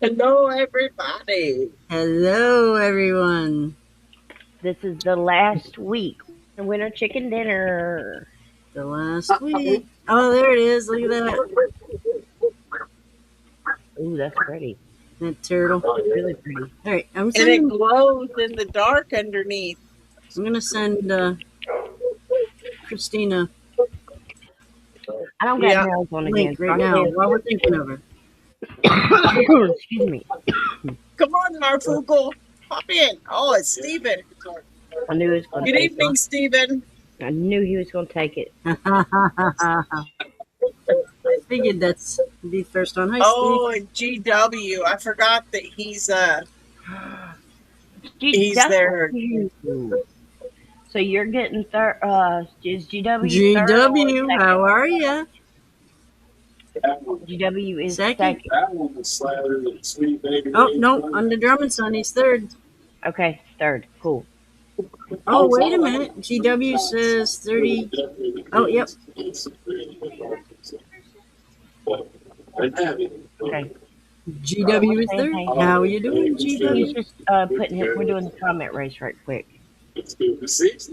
Hello, everybody. Hello, everyone. This is the last week. The winter chicken dinner. The last week. Oh, there it is. Look at that. Ooh, that's pretty. That turtle. That's really pretty. All right, I'm And it sending. glows in the dark underneath. I'm gonna send Christina I don't got Yeah. nails on a link again, so right I now can't. while we're thinking of her. Excuse me. Come on, Marfugal. Pop in. Oh, it's Stephen. I knew he was going to Good take it. evening, Stephen. I knew he was going to take it. I figured that's be first on. Hi, Steve. Oh, and GW. I forgot that he's That's there. you. So you're getting third. Is GW third or GW, second? how are ya? GW is Second. second. Oh no, on the drum and son, he's third. Okay, third. Cool. Oh, wait a minute. GW says 30. Oh, yep. Okay. GW is third. How are you doing, He's GW? just putting it. We're doing the comment race right quick.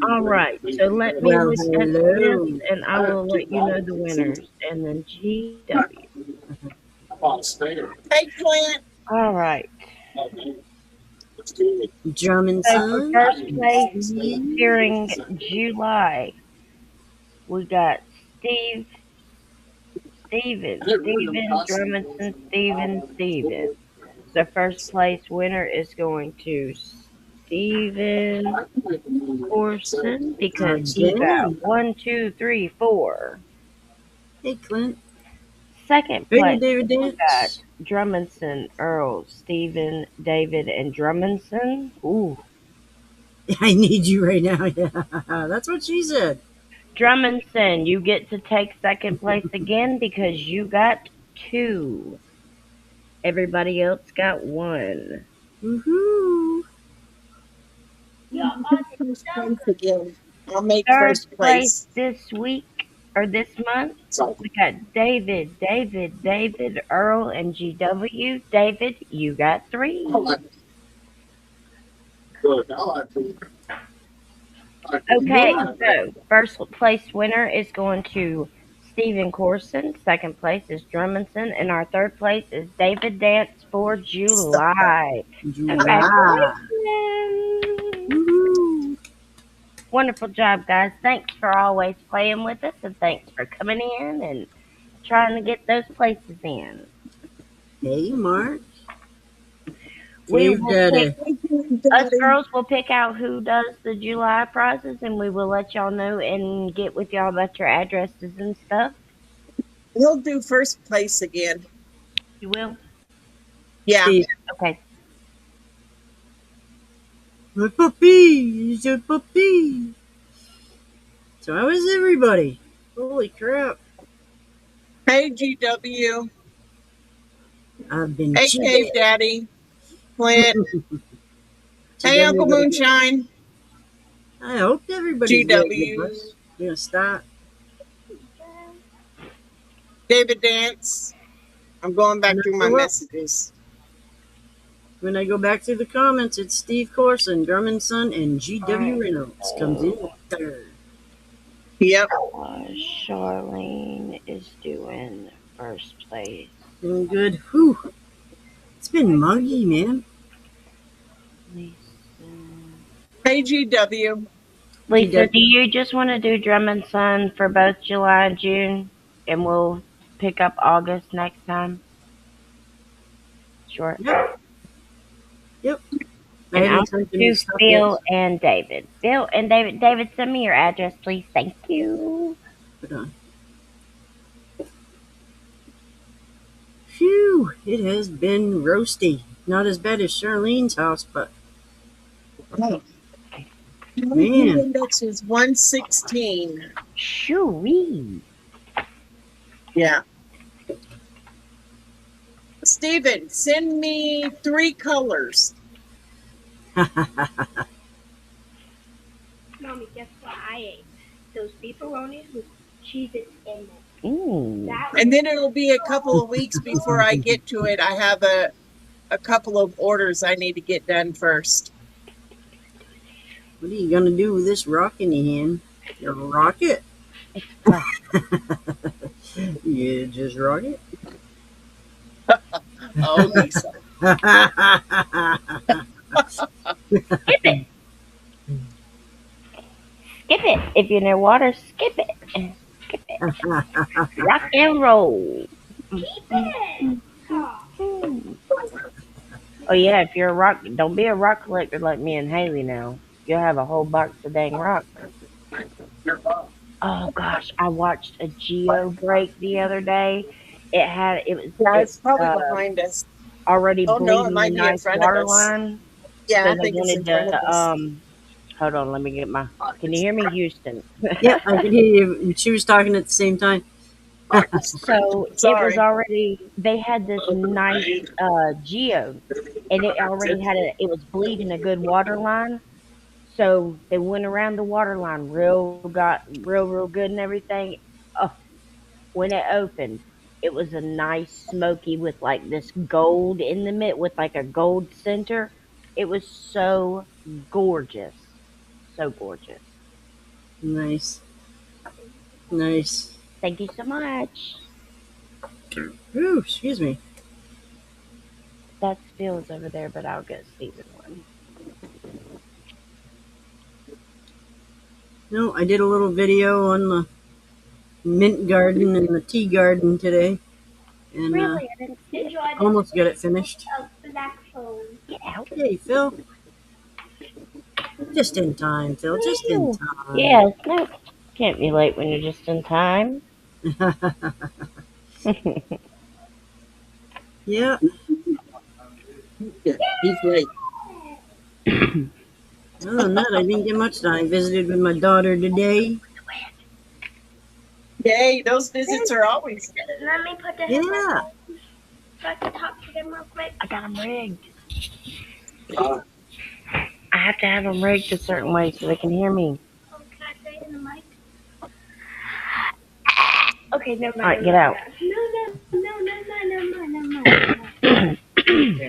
All right, so let me Well, look at hello. this, and I will let you know the winners. And then GW. Hey, Clint. All right. Drum and So for son. first place during July, we got Steven, Drummondson. So first place winner is going to Steven Corson because he got Again. 1, 2, 3, 4. Hey, Clint. Second Hey, place David got Dance. Drummondson, Earl, Stephen, David, and Drummondson. Ooh. I need you right now. Yeah, that's what she said. Drummondson, you get to take second place again because you got 2. Everybody else got 1. Woohoo. First place again. I'll make Third first place place. this week or this month, we got David, Earl, and GW. David, you got 3. Okay, so first place winner is going to Stephen Corson. Second place is Drummondson, and our third place is David Dance for July. July. Congratulations! Woohoo. Wonderful job, guys. Thanks for always playing with us, and thanks for coming in and trying to get those places in. Hey, Mark. We Dave will Daddy. us girls will pick out who does the July prizes, and we will let y'all know and get with y'all about your addresses and stuff. He'll do first place again. You will? Yeah. Steve. Okay. My puppy. He's a puppy. So how is everybody? Holy crap. Hey, GW. I've been Hey, cheated. Cave Daddy. Clint. Hey, Uncle Moonshine. I hope everybody's GW. gonna stop. David Dance. I'm going back through my Well, messages. when I go back through the comments, it's Steve Corson, Drummond Son, and GW Reynolds comes in third. Yep. Charlene is doing first place. Doing good. Whew. It's been muggy, man. Hey, GW. Lisa, do you just want to do Drummond Son for both July and June, and we'll pick up August next time? Sure. Yep. And I'll do Bill and David. Bill and David. David, send me your address, please. Thank you. Hold on. Phew, it has been roasty. Not as bad as Charlene's house, but Oh. man. Index is 116. Shoo-wee. Yeah. Steven, send me 3 colors. Mommy, guess what I ate? Those pepperonis with cheese in them. Ooh. And then it'll be a couple of weeks before I get to it. I have a a couple of orders I need to get done first. What are you gonna do with this rock in your hand? You rock it? You just rock it? Oh, Lisa. Skip it. Skip it. If you're near water, skip it. Skip it. Rock and roll. Oh yeah, if you're a rock, don't be a rock collector like me and Haley now. You'll have a whole box of dang rocks. Oh gosh, I watched a geo break the other day. It was Yeah, it's probably behind us. already Oh, no, it bleeding might the be in nice front of water us. line. Yeah, So I they think it's in wanted front of to us. hold on, let me get my can you hear me, Houston? Yeah, I could hear you. She was talking at the same time. So it was Sorry. already they had this nice geo and it was bleeding a good water line. So they went around the water line got real good and everything. Oh, when it opened, it was a nice smoky with like this gold in the mid with like a gold center. It was so gorgeous. So gorgeous. Nice. Nice. Thank you so much. Ooh, excuse me. That still is over there, but I'll get Steven one. No, I did a little video on the mint garden and the tea garden today. And Really? I didn't see it. Enjoy almost got it finished. the black phone. Get out. Hey, Phil. Just in time, Phil. Just in time. Yes, no. Can't be late when you're just in time. Yeah. He's late. Other than that, I didn't get much done. I visited with my daughter today. Yay, those visits are always Let me put the Yeah. headphones on so I can talk to them real quick. I got them rigged. I have to have them rigged a certain way so they can hear me. Oh, can I say it in the mic? Okay, never mind. All right, get out.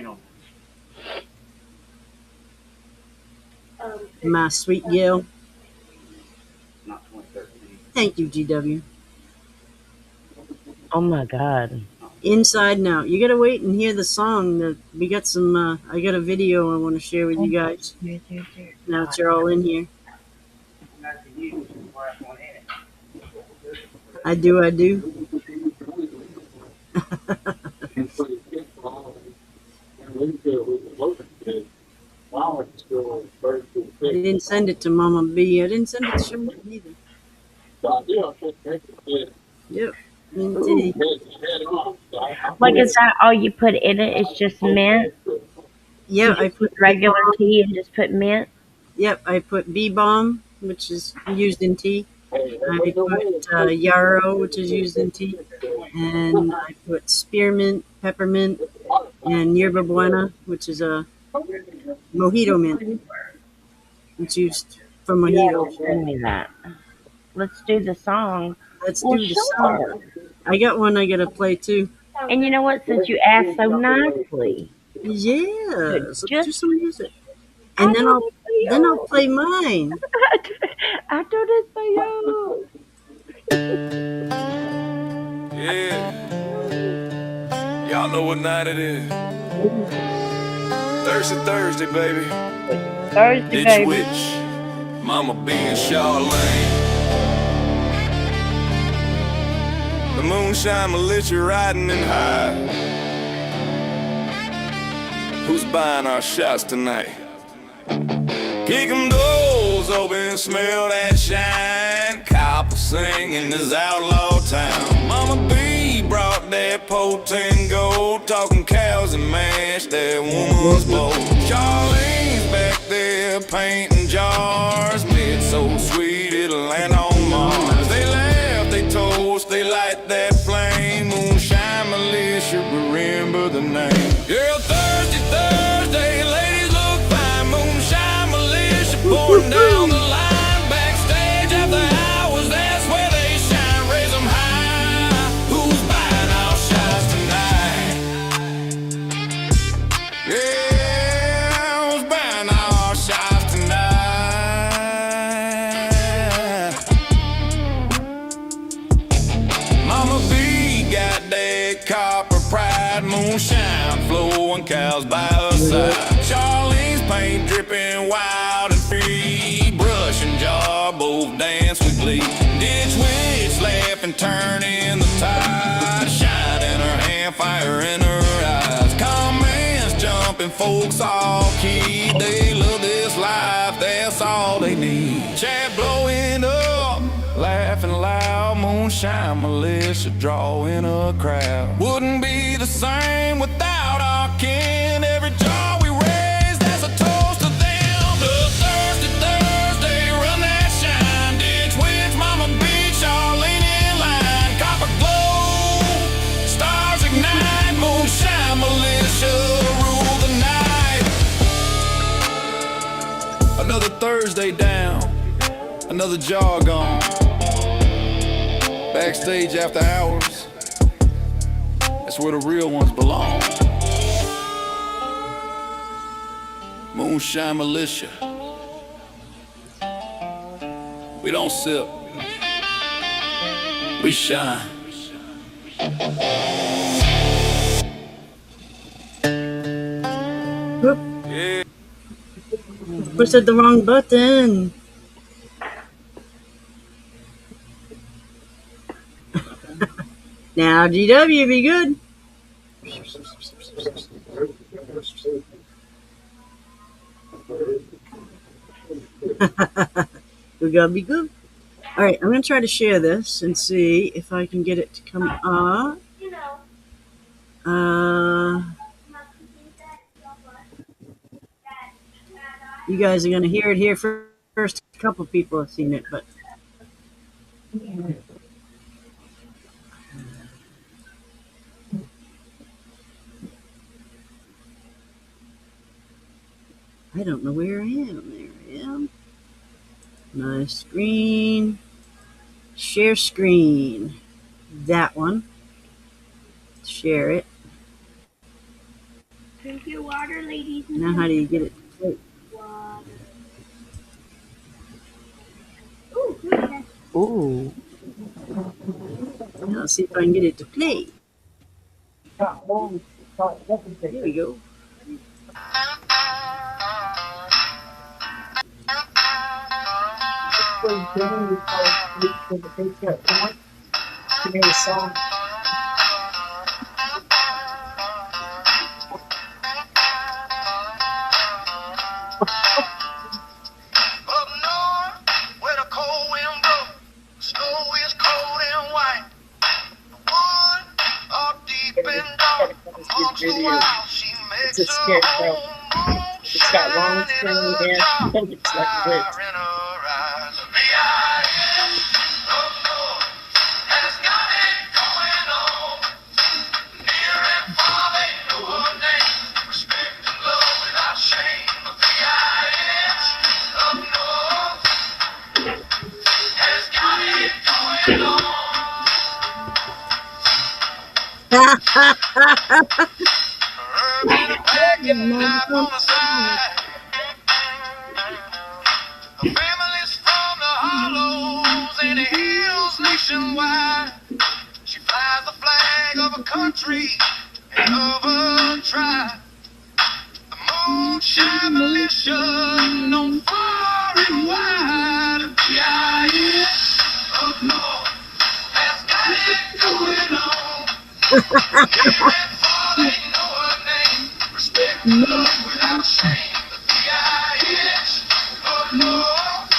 No. My sweet Gail. Thank you, GW. Oh my God. Inside and out. You gotta wait and hear the song. We got some. I got a video I want to share with you guys. Now that you're all in here. I do. I didn't send it to Mama B. I didn't send it to Sherman either. Yep. Indeed. Like, is that all you put in it? It's just mint? Yeah, I put Regular tea and just put mint? Yep, I put bee balm, which is used in tea. I put yarrow, which is used in tea, and I put spearmint, peppermint, and yerba buena, which is a mojito mint. It's used for mojitos. Send me that. Let's do the song. Let's Well, do the sure. song. I got one I gotta play too. And you know what? Since you asked so nicely, Yeah, so do Just- some music, and then I'll play mine. I do this for you. Yeah. Y'all know what night it is. Thursday, baby. Thursday, Ditch baby. Witch. Mama B and Charlene. The moonshine militia riding in high. Who's buying our shots tonight? Kick 'em doors open, smell that shine. Copper singing this outlaw town. Mama B brought that potent gold, talking cows and mash, that woman's bowl. Charlene's back there painting jars, mid so sweet it'll land on Mars. They laugh, they toast, they light that flame. Moonshine militia, remember the name. Girl, Thursday, ladies look fine. Moonshine militia pouring down the line. Backstage after hours, that's where they shine. Raise 'em high. Who's buying our shots tonight? and cows by her side. Charlene's paint dripping wild and free. Brush and jar both dance with glee. Ditch witch laughing, turning the tide. Shine in her hand, fire in her eyes. Comments jumping, folks all key. They love this life, that's all they need. Chat blowing up, laughing loud. Moonshine militia drawing a crowd. Wouldn't be the same without our kin. Every jar we raise, that's a toast to them. The thirsty Thursday, run that shine. Ditch witch, Mama Beach, Charlene in line. Copper glow, stars ignite. Moonshine militia rule the night. Another Thursday down, another jar gone. Backstage after hours, that's where the real ones belong. Moonshine militia, we don't sip, we shine. Whoop. Pushed the wrong button. Now, GW, be good. We gotta be good. All right, I'm gonna try to share this and see if I can get it to come up. You guys are gonna hear it here first. A couple people have seen it, but. I don't know where I am. There I am. My screen. Share screen. That one. Share it. Drink your water, ladies. Now how do you get it to play? Water. Ooh, yes. Oh. Now see if I can get it to play. There we go. Up north, where the cold wind blows, snow is cold and white. The wood up deep and dark, amongst the wild, she makes It's a scarecrow. her home. It's got long string and it's like Fire wood. in her eyes. V.I.S. up north has got it going on. Near and far they know her name. Respect and love without shame. V.I.S. up north has got it going on. Herb in a bag and a knife on the side. The families from the hollows and the hills nationwide. She flies the flag of a country and of a tribe. The Moonshine militia, known far and wide. V.I.S. up north has got it going on. Near and far they know her name. Respect and love without shame. The V.I.S. up north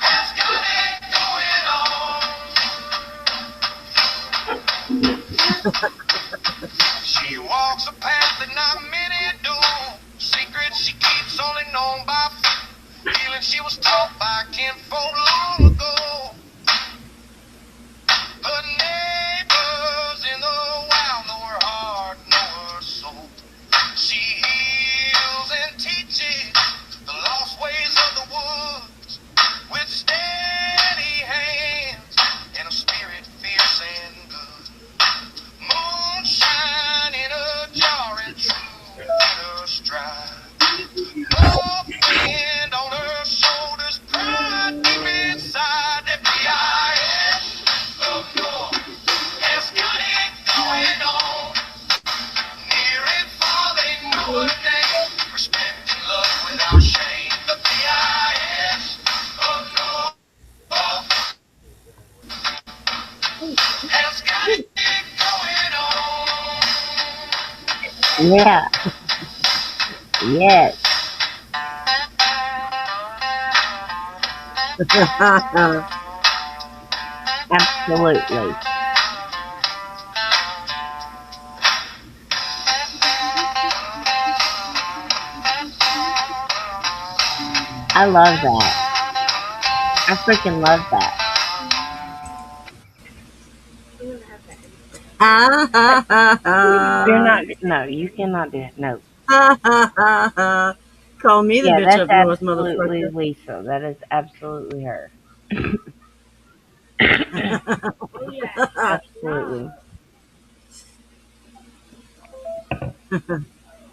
has got it going on. She walks a path that not many do. Secrets she keeps only known by few. Feeling she was taught by kinfolk long ago. Her neighbors in the wild know her heart, know her soul. She heals and teaches the lost ways of the woods with steady hands and a spirit fierce and good. Moonshine in a jar and true in her stride. North wind on her shoulders, pride deep inside. Yeah. Yes. Absolutely. I love that. I freaking love that. I'm gonna have that. Ha ha ha You're ha. not. No, you cannot do it. No. Ha ha ha ha. Call me the Yeah, bitch that's up north, absolutely motherfucker. Lisa. That is absolutely her. Oh yeah. Absolutely.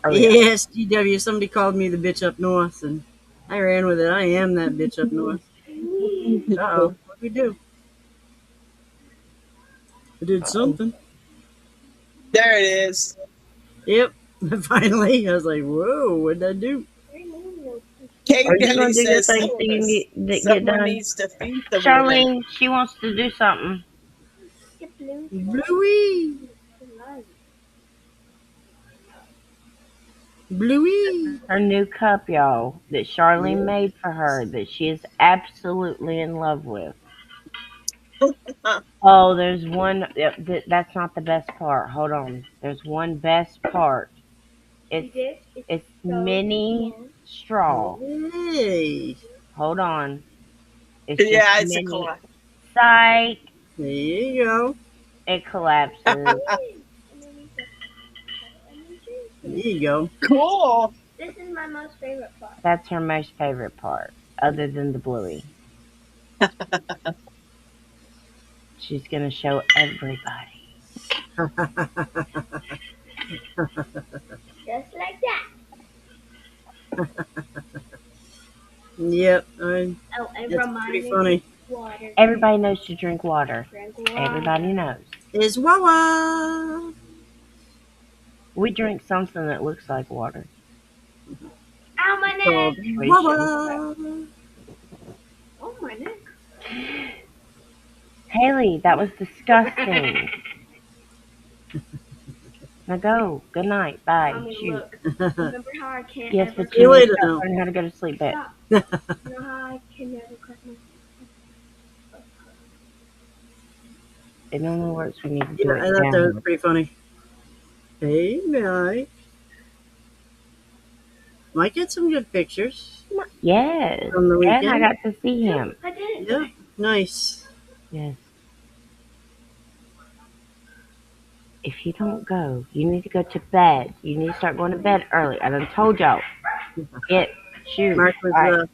Oh yeah. Yes, GW. Somebody called me the bitch up north, and I ran with it. I am that bitch up north. Uh-oh. What we do? I did Uh-oh. something. There it is. Yep. Finally, I was like, whoa, what did I do? K Are you Deli gonna do your says thing so you can get someone done? needs to feed the woman. Charlene, she wants to do something. Get blue. Bluey. Bluey. Her new cup, y'all, that Charlene made for her that she is absolutely in love with. Oh, there's one. That's not the best part. Hold on. There's one best part. It's it's mini straw. Hey. Hold on. It's just Yeah, it's a mini. collapse. Psych. There you go. It collapses. There you go. Cool. This is my most favorite part. That's her most favorite part, other than the bluey. She's gonna show everybody. Just like that. Yep. Oh, and That's remind pretty me funny. water. Everybody knows to drink water. Drink water. Everybody knows. Is Wawa. We drink something that looks like water. Ow, my Called neck. Wawa. Oh, my neck. Haley, that was disgusting. Now go. Good night. Bye. Mommy, Shoot. look. Remember how I can't Yes, ever but See you you need later to now. learn how to go to sleep. Bet. stop. You know how I can never cut my It only works when you do Yeah, I it thought that was downward. pretty funny. Hey, Mike. Might get some good pictures Yes. from the And I weekend. got to see him. I did it. Yeah, nice. Yes. If you don't go, you need to go to bed. You need to start going to bed early. I done told y'all. Shoot. Mark was All right.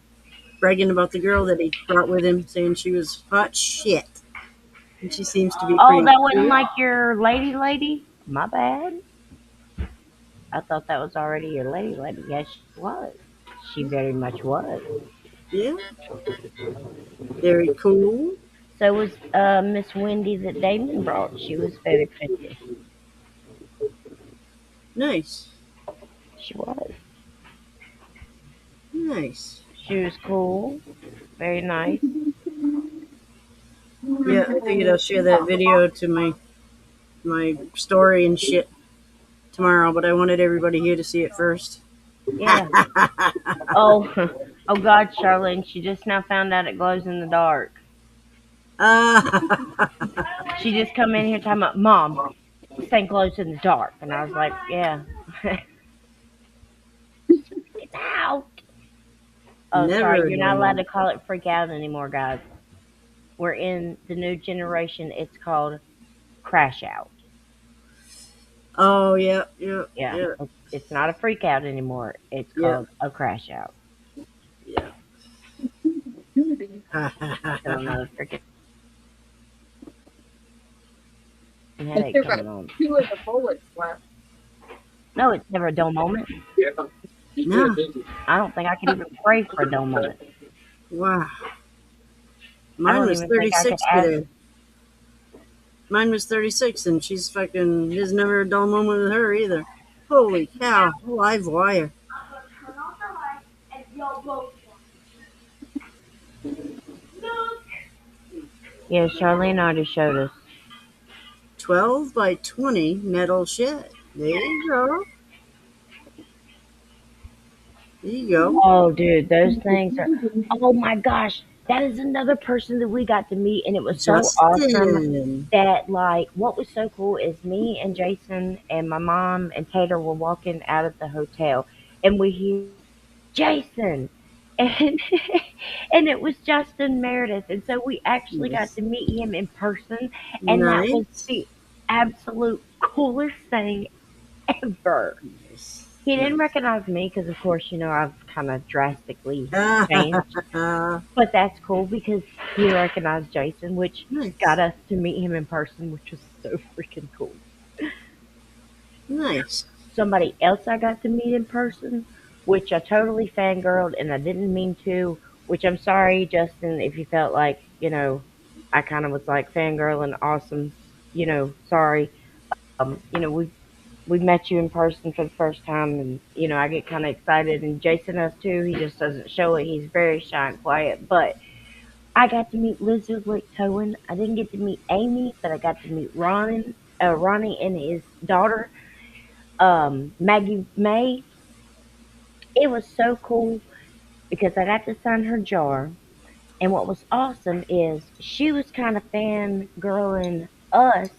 bragging about the girl that he brought with him, saying she was hot shit. And she seems to be Oh, pretty that wasn't cool. like your lady? My bad. I thought that was already your lady. Yes, she was. She very much was. Yeah. Very cool. So was Miss Wendy that Damon brought. She was very pretty. Nice. She was. Nice. She was cool. Very nice. Yeah, I figured I'll share that video to my story and shit tomorrow, but I wanted everybody here to see it first. Yeah. Oh, oh God, Charlene. She just now found out it glows in the dark. She just come in here talking about, Mom, this thing glows in the dark. And I was like, yeah. It's out. Oh, Never sorry. You're not again. allowed to call it freak out anymore, guys. We're in the new generation. It's called crash out. Oh, yeah. Yeah. It's not a freak out anymore. It's called a crash out. Yeah. I don't know the freaking headache coming on. Two of the bullets left. No, it's never a dull moment. No. I don't think I could even pray for a dull moment. Wow. I Mine don't was even think I could 36 ask. today. Mine was 36, and she's fucking. There's never a dull moment with her either. Holy cow! Live wire. Turn off the light and y'all both look. Yeah, Charlene already showed us. 12 by 20 metal shed. There you go. There you go. Oh, dude, those things are. Oh my gosh, that is another person that we got to meet, and it was so awesome. Justin. That like what was so cool is me and Jason and my mom and Tater were walking out of the hotel, and we hear Jason, and and it was Justin Meredith, and so we actually got Yes. to meet him in person, and that was Nice. the absolute coolest thing ever. Nice. He didn't recognize me because, of course, I've kind of drastically changed. Nice. But that's cool because he recognized Jason, which Nice. got us to meet him in person, which was so freaking cool. Nice. Somebody else I got to meet in person, which I totally fangirled and I didn't mean to, which I'm sorry, Justin, if you felt like, I kind of was like fangirling, awesome, sorry. We met you in person for the first time, and I get kind of excited, and Jason does too. He just doesn't show it. He's very shy and quiet, but I got to meet Lizard Lick Cohen. I didn't get to meet Amy, but I got to meet Ronnie and his daughter, Maggie May. It was so cool because I got to sign her jar. And what was awesome is she was kind of fangirling us,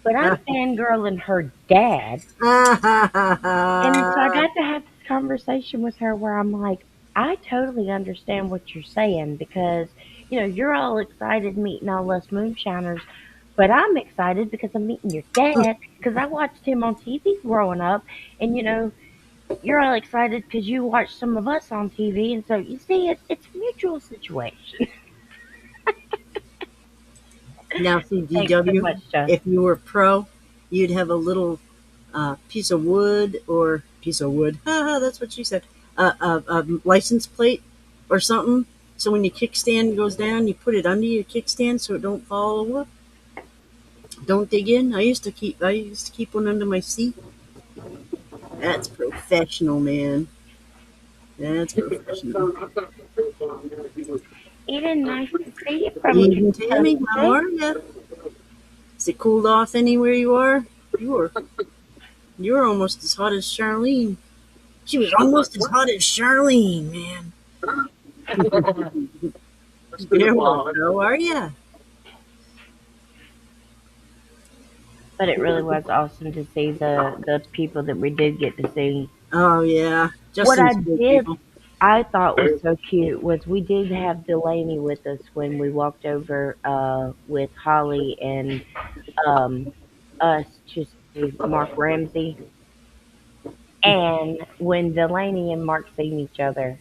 but I'm fangirling her dad. And so I got to have this conversation with her where I'm like, I totally understand what you're saying because, you're all excited meeting all us moonshiners, but I'm excited because I'm meeting your dad because I watched him on TV growing up. And, you're all excited because you watched some of us on TV. And so you see, it's a mutual situation. Now, see, Thanks so DW, much, Jeff. if you were pro, you'd have a little piece of wood. Haha, that's what she said. A license plate or something. So when your kickstand goes down, you put it under your kickstand so it don't fall over. Don't dig in. I used to keep one under my seat. That's professional, man. That's professional. Eden, nice to see you from Eden Tammy, Kentucky. how are ya? Is it cooled off anywhere you are? You're almost as hot as Charlene. She was almost as hot as Charlene, man. How are ya? But it really was awesome to see the people that we did get to see. Oh yeah, What I Justin's good did, people. I thought was so cute was we did have Delaney with us when we walked over with Holly and us to see Mark Ramsey. And when Delaney and Mark seen each other,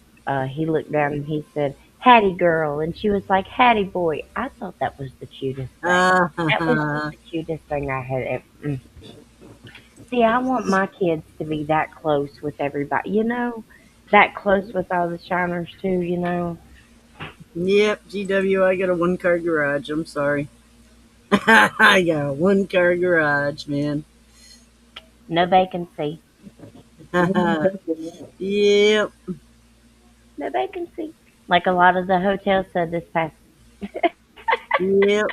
he looked down and he said, "Hattie girl," and she was like, "Hattie boy." I thought that was the cutest thing. That was just the cutest thing I had ever. See, I want my kids to be that close with everybody, that close with all the shiners too. Yep, GW, I got a 1-car garage. I'm sorry. I got a 1-car garage, man. No vacancy. Yep. No vacancy. Like a lot of the hotels said this past. Yep.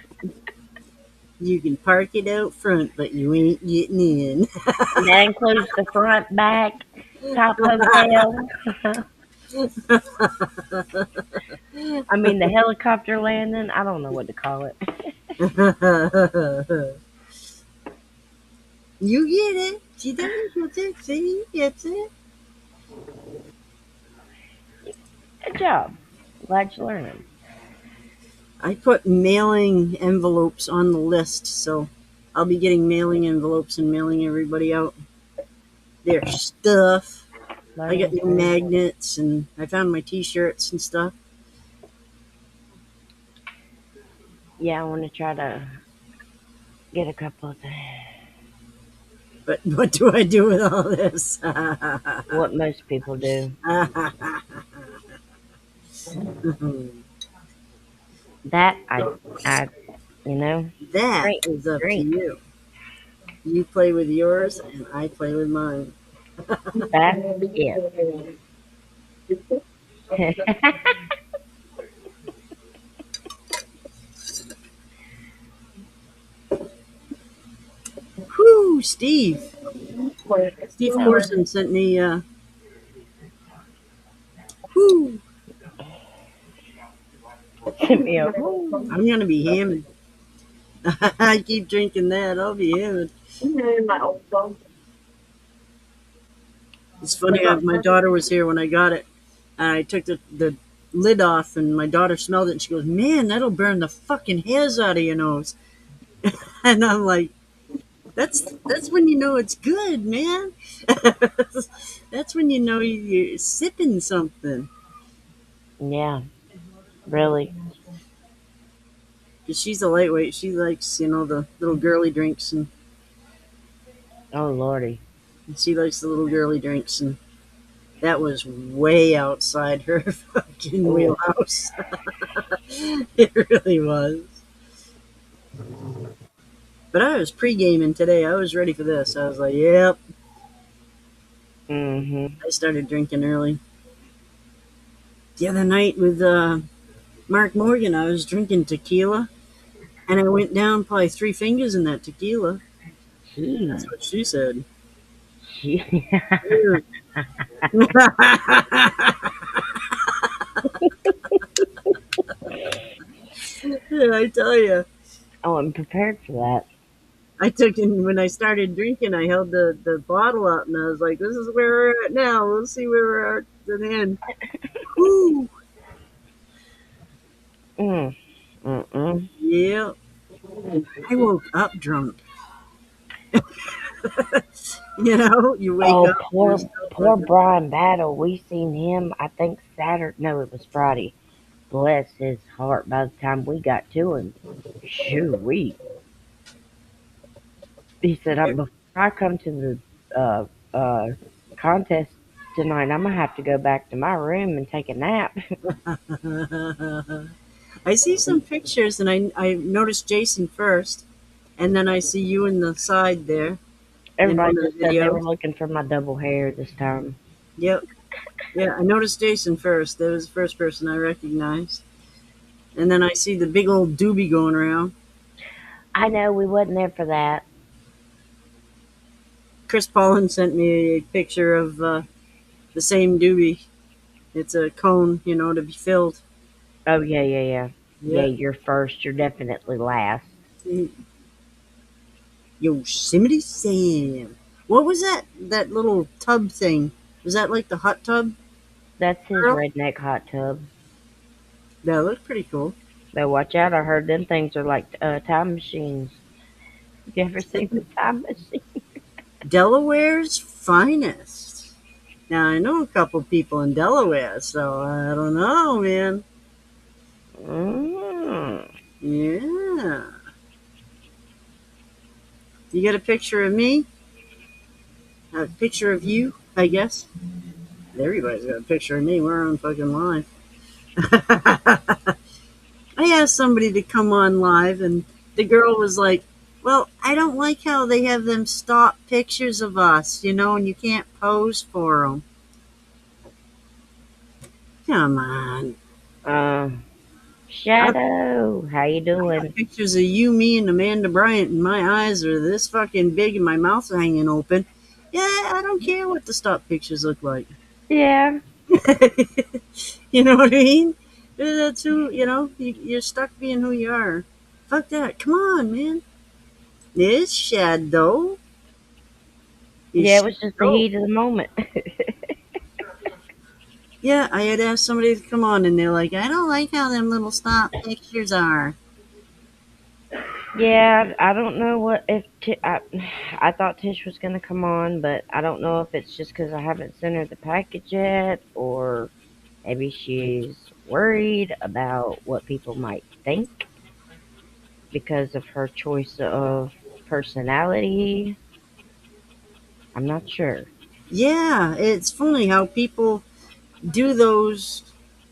You can park it out front, but you ain't getting in. And that includes the front, back, top hotel. I mean, the helicopter landing. I don't know what to call it. You get it. She doesn't get it. See, gets it. Good job. Glad you learned. I put mailing envelopes on the list, so I'll be getting mailing envelopes and mailing everybody out their stuff. I got new magnets, and I found my T-shirts and stuff. Yeah, I want to try to get a couple of things. But what do I do with all this? What most people do. That That Great, is up great. to you. You play with yours, and I play with mine. That's it. Whoo, Steve. Steve Corson sent me, whoo, Send me a I'm going to be hammered. I keep drinking that. I'll be hammered. It's funny. My daughter was here when I got it. And I took the lid off, and my daughter smelled it, and she goes, "Man, that'll burn the fucking hairs out of your nose." And I'm like, "That's when you know it's good, man. That's when you know you're sipping something." Yeah, really. 'Cause she's a lightweight. She likes, the little girly drinks, and Oh lordy. she likes the little girly drinks, and that was way outside her fucking Ooh. wheelhouse. It really was. But I was pre-gaming today. I was ready for this. I was like, "Yep." Mhm. I started drinking early. The other night with Mark Morgan, I was drinking tequila, and I went down probably 3 fingers in that tequila. That's Jeez. what she said. Gee. Dude. Yeah, I tell you. Oh, I'm prepared for that. I took in when I started drinking. I held the bottle out, and I was like, "This is where we're at now. We'll see where we're at at the end." Woo! Mm. Mm-mm. Yeah, I woke up drunk. You wake Oh, up. poor, You're still poor fucking- Brian Battle. We seen him, I think Saturday. No, it was Friday. Bless his heart. By the time we got to him, shoo, he said, Before I come to the contest tonight, I'm gonna have to go back to my room and take a nap." I see some pictures, and I noticed Jason first, and then I see you in the side there in Everybody one of just the said they were videos. looking for my double hair this time. Yep. Yeah, I noticed Jason first. That was the first person I recognized. And then I see the big old doobie going around. I know we wasn't there for that. Chris Paulin sent me a picture of the same doobie. It's a cone, to be filled. Oh yeah, yeah, yeah. Yeah, Yep. you're first. You're definitely last. Yosemite Sam. What was that little tub thing? Was that like the hot tub? That's his Girl? redneck hot tub. That looked pretty cool. Though watch out, I heard them things are like time machines. You ever seen the time machine? Delaware's finest. Now I know a couple people in Delaware, so I don't know, man. Mm. Yeah. You got a picture of me? A picture of you, I guess. Everybody's got a picture of me. We're on fucking live. I asked somebody to come on live, and the girl was like, "Well, I don't like how they have them stop pictures of us, and you can't pose for them." Come on. Shadow, how you I got doing? pictures of you, me, and Amanda Bryant, and my eyes are this fucking big, and my mouth's hanging open. Yeah, I don't care what the stop pictures look like. Yeah. You know what I mean? That's who, you're stuck being who you are. Fuck that. Come on, man. It's Shadow. Yeah, it was just the Shadow. heat of the moment. Yeah, I had asked somebody to come on, and they're like, "I don't like how them little stop pictures are." Yeah, I don't know what if I thought Tish was gonna come on, but I don't know if it's just because I haven't sent her the package yet, or maybe she's worried about what people might think because of her choice of personality. I'm not sure. Yeah, it's funny how people do those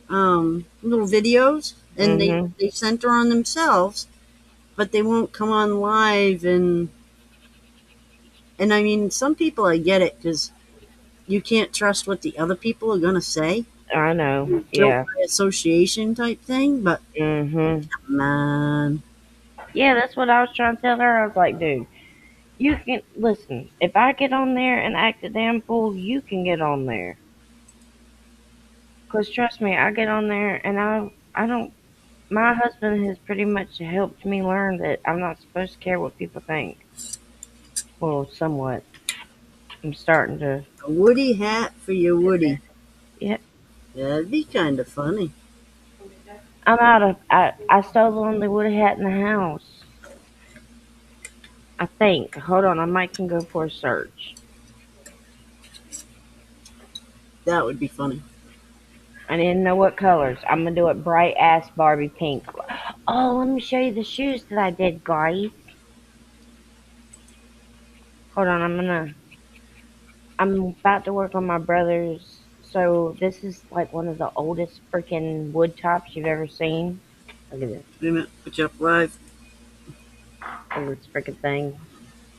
little videos, and Mhm. they center on themselves, but they won't come on live. And I mean, some people I get it because you can't trust what the other people are gonna say. I know. Guilt Yeah. by association type thing, but Mhm. man, Yeah, that's what I was trying to tell her. I was like, dude, you can listen. If I get on there and act a damn fool, you can get on there. Cause trust me, I get on there and I don't. My husband has pretty much helped me learn that I'm not supposed to care what people think. Well, somewhat. I'm starting to. a Woody hat for your Woody. Yeah. That'd be kind of funny. I'm out of. I stole the only wood hat in the house. I think. Hold on, I might can go for a search. That would be funny. I didn't know what colors. I'm gonna do it bright ass Barbie pink. Oh, let me show you the shoes that I did, guys. Hold on, I'm about to work on my brother's. So this is like one of the oldest freaking wood tops you've ever seen. Look at this. Wait a minute, put you up live. Look at this freaking thing.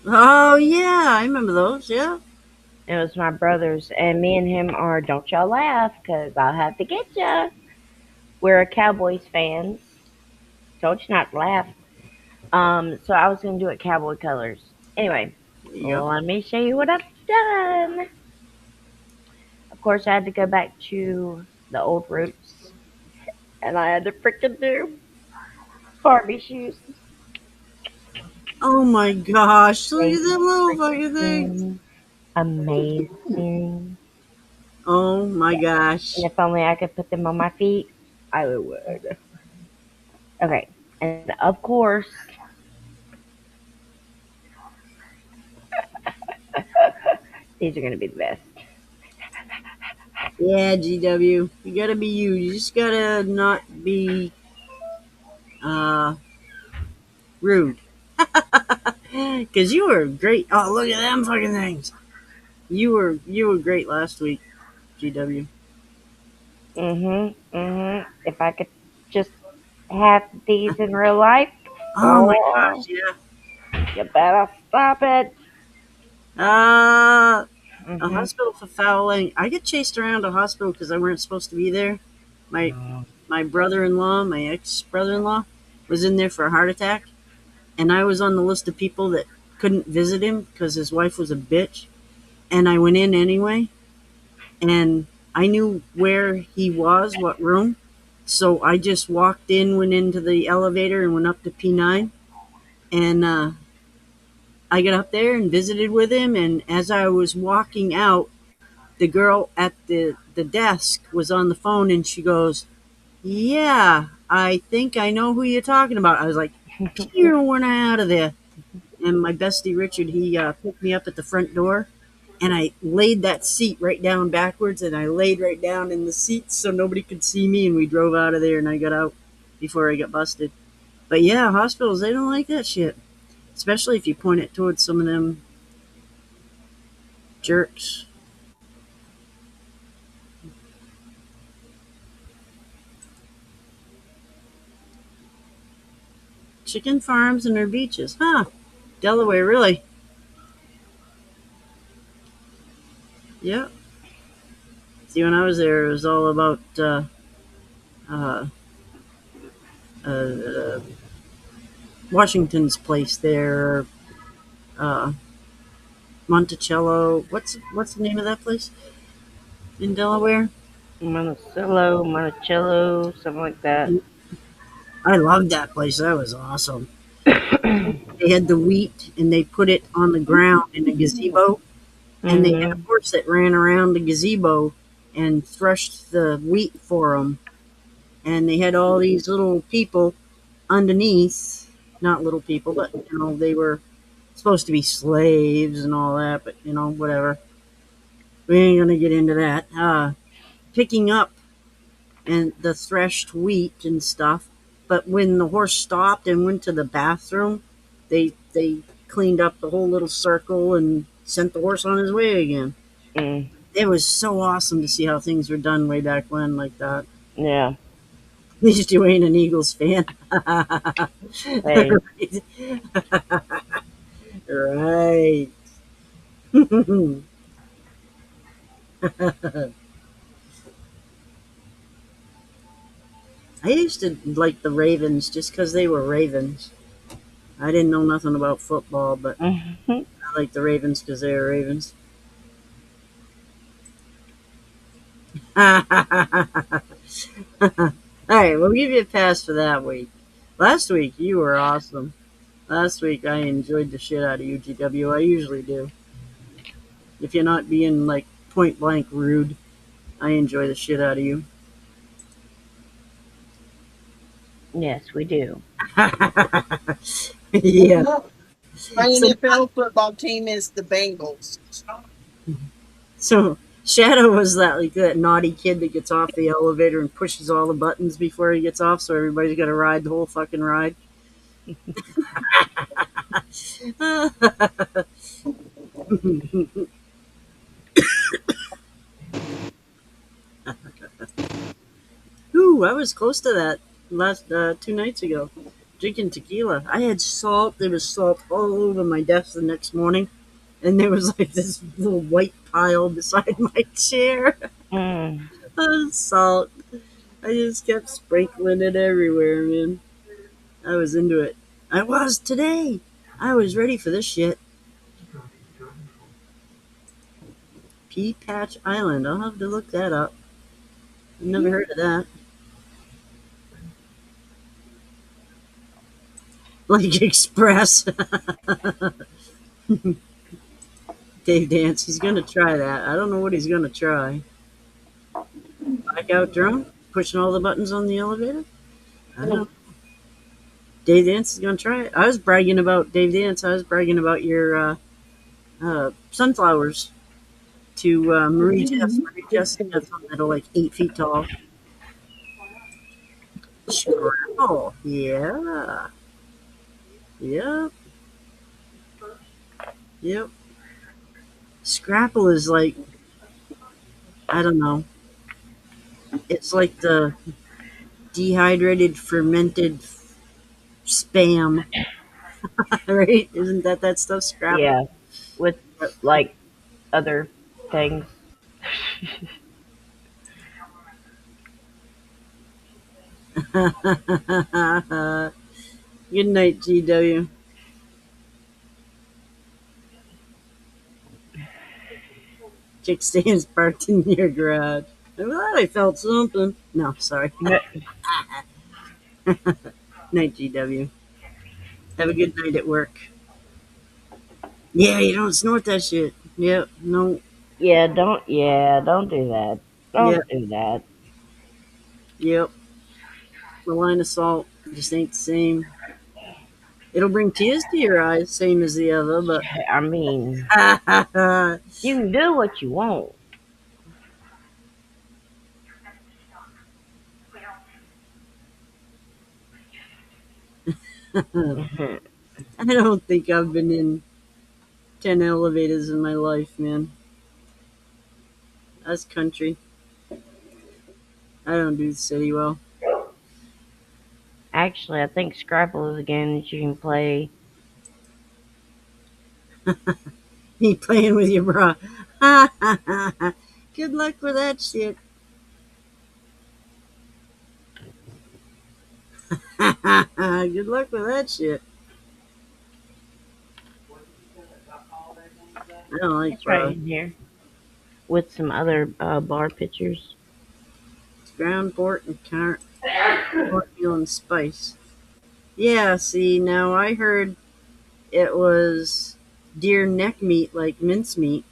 Oh yeah, I remember those. Yeah. It was my brother's, and me and him are. Don't y'all laugh, cause I'll have to get ya. We're Cowboys fans. Told you not to laugh. So I was gonna do it cowboy colors. Anyway, Yeah. let me show you what I've done. Of course, I had to go back to the old roots, and I had to freaking do Barbie shoes. Oh my gosh! Look at them little fucking things. Amazing. Oh my gosh! And if only I could put them on my feet, I would. Okay, and of course, these are gonna be the best. Yeah, GW, you gotta be you. You just gotta not be rude. Cause you were great. Oh, look at them fucking things. You were great last week, GW. If I could just have these in real life, Oh my oh, gosh, yeah. you better stop it. A Mhm. hospital for fouling. I get chased around a hospital because I weren't supposed to be there. My brother-in-law, my ex-brother-in-law, was in there for a heart attack, and I was on the list of people that couldn't visit him because his wife was a bitch. And I went in anyway, and I knew where he was, what room. So I just walked in, went into the elevator, and went up to P9. And I got up there and visited with him. And as I was walking out, the girl at the desk was on the phone, and she goes, "Yeah, I think I know who you're talking about." I was like, "Peter, when I out of there." And my bestie Richard, he picked me up at the front door, and I laid that seat right down backwards, and I laid right down in the seat so nobody could see me, and we drove out of there, and I got out before I got busted. But yeah, hospitals, they don't like that shit, especially if you point it towards some of them jerks. Chicken farms and their beaches, huh? Delaware, really? Yeah. See, when I was there, it was all about uh, uh, Washington's place there, uh, Monticello. What's the name of that place in Delaware? Monticello, something like that. I loved that place. That was awesome. They had the wheat, and they put it on the ground in a gazebo, and they had a Mhm. horse that ran around the gazebo and threshed the wheat for them. And they had all these little people underneath, not little people, but they were supposed to be slaves and all that, but whatever. We ain't gonna get into that. Picking up and the threshed wheat and stuff. But when the horse stopped and went to the bathroom, they cleaned up the whole little circle and sent the horse on his way again. Mm. It was so awesome to see how things were done way back when like that. Yeah. At least you ain't an Eagles fan. Hey. Right. I used to like the Ravens just because they were Ravens. I didn't know nothing about football, but Mhm. I like the Ravens because they were Ravens. All right, we'll give you a pass for that week. Last week, you were awesome. Last week, I enjoyed the shit out of UGW. I usually do. If you're not being like point blank rude, I enjoy the shit out of you. Yes, we do. Yeah. My So, NFL football team is the Bengals. so Shadow was that naughty kid that gets off the elevator and pushes all the buttons before he gets off, so everybody's got to ride the whole fucking ride. Ooh, I was close to that last 2 nights ago. Drinking tequila. I had salt. There was salt all over my desk the next morning, and there was like this little white pile beside my chair. Mm. Salt. I just kept sprinkling it everywhere, man. I was into it. I was today. I was ready for this shit. Pea Patch Island. I'll have to look that up. I've never heard of that. Like Express. Dave Dance. He's gonna try that. I don't know what he's gonna try. Blackout drunk? Pushing all the buttons on the elevator? I don't know. Dave Dance is gonna try it. I was bragging about Dave Dance. I was bragging about your sunflowers to Marie Jess. Marie Jess got something that'll like 8 feet tall. Scrapple. Yeah. Yep. Yep. Scrapple is like, I don't know. It's like the dehydrated fermented spam, right? Isn't that stuff Scrapple? Yeah, with like other things. Good night, GW. Kickstands parked in your garage. I'm glad I felt something. No, sorry. Night, GW. Have a good night at work. Yeah, you don't snort that shit. Yep, no. Don't do that. Yep, Don't do that. yep. The line of salt just ain't the same. It'll bring tears to your eyes, same as the other, but I mean, you can do what you want. Mhm. I don't think I've been in 10 elevators in my life, man. That's country. I don't do the city well. Actually, I think Scrabble is a game that you can play. Me playing with your bra. Good luck with that shit. Good luck with that shit. I don't like It's right bras. in here with some other bar pictures. It's ground pork and cornmeal and spice. Yeah, see, now I heard it was deer neck meat, like mincemeat,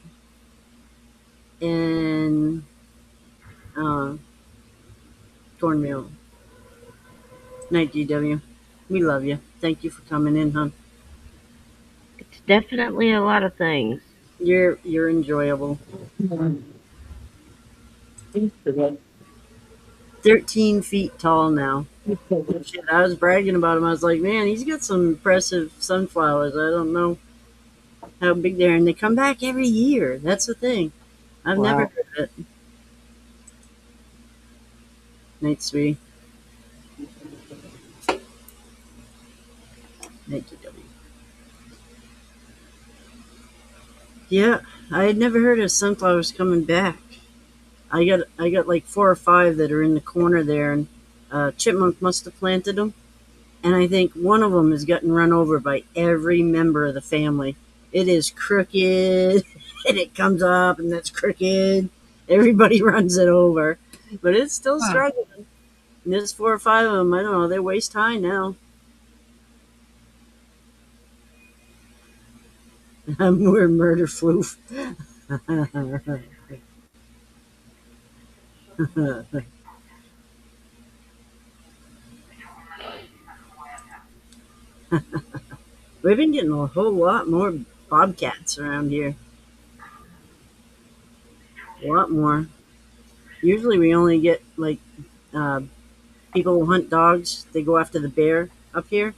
and uh, cornmeal. Night, GW. We love you. Thank you for coming in, hon. It's definitely a lot of things. You're enjoyable. 13 feet tall now. Shit, I was bragging about him. I was like, man, he's got some impressive sunflowers. I don't know how big they are, and they come back every year. That's the thing. I've never Wow. heard of it. Night, sweetie. Night, GW. Yeah, I had never heard of sunflowers coming back. I got like 4 or 5 that are in the corner there, and chipmunk must have planted them. And I think one of them has gotten run over by every member of the family. It is crooked, and it comes up, and that's crooked. Everybody runs it over, but it's still Huh. struggling. And there's 4 or 5 of them. I don't know. They're waist high now. We're murder floof. We've been getting a whole lot more bobcats around here. A lot more. Usually we only get like uh, people who hunt dogs. They go after the bear up here,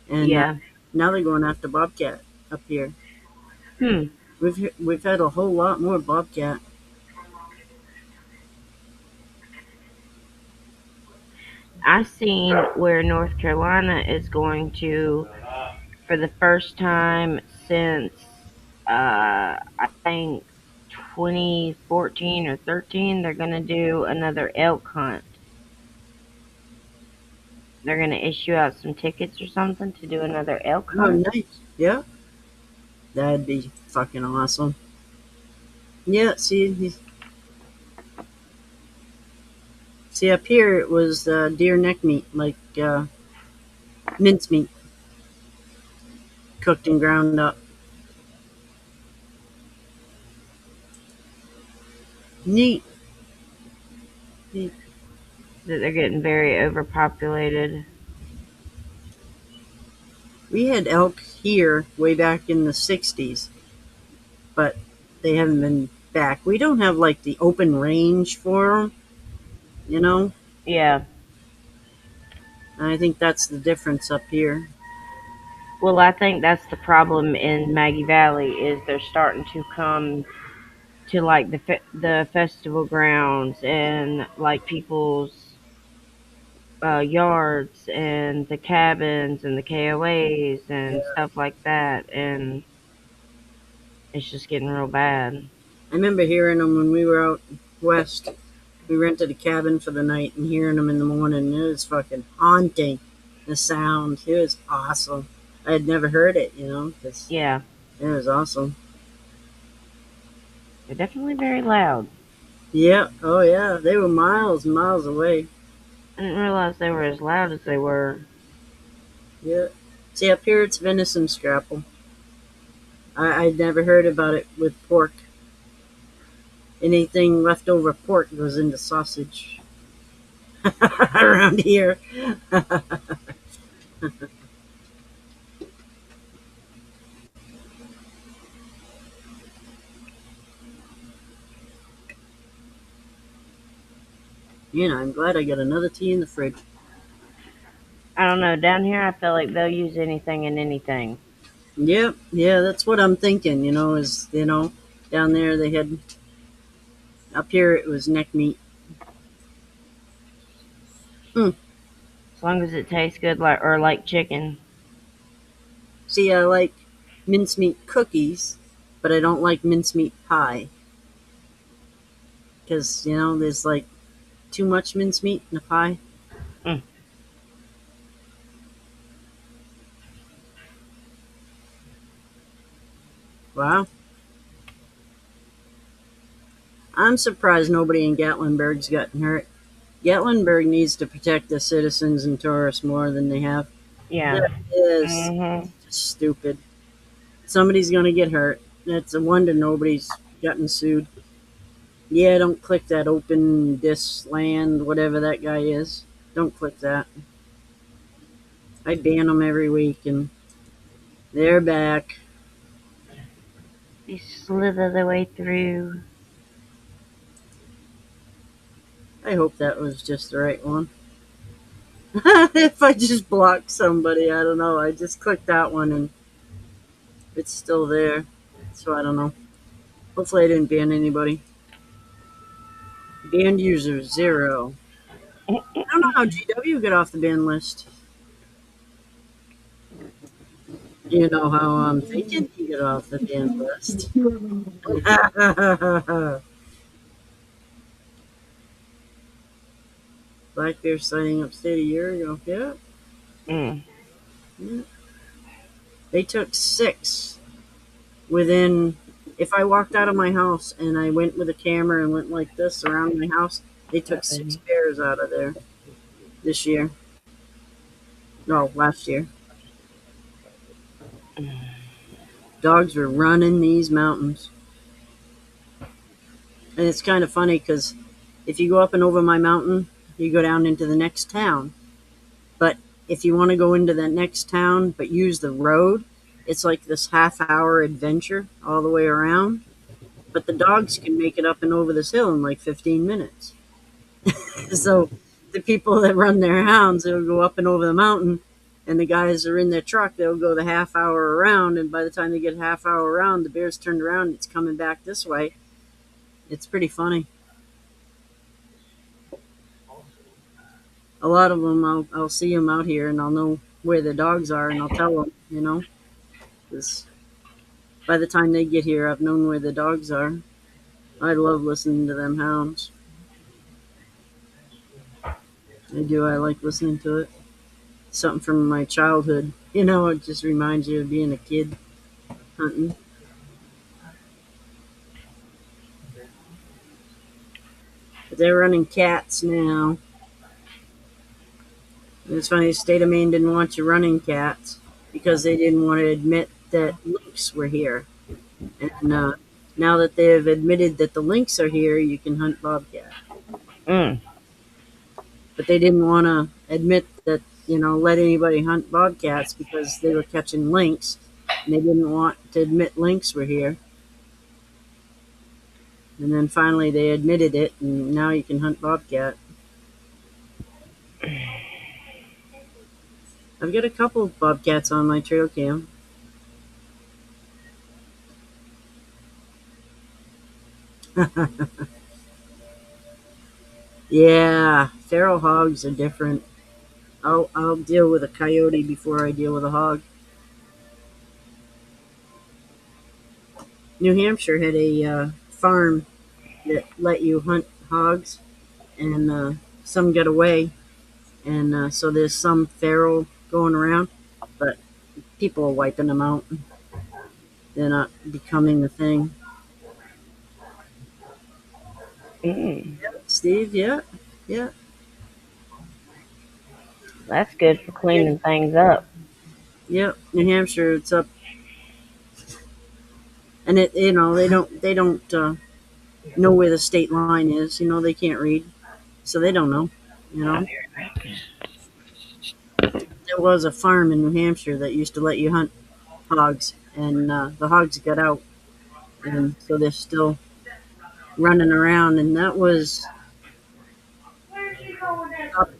and Yeah. now they're going after bobcat up here. Hmm. We've had a whole lot more bobcat. I seen where North Carolina is going to, for the first time since I think 2014 or 13, they're gonna do another elk hunt. They're gonna issue out some tickets or something to do another elk Oh, hunt. nice. Yeah, that'd be fucking awesome. Yeah, see up here it was deer neck meat, like mince meat, cooked and ground up. Neat. Neat. That they're getting very overpopulated. We had elk here way back in the '60s, but they haven't been back. We don't have like the open range for them, you know. Yeah. And I think that's the difference up here. Well, I think that's the problem in Maggie Valley is they're starting to come to like the festival grounds and like people's yards and the cabins and the KOAs and stuff like that, and it's just getting real bad. I remember hearing them when we were out west. We rented a cabin for the night and hearing them in the morning. It was fucking haunting. The sound. It was awesome. I had never heard it, you know, 'cause Yeah, it was awesome. they're definitely very loud. Yeah. Oh, yeah. They were miles and miles away. I didn't realize they were as loud as they were. Yeah. See, up here it's venison scrapple. I'd never heard about it with pork. Anything leftover pork goes into sausage around here. You know, I'm glad I got another tea in the fridge. I don't know. Down here, I feel like they'll use anything and anything. Yep, yeah, that's what I'm thinking, down there they had, up here it was neck meat. Hmm. As long as it tastes good, like chicken. See, I like mincemeat cookies, but I don't like mincemeat pie. Because, there's like too much mincemeat in a pie. Mm. Wow. I'm surprised nobody in Gatlinburg's gotten hurt. Gatlinburg needs to protect the citizens and tourists more than they have. Yeah. That is Mhm. stupid. Somebody's going to get hurt. It's a wonder nobody's gotten sued. Yeah, don't click that open this land, whatever that guy is. Don't click that. I ban them every week, and they're back. They slither their way through. I hope that was just the right one. If I just blocked somebody, I don't know. I just clicked that one, and it's still there. So I don't know. Hopefully I didn't ban anybody. Banned user 0. I don't know how GW got off the ban list. You know how I'm thinking he it off the damn list. Black bear sighting upstate a year ago. Yeah, Mm. yeah. They took 6 within. If I walked out of my house and I went with a camera and went like this around my house, they took 6 bears out of there this year. No, last year. Dogs were running these mountains. And it's kind of funny because if you go up and over my mountain, you go down into the next town. But if you want to go into that next town but use the road, it's like this half-hour adventure all the way around. But the dogs can make it up and over this hill in like 15 minutes. So the people that run their hounds, they'll go up and over the mountain, and the guys are in their truck, they'll go the half hour around, and by the time they get half hour around, the bear's turned around, it's coming back this way. It's pretty funny. A lot of them, I'll see them out here, and I'll know where the dogs are, and I'll tell them, 'cause by the time they get here, I've known where the dogs are. I love listening to them hounds. I do. I like listening to it. Something from my childhood. It just reminds you of being a kid hunting. But they're running cats now. It's funny, the state of Maine didn't want you running cats because they didn't want to admit that lynx were here. And now that they have admitted that the lynx are here, you can hunt bobcat. Mm. But they didn't want to admit that, let anybody hunt bobcats because they were catching lynx, and they didn't want to admit lynx were here. And then finally they admitted it, and now you can hunt bobcat. I've got a couple of bobcats on my trail cam. Yeah, feral hogs are different. I'll deal with a coyote before I deal with a hog. New Hampshire had a farm that let you hunt hogs, and some got away, and so there's some feral going around, but people are wiping them out. They're not becoming the thing. Mm. Steve, yeah. That's good for cleaning things up. Yep, New Hampshire, it's up, and they don't know where the state line is. They can't read, so they don't know. There was a farm in New Hampshire that used to let you hunt hogs, and the hogs got out, and so they're still running around, and that was up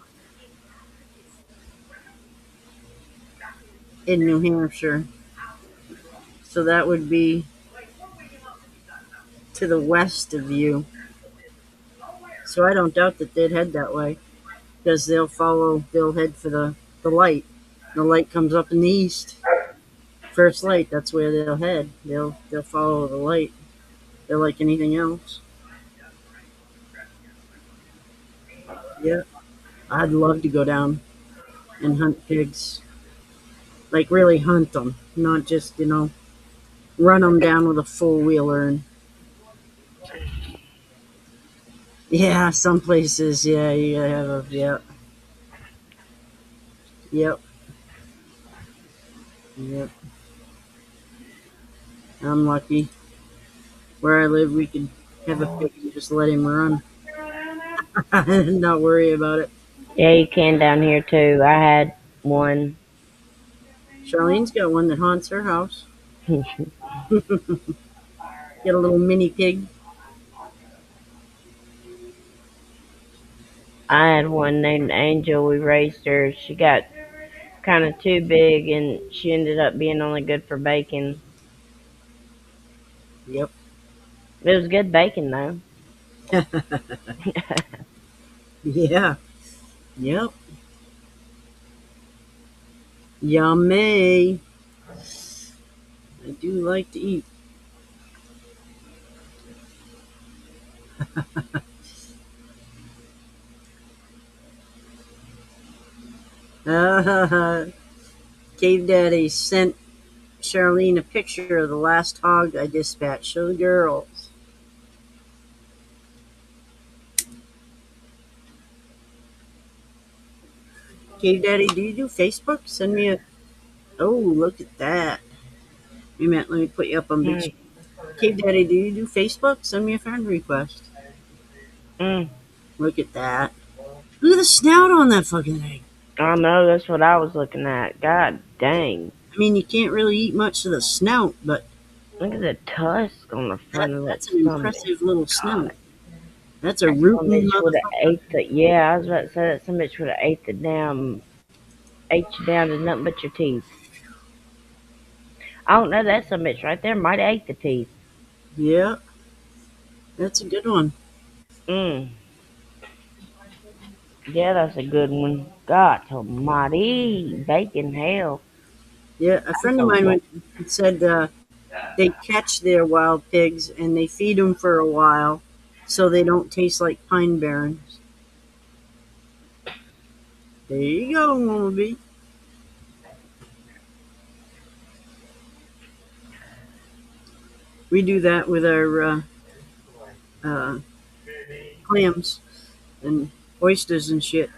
in New Hampshire. So that would be to the west of you. So I don't doubt that they'd head that way, because they'll head for the light. The light comes up in the east. First light, that's where they'll head. They'll follow the light. They're like anything else. Yeah. I'd love to go down and hunt pigs. Like really hunt them, not just, run them down with a four-wheeler. And yeah, some places, yeah, you gotta have a, yeah. Yep. I'm lucky. Where I live, we could have a pig and just let him run. Not worry about it. Yeah, you can down here too. I had one. Charlene's got one that haunts her house. Get a little mini pig. I had one named Angel. We raised her. She got kind of too big, and she ended up being only good for bacon. Yep. It was good bacon though. Yeah. Yep. Yummy. I do like to eat. Cave Daddy sent Charlene a picture of the last hog I dispatched. Show the girls. Cave Daddy, do you do Facebook? Send me a. Oh, look at that. Wait a minute, let me put you up on Mm, Big. Cave Daddy, do you do Facebook? Send me a friend request. mm. Look at that. Look at the snout on that fucking thing. I know, that's what I was looking at. God dang. I mean, you can't really eat much of the snout, but Look at the tusk on the front of that that's an stomach. impressive little snout. That's a That rootin' bitch would have motherfucker. ate the, yeah, I was about to say that some bitch would have ate the damn, ate you down to nothing but your teeth. I don't know, that some bitch right there might have ate the teeth. Yeah, that's a good one. Mm. Yeah, that's a good one. God almighty. Bacon hell. Yeah, a friend of mine went and said they catch their wild pigs and they feed them for a while so they don't taste like pine barrens. There you go, Mama B. We do that with our uh, clams and oysters and shit.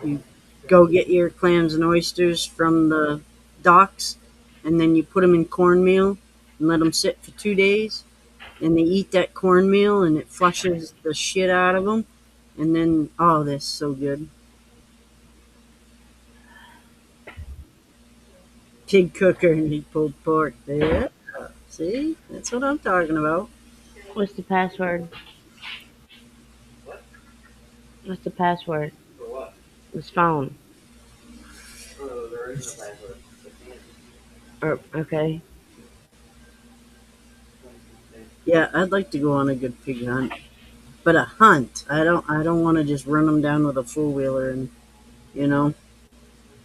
You go get your clams and oysters from the docks, and then you put them in cornmeal and let them sit for 2 days. And they eat that cornmeal, and it flushes the shit out of them. And then, oh, that's so good. Pig cooker and he pulled pork. Yeah, see, that's what I'm talking about. What's the password? What's the password? This phone. Okay. Yeah, I'd like to go on a good pig hunt, but a hunt. I don't want to just run them down with a four wheeler, and you know,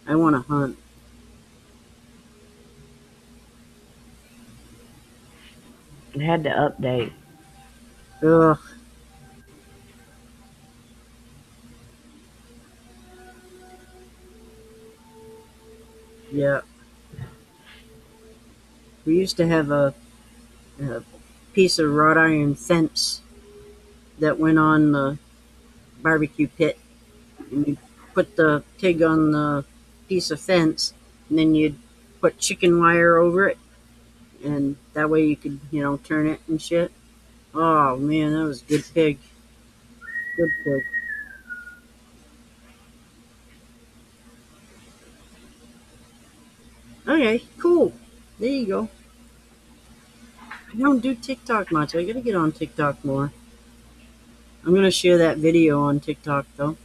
I want to hunt. It had to update. Ugh. Yeah, we used to have a piece of wrought iron fence that went on the barbecue pit, and you put the pig on the piece of fence, and then you'd put chicken wire over it, and that way you could, turn it and shit. Oh man, that was a good pig. Good pig. Okay, cool. There you go. I don't do TikTok much. I gotta get on TikTok more. I'm gonna share that video on TikTok though.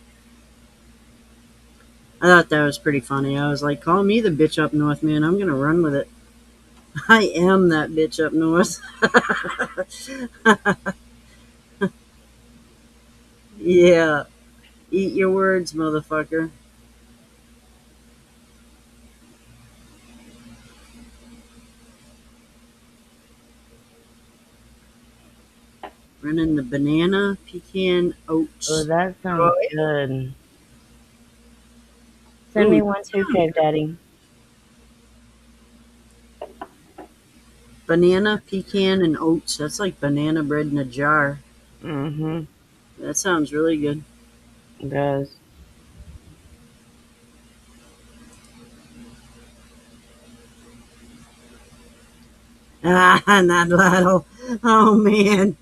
I thought that was pretty funny. I was like, call me the bitch up north, man. I'm gonna run with it. I am that bitch up north. Yeah. Eat your words, motherfucker. Running the banana pecan Oh, oats. that sounds Roy? good. Send me Ooh, one too, Cave Daddy. banana, pecan, and oats. That's like banana bread in a jar. Mm-hmm. That sounds really good. It does. Ah, not Lotto. Oh man.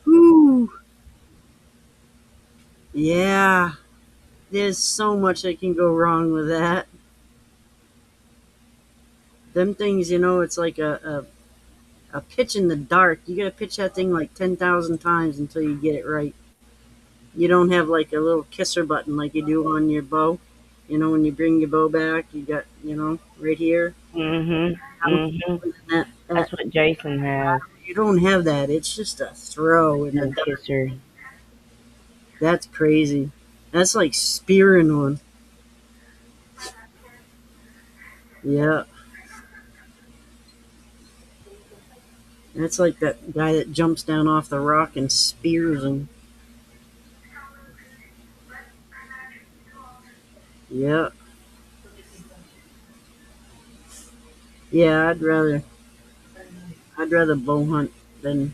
Whew. Yeah. There's so much that can go wrong with that. Them things, it's like a pitch in the dark. You gotta pitch that thing like 10,000 times until you get it right. You don't have like a little kisser button like you do on your bow. When you bring your bow back, you got, right here. Mm-hmm. Mm-hmm. That, That's what Jason has. you don't have that. It's just a throw in the No dark. kisser. That's crazy. That's like spearing one. Yeah. That's like that guy that jumps down off the rock and spears him. Yeah. Yeah, I'd rather bow hunt than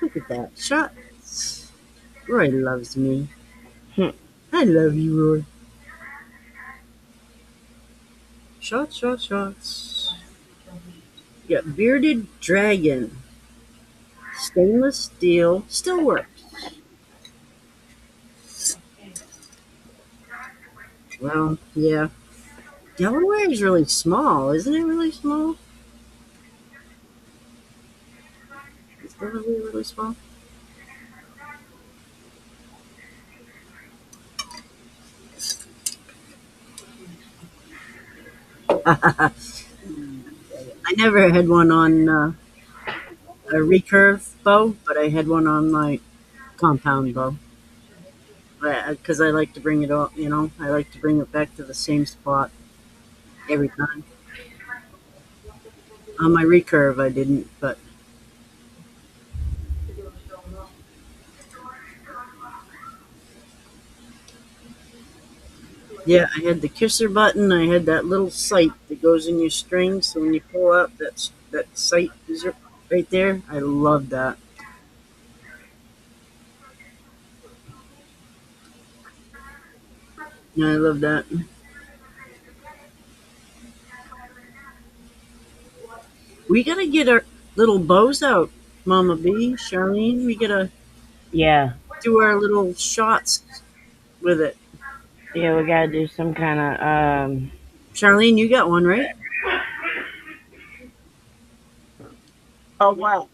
look at that. Shots. Roy loves me. Hmm. I love you, Roy. Shots, shots, shots. Got bearded dragon. Stainless steel. Still works. Well, yeah. Delaware is really small, isn't it? Really small. Is Delaware really small? I never had one on a recurve bow, but I had one on my compound bow. Because I like to bring it up, I like to bring it back to the same spot every time. On my recurve, I didn't, but yeah, I had the kisser button. I had that little sight that goes in your string, so when you pull up, that sight is right there. I love that. Yeah, I love that. We gotta get our little bows out, Mama B, Charlene. We gotta Yeah. do our little shots with it. Yeah, we gotta do some kind of Charlene, you got one, right? Oh wow.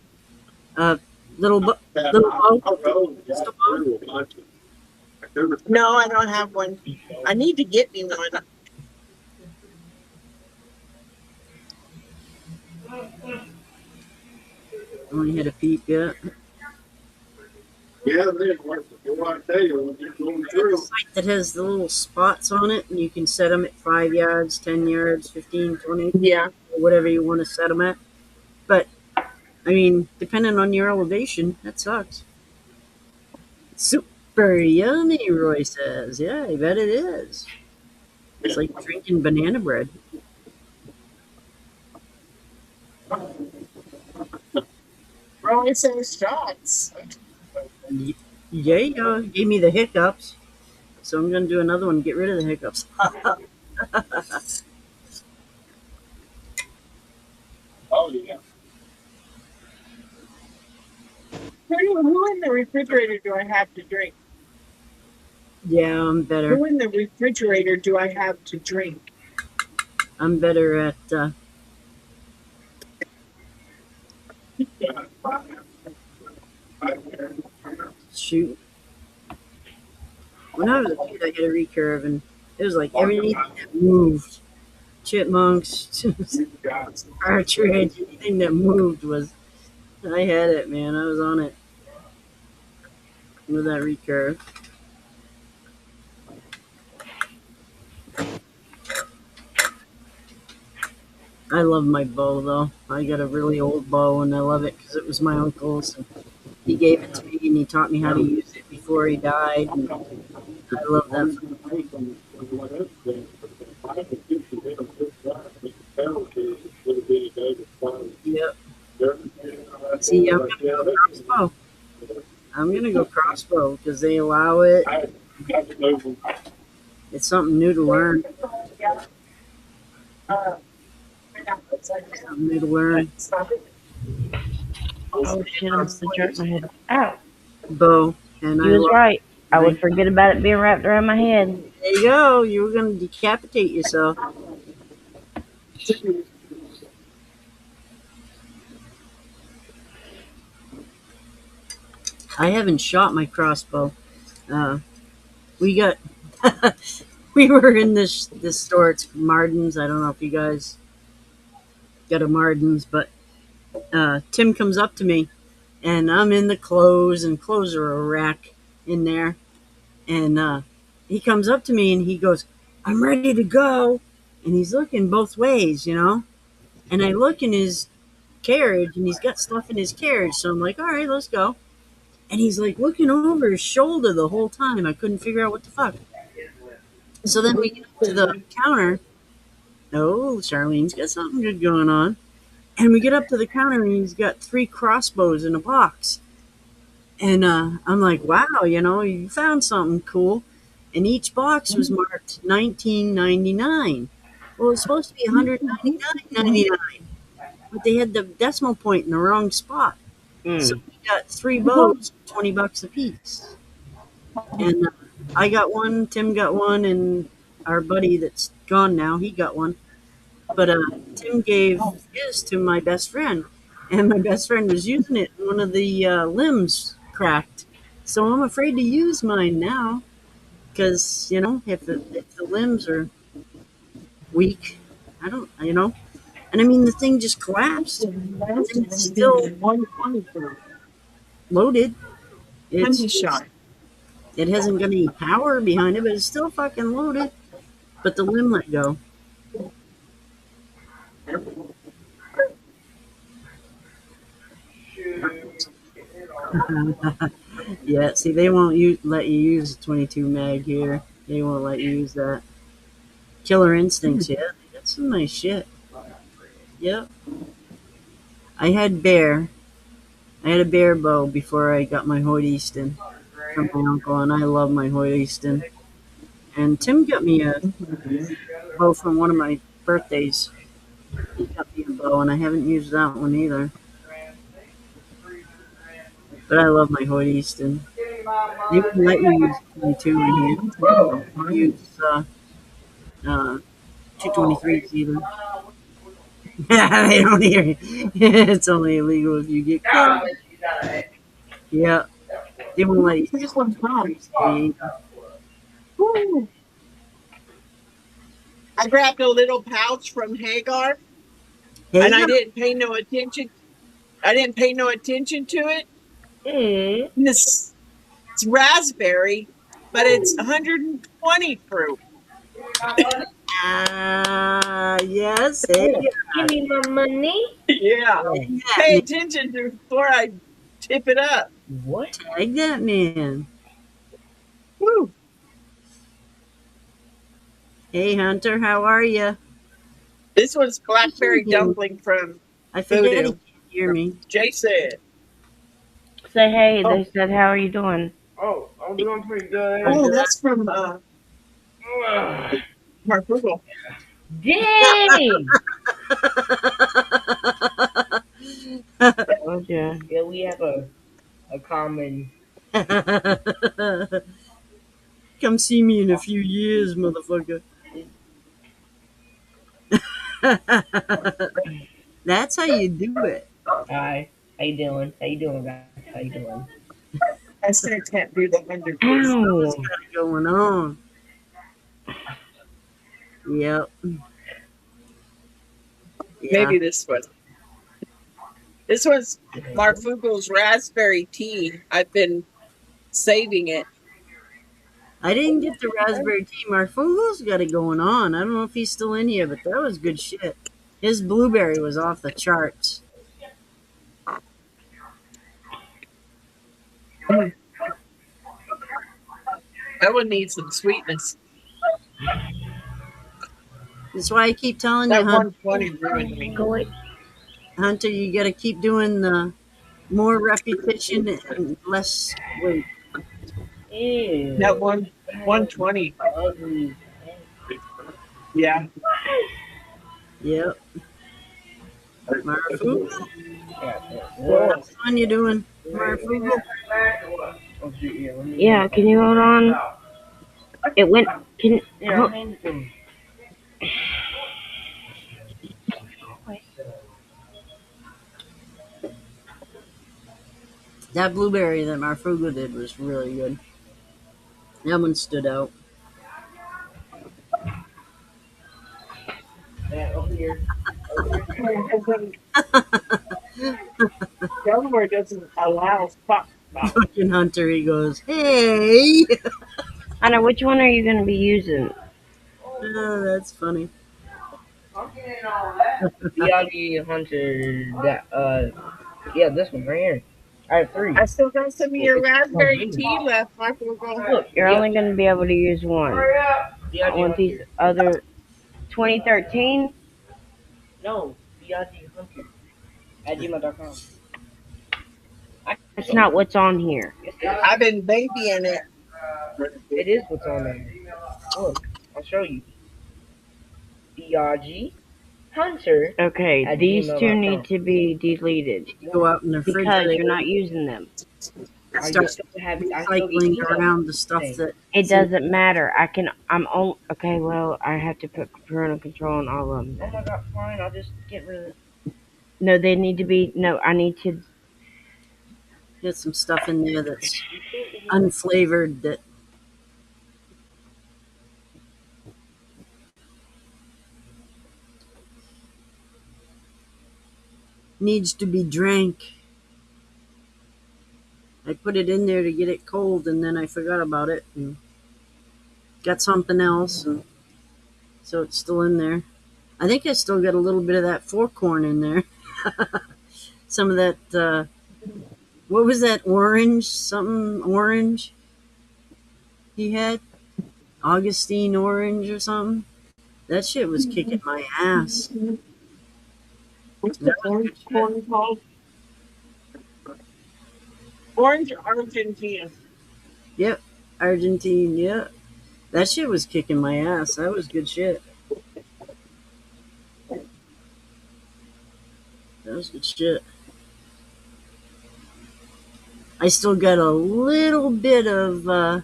Uh, little bow, pistol bow. No, I don't have one. I need to get me one. I only had a peep yet. Yeah, then what I tell you, when you're going I have a through, sight that has the little spots on it, and you can set them at 5 yards, 10 yards, 15, 20, Yeah. or whatever you want to set them at. But, I mean, depending on your elevation, that sucks. Super yummy, Roy says. Yeah, I bet it is. It's like drinking banana bread. Roy says shots. Yeah, gave me the hiccups. So I'm going to do another one, get rid of the hiccups. oh yeah. Who in the refrigerator do I have to drink? Yeah, I'm better. Who in the refrigerator do I have to drink? I'm better at shoot. When I was a kid, I had a recurve, and it was like everything that moved, chipmunks, partridge, anything that moved was. I had it, man. I was on it with that recurve. I love my bow though. I got a really old bow, and I love it because it was my uncle's. And he gave it to me, and he taught me how to use it before he died. And I love that. Yep. See, I'm gonna go crossbow. I'm gonna go crossbow because they allow it. It's something new to learn. Something new to learn. oh shit, I'm gonna jerk my head. Ow. Bow, and I You was love. right. I would forget about it being wrapped around my head. There you go. You were gonna decapitate yourself. I haven't shot my crossbow. We got. We were in this store. It's Marden's. I don't know if you guys got a Marden's, but Tim comes up to me, and I'm in the clothes, and clothes are a rack in there. And he comes up to me, and he goes, "I'm ready to go," and he's looking both ways, And I look, and his carriage, and he's got stuff in his carriage. So I'm like, all right, let's go. And he's like looking over his shoulder the whole time. I couldn't figure out what the fuck. So then we get up to the counter. Oh, Charlene's got something good going on. And we get up to the counter, and he's got 3 crossbows in a box. And I'm like, wow, you found something cool. And each box was marked $19.99. Well, it's supposed to be $199.99, but they had the decimal point in the wrong spot. So we got 3 bows, $20 a piece. And I got one, Tim got one, and our buddy that's gone now, he got one. But Tim gave his to my best friend, and my best friend was using it, and one of the limbs cracked. So I'm afraid to use mine now, because, if the limbs are weak, I don't, And I mean, the thing just collapsed. And it's still loaded. It hasn't got any power behind it, but it's still fucking loaded. But the limb let go. Yeah, see, they won't let you use a 22 mag here. They won't let you use that. Killer Instincts, yeah. That's some nice shit. Yep. I had a bear bow before I got my Hoyt Easton from my uncle, and I love my Hoyt Easton. And Tim got me a bow from one of my birthdays. He got me a bow, and I haven't used that one either. But I love my Hoyt Easton. They wouldn't let you use 22 in here. Or use 223s either. They don't hear you. It's only illegal if you get caught. Yeah. They won't let you use 23s either. I grabbed a little pouch from Hagar, and I didn't pay no attention. To it. It's raspberry, but it's 120 proof. Yes. Give me my money. Yeah. Pay attention before I tip it up. What? Tag that man. Woo. Hey, Hunter, how are you? This was blackberry dumpling from I forget he Voodoo. can't hear me. Jay said. Say hey. They said, how are you doing? Oh, I'm doing pretty good. Oh, that's from Mark Google. Dang! Oh, yeah. Yeah, we have a common. Come see me in a few years, motherfucker. That's how you do it. Hi, how you doing? How you doing, guys? How you doing? I still can't do the 100. What's got it going on? Yep. Yeah. Maybe this was. This was Mark Fugel's raspberry tea. I've been saving it. I didn't get the raspberry tea. Marfugo's got it going on. I don't know if he's still in here, but that was good shit. His blueberry was off the charts. That one needs some sweetness. That's why I keep telling you, That Hunter, 120 ruined me. Hunter, you got to keep doing the more repetition and less weight. Ew. That 120. Ugly. Yeah. Yep. Marfugo, Whoa. what's on you doing, Marfugo? Yeah, can you hold on? It went. Can Yeah, oh, hand it to me. That blueberry that Marfugo did was really good. That one stood out. Yeah, over here. Delaware doesn't allow fuck. Fucking Hunter, he goes, hey! Anna, which one are you going to be using? Oh, that's funny. BRG Hunter. Yeah, this one right here. I have three. I still got some of your It's raspberry green. tea left, Mark Fugle. Look, You're only going to be able to use one. I BRG want these Hunter. other 2013. No, BRG Hunter. At gmail.com. That's not what's on here. I've been babying it. It is what's on there. Look, I'll show you. BRG Hunter. Okay, At these two gmail.com. need to be deleted Go out in the because refrigerator, you're not using them. I start still have I still get cycling emails. around the stuff that. It doesn't matter. I'm on. Okay, well, I have to put parental control on all of them. Oh my god, fine, I'll just get rid of it. No, they need to be. No, I need to. There's some stuff in there that's unflavored that needs to be drank. I put it in there to get it cold, and then I forgot about it and got something else, and so it's still in there. I think I still got a little bit of that fork corn in there. Some of that. What was that orange? Something orange he had? Augustine orange or something? That shit was kicking my ass. What's the orange corn called? Orange Argentina. Yep. Argentine, yeah. That shit was kicking my ass. That was good shit. That was good shit. I still got a little bit of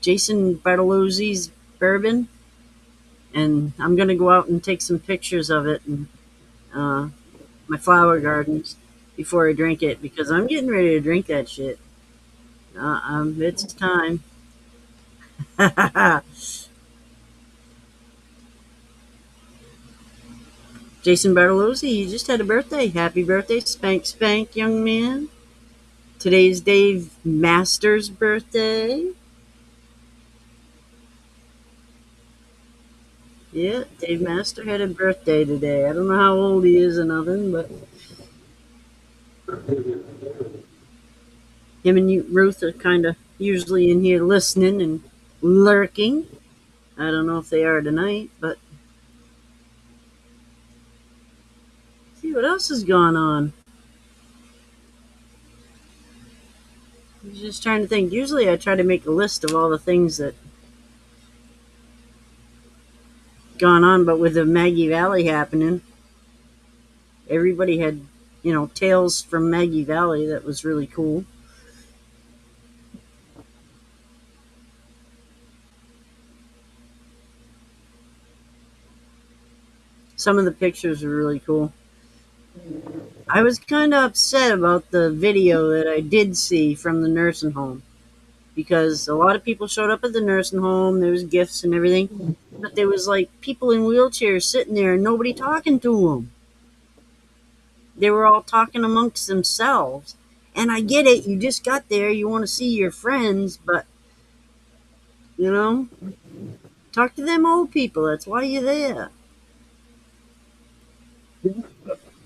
Jason Bartolozzi's bourbon, and I'm gonna go out and take some pictures of it and my flower gardens before I drink it because I'm getting ready to drink that shit. It's time. Jason Bartolozzi, you just had a birthday. Happy birthday, Spank Spank, young man. Today's Dave Master's birthday. Yeah, Dave Master had a birthday today. I don't know how old he is or nothing, but him and Ruth are kind of usually in here listening and lurking. I don't know if they are tonight, but see what else has gone on. I'm just trying to think. Usually I try to make a list of all the things that gone on, but with the Maggie Valley happening, everybody had, tales from Maggie Valley. That was really cool. Some of the pictures were really cool. I was kind of upset about the video that I did see from the nursing home because a lot of people showed up at the nursing home. There was gifts and everything, but there was like people in wheelchairs sitting there and nobody talking to them. They were all talking amongst themselves. And I get it. You just got there. You want to see your friends, but talk to them old people. That's why you're there.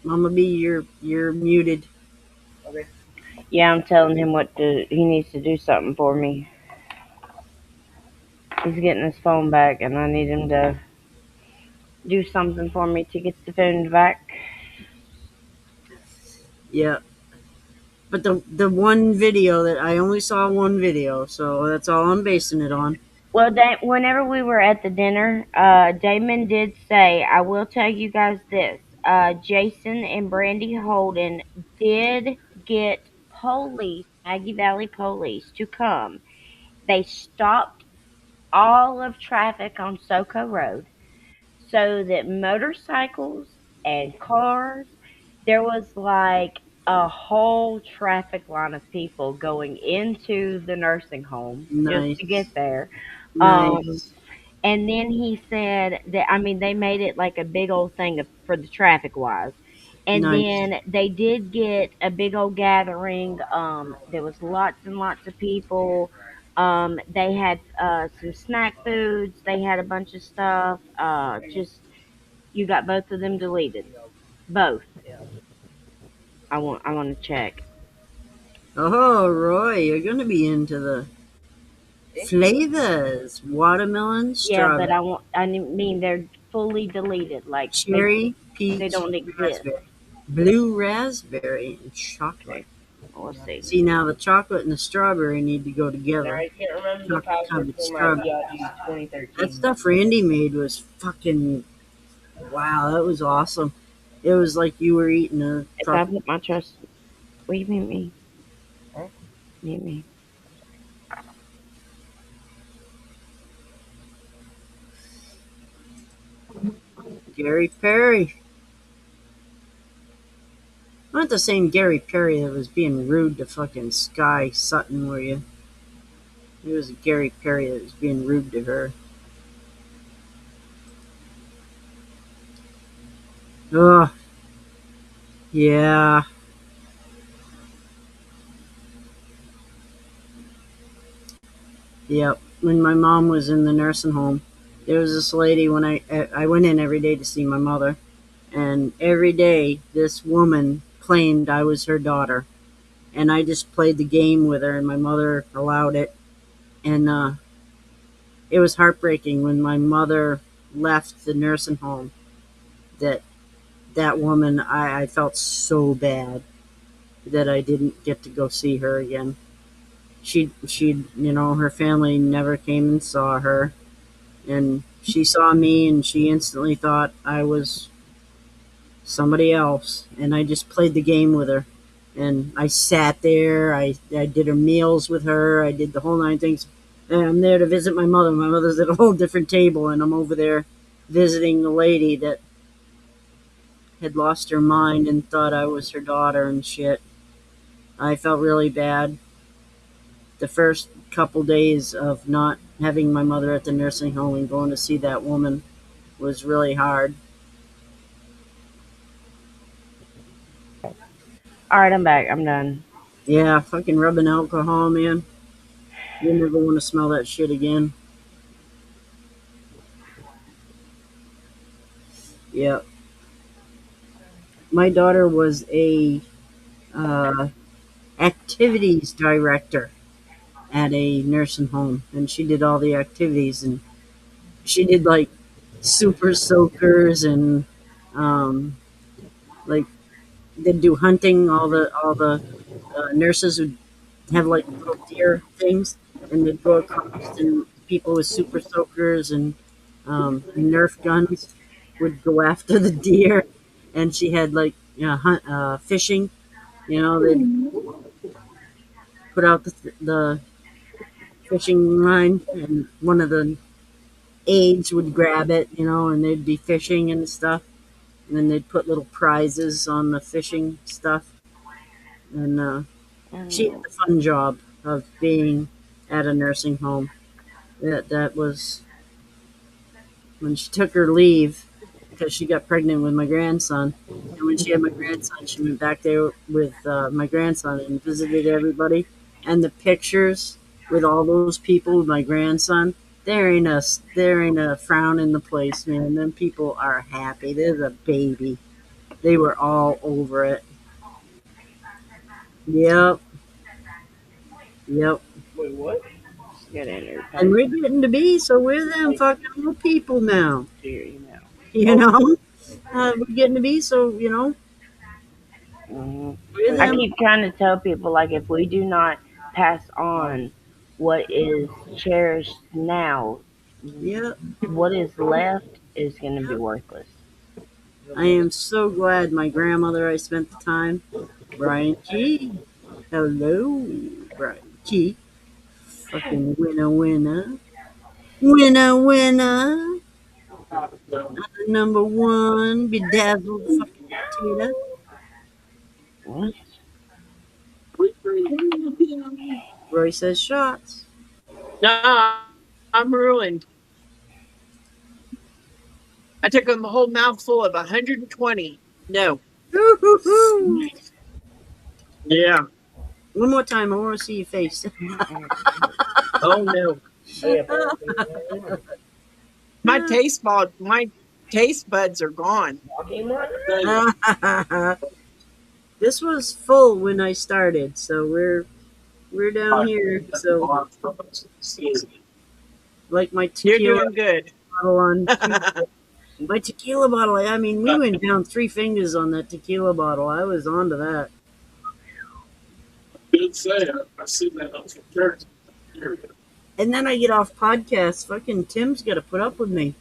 Mama B, you're muted. Okay. Yeah, I'm telling him he needs to do something for me. He's getting his phone back, and I need him to do something for me to get the phone back. Yeah. But the one video that I only saw one video, so that's all I'm basing it on. Well, whenever we were at the dinner, Damon did say, I will tell you guys this. Jason and Brandy Holden did get Maggie Valley police to come. They stopped all of traffic on Soco Road so that motorcycles and cars, there was like a whole traffic line of people going into the nursing home Nice. just to get there. Nice. And then he said that, they made it like a big old thing for the traffic wise. And Nice. then they did get a big old gathering. There was lots and lots of people. They had some snack foods. They had a bunch of stuff. Just You got both of them deleted. Both. I want to check. Oh, Roy, you're gonna be into the flavors: watermelon, Yeah, but strawberry, I mean they're fully deleted. Like cherry, they peach, don't exist. raspberry, blue raspberry, and chocolate. Okay. We'll see. See, now the chocolate and the strawberry need to go Now, together. I can't remember the Chocolate password covered for my strawberry. Yahoo That 2013. stuff Randy made was fucking wow. That was awesome. It was like you were eating a If I put my trust, will you meet me? Huh? Meet me. Gary Perry. Not the same Gary Perry that was being rude to fucking Sky Sutton, were you? It was Gary Perry that was being rude to her. Ugh. Yeah. Yep. When my mom was in the nursing home, there was this lady when I went in every day to see my mother, and every day this woman claimed I was her daughter, and I just played the game with her, and my mother allowed it, and it was heartbreaking when my mother left the nursing home. That woman, I felt so bad that I didn't get to go see her again. She her family never came and saw her, and she saw me and she instantly thought I was somebody else, and I just played the game with her, and I sat there, I did her meals with her, I did the whole nine things, and I'm there to visit my mother. My mother's at a whole different table, and I'm over there visiting the lady that had lost her mind and thought I was her daughter and shit. I felt really bad. The first couple days of not having my mother at the nursing home and going to see that woman was really hard. All right, I'm back. I'm done. Yeah, fucking rubbing alcohol, man. You never want to smell that shit again. Yeah. My daughter was a uh, activities director at a nursing home, and she did all the activities, and she did like super soakers and um, like they'd do hunting. All the nurses would have like little deer things, and they'd go across, and people with super soakers and Nerf guns would go after the deer. And she had like fishing. They'd put out the fishing line, and one of the aides would grab it, and they'd be fishing and stuff. And then they'd put little prizes on the fishing stuff. And she had the fun job of being at a nursing home. That was when she took her leave because she got pregnant with my grandson. And when she had my grandson, she went back there with my grandson and visited everybody. And the pictures with all those people with my grandson, there ain't a frown in the place, man. Them people are happy. There's a baby. They were all over it. Yep. Yep. Wait, what? Get in there. And we're getting to be, so we're them fucking little people now. To your email. You know? We're getting to be, so, Mhm. we're I them. keep trying to tell people, like, if we do not pass on what is cherished now, Yep. what is left is going to be worthless. I am so glad my grandmother I spent the time. Brian Key. Hello, Brian Key. Fucking winner, winner. Winner, winner. Number one, bedazzled fucking potato. What? Roy says shots. No, I'm ruined. I took a whole mouthful of 120. No. Woo-hoo-hoo. Yeah. One more time, I want to see your face. Oh no. Yeah, My taste bud, my taste buds are gone. Walking one. This was full when I started, so we're down here. So like my You're tequila doing good. bottle on Tuesday. My tequila bottle. I mean, we went down 3 fingers on that tequila bottle. I was onto that. Good say. I see that on some church. And then I get off podcasts. Fucking Tim's got to put up with me.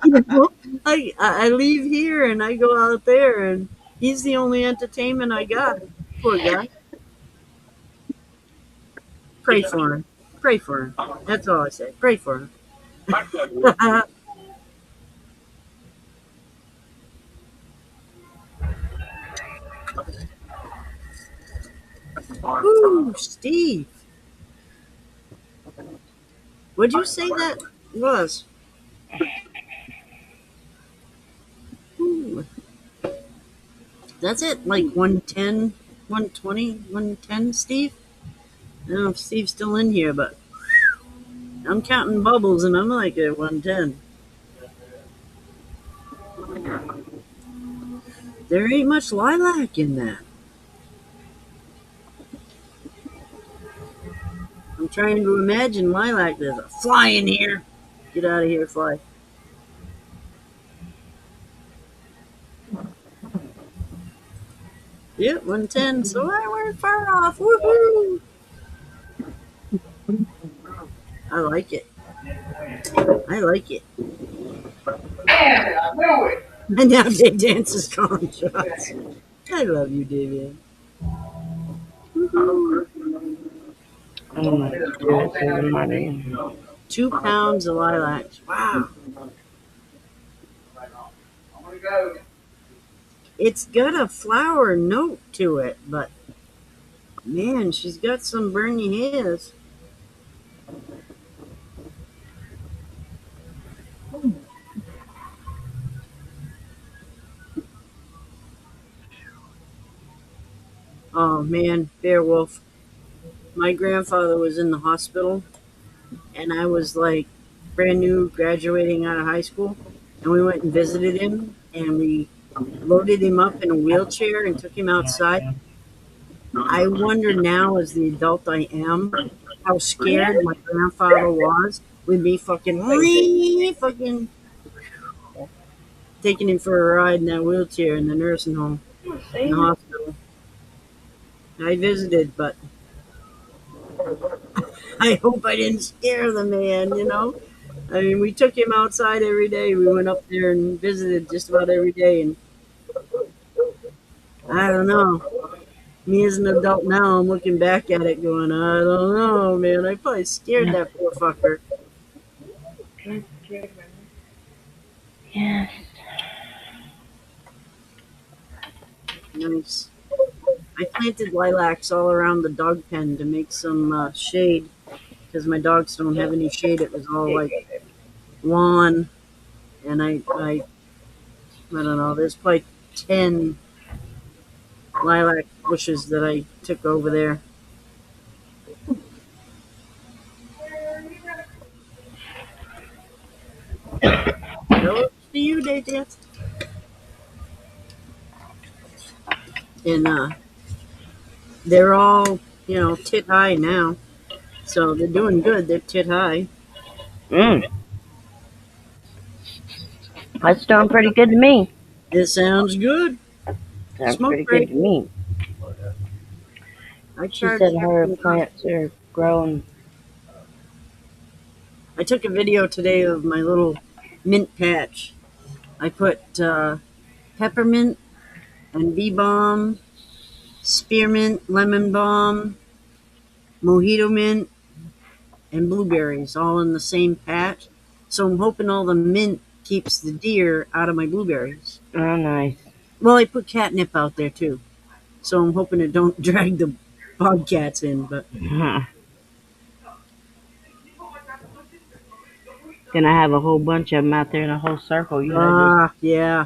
You know, I leave here and I go out there, and he's the only entertainment I got. Poor guy. Pray for him. Pray for him. That's all I say. Pray for him. Ooh, Steve. Would you say that was? Ooh. That's it, like 110, 120, 110, Steve? I don't know if Steve's still in here, but I'm counting bubbles and I'm like at 110. There ain't much lilac in that. I'm trying to imagine lilac. There's a fly in here. Get out of here, fly. Yep, 110. So I weren't far off. Woohoo! I like it. I like it. Yeah, I knew it. And now Dave Dance is calling shots. I love you, David. Woohoo. Oh my goodness, money. 2 pounds of lilacs. Wow. I'm gonna go. It's got a flower note to it, but man, she's got some burny hairs. Oh man, Beowulf. My grandfather was in the hospital, and I was like brand new, graduating out of high school, and we went and visited him, and we loaded him up in a wheelchair and took him outside. I wonder now, as the adult I am, how scared my grandfather was with me fucking taking him for a ride in that wheelchair in the nursing home, in the hospital. I visited, but I hope I didn't scare the man, you know? I mean, we took him outside every day. We went up there and visited just about every day, and I don't know. Me as an adult now, I'm looking back at it going, I don't know, man. I probably scared that poor fucker. Yes. Nice. I planted lilacs all around the dog pen to make some shade, because my dogs don't have any shade. It was all like lawn, and I don't know. There's probably 10 lilac bushes that I took over there. Hello to you, Day Dance. And they're all, tit high now. So they're doing good. They're tit high. That's doing pretty good to me. It sounds good. Sounds Smoke pretty break. good to me. She said her plants are growing. I took a video today of my little mint patch. I put peppermint and bee balm, spearmint, lemon balm, mojito mint, and blueberries all in the same patch. So I'm hoping all the mint keeps the deer out of my blueberries. Oh, nice. Well, I put catnip out there too. So I'm hoping it don't drag the bobcats in, but Gonna have a whole bunch of them out there in a whole circle. You know, yeah.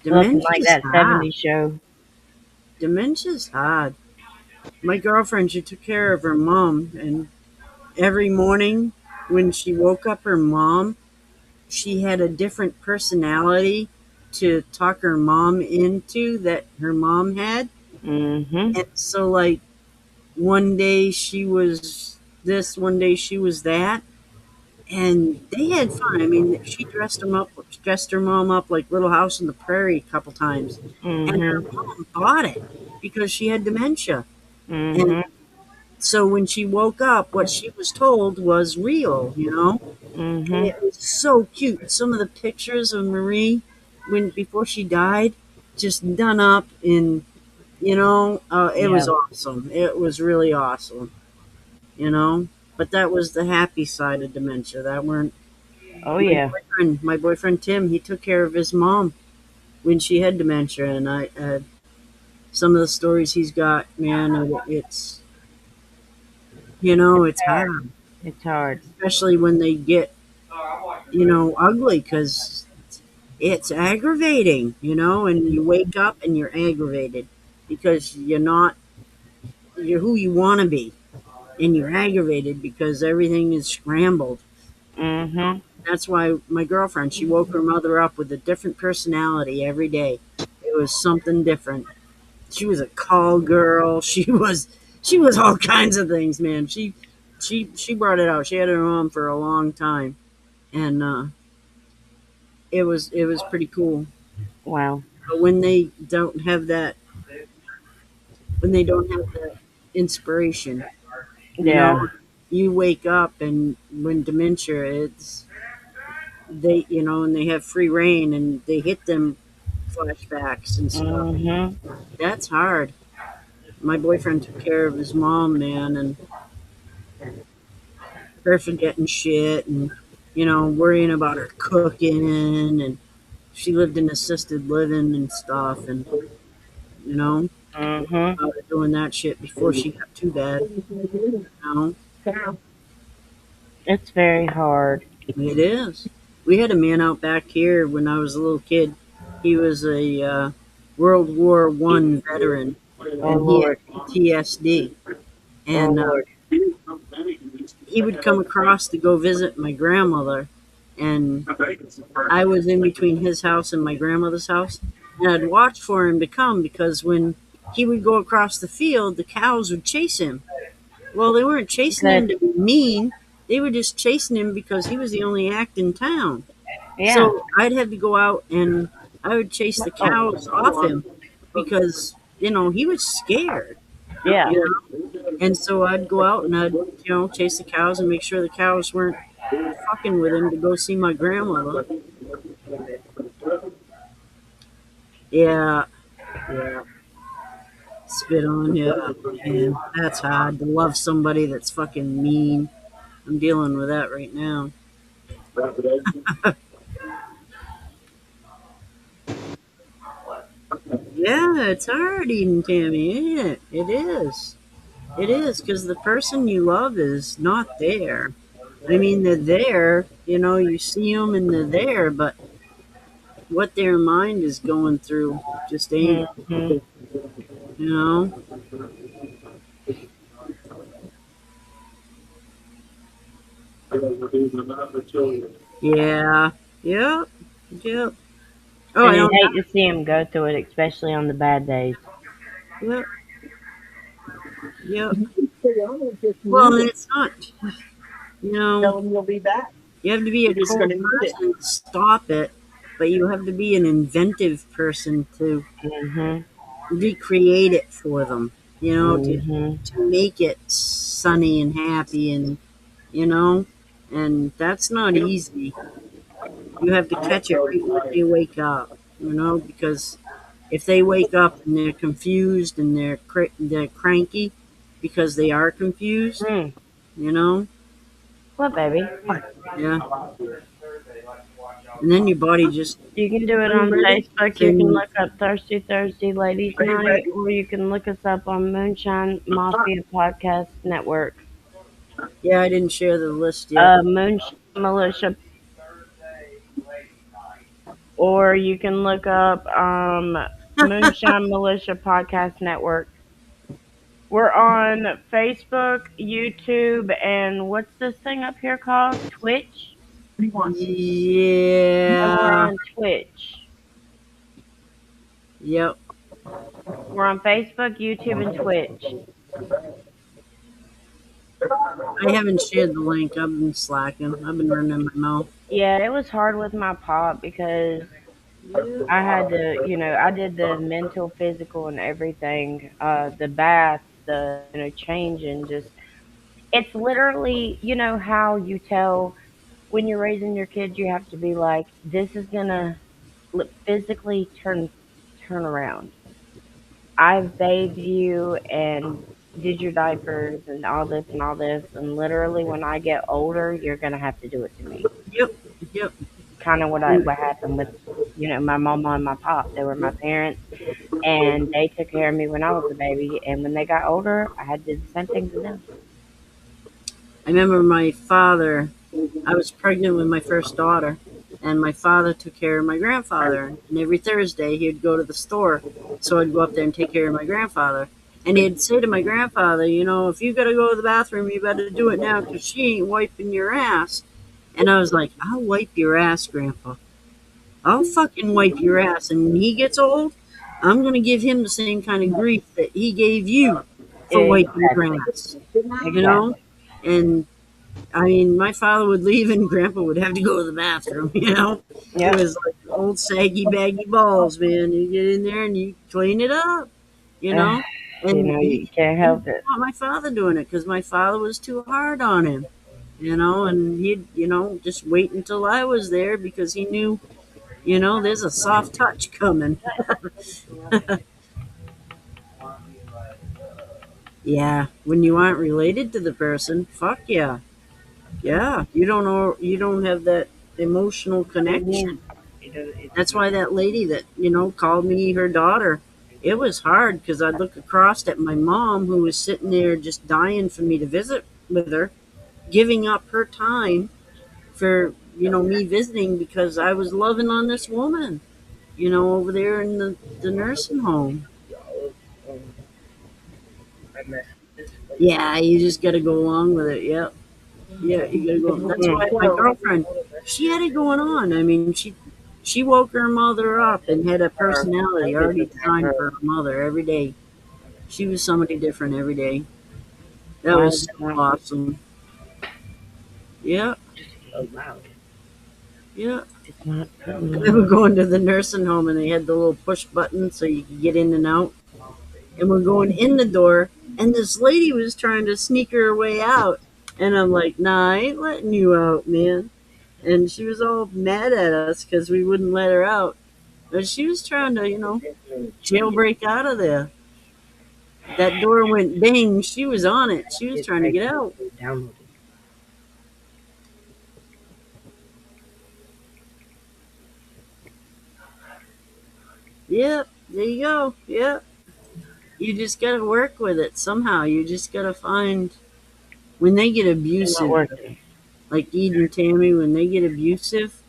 just looking Dementia's like that hard. 70s show. Dementia's hard. My girlfriend, she took care of her mom, and every morning when she woke up her mom, she had a different personality to talk her mom into that her mom had. Mhm. And so, like, one day she was this, one day she was that. And they had fun. I mean, she dressed her mom up like Little House on the Prairie a couple times. And her Mhm. mom bought it because she had dementia. And Mhm. so when she woke up, what she was told was real, you know? And Mhm. it was so cute. Some of the pictures of Marie before she died, just done up in, it was Yeah. awesome. It was really awesome, you know? But that was the happy side of dementia. That weren't Oh yeah. my boyfriend Tim, he took care of his mom when she had dementia, and I some of the stories he's got, man, it's hard, It's hard. especially when they get ugly because it's aggravating, and you wake up and you're aggravated because you're who you want to be, and you're aggravated because everything is scrambled. Mhm. That's why my girlfriend, she woke her mother up with a different personality every day. It was something different. She was a call girl. She was all kinds of things, man. She brought it out. She had her mom for a long time, and it was pretty cool. Wow. But when they don't have that inspiration, you know, Yeah. you wake up and when dementia, and they have free reign and they hit them flashbacks and stuff. Mhm. That's hard. My boyfriend took care of his mom, man, and her forgetting shit and worrying about her cooking, and she lived in assisted living and stuff, and you know Mhm. about her doing that shit before she got too bad. You It's very hard. it is. We had a man out back here when I was a little kid. He was a World War I veteran, Oh and he had Lord. PTSD. Oh And Lord. he would come across to go visit my grandmother, and I was in between his house and my grandmother's house, and I'd watch for him to come because when he would go across the field, the cows would chase him. Well, they weren't chasing him Good. to be mean; they were just chasing him because he was the only act in town. Yeah. So I'd have to go out and I would chase the cows off him because he was scared. Yeah. You know? And so I'd go out and I'd chase the cows and make sure the cows weren't fucking with him to go see my grandmother. Yeah, yeah. Spit on you. Man, that's hard to love somebody that's fucking mean. I'm dealing with that right now. Yeah, it's hard eating Tammy, isn't it? It is. It is because the person you love is not there. I mean, they're there. You see them and they're there, but what their mind is going through just ain't. Mhm. You know. Yeah. Yep. Yep. Oh, And I you don't. hate to see him go through it, especially on the bad days. Yep. Yep. Well, and it's not. Tell him you'll be back. You have to be a You're just cold going to need it. person to stop it, but you have to be an inventive person to Mhm. recreate it for them. Mhm. To make it sunny and happy, and you know, and that's not easy. You have to catch it right when they wake up. Because if they wake up and they're confused and they're cranky because they are confused, Mm. you know, What, baby? yeah, and then your body just You can do it on Facebook. You can can. look up Thirsty Thursday Ladies Are you Night, ready? or you can look us up on Moonshine Mafia Podcast Network. Yeah, I didn't share the list yet. Moonshine Militia, or you can look up Moonshine Militia Podcast Network. We're on Facebook, YouTube, and what's this thing up here called? Twitch. And we're Yeah. on Twitch. Yep. We're on Facebook, YouTube, and Twitch. I haven't shared the link. I've been slacking. I've been running my mouth. Yeah, it was hard with my pop because I had to, I did the mental, physical, and everything. The bath, the changing, just it's literally, how you tell when you're raising your kids, you have to be like, this is gonna physically turn around. I've bathed you and did your diapers and all this, and literally when I get older, you're gonna have to do it to me. Yep. Yep. Kind of what happened with my mama and my pop. They were my parents, and they took care of me when I was a baby. And when they got older, I had to do the same thing to them. I remember my father, I was pregnant with my first daughter, and my father took care of my grandfather. And every Thursday, he'd go to the store, so I'd go up there and take care of my grandfather. And he'd say to my grandfather, if you got to go to the bathroom, you better do it now because she ain't wiping your ass. And I was like, I'll wipe your ass, Grandpa. I'll fucking wipe your ass. And when he gets old, I'm going to give him the same kind of grief that he gave you for wiping your ass. And I mean, my father would leave and Grandpa would have to go to the bathroom, Yep. It was like old saggy baggy balls, man. You get in there and you clean it up, And You can't help it. not my father doing it because my father was too hard on him, and he'd, just wait until I was there because he knew, there's a soft touch coming. Yeah, when you aren't related to the person, fuck yeah. Yeah, you don't know, you don't have that emotional connection. That's why that lady that, called me her daughter, it was hard because I'd look across at my mom who was sitting there just dying for me to visit with her, giving up her time for, me visiting because I was loving on this woman, over there in the nursing home. Yeah, you just got to go along with it. Yep. Yeah, you gotta go. That's why my girlfriend, she had it going on. I mean, she woke her mother up and had a personality already designed for her mother every day. She was somebody different every day. That was so awesome. Yeah, yeah. They were going to the nursing home and they had the little push button so you could get in and out. And we're going in the door, and this lady was trying to sneak her way out. And I'm like, nah, I ain't letting you out, man. And she was all mad at us because we wouldn't let her out. But she was trying to, jailbreak out of there. That door went bang. She was on it. She was trying to get out. Yep, there you go. Yep. You just got to work with it somehow. You just got to find when they get abusive, like Ede and Tammy, when they get abusive,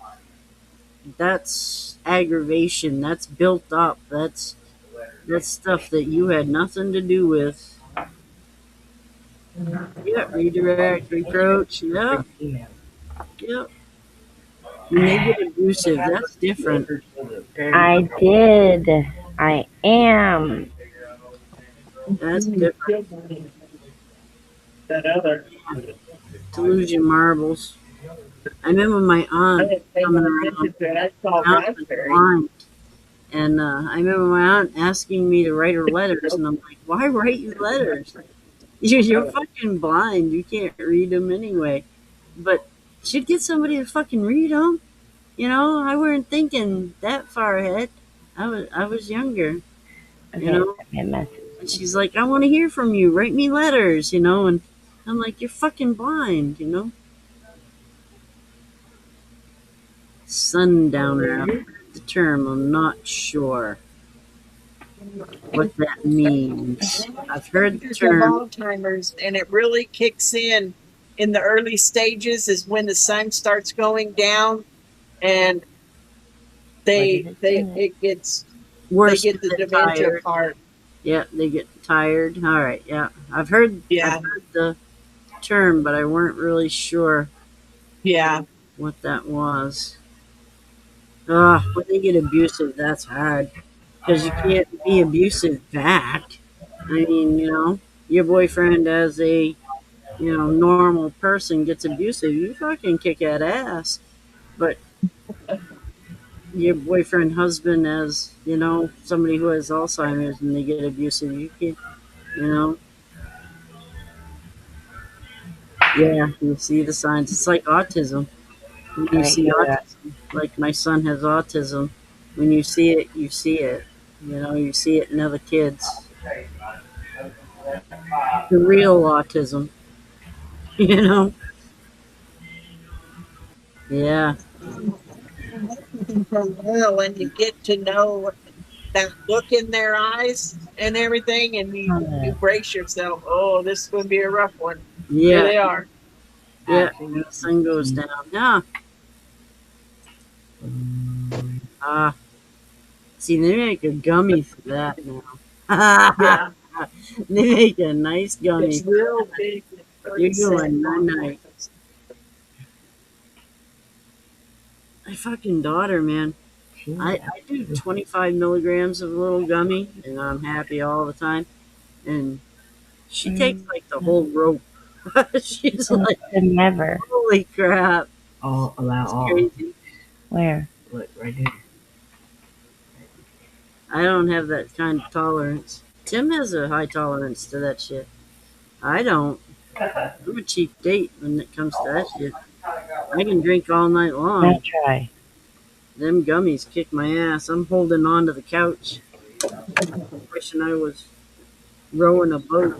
that's aggravation. That's built up. That's stuff that you had nothing to do with. Yep, redirect, reproach. Yep, yep. When they get abusive, that's different. I did. I am. That's different. That other. To lose your marbles. I remember my aunt coming around. My aunt was blind. And I remember my aunt asking me to write her letters. And I'm like, why write you letters? You're fucking blind. You can't read them anyway. But she'd get somebody to fucking read them. I weren't thinking that far ahead. I was younger. And she's like, I want to hear from you. Write me letters, and I'm like, you're fucking blind, Sundowner. I've heard the term. I'm not sure what that means. I've heard the They're term. Alzheimer's, and it really kicks in the early stages is when the sun starts going down, and it gets Worse, they get the dementia tired. part. Yeah, they get tired. All right, yeah. I've heard the term, but I weren't really sure. Yeah. what that was. When they get abusive, that's hard because you can't be abusive back. I mean, your boyfriend as a normal person gets abusive, you fucking kick that ass. But your boyfriend, husband, as somebody who has Alzheimer's and they get abusive, you can't, you know, yeah, you see the signs. It's like autism. When you I see hear that. autism, like my son has autism, when you see it, you see it. You see it in other kids. The real autism, you know? Yeah. For real, and you get to know that look in their eyes and everything, and you brace yourself. Oh, this is going to be a rough one. Here Yeah. they are. Yeah. And the sun goes down. Yeah. See, they make a gummy for that now. Yeah, They make a nice gummy. it's real big. You're going night. My fucking daughter, man. I do 25 milligrams of a little gummy, and I'm happy all the time. And she takes like the whole rope. She's like, Never. holy crap. All allow It's all. crazy. Where? Look right there. I don't have that kind of tolerance. Tim has a high tolerance to that shit. I don't. I'm a cheap date when it comes to that shit. I can drink all night long. I'll try. Them gummies kick my ass. I'm holding on to the couch, wishing I was rowing a boat.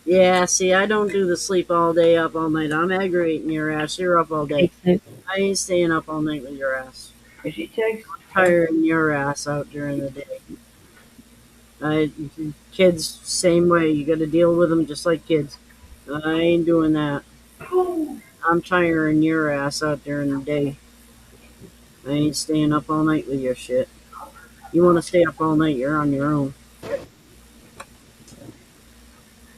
Yeah, see, I don't do the sleep all day, up all night. I'm aggravating your ass. You're up all day. I ain't staying up all night with your ass. If she takes Tiring your ass out during the day. Kids, same way. You got to deal with them just like kids. I ain't doing that. I'm tiring your ass out during the day. I ain't staying up all night with your shit. You want to stay up all night, you're on your own.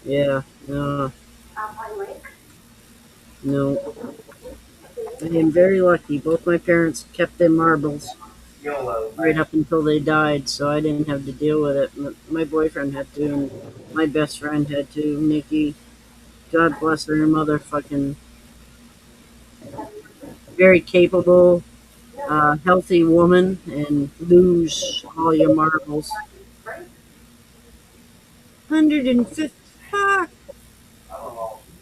Yeah, no. No. I am very lucky. Both my parents kept their marbles right up until they died, so I didn't have to deal with it. My boyfriend had to, and my best friend had to. Nikki, God bless her motherfucking very capable, healthy woman, and lose all your marbles. 150. Fuck.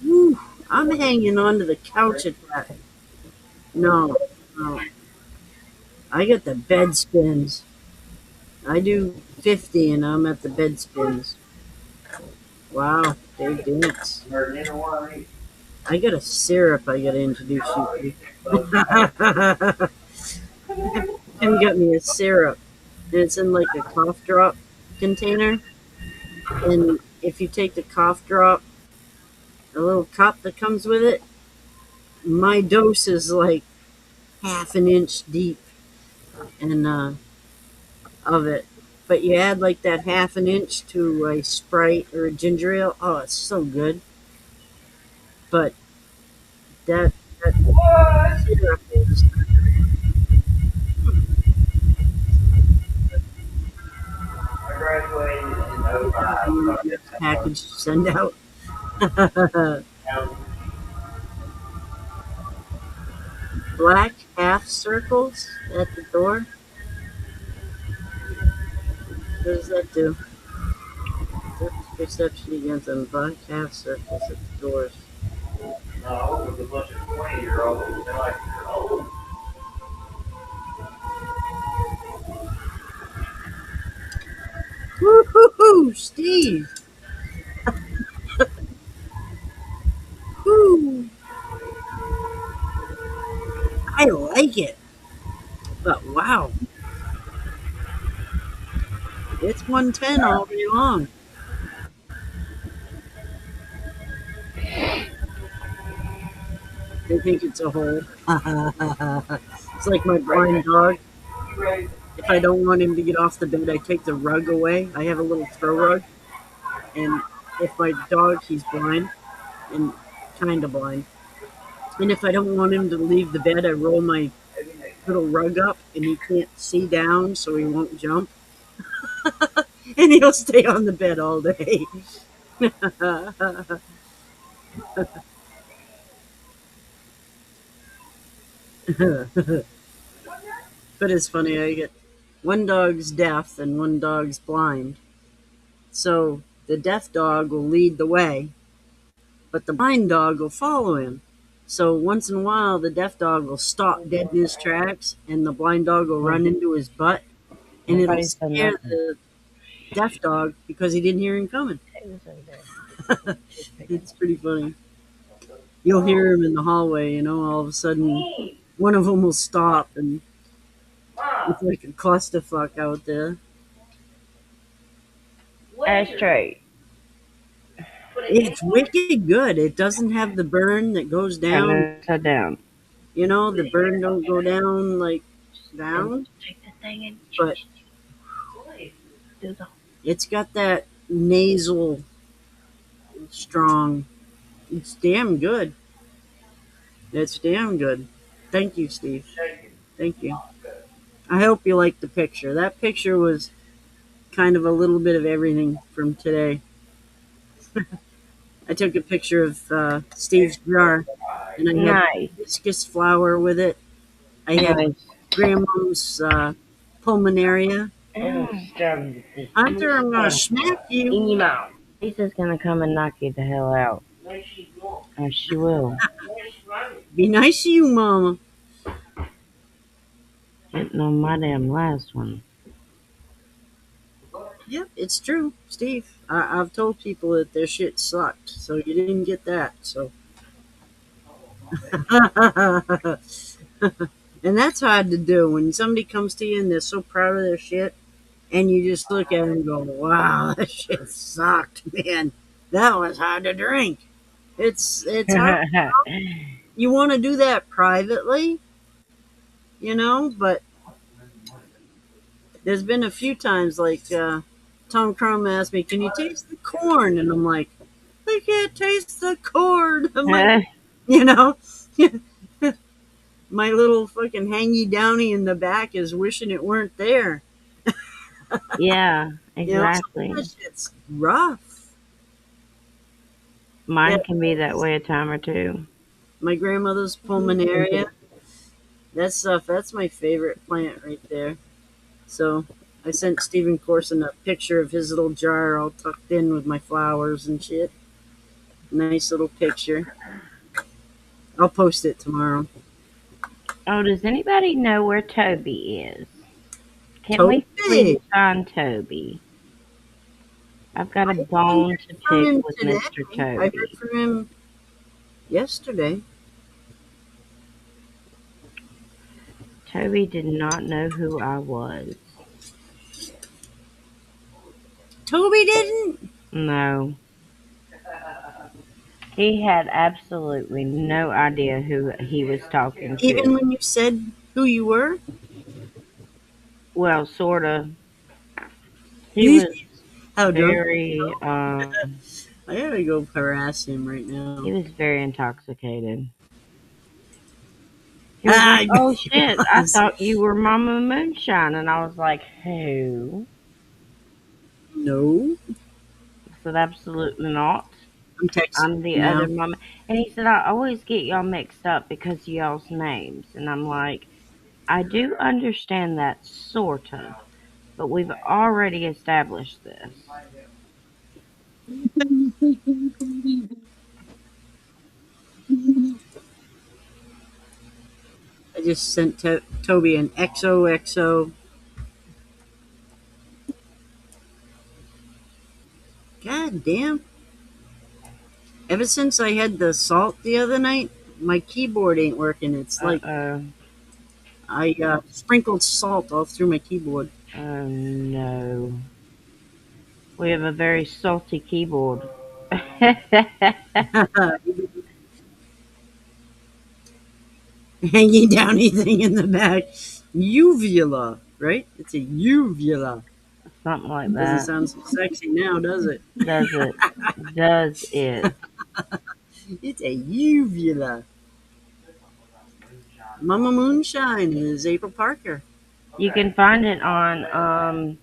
Whew, I'm hanging onto the couch at that. No, no. I get the bed spins. I do 50 and I'm at the bed spins. Wow, they dance. I got a syrup I gotta introduce you to. Tim got me a syrup. And it's in like a cough drop container. And if you take the cough drop, a little cup that comes with it, my dose is like half an inch deep and of it. But you add like that half an inch to a Sprite or a ginger ale. Oh, it's so good. But that syrup is package to send out. Black half circles at the door. What does that do? Perception against them. Black half circles at the doors. Woo-hoo-hoo, Steve. Woo. I like it. But wow. It's 110 all day long. They think it's a hole. It's like my blind dog. If I don't want him to get off the bed, I take the rug away. I have a little throw rug. And if my dog, he's blind and kind of blind. And if I don't want him to leave the bed, I roll my little rug up and he can't see down, so he won't jump. And he'll stay on the bed all day. But it's funny, I get one dog's deaf and one dog's blind. So the deaf dog will lead the way, but the blind dog will follow him. So once in a while, the deaf dog will stop dead in his tracks, and the blind dog will run into his butt, and it'll Nobody's done scare nothing. the deaf dog because he didn't hear him coming. It's pretty funny. You'll hear him in the hallway, all of a sudden, one of them will stop, and it's like a clusterfuck out there. Ashtray. It's wicked good. It doesn't have the burn that goes down. Upside down. The burn don't go down like down, Take the thing and but do the it's got that nasal strong. It's damn good. It's damn good. Thank you, Steve. Thank you. I hope you liked the picture. That picture was kind of a little bit of everything from today. I took a picture of Steve's jar, and I had nice. hibiscus flower with it. I had Nice. grandma's pulmonaria. Mm. Hunter, I'm gonna smack you. In your mouth. Lisa's gonna come and knock you the hell out. Oh, she will. Be nice to you, Mama. Getting on my damn last one. Yep, it's true, Steve. I've told people that their shit sucked, so you didn't get that. So, and that's hard to do when somebody comes to you and they're so proud of their shit, and you just look at it and go, "Wow, that shit sucked, man. That was hard to drink." It's hard. You want to do that privately, but there's been a few times like Tom Crum asked me, "Can you taste the corn?" And I'm like, "I can't taste the corn." I'm like, my little fucking hangy downy in the back is wishing it weren't there. Yeah, You know, exactly. some of that shit's rough. Mine Yeah. can be that way a time or two. My grandmother's pulmonaria. That stuff, that's my favorite plant right there. So I sent Stephen Corson a picture of his little jar all tucked in with my flowers and shit. Nice little picture. I'll post it tomorrow. Oh, does anybody know where Toby is? Can we please find Toby? I've got a bone to pick with Mr. I heard Toby. from him yesterday. Toby did not know who I was. Toby didn't? No. He had absolutely no idea who he was talking to. Even when you said who you were? Well, sort of. He was How drunk? very, I gotta go harass him right now. he was very intoxicated. He was like, oh shit, I thought you were Mama Moonshine. And I was like, who? No. I said, absolutely not. I'm texting. I'm the now. other Mama. And he said, I always get y'all mixed up because of y'all's names. And I'm like, I do understand that, sort of. But we've already established this. I just sent Toby an XOXO. God damn. Ever since I had the salt the other night, my keyboard ain't working. It's like I sprinkled salt all through my keyboard. Oh no. We have a very salty keyboard. Hanging down anything in the back. Uvula, right? It's a uvula. Something like Doesn't that. sound so sexy now, does it? Does it? Does it? It's a uvula. Mama Moonshine is April Parker. You can find it on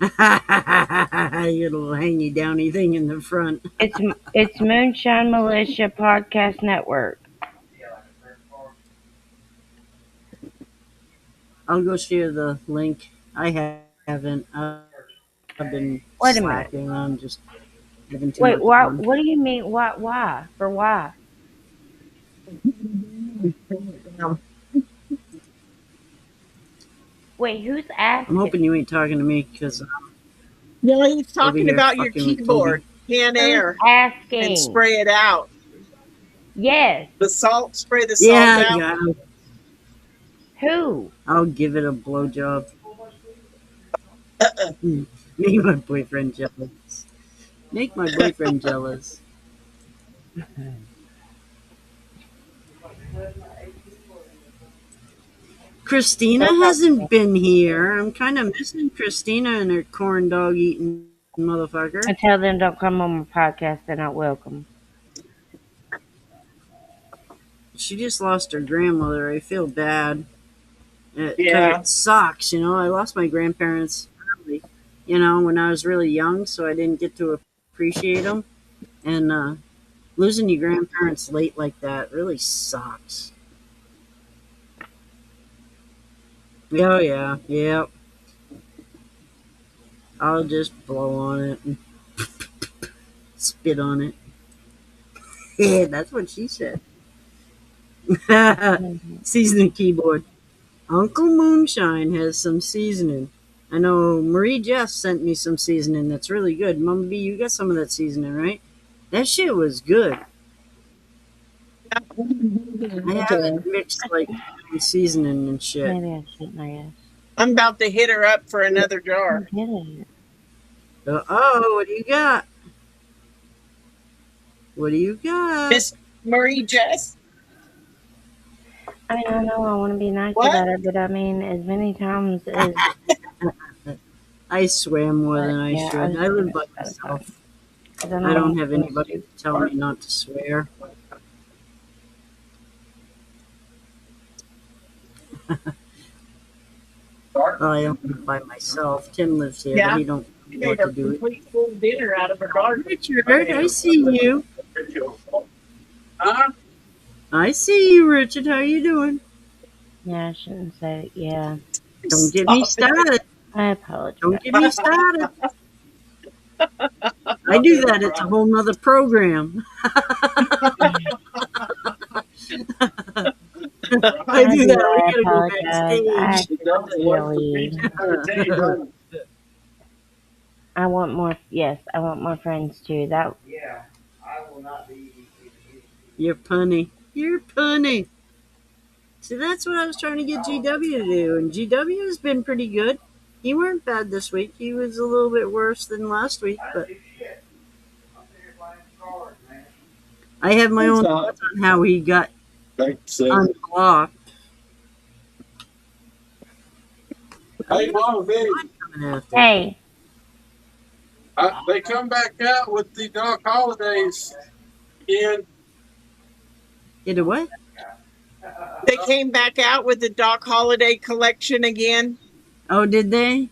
Your little hangy downy thing in the front. it's Moonshine Militia Podcast Network. I'll go share the link. I haven't. I've been Wait a minute. slacking. I'm just having too Wait, much why? fun. What do you mean? Why? For why? Wait, who's asking? I'm hoping you ain't talking to me because No, he's talking here about your fucking with keyboard. Can air Who's asking? and spray it out. Yes. The salt, spray the salt yeah, out. yeah, Who? I'll give it a blowjob. Make my boyfriend jealous. Make my boyfriend jealous. Christina hasn't been here. I'm kind of missing Christina and her corn dog eating motherfucker. I tell them don't come on my podcast. They're not welcome. She just lost her grandmother. I feel bad. Yeah. It sucks, you know. I lost my grandparents early, you know, when I was really young, so I didn't get to appreciate them. And losing your grandparents late like that really sucks. Oh, yeah. Yep. I'll just blow on it and spit on it. Yeah, that's what she said. Seasoning keyboard. Uncle Moonshine has some seasoning. I know Marie Jess sent me some seasoning that's really good. Mama B, you got some of that seasoning, right? That shit was good. I haven't mixed like seasoning and shit. Maybe I shouldn't, I guess. I'm about to hit her up for another jar. Get it. What do you got? What do you got? Miss Marie Jess. I mean, I know I want to be nice What? about her, but I mean, as many times as I swear more than I Yeah, should. I live by myself. I don't have anybody to tell me not to swear. Well, I don't live by myself. Tim lives here, Yeah. but he don't She know made what a to do. complete full dinner out of her garden. Richard, I see you. Huh? I see you, Richard. How you doing? yeah, I shouldn't say it. Yeah, Don't get me started. I apologize. Don't get me started. I do that. It's a whole nother program. I do that. We gotta go backstage. I want more. Yes, I want more friends too. That You're punny. You're punny. See, that's what I was trying to get GW to do, and GW has been pretty good. He weren't bad this week. He was a little bit worse than last week, but I have my own thoughts on how he got unblocked. Hey, Mama B, hey, they come back out with the Doc Holidays in. Did a what? They came back out with the Doc Holiday collection again. Oh, did they?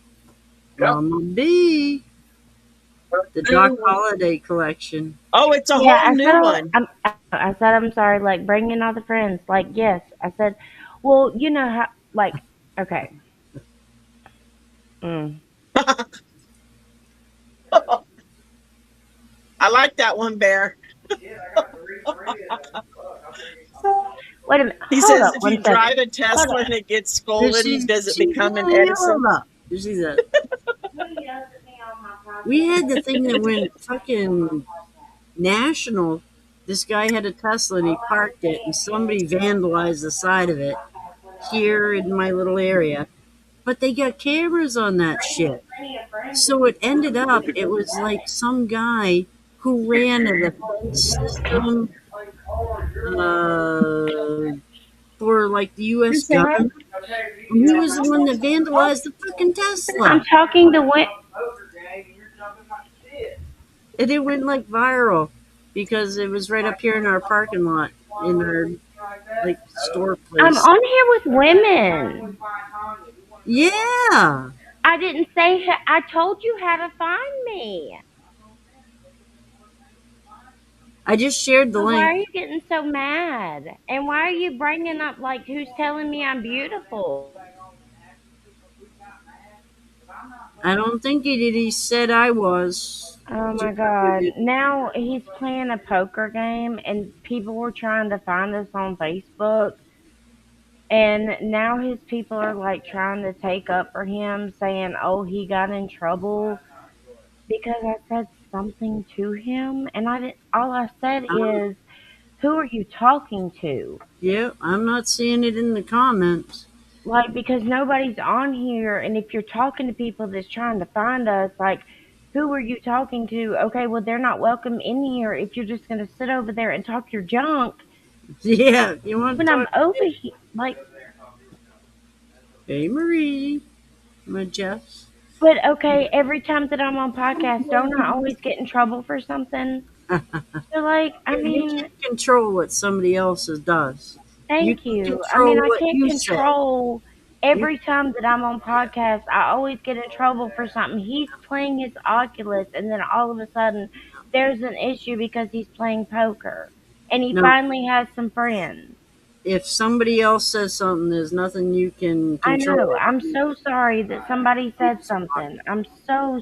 Yep. Mama B. The Doc Holiday collection. Oh, it's a yeah, whole new one. I said I'm sorry. Like, bring in all the friends. Like, yes, I said. Well, you know how. Like, okay. I like that one, Bear. Wait a minute. He Hold says up, if one you second. drive a Tesla and it gets stolen, does it become an Edison? She's a, we had the thing that went fucking national. This guy had a Tesla and he parked it, and somebody vandalized the side of it here in my little area. But they got cameras on that shit. So it ended up, it was like some guy who ran a defense system for like the U.S. government. And he was the one that vandalized the fucking I'm Tesla. talking to And it went like viral because it was right up here in our parking lot in our like store I'm place. on here with women. Yeah. I didn't say. I told you how to find me. I just shared the So why are link. you getting so mad? And why are you bringing up like who's telling me I'm beautiful? I don't think he did. He said I was. Oh my god. Now he's playing a poker game and people were trying to find us on Facebook. And now his people are like trying to take up for him saying, "Oh, he got in trouble because I said something to him." And I didn't all I said is, "Who are you talking to?" Yeah, I'm not seeing it in the comments. Like, because nobody's on here, and if you're talking to people that's trying to find us, like, who are you talking to? Okay, well, they're not welcome in here if you're just going to sit over there and talk your junk Yeah, you want to when I'm talk? over here. Like, Hey, Marie. My Jess. but okay, every time that I'm on podcast, don't I always get in trouble for something? So, like, I You mean, can't control what somebody else does. You thank can you. I control mean, I what can't you say. control every time that I'm on podcast. I always get in trouble for something. He's playing his Oculus, and then all of a sudden, there's an issue because he's playing poker, and he No, finally has some friends. if somebody else says something, there's nothing you can I know. control. I'm so sorry that somebody said something. I'm so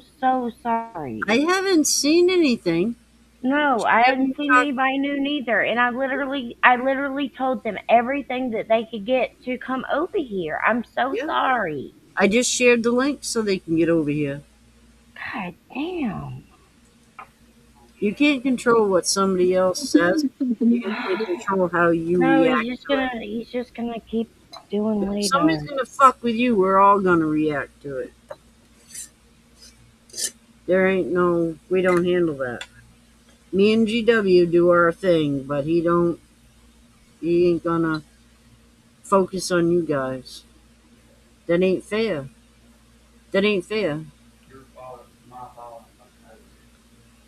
sorry. I haven't seen anything. No, I hadn't seen anybody new neither, and I literally told them everything that they could get to come over here. I'm so Yeah. sorry. I just shared the link so they can get over here. God damn. You can't control what somebody else says. You can control how you No, react. he's just gonna keep doing what If he somebody's does. gonna fuck with you, we're all gonna react to it. There ain't no, we don't handle that. Me and GW do our thing, but he ain't gonna focus on you guys. That ain't fair. That ain't fair.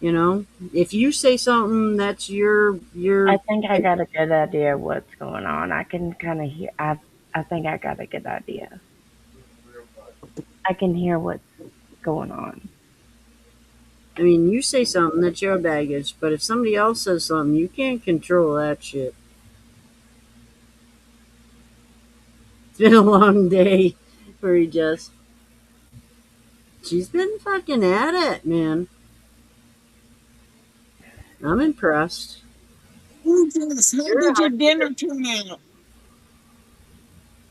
You know, if you say something that's your I think I got a good idea of what's going on. I can kind of hear. I think I got a good idea. I can hear what's going on. I mean, you say something that's your baggage, but if somebody else says something, you can't control that shit. It's been a long day for you, Jess. She's been fucking at it, man. I'm impressed. Ooh, Jess, how did your dinner turn out?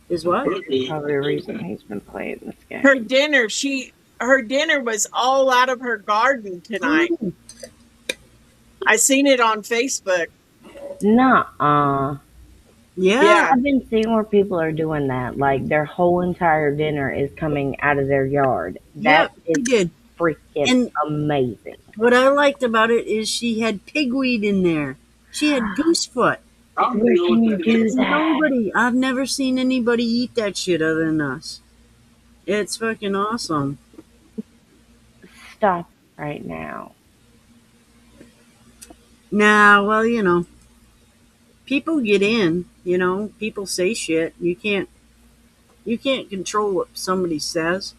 Is what? Probably the reason he's been playing this game. Her dinner was all out of her garden tonight. I seen it on Facebook. Nuh-uh. Yeah. I've been seeing where people are doing that. Like their whole entire dinner is coming out of their yard. That He is did. freaking And amazing. what I liked about it is she had pigweed in there. She had goosefoot. Where can you do that? Nobody. I've never seen anybody eat that shit other than us. It's fucking awesome. Stop right now. Nah, well, you know, people get in. You know, people say shit. You can't control what somebody says.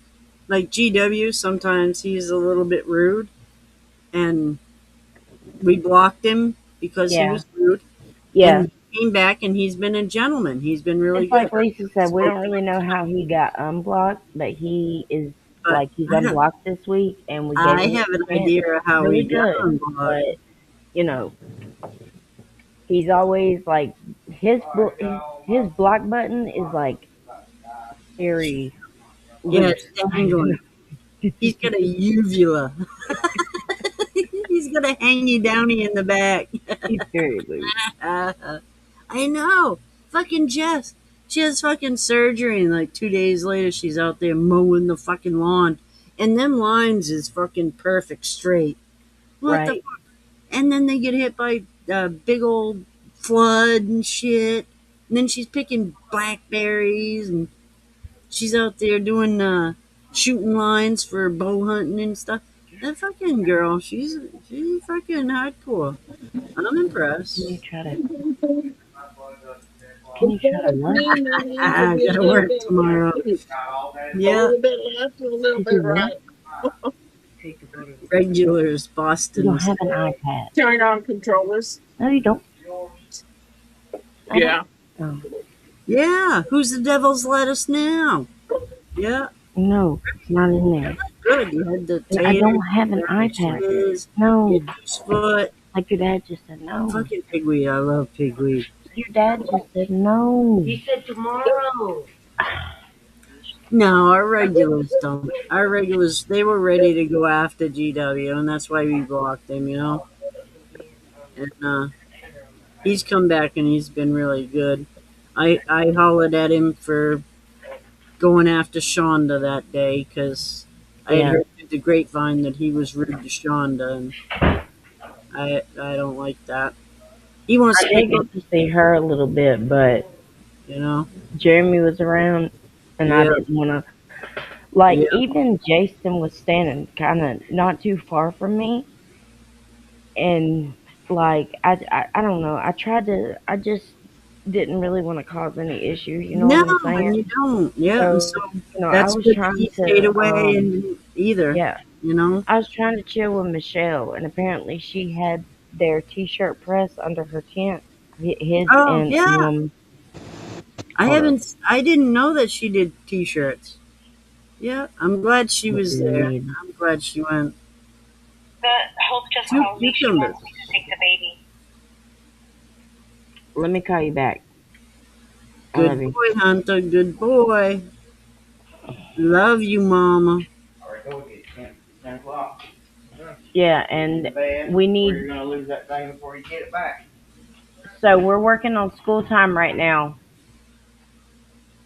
Like GW, sometimes he's a little bit rude, and we blocked him because he was rude. Yeah. And he came back, and he's been a gentleman. He's been really It's good. like Lisa said, we don't really know how he got unblocked, but he is But he's I have- unblocked this week, and we gave I him have an a chance. idea of how Really he got good, unblocked. but you know, he's always like his block button is like very Yeah, it's dangling. He's got a uvula. He's gonna hang you down in the back. He's very loose. I know. Fucking Jess. She has fucking surgery, and like 2 days later, she's out there mowing the fucking lawn. And them lines is fucking perfect straight. What the Right. fuck? And then they get hit by a big old flood and shit. And then she's picking blackberries, and She's out there doing shooting lines for bow hunting and stuff. That fucking girl, she's fucking hardcore. I'm impressed. Can you try to? Can you try to what? I gotta work tomorrow. A Yeah, little bit left and a little You bit do what? right. regulars, You don't Boston's. have an iPad. Turn on controllers. No, you don't. I Yeah. don't. Yeah, who's the devil's lettuce now? Yeah, No, it's not in there. good. You had the And I tater, don't have an iPad. fishes, No, your goose foot. like your dad just said no. Fucking pigweed. I love pigweed. Your dad just said no. He said tomorrow. No, our regulars don't. Our regulars, they were ready to go after GW, and that's why we blocked him, you know? And he's come back and he's been really good. I hollered at him for going after Shonda that day because I had Yeah. heard through the grapevine that he was rude to Shonda, and I don't like that. He wants I to did make get to see her a little bit, but you know? Jeremy was around, and I Yeah. didn't want to. Like, Yeah. even Jason was standing kind of not too far from me, and like I don't know. I just didn't really want to cause any issues. You know No, what I'm and saying? you don't. Yeah, and So, so you know, I that's was good that trying he stayed to, away and didn't either, yeah, you know? I was trying to chill with Michelle, and apparently she had their t-shirt press under her tent. His Oh, and yeah. hold on. I didn't know that she did t-shirts. Yeah, I'm glad she was there. Agreed. I'm glad she went. The Hope just Two called me. She cucumbers. wants me to take the baby. Let me call you back. I Good love you. boy, Hunter. Good boy. Love you, Mama. Alright, go get 10 o'clock. Yeah, and we Or need. you're gonna lose that thing before you get it back. So we're working on school time right now.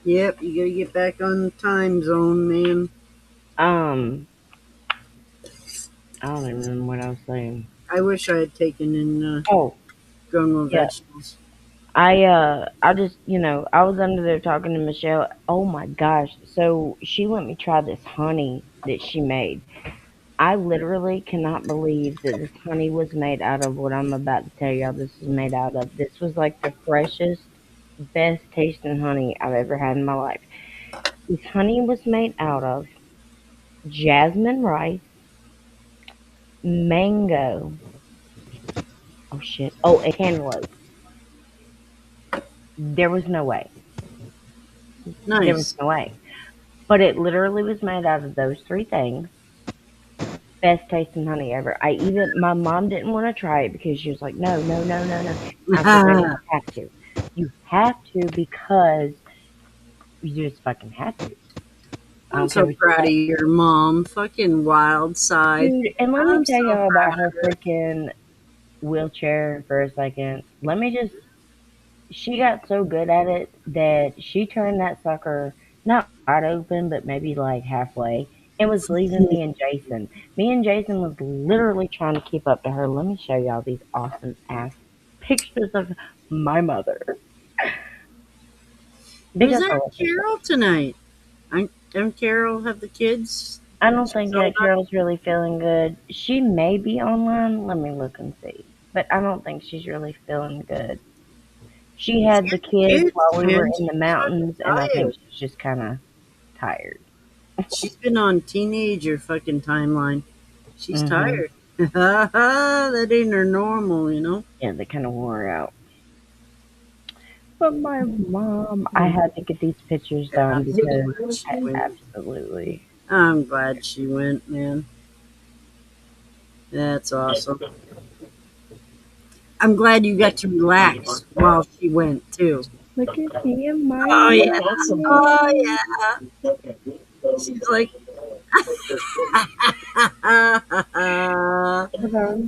Yep, you gotta get back on the time zone, man. I don't even remember what I was saying. I wish I had taken in Oh, grown with yeah. vegetables. I just, I was under there talking to Michelle. Oh my gosh. So she let me try this honey that she made. I literally cannot believe that this honey was made out of what I'm about to tell y'all this is made out of. This was like the freshest, best tasting honey I've ever had in my life. This honey was made out of jasmine rice, mango. Oh shit. Oh, and cantaloupe. There was no way. There Nice. was no way. But it literally was made out of those three things. Best tasting honey ever. My mom didn't want to try it because she was like, no. I said, "No, you have to. You have to because you just fucking have to. I I'm don't care so what you proud of say." your mom. Fucking wild side. Dude, and let me I'm tell so y'all about proud her of her. freaking wheelchair for a second. She got so good at it that she turned that sucker not wide open, but maybe like halfway. It was leaving me and Jason. Me and Jason was literally trying to keep up to her. Let me show y'all these awesome ass pictures of my mother. Who's Because that Carol tonight? Don't Carol have the kids? I don't think that Carol's really feeling good. She may be online. Let me look and see. But I don't think she's really feeling good. She had the kids while we were in the mountains, and I think she's just kind of tired. She's been on teenager fucking timeline. She's Mhm. tired. That ain't her normal, you know? Yeah, they kind of wore her out. But my mom, I had to get these pictures done because absolutely. I'm glad she went, man. That's awesome. I'm glad you got to relax while she went, too. Look at me and my Oh, yeah. Awesome. Oh, yeah. She's like,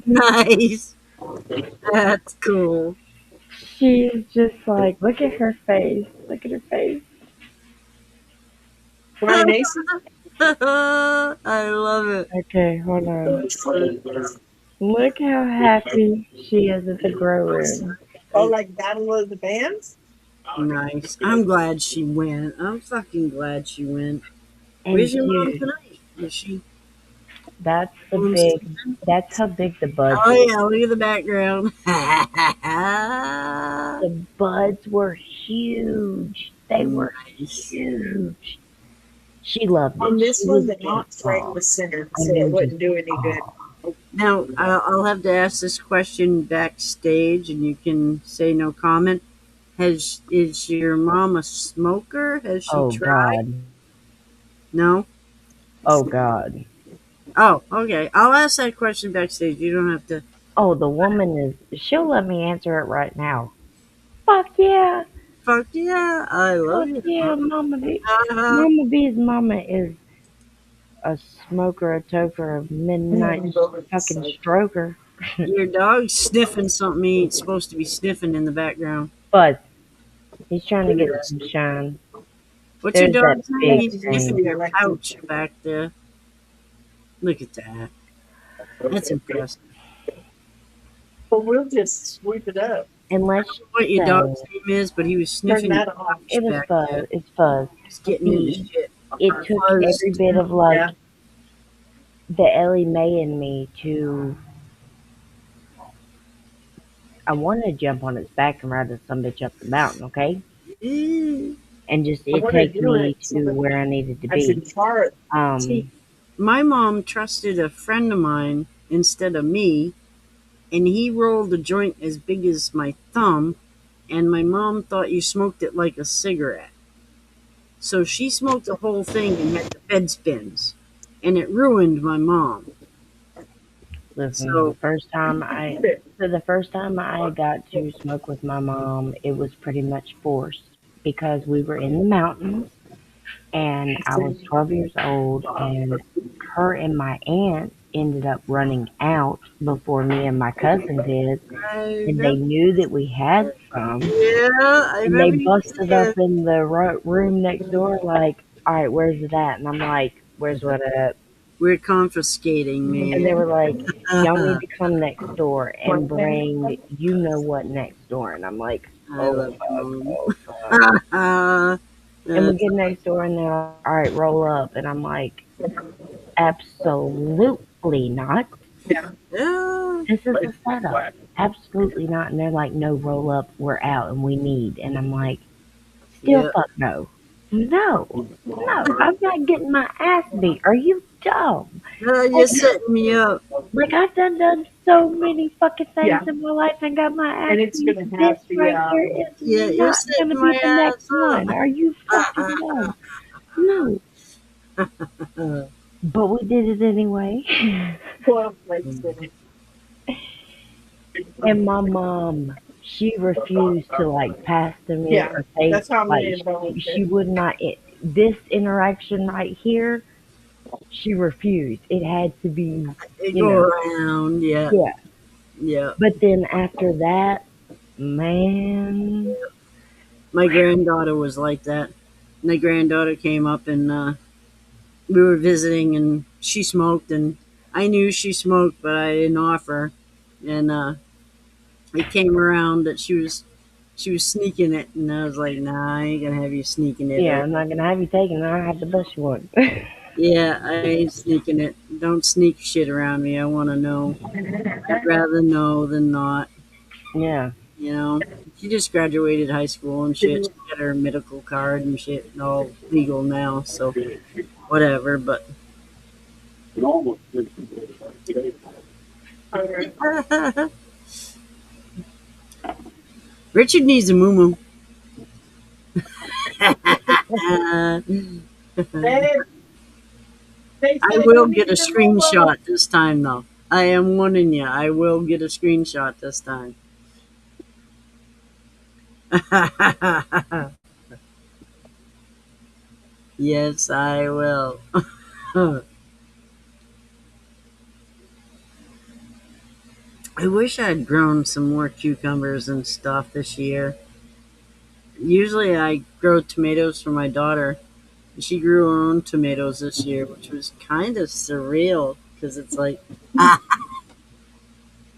nice. That's cool. She's just like, look at her face. Look at her face. My niece. I love it. Okay, hold on. Look how happy she is at the grow room. Oh, like Battle of the Bands? Nice. I'm glad she went. I'm fucking glad she went. And Where's your mom dude, tonight? Is she that's the home big. sleeping? That's how big the buds Oh were. yeah, look at the background. The buds were huge. They were Nice. huge. She loved On it. this She one, was the getting ox ring tall. was centered, I so it mean, wouldn't just do any good. tall. Now I'll have to ask this question backstage, and you can say no comment. Is your mom a smoker? Has she Oh tried? God. No. Oh God. Oh, okay. I'll ask that question backstage. You don't have to. Oh, the woman is. She'll let me answer it right now. Fuck yeah. Fuck yeah, I love Fuck you. yeah, Mama B. Uh-huh. Mama B's mama is a smoker, a toker, a midnight fucking stroker. Your dog's sniffing something he ain't supposed to be sniffing in the background. But he's trying to get some shine. What's your There's that dog's name? big He's sniffing thing. your pouch back there. Look at that. That's impressive. Well, we'll just sweep it up. Unless What you your dog's say name is, but he was Turn sniffing your that off. pouch it was back fuzz. there. It's fuzz. He's getting into See, shit. it took Fuzz. every bit of like Yeah. the Ellie Mae in me to. I wanted to jump on its back and ride this some bitch up the mountain, okay? Eh. And just I it wanna take do me it so to that where I needed to I should be. tar it. See, my mom trusted a friend of mine instead of me, and he rolled a joint as big as my thumb, and my mom thought you smoked it like a cigarette. So she smoked the whole thing and had the bed spins, and it ruined my mom. Listen, So the first time I got to smoke with my mom, it was pretty much forced because we were in the mountains and I was 12 years old, and her and my aunt ended up running out before me and my cousin did, I and they remember, knew that we had some, I and they remember you busted saying, up in the room next door like, all right, where's it at? And I'm like, where's what at? we're confiscating, And they man. were like, y'all need to come next door and bring you know what next door. And I'm like, I oh love fuck, mom. oh fuck. And we get next door and they're like, all right, roll up. And I'm like, absolutely not. yeah. This is a setup. Absolutely not. And they're like, no, roll up. We're out and we need. And I'm like, still Yeah. fuck no. No. I'm not getting my ass beat. Are you dumb? You're setting me up. Like I've done so many fucking things Yeah. in my life and got my ass And it's beat. gonna have This the, right here is Yeah, you're not setting gonna my be the next ass up. one. Are you fucking dumb? No. But we did it anyway. 12 plates in it. And my mom, she refused to like pass to me Yeah, or take that's how like many involved. she would not this interaction right here, she refused. It had to be They you go know. around. Yeah. Yeah. Yeah. But then after that, man, My granddaughter was like that. My granddaughter came up and we were visiting and she smoked and I knew she smoked but I didn't offer. And it came around that she was sneaking it and I was like, nah, I ain't gonna have you sneaking it. yeah, I'm not gonna have you taken. I have to bust you one. Yeah, I ain't sneaking it. Don't sneak shit around me. I wanna know. I'd rather know than not. Yeah. You know, she just graduated high school and shit. She got her medical card and shit, and all legal now. So, whatever. But Richard needs a moo I will get a screenshot this time, though. I am warning you. I will get a screenshot this time. Yes, I will. I wish I'd grown some more cucumbers and stuff this year. Usually I grow tomatoes for my daughter. She grew her own tomatoes this year, which was kind of surreal because it's like,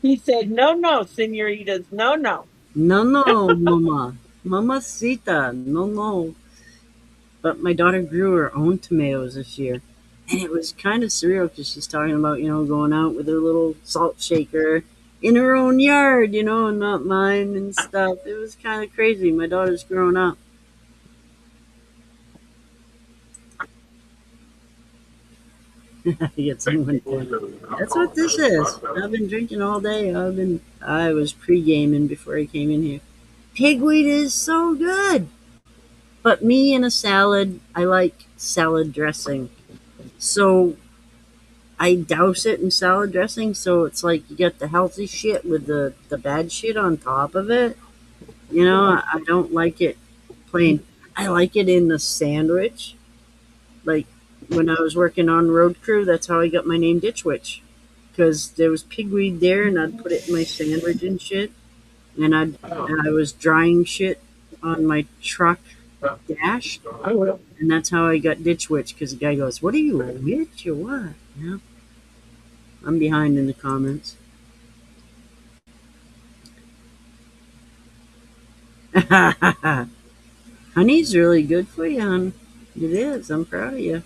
He said, no, no, senoritas, no, no. no, no, mama. Mamacita, no, no. But my daughter grew her own tomatoes this year. And it was kind of surreal because she's talking about, going out with her little salt shaker in her own yard, and not mine and stuff. It was kind of crazy. My daughter's growing up. I get someone. That's what this is. I've been drinking all day. I was pre-gaming before I came in here. Pigweed is so good. But me in a salad, I like salad dressing. So I douse it in salad dressing, so it's like you get the healthy shit with the bad shit on top of it. I don't like it plain. I like it in the sandwich. Like when I was working on Road Crew, that's how I got my name Ditch Witch. Because there was pigweed there, and I'd put it in my sandwich and shit. And I was drying shit on my truck dash, and that's how I got Ditch Witch. Because the guy goes, "What are you, a witch or what?" I'm behind in the comments. Honey's really good for you, hon. It is. I'm proud of you.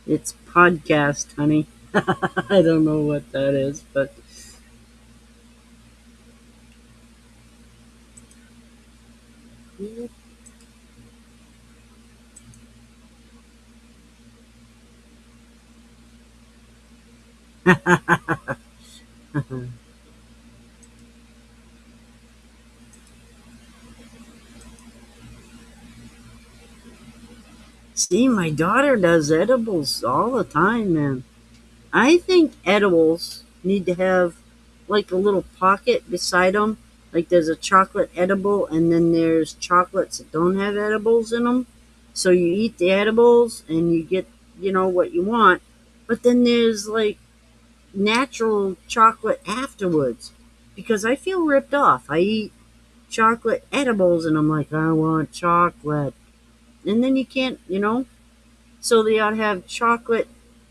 It's podcast, honey. I don't know what that is, but see, my daughter does edibles all the time, man. I think edibles need to have like a little pocket beside them. Like there's a chocolate edible, and then there's chocolates that don't have edibles in them. So you eat the edibles and you get, what you want. But then there's like natural chocolate afterwards, because I feel ripped off. I eat chocolate edibles and I'm like, I want chocolate. And then you can't. So they ought to have chocolate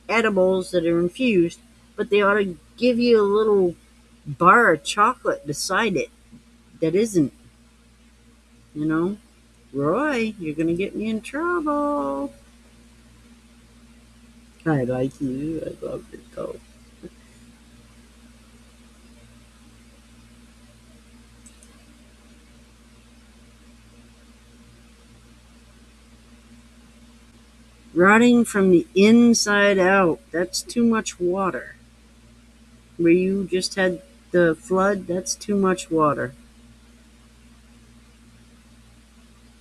edibles that are infused, but they ought to give you a little bar of chocolate beside it that isn't. Roy, you're going to get me in trouble. I like you. I love your coat. Rotting from the inside out. That's too much water. Where you just had the flood, that's too much water.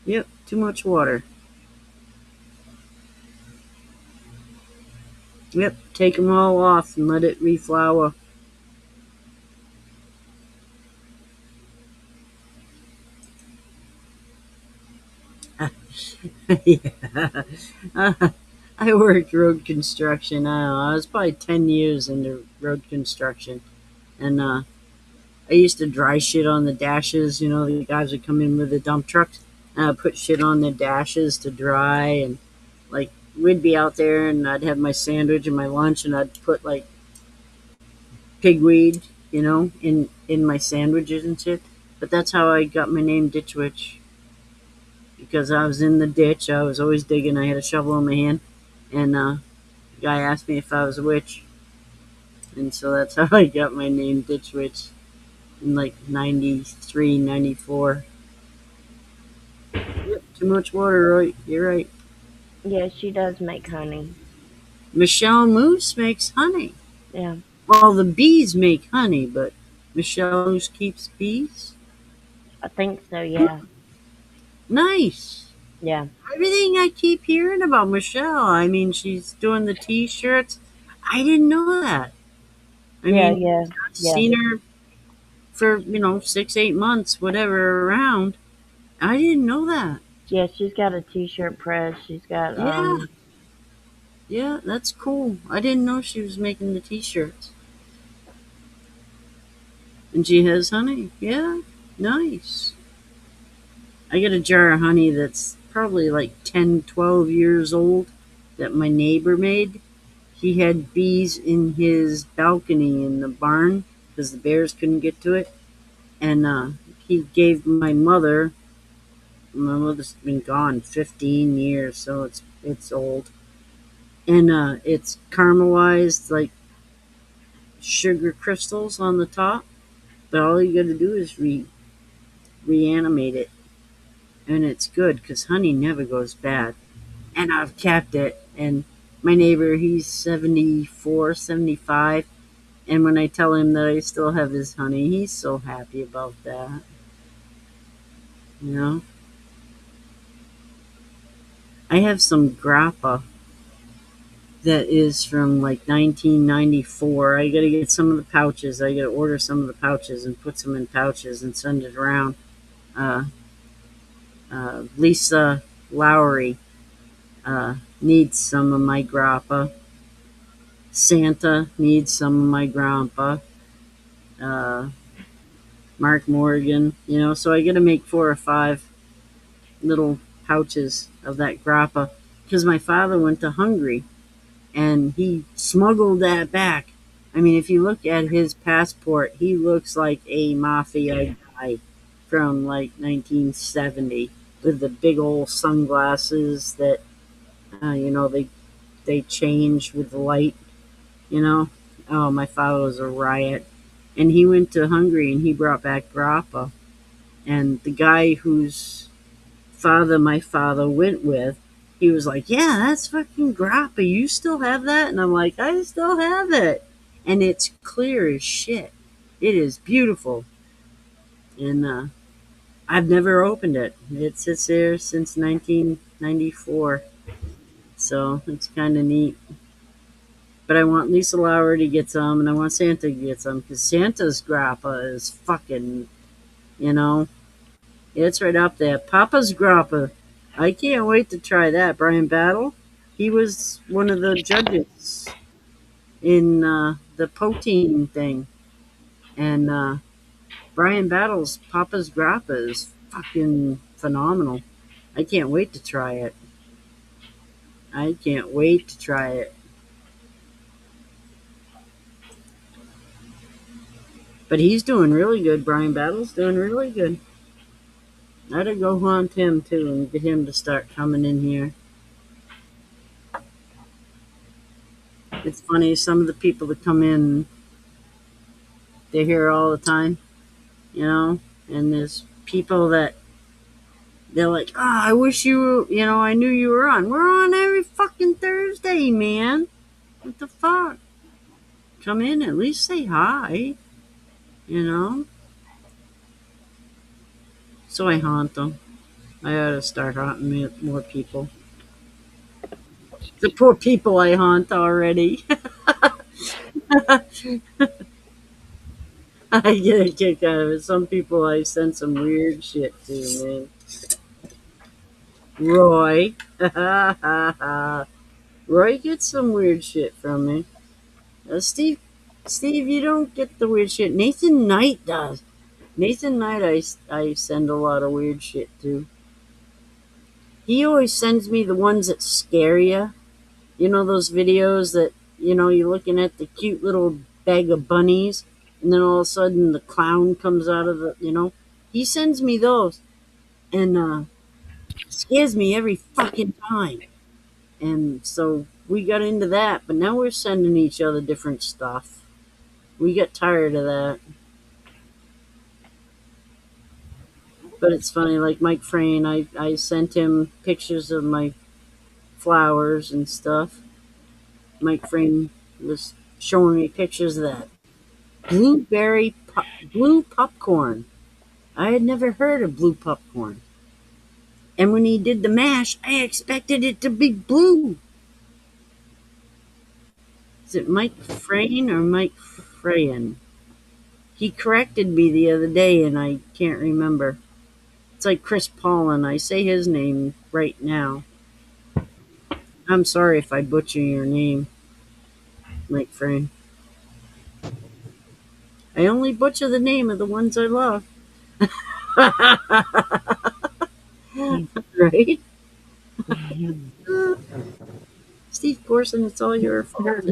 Yep, too much water. Yep, take them all off and let it reflower. Yeah. I worked road construction. I don't know, I was probably 10 years into road construction. And I used to dry shit on the dashes. The guys would come in with the dump trucks, and I'd put shit on the dashes to dry. And like, we'd be out there, and I'd have my sandwich and my lunch, and I'd put like pigweed, in my sandwiches and shit. But that's how I got my name Ditch Witch. Because I was in the ditch, I was always digging. I had a shovel in my hand, and the guy asked me if I was a witch, and so that's how I got my name Ditch Witch in like 93, 94. Yep, too much water, Roy. You're right. Yeah, she does make honey. Michelle Moose makes honey. Yeah. Well, the bees make honey, but Michelle Moose keeps bees. I think so, yeah. Nice. Yeah. Everything I keep hearing about Michelle. I mean, she's doing the T-shirts. I didn't know that. Yeah. I've seen her for 6-8 months, whatever, around. I didn't know that. Yeah, she's got a T-shirt press. She's got Yeah, that's cool. I didn't know she was making the T-shirts. And she has honey. Yeah, nice. I got a jar of honey that's probably like 10, 12 years old that my neighbor made. He had bees in his balcony in the barn because the bears couldn't get to it. and he gave my mother. My mother's been gone 15 years, so it's old, and it's caramelized like sugar crystals on the top. But all you got to do is reanimate it, and it's good because honey never goes bad. And I've kept it. And my neighbor, he's 74, 75. And when I tell him that I still have his honey, he's so happy about that. You know? I have some grappa that is from like 1994. I gotta get some of the pouches. I gotta order some of the pouches and put some in pouches and send it around. Uh, Lisa Lowry needs some of my grappa. Santa needs some of my grappa. Uh, Mark Morgan, so I gotta make 4 or 5 little pouches of that grappa because my father went to Hungary and he smuggled that back. I mean, if you look at his passport, he looks like a mafia guy from like 1970 with the big old sunglasses that, they change with the light, you know. Oh, my father was a riot. And he went to Hungary and he brought back grappa. And the guy whose father my father went with, he was like, "Yeah, that's fucking grappa. You still have that?" And I'm like, "I still have it." And it's clear as shit. It is beautiful. And I've never opened it. It sits there since 1994. So it's kind of neat. But I want Lisa Lauer to get some, and I want Santa to get some, because Santa's grappa is fucking, it's right up there. Papa's grappa. I can't wait to try that. Brian Battle, he was one of the judges in the protein thing. And Brian Battle's Papa's grappa is fucking phenomenal. I can't wait to try it. I can't wait to try it. But he's doing really good. Brian Battle's doing really good. I'd go haunt him too and get him to start coming in here. It's funny, some of the people that come in, they're here all the time, and there's people that they're like, "Oh, I wish I knew you were on." We're on every fucking Thursday, man. What the fuck? Come in, at least say hi, So I haunt them. I ought to start haunting more people. The poor people I haunt already. I get a kick out of it. Some people I send some weird shit to, man. Roy. Roy gets some weird shit from me. Steve, you don't get the weird shit. Nathan Knight does. Nathan Knight, I send a lot of weird shit to. He always sends me the ones that scare you. You know those videos that, you're looking at the cute little bag of bunnies, and then all of a sudden the clown comes out of the. He sends me those, and scares me every fucking time. And so we got into that, but now we're sending each other different stuff. We got tired of that. But it's funny, like Mike Frayne, I sent him pictures of my flowers and stuff. Mike Frayne was showing me pictures of that blue popcorn. I had never heard of blue popcorn. And when he did the mash, I expected it to be blue. Is it Mike Frayne or Mike Frayen? He corrected me the other day and I can't remember. It's like Chris Paulin. I say his name right now. I'm sorry if I butcher your name, Mike Frayne. I only butcher the name of the ones I love. Right? Steve Corson, it's all your fault.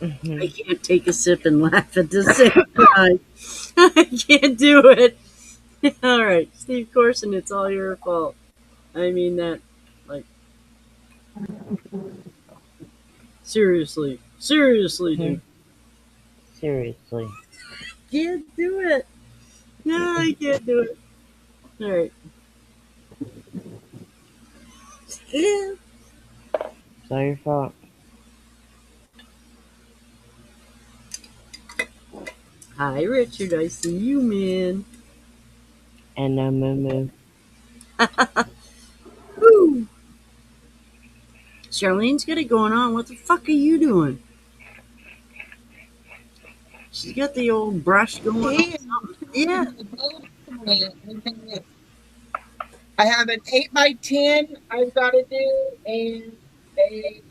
I can't take a sip and laugh at the same time. I can't do it. All right, Steve Corson, it's all your fault. I mean that, like, seriously. Seriously, dude. Seriously. Can't do it. No, I can't do it. All right. Yeah. It's all your fault. Hi, Richard. I see you, man. And no moo moo. Woo. Charlene's got it going on. What the fuck are you doing? She's got the old brush going on. Yeah. I have an 8x10 I've got to do, and a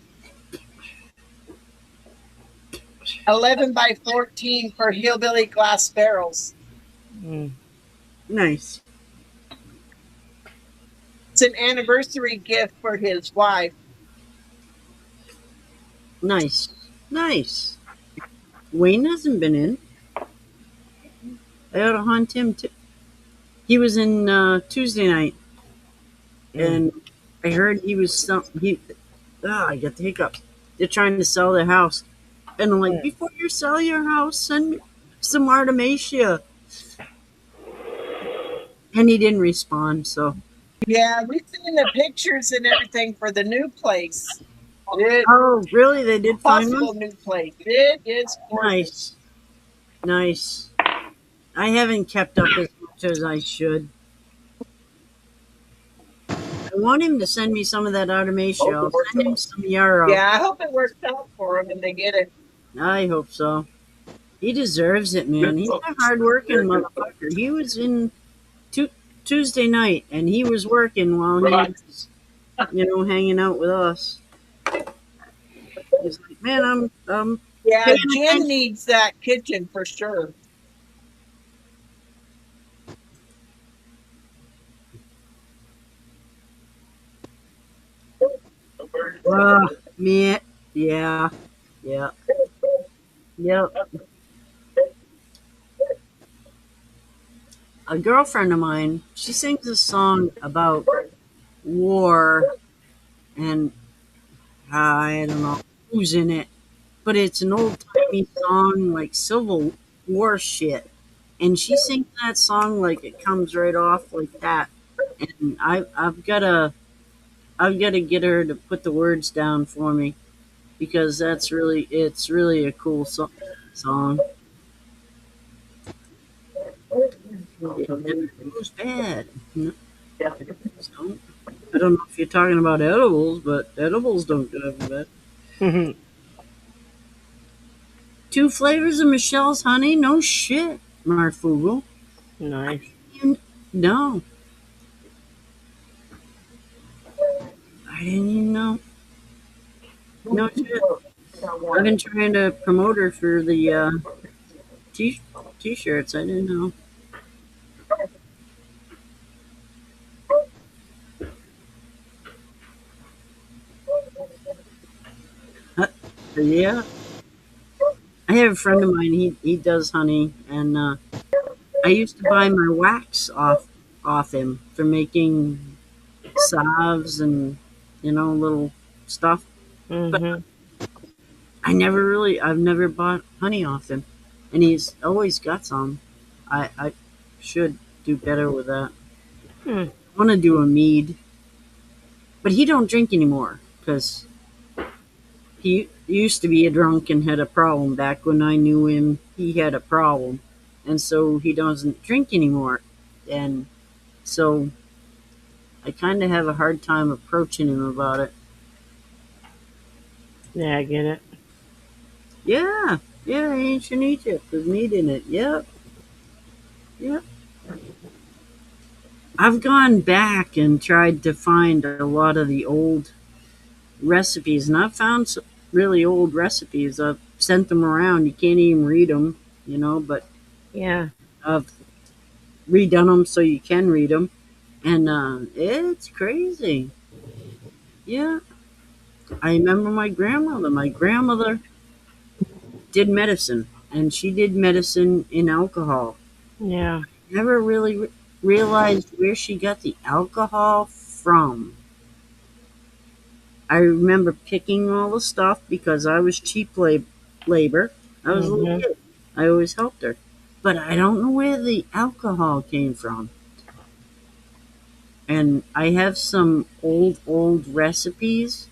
11x14 for hillbilly glass barrels. Mm. Nice. It's an anniversary gift for his wife. Nice. Nice. Wayne hasn't been in. I ought to hunt him too. He was in Tuesday night, and I heard he was I got the hiccups. They're trying to sell their house, and I'm like, before you sell your house, send me some Artemisia. And he didn't respond. So Yeah, we've seen the pictures and everything for the new place. oh, really? They did find Possible one? new place. It is gorgeous. Nice. Nice. I haven't kept up as much as I should. I want him to send me some of that Artemisia. I'll send him some yarrow. Yeah, I hope it works out for him and they get it. I hope so. He deserves it, man. He's a hard-working motherfucker. He was in Tuesday night, and he was working while he was, hanging out with us. He's like, man, I'm Yeah, paying Jim attention. needs that kitchen for sure. Man, yeah, yeah, yep. A girlfriend of mine, she sings a song about war, and I don't know who's in it, but it's an old timey song like Civil War shit. And she sings that song like it comes right off like that. And I've gotta get her to put the words down for me because it's really a cool song. It never goes bad. No, edibles don't. I don't know if you're talking about edibles, but edibles don't go bad. 2 flavors of Michelle's honey? No shit, Marfugel. Nice. No. I didn't even know. No shit. I've been trying to promote her for the t-shirts. I didn't know. Yeah. I have a friend of mine. He does honey, and I used to buy my wax off him for making salves and little stuff. But Mm-hmm. I've never bought honey off him, and he's always got some. I should do better with that. Hmm. I want to do a mead, but he don't drink anymore because he used to be a drunk and had a problem. Back when I knew him, he had a problem, and so he doesn't drink anymore. And so I kind of have a hard time approaching him about it. Yeah, I get it. Yeah, ancient Egypt with meat in it. Yep. I've gone back and tried to find a lot of the old recipes, and I've found some really old recipes. I've sent them around. You can't even read them, but Yeah. I've redone them so you can read them, and it's crazy. Yeah, I remember my grandmother. My grandmother did medicine, and she did medicine in alcohol. Yeah. Never really realized where she got the alcohol from. I remember picking all the stuff because I was cheap labor. I was a little Mhm. kid. I always helped her. But I don't know where the alcohol came from. And I have some old recipes.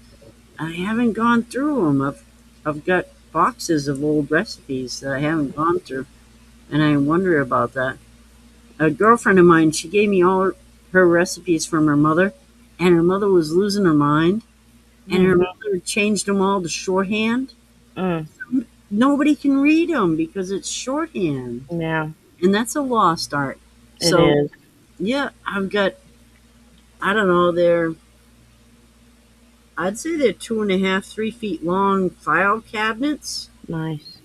I haven't gone through them. I've got boxes of old recipes that I haven't gone through. And I wonder about that. A girlfriend of mine, she gave me all her recipes from her mother. And her mother was losing her mind. And her Mhm. mother changed them all to shorthand. Mm. Nobody can read them because it's shorthand, Yeah. and that's a lost art. It So is. yeah, I've got, I don't know, I'd say they're 2.5, 3 feet long file cabinets Nice.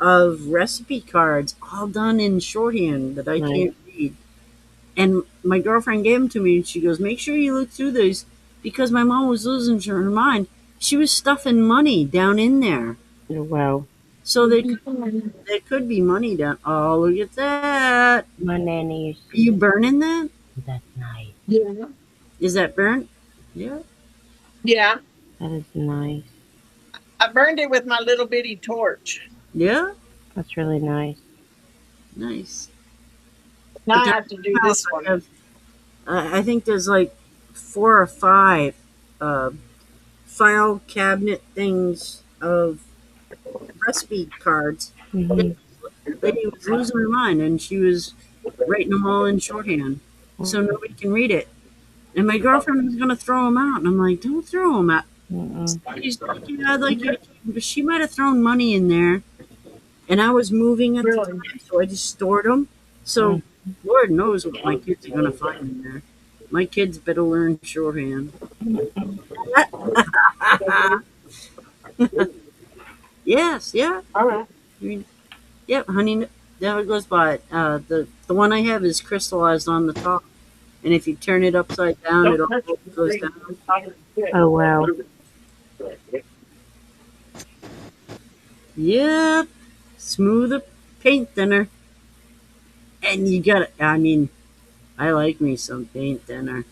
of recipe cards, all done in shorthand that I Nice. can't read. And my girlfriend gave them to me, and she goes, "Make sure you look through these," because my mom was losing her mind. She was stuffing money down in there, Well, so there could be money down. Oh, look at that! my nanny used Are to you do. burning that? That's nice. Yeah. Is that burnt? Yeah. Yeah. That is nice. I burned it with my little bitty torch. Yeah. That's really nice. Nice. Now But I down have to at do the house, this one. I think there's like 4 or 5 uh, file cabinet things of recipe cards. The Mhm. lady was losing her mind, and she was writing them all in shorthand, so nobody can read it. And my girlfriend was going to throw them out, and I'm like, "Don't throw them out." Mm-mm. She's like, "Yeah, I'd like you to," but she might have thrown money in there. And I was moving at the Really? time, so I just stored them. So Mm. Lord knows what my kids are going to find in there. My kids better learn shorthand. Yes, yeah. All right. I mean, yep, honey never goes by. The one I have is crystallized on the top, and if you turn it upside down, it Don't all touch goes the down. Oh wow. Yep, smoother paint thinner, and you got. I mean, I like me some paint thinner.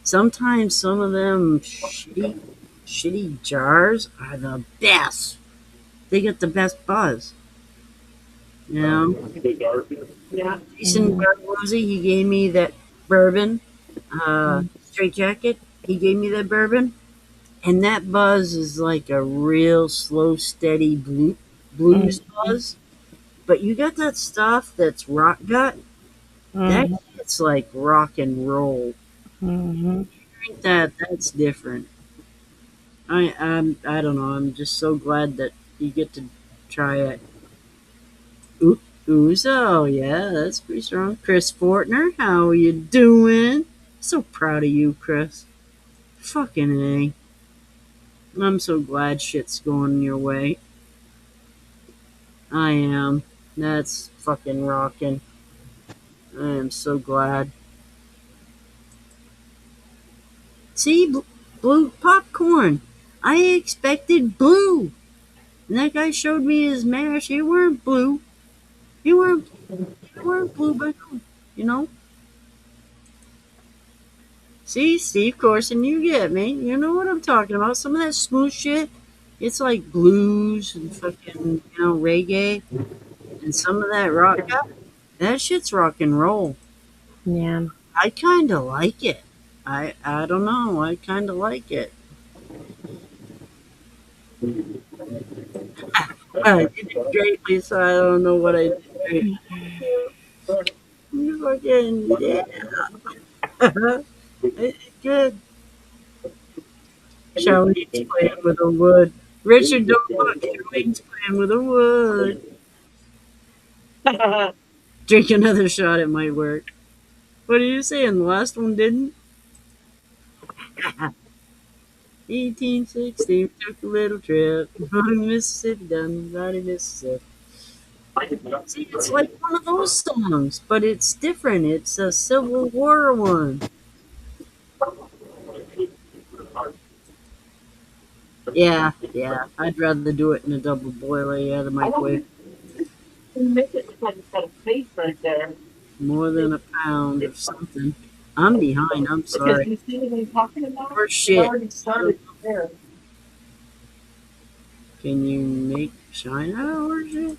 Sometimes some of them shitty jars are the best. They get the best buzz. You know, Yeah. Jason Bartolozzi, he gave me that bourbon, straight jacket. He gave me that bourbon, and that buzz is like a real slow, steady blues buzz. But you got that stuff that's rock gut. That Mm-hmm. shit's like rock and roll. Mm-hmm. Drink that. That's different. I don't know. I'm just so glad that you get to try it. Uzo, yeah, that's pretty strong. Chris Fortner, how are you doing? So proud of you, Chris. Fucking A. I'm so glad shit's going your way. I am. That's fucking rocking. I am so glad. See, blue popcorn. I expected blue. And that guy showed me his mash. You weren't blue. You weren't. You weren't blue, but you know. See, Steve Corson, you get me. You know what I'm talking about. Some of that smooth shit, it's like blues and fucking, reggae. And some of that rock, that shit's rock and roll. Yeah. I kind of like it. I don't know. I kind of like it. You did great, Lisa. I don't know what I did great. You fucking, yeah. It's good. Charlene's playing with the wood. Richard, don't look. Charlene's playing with the wood. Drink another shot. It might work. What are you saying? The last one didn't? 1860, we took a little trip on Mississippi, down the Valley, Mississippi. See, it's like one of those songs, but it's different. It's a Civil War one. Yeah, yeah. I'd rather do it in a double boiler. Yeah, the microwave. Make it like it's got a face right there. More than a pound of something. I'm behind. I'm Because sorry. you see what I'm talking about? For It shit. already started there. Can you make shine out or shit?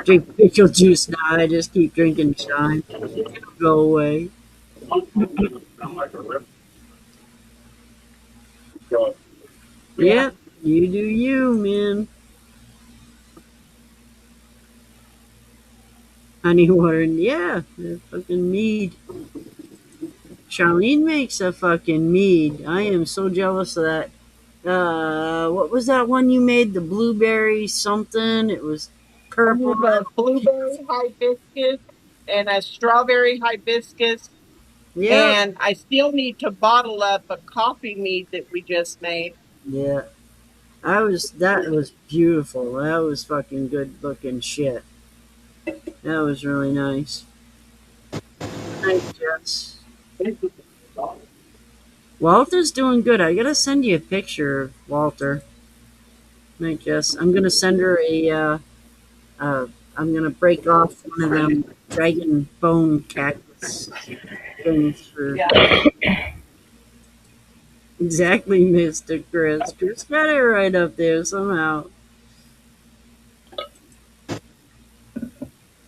Drink pickle juice now. I just keep drinking shine. It'll go away. Yeah, you do you, man. Honey water, yeah, the fucking mead. Charlene makes a fucking mead. I am so jealous of that. What was that one you made? The blueberry something. It was purple. With a blueberry hibiscus and a strawberry hibiscus. Yep. And I still need to bottle up a coffee mead that we just made. Yeah. That was beautiful. That was fucking good looking shit. That was really nice. Thanks, Jess. Walter's doing good. I gotta send you a picture of Walter. Night, Jess. I'm gonna send her I'm gonna break off one of them dragon bone cactus things for. Exactly, Mr. Chris. Chris got it right up there somehow.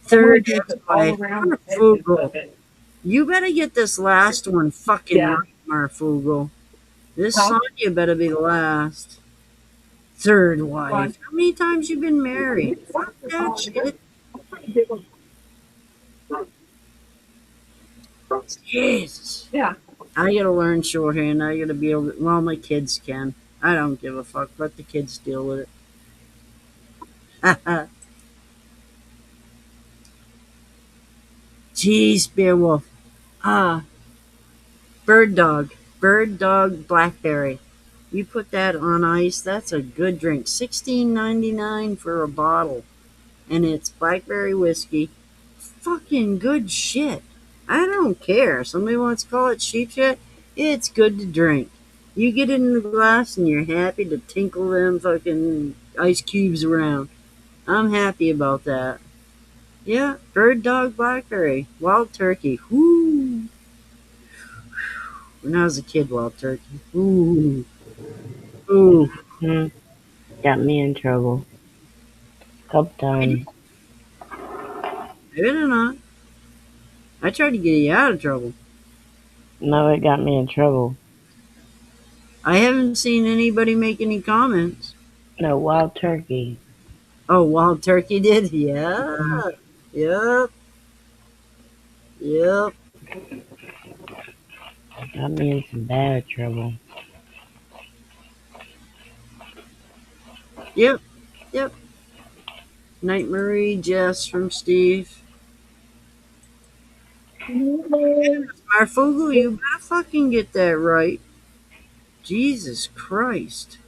Third ex-wife, Marfugal. You better get this last one fucking right, Marfugal. This Sonya better be the last. Third wife. How many times you been married? Fuck that shit. Jesus. Yeah. I gotta learn shorthand. I gotta be able to, well, my kids can. I don't give a fuck. Let the kids deal with it. Jeez, Beowulf. Bird dog. Bird dog blackberry. You put that on ice, that's a good drink. $16.99 for a bottle. And it's blackberry whiskey. Fucking good shit. I don't care. Somebody wants to call it cheap shit. It's good to drink. You get it in the glass and you're happy to tinkle them fucking ice cubes around. I'm happy about that. Yeah, bird dog blackberry. Wild turkey. Whoo. When I was a kid, wild turkey. Ooh. Ooh. Got me in trouble. Couple times. Maybe they're not. I tried to get you out of trouble. No, it got me in trouble. I haven't seen anybody make any comments. No, wild turkey. Oh, wild turkey did? Yeah. Yep. Yep. Got me in some bad trouble. Yep. Yep. Night Marie, Jess from Steve. Marfugu, you better fucking get that right. Jesus Christ.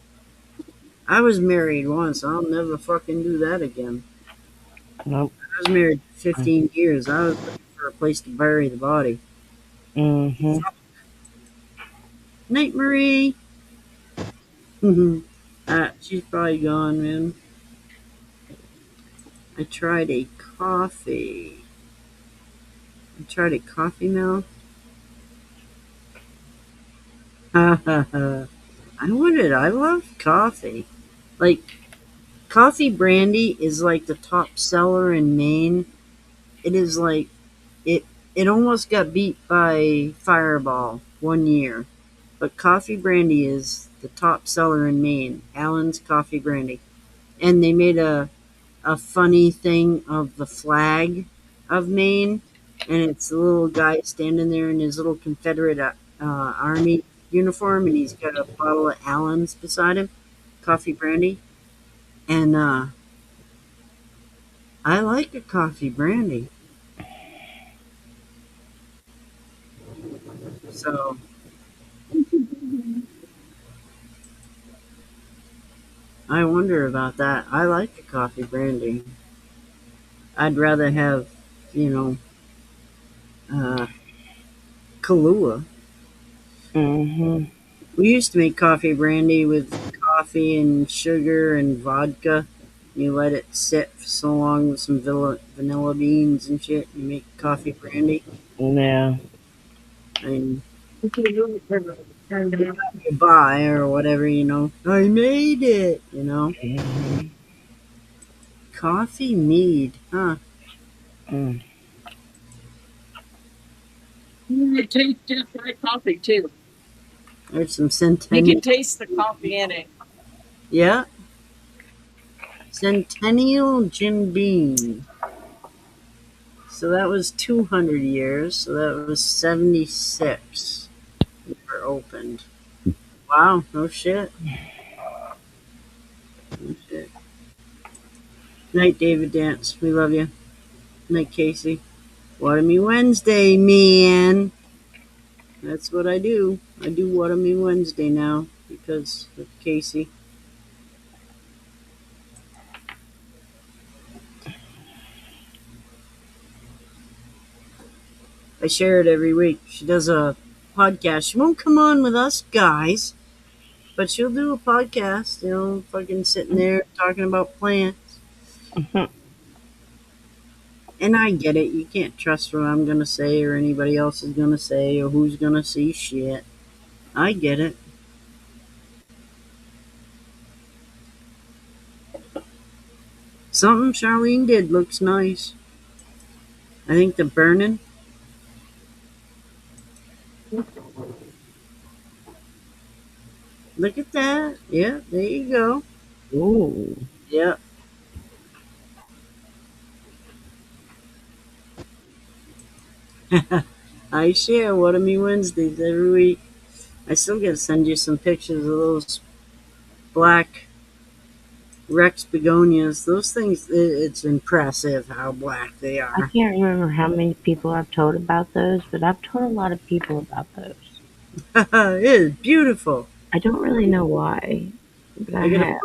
I was married once. I'll never fucking do that again. Nope. I was married 15 years. I was looking for a place to bury the body. Mm-hmm. Night Marie. She's probably gone, man. I tried a coffee. I tried a coffee milk. I wondered, I love coffee. Like, coffee brandy is like the top seller in Maine. It is like, it almost got beat by Fireball one year. But coffee brandy is the top seller in Maine. Allen's Coffee Brandy. And they made a funny thing of the flag of Maine. And it's a little guy standing there in his little Confederate army uniform, and he's got a bottle of Allen's beside him, coffee brandy. And I like a coffee brandy. So I wonder about that. I like a coffee brandy. I'd rather have, you know, Kahlua. Mm-hmm. We used to make coffee brandy with coffee and sugar and vodka. You let it sit for so long with some vanilla beans and shit. You make coffee brandy. Yeah. And you buy or whatever, I made it, Mm-hmm. Coffee mead, huh? Mm. It tastes just like coffee too. There's some You Centennial. can taste the coffee in it. Yeah, Centennial Jim Beam. So that was 200 years. So that was 76. We were opened. Wow, no shit. No shit. Night, David Dance. We love you. Night, Casey. What a me Wednesday, man. That's what I do. I do What a me Wednesday now because of Casey. I share it every week. She does a podcast. She won't come on with us guys, but she'll do a podcast, fucking sitting there talking about plants. Mhm. And I get it. You can't trust what I'm going to say or anybody else is going to say or who's going to see shit. I get it. Something Charlene did looks nice. I think the burning. Look at that. Yeah, there you go. Ooh. Yeah. I share What a Me Wednesdays every week. I still gotta send you some pictures of those black Rex begonias. Those things, it's impressive how black they I are. can't remember how many people I've told about those, but I've told a lot of people about those. It is beautiful. I don't really know why, but I have.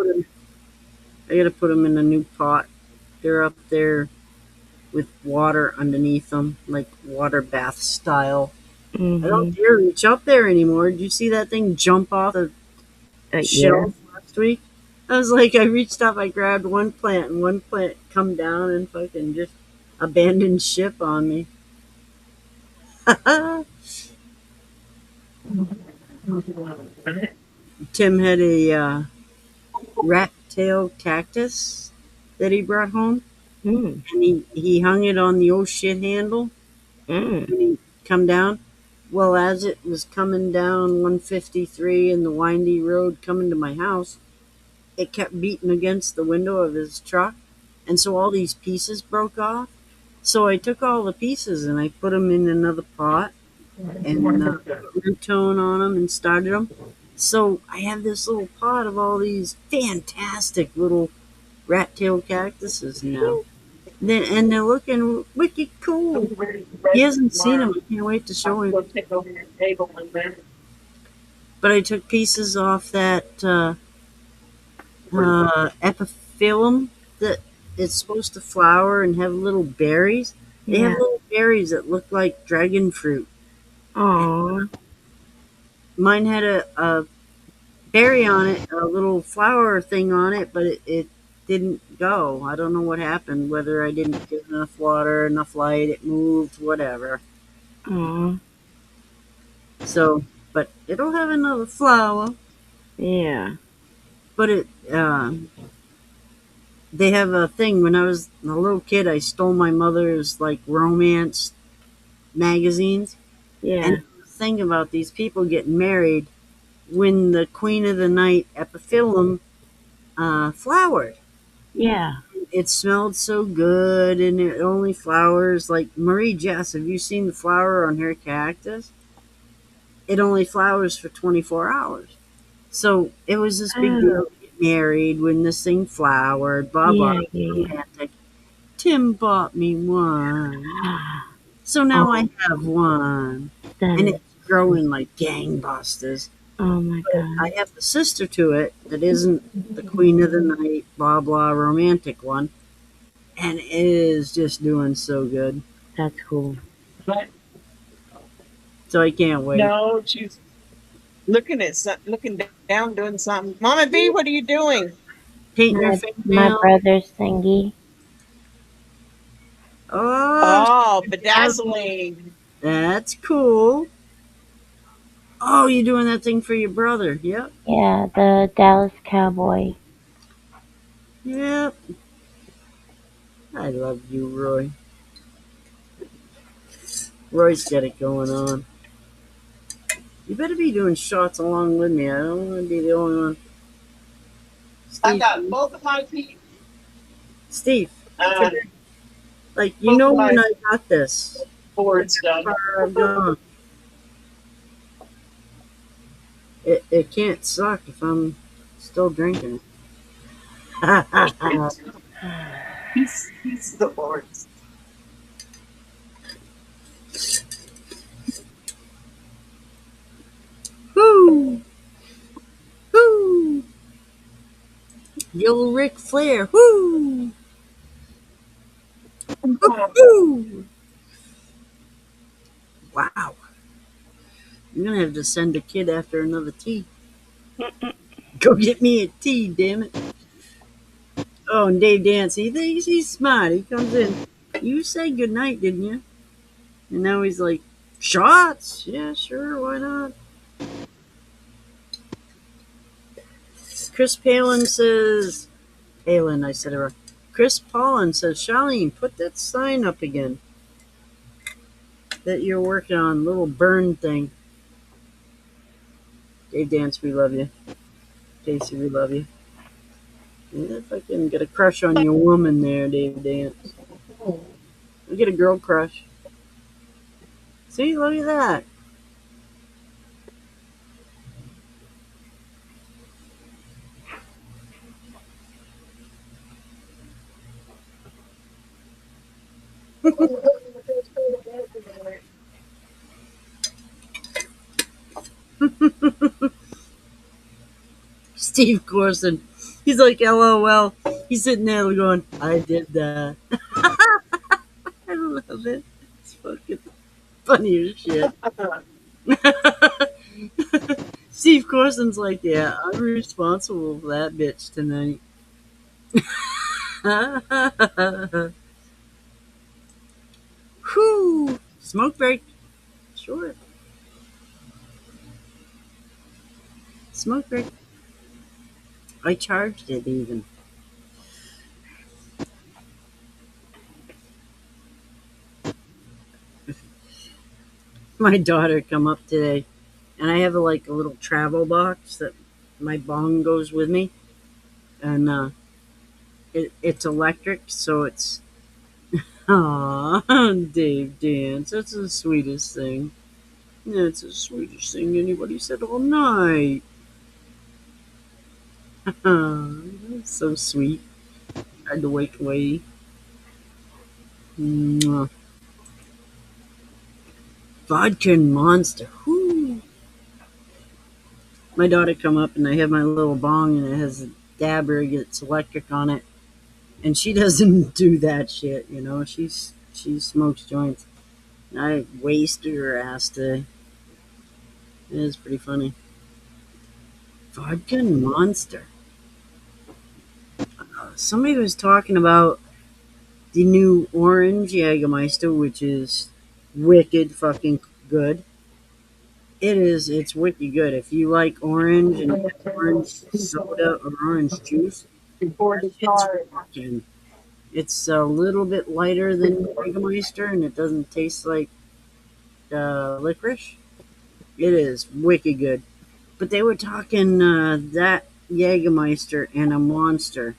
I gotta put them in a new pot. They're up there with water underneath them, like water bath style. I don't Mm-hmm. dare reach up there anymore. Did you see that thing jump off the Yeah. shelf last week? I was like, I reached up, I grabbed one plant, and one plant come down and fucking just abandoned ship on me. Tim had a rat tail cactus that he brought home, Mm. and he hung it on the old shit handle Mm. when he come down. Well, as it was coming down 153 in the windy road coming to my house, it kept beating against the window of his truck, and so all these pieces broke off. So I took all the pieces and I put them in another pot and put root tone on them and started them. So I have this little pot of all these fantastic little rat tail cactuses now. And they're looking wicked cool. He hasn't seen them. I can't wait to show him. Go take over your table and then But I took pieces off that epiphyllum that it's supposed to flower and have little berries. They have Yeah. little berries that look like dragon fruit. Aw. Mine had a berry on it, a little flower thing on it, but it didn't go. I don't know what happened, whether I didn't give enough water, enough light, it moved, whatever. Aw. So, but it'll have another flower. Yeah. But they have a thing. When I was a little kid, I stole my mother's like romance magazines. Yeah. And the thing about these people getting married, when the Queen of the Night epiphyllum flowered, Yeah. it smelled so good, and it only flowers like Marie Jess. Have you seen the flower on her cactus? It only flowers for 24 hours. So it was this big deal to get married when this thing flowered, blah, blah. Yeah. Romantic. Tim bought me one. So now I have one. And That. it's growing like gangbusters. Oh my god. I have the sister to it that isn't the Queen of the Night, blah, blah, romantic one. And it is just doing so good. That's cool. but So I can't wait. no, she's looking at something, looking down, doing something. Mama B, what are you doing? Painting your My fingernail. brother's thingy. Oh, Oh, bedazzling. that's cool. Oh, you're doing that thing for your brother. Yep. Yeah, the Dallas Cowboy. Yep. I love you, Roy. Roy's got it going on. You better be doing shots along with me. I don't want to be the only one. I Steve, got both of my teeth. Steve, Uh, like, you both know of when my I got this, boards how done. far I've gone. It can't suck if I'm still drinking. He's the boards. Woo! Woo! The old Ric Flair. Woo! Woo! Wow. I'm gonna have to send a kid after another tea. Go get me a tea, damn it. Oh, and Dave Dance, he thinks he's smart. He comes in. You said goodnight, didn't you? And now he's like, shots? Yeah, sure, why not? Chris Palin says, Palin, I said it wrong. Chris Paulin says, Charlene, put that sign up again that you're working on, little burn thing. Dave Dance, we love you. Casey, we love you. Yeah, if I can get a crush on your woman there, Dave Dance. I get a girl crush. See, look at that. Steve Corson. He's like, LOL. He's sitting there going, I did that. I love it. It's fucking funny as shit. Steve Corson's like, yeah, I'm responsible for that bitch tonight. Whew. Smoke break. Sure. Smoke break. I charged it even. My daughter come up today, and I have like a little travel box that my bong goes with me, and it's electric, so it's aw, Dave Dance. That's the sweetest thing. That's the sweetest thing anybody said all night. So sweet. Had to wake away. Mwah. Vodka and Monster. Whoo. My daughter come up and I have my little bong and it has a dab rig. It's electric on it, and she doesn't do that shit. You know, she smokes joints. And I wasted her ass today. It is pretty funny. Vodka and Monster. Somebody was talking about the new orange Jägermeister, which is wicked fucking good. It is. It's wicked good. If you like orange and orange soda or orange juice, Before that the shit's car. rocking. It's a little bit lighter than Jägermeister, and it doesn't taste like licorice. It is wicked good. But they were talking that Jägermeister and a Monster,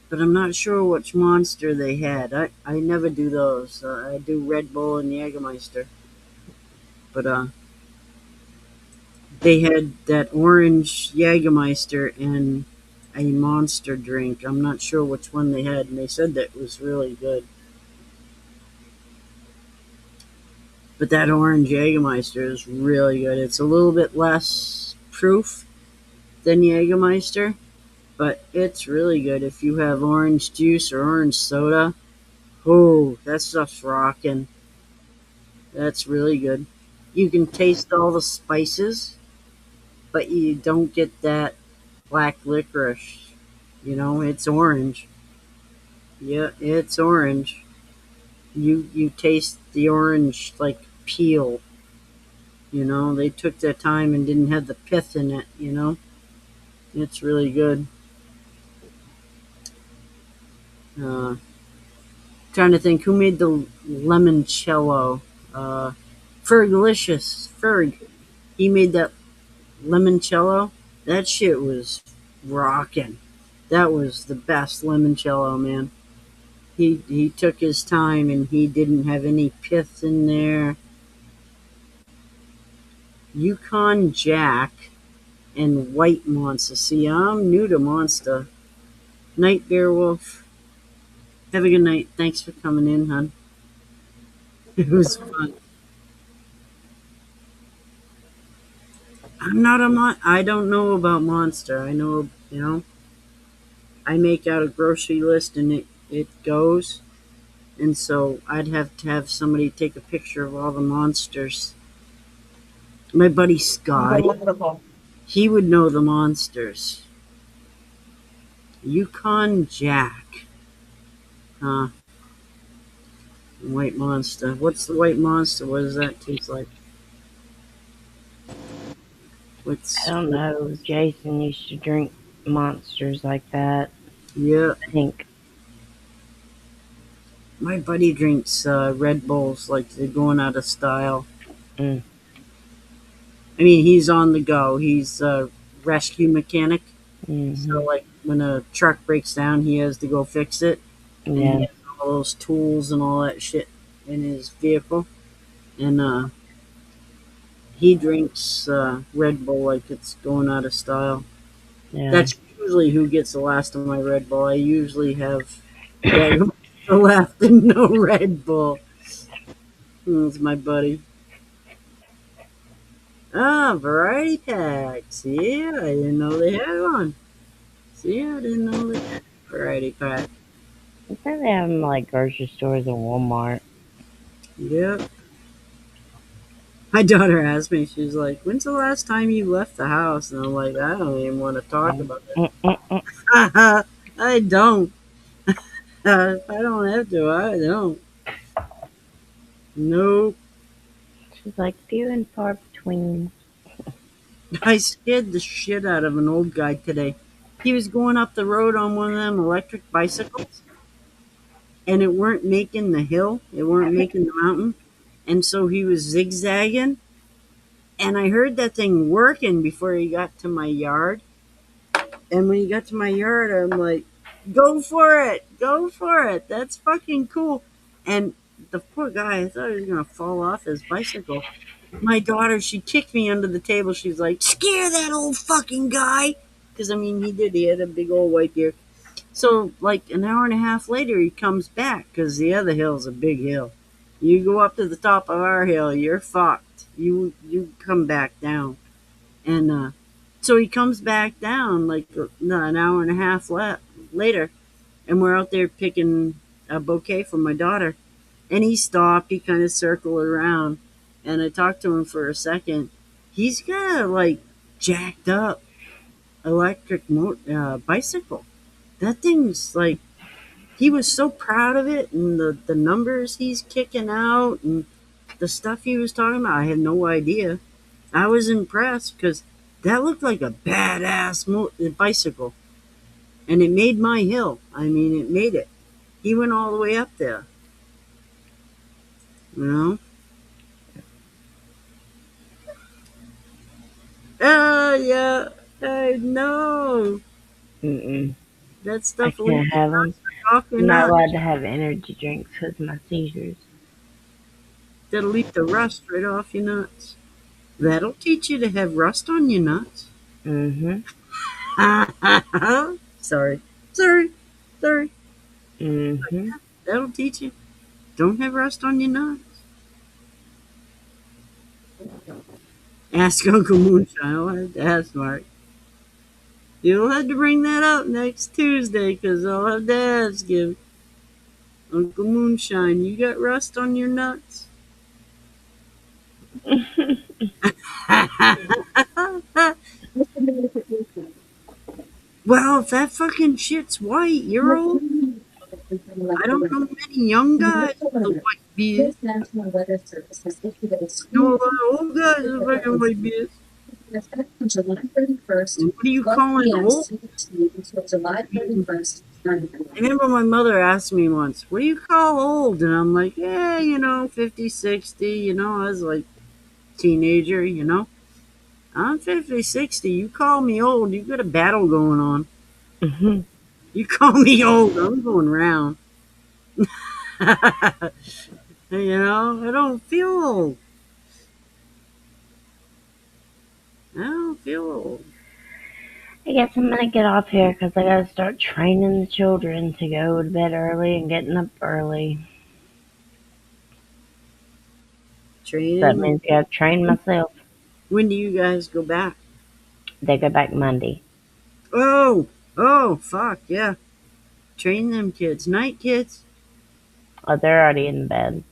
but I'm not sure which Monster they had. I never do those. I do Red Bull and Jägermeister. But they had that orange Jägermeister and a Monster drink. I'm not sure which one they had, and they said that was really good. But that orange Jägermeister is really good. It's a little bit less proof than Jägermeister, but it's really good. If you have orange juice or orange soda, oh, that stuff's rocking. That's really good. You can taste all the spices. but you don't get that black licorice. You know, it's orange. Yeah, it's orange. You taste the orange like peel. You know, they took their time and didn't have the pith in it. You know, it's really good. Uh, Trying to think who made the limoncello. Fergalicious. Ferg. He made that limoncello. That shit was rocking. That was the best limoncello, man. He took his time and he didn't have any pith in there. Yukon Jack and White Monster. See, I'm new to Monster. Night Bear Wolf. Have a good night. Thanks for coming in, hon. It was fun. I'm not a I don't know about Monster. I know, I make out a grocery list and it goes. And so I'd have to have somebody take a picture of all the monsters. My buddy Scott, he would know the monsters. Yukon Jack. Huh. White Monster. What's the White Monster? What does that taste like? I don't know. Jason used to drink monsters like that. Yeah. I think. My buddy drinks Red Bulls like they're going out of style. Mm. I mean, he's on the go. He's a rescue mechanic. Mm-hmm. So, like, when a truck breaks down, he has to go fix it. And Yeah. he has all those tools and all that shit in his vehicle. And he drinks Red Bull like it's going out of style. Yeah. That's usually who gets the last of my Red Bull. I usually have the left and no Red Bull. That's my buddy. Ah, variety packs. Yeah, I didn't know they had one. See, I didn't know they had a variety pack. I think they have them like grocery stores and Walmart. Yep. My daughter asked me, she's like, when's the last time you left the house? And I'm like, I don't even want to talk about it. I don't. If I don't have to, I don't. Nope. She's like few and far between. I scared the shit out of an old guy today. He was going up the road on one of them electric bicycles, and it weren't making the hill. It weren't making the mountain. And so he was zigzagging, and I heard that thing working before he got to my yard. And when he got to my yard, I'm like, go for it. Go for it. That's fucking cool. And the poor guy, I thought he was going to fall off his bicycle. My daughter, she kicked me under the table. She's like, scare that old fucking guy. Because, I mean, he did. He had a big old white beard. So, like, an hour and a half later, he comes back because the other hill's a big hill. You go up to the top of our hill, you're fucked. You come back down. And so he comes back down like an hour and a half later, and we're out there picking a bouquet for my daughter. And he stopped. He kind of circled around, and I talked to him for a second. He's got a like jacked up electric bicycle. That thing's like, he was so proud of it, and the numbers he's kicking out and the stuff he was talking about. I had no idea. I was impressed because that looked like a badass bicycle. And it made my hill. I mean, it made it. He went all the way up there. You know? Oh, yeah. I know. Mm-mm. That I stuff can't have them. off your I'm not nuts. allowed to have energy drinks because of my seizures. That'll leave the rust right off your nuts. That'll teach you to have rust on your nuts. Mm-hmm. Sorry. Mm-hmm. That'll teach you. Don't have rust on your nuts. Ask Uncle Moonshine. I'll have to ask Mark. You'll have to bring that up next Tuesday because I'll have to ask him. Uncle Moonshine, you got rust on your nuts? Well, if that fucking shit's white, you're old. I don't know many young guys with a white beard. I know a lot of old guys with fucking white beards. And what are you calling old? I remember my mother asked me once, what do you call old? And I'm like, yeah, 50, 60, I was like teenager, I'm 50, 60. You call me old, you got a battle going on. Hmm. You call me old, I'm going round. I don't feel old. I don't feel old. I guess I'm gonna get off here because I gotta start training the children to go to bed early and getting up early. So that Training. means I gotta train myself. When do you guys go back? They go back Monday. Oh, fuck, yeah. Train them kids. Night, kids. Oh, they're already in bed.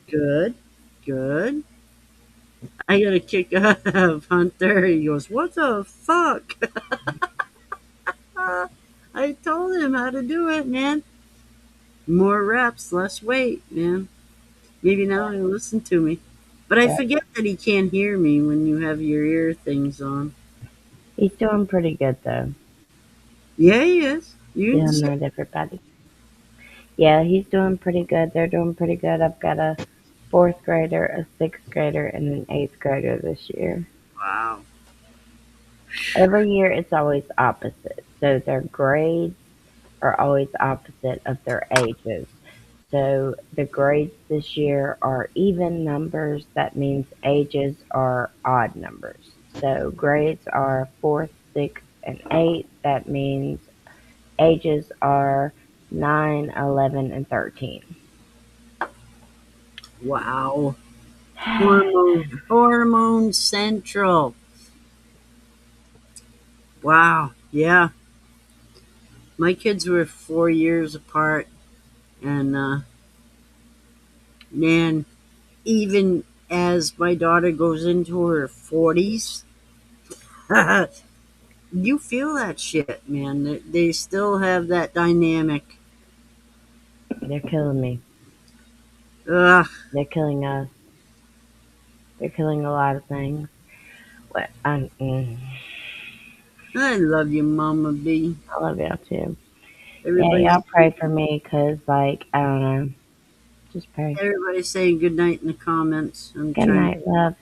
Good. I got a kick out of Hunter. He goes, what the fuck? I told him how to do it, man. More reps, less weight, man. Maybe now he'll listen to me. But I forget that he can't hear me when you have your ear things on. He's doing pretty good though. Yeah, he is. You Yeah, can see. not everybody. Yeah, he's doing pretty good. They're doing pretty good. I've got a fourth grader, a sixth grader, and an eighth grader this year. Wow. Every year it's always opposite. So their grades are always opposite of their ages. So the grades this year are even numbers. That means ages are odd numbers. So grades are fourth, sixth, and eighth. That means ages are 9, 11, and 13. Wow. Hormone Central. Wow. Yeah. My kids were 4 years apart. And, man, even as my daughter goes into her 40s, you feel that shit, man. They still have that dynamic. They're killing me. Ugh. They're killing us. They're killing a lot of things. I I love you, Mama B. love y'all too. Yeah, Everybody, y'all pray for me because, I don't know. Just pray. everybody say good night in the comments. I'm Good trying. night, love.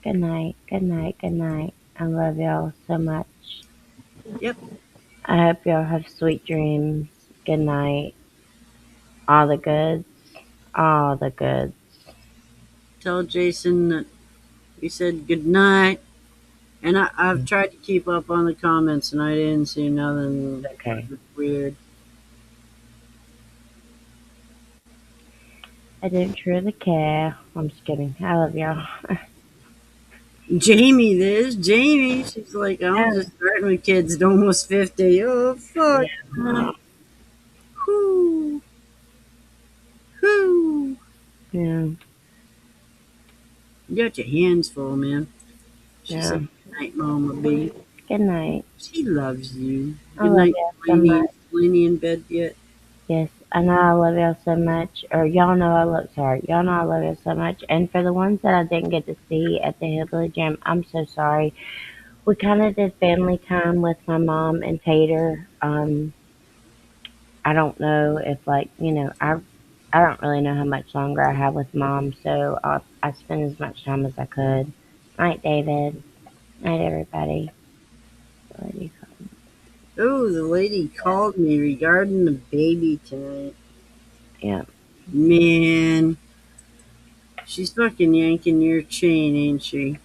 Good night. Good night. Good night. I love y'all so much. Yep. I hope y'all have sweet dreams. Good night. All the goods. All the goods. Tell Jason that we said good night. And I've tried to keep up on the comments, and I didn't see nothing Okay. weird. I don't really care. I'm just kidding. I love y'all. Jamie, there's Jamie. She's like, I'm just starting with kids at almost 50. Oh, fuck. Whoo. Whoo. Yeah. You got your hands full, man. She Yeah. said, good night, Mama B. Good night. She loves you. I Good love night, y'all so Lainey. much. Is Lainey in bed yet? Yes, I know I love y'all so much. Or y'all know y'all know I love y'all so much. And for the ones that I didn't get to see at the Hillbilly Gym, I'm so sorry. We kind of did family time with my mom and Tater. I don't know if I don't really know how much longer I have with mom, so I spent as much time as I could. Night, David. Night, everybody. What do you call it? Oh, the lady called me regarding the baby tonight. Yeah. Man, she's fucking yanking your chain, ain't she?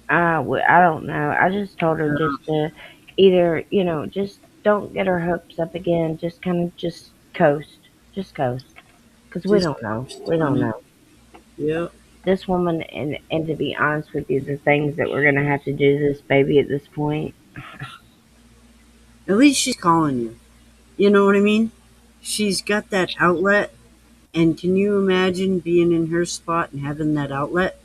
I don't know. I just told her just to either, just don't get her hopes up again. Just kind of just coast. Just coast. Because we Just don't know. coast, We don't honey. know. Yep. This woman, and to be honest with you, the things that we're going to have to do to this baby at this point. At least she's calling you. You know what I mean? She's got that outlet. And can you imagine being in her spot and having that outlet?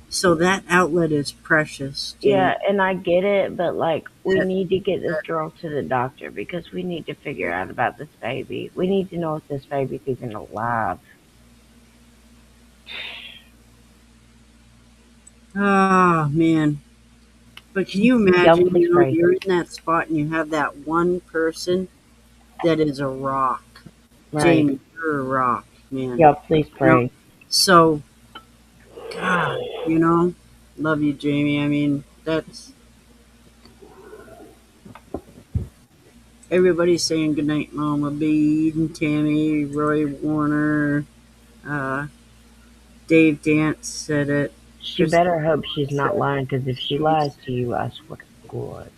So that outlet is precious, Jamie. Yeah, and I get it, but like we need to get this girl to the doctor because we need to figure out about this baby. We need to know if this baby's even alive. Oh man. But can you Y'all imagine, please pray. you're in that spot and you have that one person that is a rock. Right. Jamie, you're a rock, man. Y'all please pray. So, God, love you, Jamie. I mean, that's everybody's saying goodnight, Mama B, and Tammy, Roy Warner, Dave Dance said it. She better hope she's not lying, because if she lies to you, I swear to God.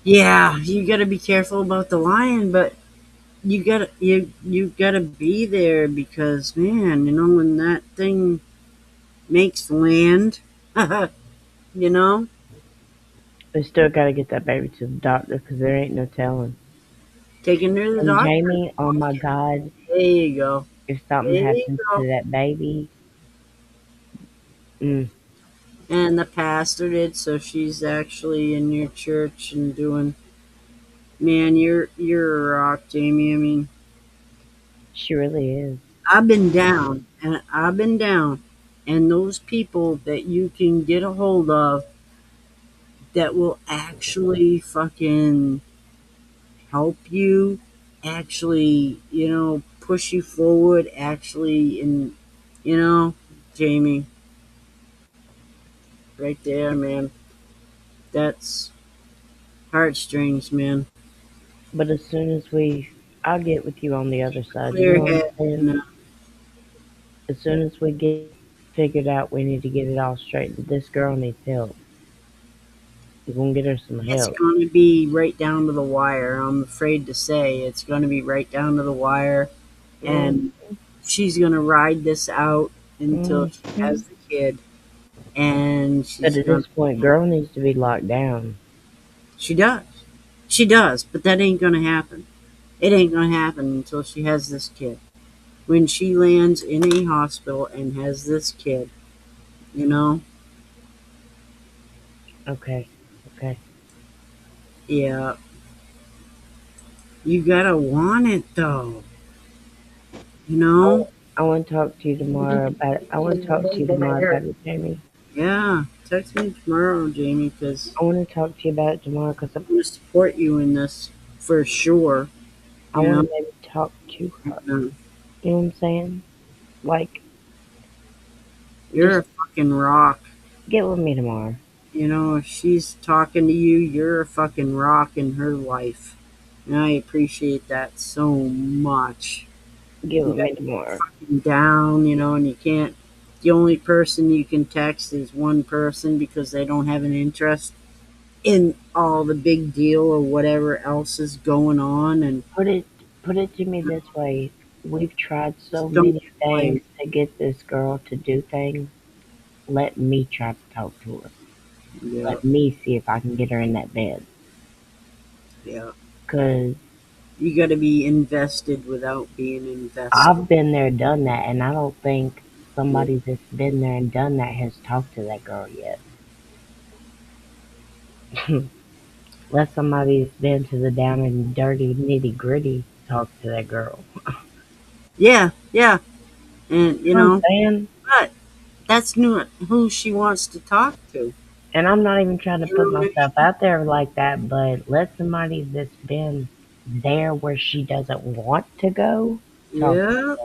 Yeah, you gotta be careful about the lying, but you gotta be there because, man, when that thing makes land, We still gotta get that baby to the doctor, because there ain't no telling. taking her to the And doctor. Jamie, oh my God, There you go. if something There you happens go. to that baby, And the pastor did, so she's actually in your church and doing. Man, you're a rock, Jamie. I mean, she really is. I've been down, and those people that you can get a hold of that will actually fucking help you, actually, push you forward, actually, and Jamie, right there, man. That's heartstrings, man. But as soon as I'll get with you on the other side. You Clear know what head. I'm saying? As soon as we get figured out, we need to get it all straightened. This girl needs help. We're gonna get her some It's help. going to be right down to the wire. I'm afraid to say it's going to be right down to the wire, and she's going to ride this out until she has the kid. And But at this point, girl needs to be locked down. She does, but that ain't going to happen. It ain't going to happen until she has this kid. When she lands in a hospital and has this kid, Okay. yeah, you gotta want it though. I want to talk to you tomorrow about it. Jamie. Yeah, text me tomorrow, Jamie, because I want to talk to you about it tomorrow because I'm going to support you in this for sure. I want to maybe talk to her. Yeah. You know what I'm saying? Like, You're a fucking rock. get with me tomorrow. If she's talking to you, you're a fucking rock in her life. And I appreciate that so much. Get with me tomorrow. Down, and you can't. The only person you can text is one person because they don't have an interest in all the big deal or whatever else is going on. And Put it to me this way. We've tried so many things to get this girl to do things. Let me try to talk to her. yeah, Let me see if I can get her in that bed. yeah, Because you got to be invested without being invested. I've been there, done that, and I don't think somebody that's been there and done that has talked to that girl yet. Let somebody that's been to the down and dirty, nitty gritty talk to that girl. Yeah, and You know what I'm saying? but that's not who she wants to talk to. And I'm not even trying to put myself out there like that, but let somebody that's been there where she doesn't want to go. Yeah,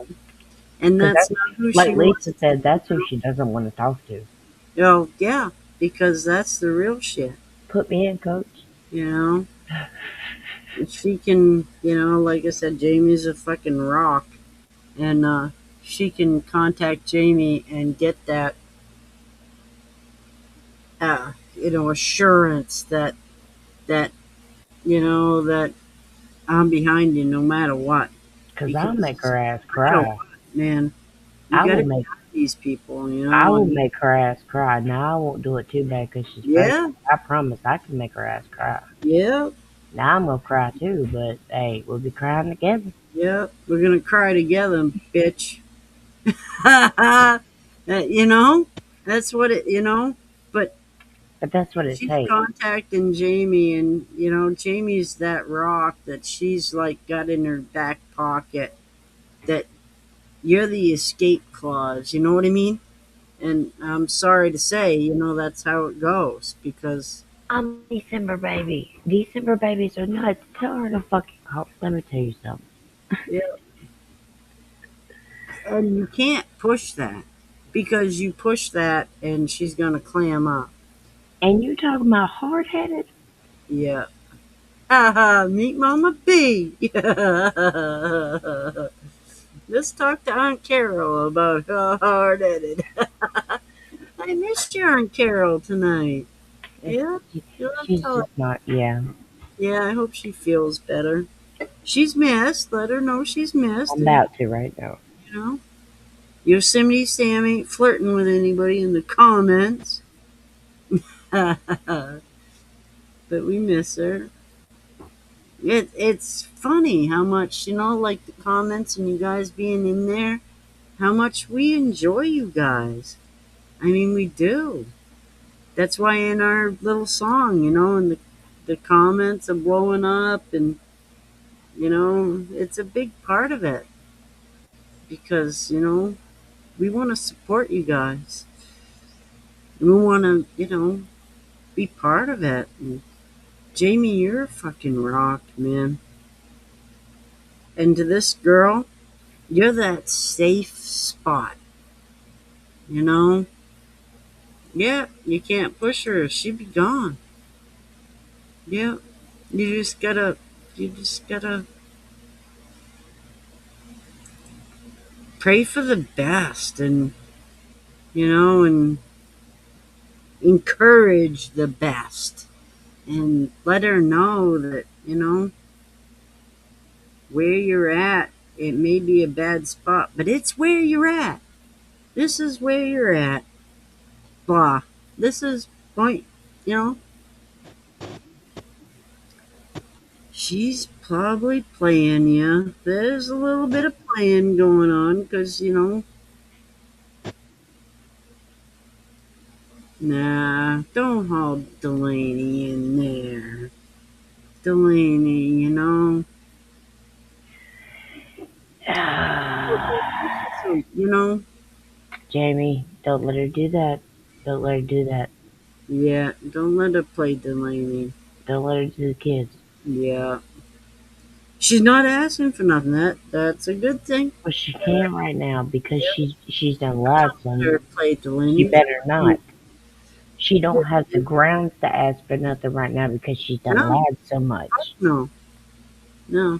and that's not who she Like wants. Lisa said, that's who she doesn't want to talk to. Oh, yeah, because that's the real shit. Put me in, coach. She can, like I said, Jamie's a fucking rock, and she can contact Jamie and get that, assurance that that I'm behind you no matter what. Because I'll make her ass cry. Man, you I gotta will make these people, I will make her ass cry. Now I won't do it too bad because she's Yeah, pregnant. I promise I can make her ass cry. yeah, Now I'm gonna cry too, but hey, we'll be crying together. yeah. We're gonna cry together, bitch. You know, that's what it. You know, but But that's what it she's takes. contacting Jamie, and Jamie's that rock that she's like got in her back pocket. That you're the escape clause. You know what I mean? And I'm sorry to say, that's how it goes because I'm December baby. December babies are nuts. Tell her to fucking call. Let me tell you something. yeah, and you can't push that because you push that and she's gonna clam up. And you talking about hard headed? Yeah. Haha, meet Mama B. Let's talk to Aunt Carol about how hard headed. I missed your Aunt Carol tonight. Yeah, you'll have to She's tell her. just not. Yeah, Yeah, I hope she feels better. She's missed. Let her know she's missed. I'm And, about to right now. you know, Yosemite Sam ain't flirting with anybody in the comments. But we miss her. It's funny how much, like the comments and you guys being in there, how much we enjoy you guys. I mean, we do. That's why in our little song, and the comments are blowing up, and, it's a big part of it because, we want to support you guys. We want to, be part of it. And Jamie, you're a fucking rock, man. And to this girl, you're that safe spot, you know? Yeah, you can't push her. She'd be gone. Yeah. You just gotta pray for the best and encourage the best and let her know that, where you're at, it may be a bad spot, but it's where you're at. This is where you're at. Blah. This is point, you know, she's probably playing you. There's a little bit of playing going on because, nah, don't haul Delaney in there. Delaney, so, Jamie, don't let her do that. Don't let her do that. yeah, don't let her play Delaney. Don't let her do the kids. Yeah. She's not asking for nothing. That's a good thing. Well, she can't right now because she's done lied Let some. her play Delaney. She better not. She don't have the grounds to ask for nothing right now because she's done No. lied so much. No. No.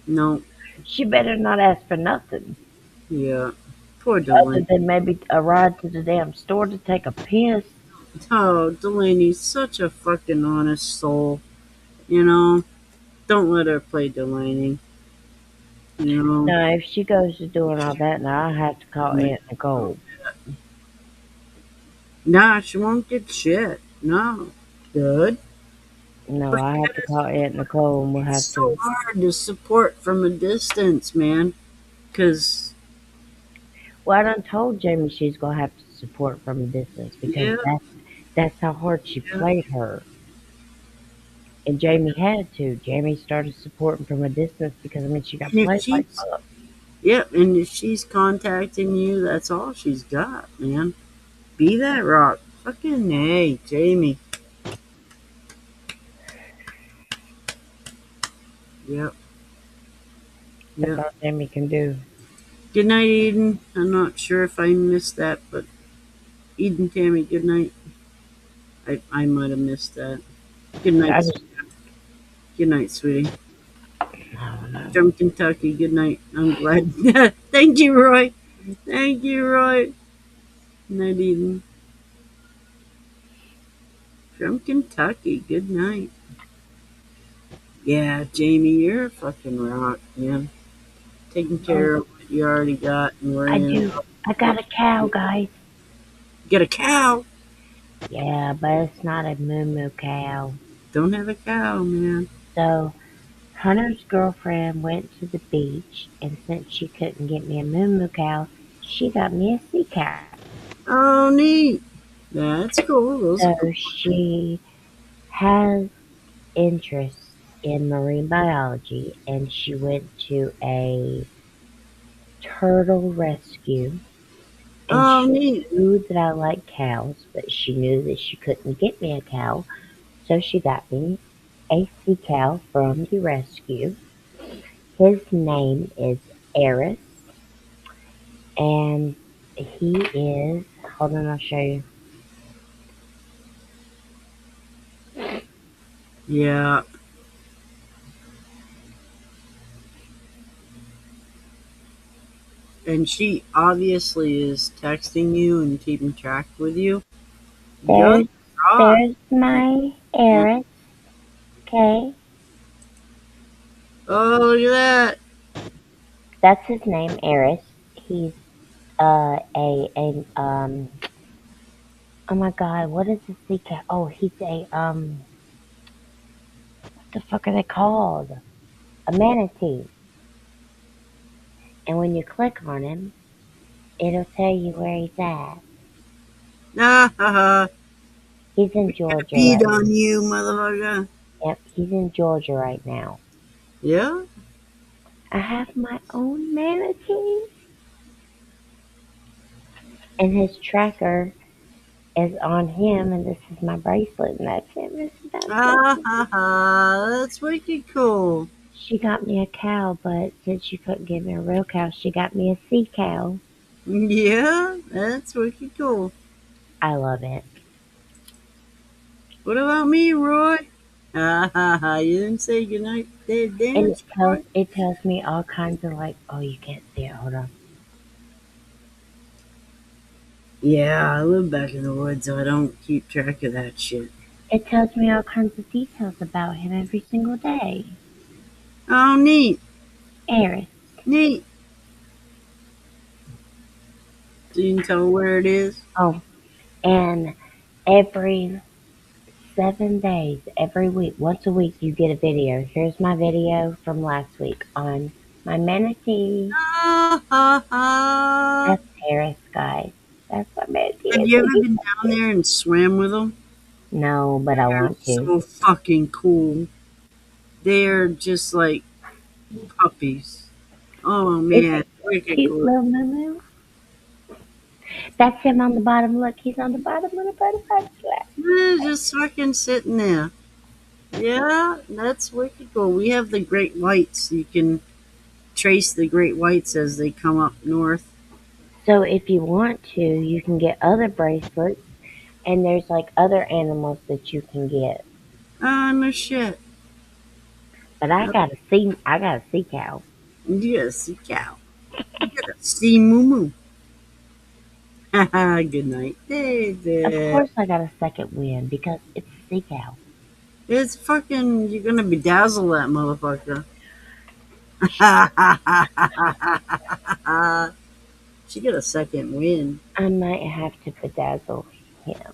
No. She better not ask for nothing Yeah. Poor other Delaney. than maybe a ride to the damn store to take a piss. Oh, Delaney's such a fucking honest soul. Don't let her play Delaney. No, if she goes to doing all that, now I have to call Aunt Nicole. Nah, she won't get shit. No. Good. No, I have to call Aunt Nicole and we'll have It's so to. hard to support from a distance, man. Because, Well, I done told Jamie she's gonna have to support from a distance because Yeah. that's how hard she played her. And Jamie had to. Jamie started supporting from a distance because she got And if played like she's- fuck. yeah, and if she's contacting you, that's all she's got, man. Be that rock. Fucking hey, Jamie. Yep. That's Yep. all Jamie can do. Good night, Eden. I'm not sure if I missed that, but Eden, Tammy, good night. I might have missed that. Good night. I just, Good night, sweetie. I don't know. From Kentucky, good night. I'm glad. Thank you, Roy. Thank you, Roy. Night, Eden. From Kentucky, good night. Yeah, Jamie, you're a fucking rock, man. Taking care of what you already got and I worrying. do. I got a cow, guys. Get a cow. Yeah, but it's not a moo cow. Don't have a cow, man. So, Hunter's girlfriend went to the beach, and since she couldn't get me a moo cow, she got me a sea cow. Oh, neat. That's cool. Those are So she has interest in marine biology, and she went to a turtle rescue. And Oh, she neat. knew that I like cows, but she knew that she couldn't get me a cow, so she got me a sea cow from the rescue. His name is Eris, and he is. Hold on, I'll show you. Yeah. And she obviously is texting you and keeping track with you. Good There's rock. there's my Eris. Okay, Oh, look at that. that's his name, Eris. He's a. Oh my God, what is a sea cat? Oh, he's a what the fuck are they called? A manatee. And when you click on him, it'll tell you where he's at. Ah, ha, ha. He's in Georgia Beat right on you, motherfucker. Yep, he's in Georgia right now. Yeah? I have my own manatee. And his tracker is on him, and this is my bracelet, and that's him. Ah, ha, ha. That's wicked cool. She got me a cow, but since she couldn't give me a real cow, she got me a sea cow. Yeah, that's wicked cool. I love it. What about me, Roy? Ah, ha, ha. You didn't say goodnight, dead And dance, it tells me all kinds of like, oh, you can't see it. Hold on. Yeah, I live back in the woods, so I don't keep track of that shit. It tells me all kinds of details about him every single day. Oh, neat. Eris. Neat. So you can tell where it is? Oh, and every 7 days, every week, once a week, you get a video. Here's my video from last week on my manatee. Ah, ha, ha. That's Eris, guys. That's my manatee. Have you ever been down there and swam with them? No, but I They're want to. so fucking cool. They're just like puppies. Oh man, wicked Cute cool. little moo. That's him on the bottom. Look, he's on the bottom of the butterfly. They're just fucking sitting there. Yeah, that's wicked cool. We have the great whites. You can trace the great whites as they come up north. So if you want to, you can get other bracelets, and there's like other animals that you can get. Ah, no shit. But I got a sea cow. You got a sea cow. You got a sea moo moo. Haha, good night. Of course, I got a second wind because it's a sea cow. It's fucking, you're gonna bedazzle that motherfucker. She got a second win. I might have to bedazzle him.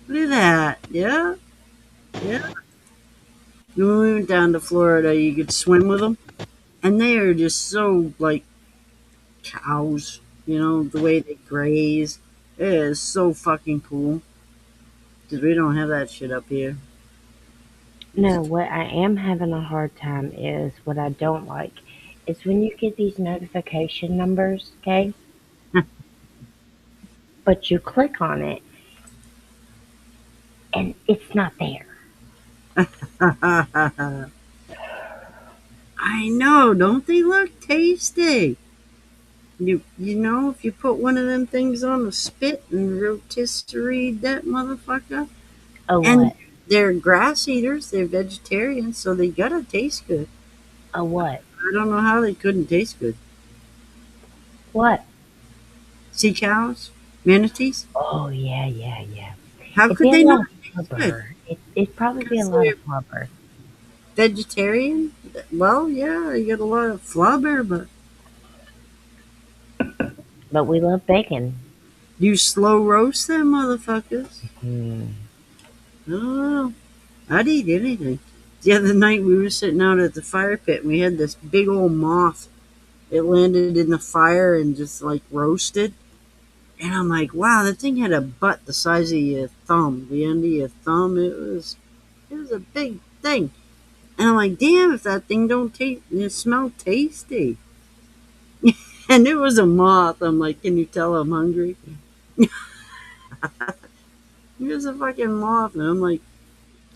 Look at that. Yeah. Yeah. When we went down to Florida, you could swim with them. And they are just so like cows, you know, the way they graze. It is so fucking cool. Because we don't have that shit up here. No, what I am having a hard time is what I don't like is when you get these notification numbers, okay? But you click on it and it's not there. I know, don't they look tasty? You know, if you put one of them things on a spit and rotisserie that motherfucker. Oh, And what? they're grass eaters, they're vegetarians, so they gotta taste good. Oh, what? I don't know how they couldn't taste good. What? Sea cows? Manatees? Oh, yeah. How It'd could be they a lot not of taste good? blubber. It'd probably be a Because lot they're of blubber. vegetarian? Well, yeah, you get a lot of flubber, but But we love bacon. you slow roast them motherfuckers. Mm. Oh, I'd eat anything. The other night we were sitting out at the fire pit and we had this big old moth it landed in the fire and just like roasted. And I'm like, wow, that thing had a butt the size of your thumb, the end of your thumb. It was a big thing. And I'm like, damn, if that thing don't taste, it smell tasty. And it was a moth. I'm like, can you tell I'm hungry? It was a fucking moth. And I'm like,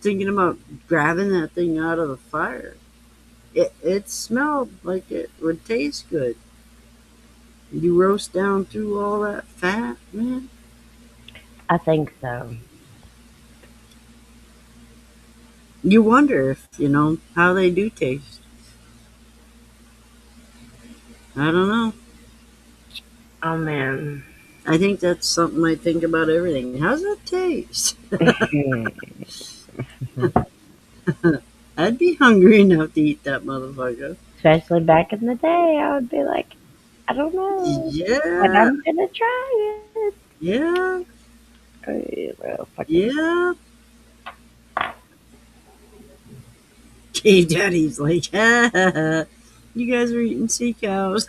thinking about grabbing that thing out of the fire. It smelled like it would taste good. You roast down through all that fat, man. I think so. You wonder if, how they do taste. I don't know. Oh man. I think that's something I think about everything. How's it taste? I'd be hungry enough to eat that motherfucker. Especially back in the day, I would be like, I don't know, but Yeah, I'm gonna try it. yeah, Well, yeah. Cave Daddy's like, ha, ha, ha. You guys are eating sea cows.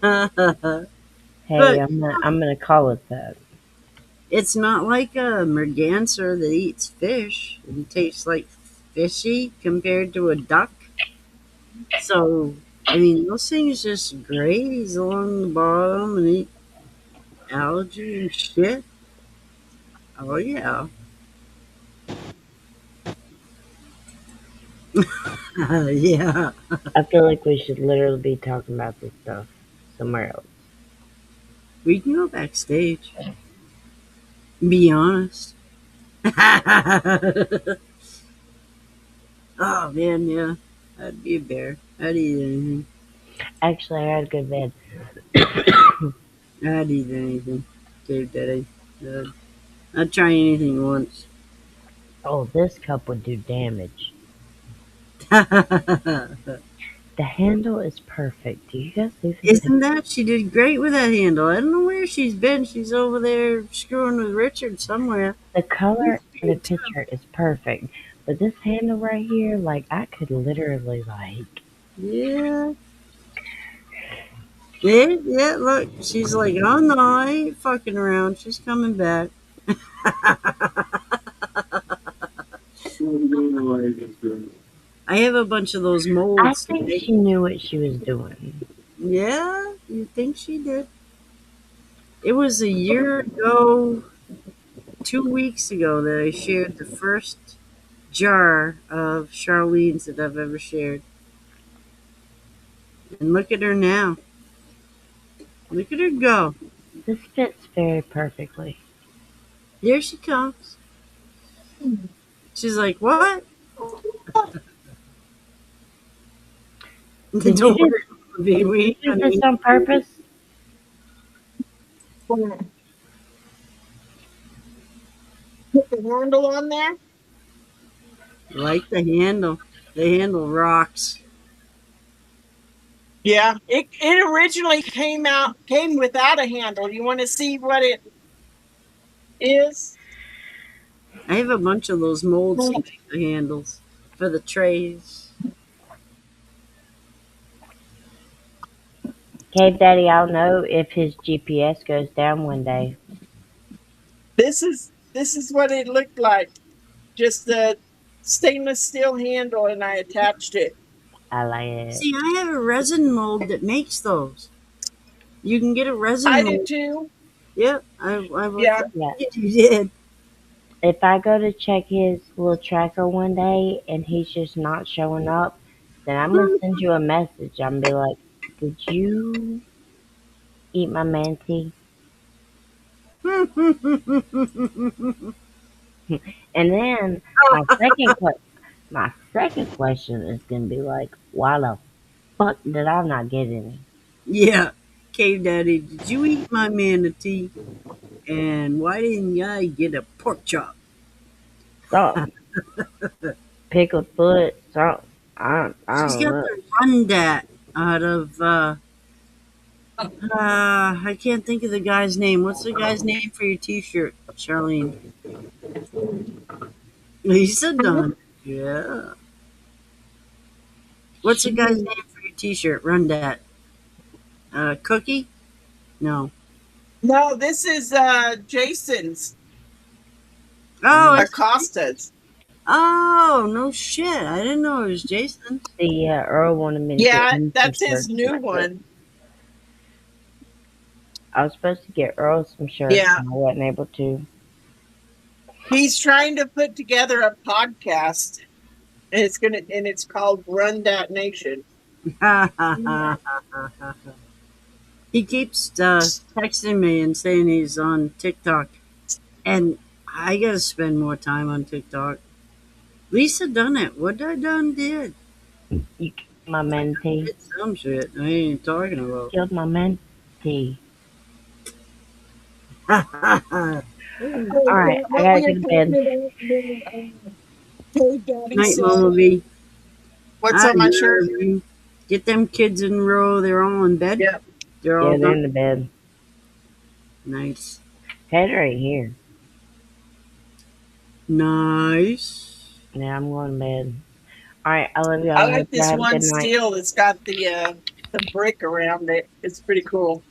Hey, But I'm gonna call it that. it's not like a merganser that eats fish and tastes like fishy compared to a duck. So, I mean, those things just graze along the bottom and eat algae and shit. Oh, yeah. Yeah. I feel like we should literally be talking about this stuff somewhere else. We can go backstage. Be honest. Oh, man, yeah. I'd be a bear. I'd eat anything. Actually, I had a good bed. I'd eat anything. Cave Daddy. I'd try anything once. Oh, this cup would do damage. The handle is perfect. Do you guys see this? Isn't that? She did great with that handle. I don't know where she's been. She's over there screwing with Richard somewhere. The color in the picture is perfect. But this handle right here, like, I could literally, like... Yeah. Yeah, look. She's like, oh no, I ain't fucking around. She's coming back. I have a bunch of those I molds. think she knew what she was doing. Yeah, you think she did? It was a year ago, 2 weeks ago, that I shared the first jar of Charlene's that I've ever shared. And look at her now. Look at her go. This fits very perfectly. Here she comes. She's like, what? Did Don't you worry, we do this on purpose? Put the handle on there. like the handle. The handle rocks. Yeah, it originally came without a handle. You want to see what it is? I have a bunch of those molds to make the handles for the trays. Cave Daddy, I'll know if his GPS goes down one day. This is what it looked like. Just a stainless steel handle, and I attached it. I like it. See, I have a resin mold that makes those. You can get a resin I mold. did too. Yep, I Yeah. Yeah. You did. If I go to check his little tracker one day and he's just not showing up, then I'm gonna send you a message. I'm gonna be like, "Did you eat my manatee?" And then my second question is gonna be like, "Why the fuck did I not get any?" Yeah. Cave Daddy, did you eat my manatee? And why didn't I get a pork chop? Something. Pickled foot, something. I She's don't got know. the run dat out of I can't think of the guy's name. What's the guy's name for your t-shirt, Charlene? Lisa Dunn. Yeah. What's the guy's name for your T-shirt? Run that. Cookie? No. No, this is Jason's Oh, Acosta's. oh, no shit. I didn't know it was Jason. The Earl wanted me to Yeah, get him that's some his shirts, new but one. I was supposed to get Earl some shirts, Yeah. and I wasn't able to. He's trying to put together a podcast. And it's called Run That Nation. He keeps texting me and saying he's on TikTok. And I gotta spend more time on TikTok. Lisa done it. What I done did? You killed my mentee. It's some shit I ain't talking about. Killed my mentee. Night, Alright, I gotta get to bed. Mama B. What's I on my love shirt? you. Get them kids in a row. They're all in bed. Yep. They're Yeah, all they're done. in the bed. Nice. Head right here. Nice. Yeah, I'm going to bed. Alright, I love y'all. I I like hope y'all this have a one good night. steel that's got the brick around it. It's pretty cool.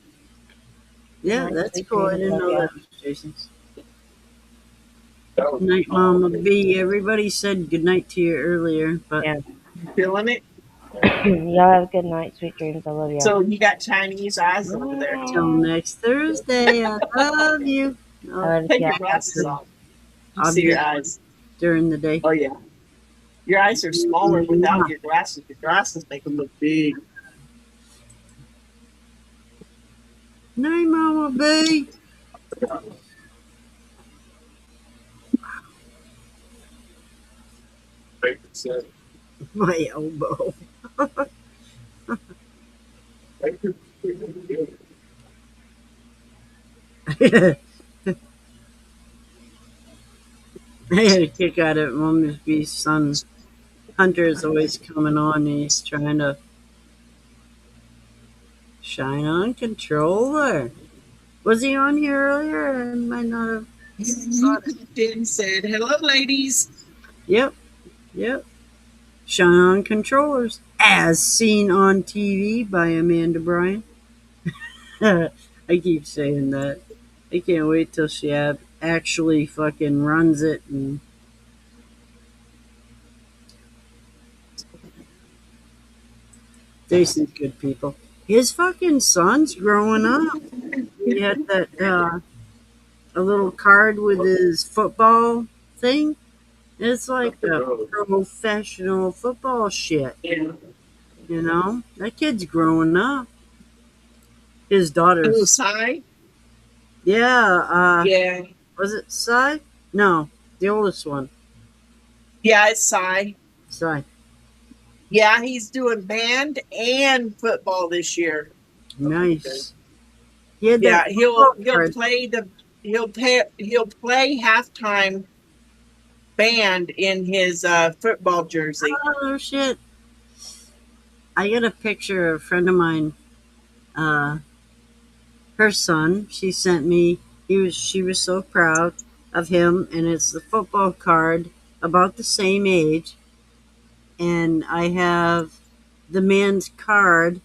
Yeah, Nice that's sweet cool. I dreams, didn't love know y'all. that was Jason's. Good night, Mama B. Everybody said good night to you earlier, but Yeah. Feeling it? Y'all have a good night. Sweet dreams. I love y'all. So you got Chinese eyes over there. till next Thursday, I love you. I I'll love Take y'all. your glasses off. You I'll see your be- eyes. during the day. Oh yeah. Your eyes are smaller without your glasses. Your glasses make them look big. Night, Mama B. My elbow. I had a kick out of it. Mama B's son Hunter is always coming on. And he's trying to shine on controller. Was he on here earlier? I might not have. Did said, "Hello, ladies." Yep. Shine on controllers, as seen on TV by Amanda Bryan. I keep saying that. I can't wait till she actually fucking runs it and. Jason's good people. His fucking son's growing up. He had that a little card with his football thing. It's like a professional football shit. Yeah. You know? That kid's growing up. His Oh, daughter's Sai? yeah, Yeah. was it Sai? No, the oldest one. Yeah, it's Sai. Sai. Yeah, he's doing band and football this year. Nice. He had Yeah, that he'll football card. he'll play halftime band in his football jersey. Oh no shit. I got a picture of a friend of mine, her son, she sent me. She was so proud of him, and it's the football card about the same age. And I have the man's card.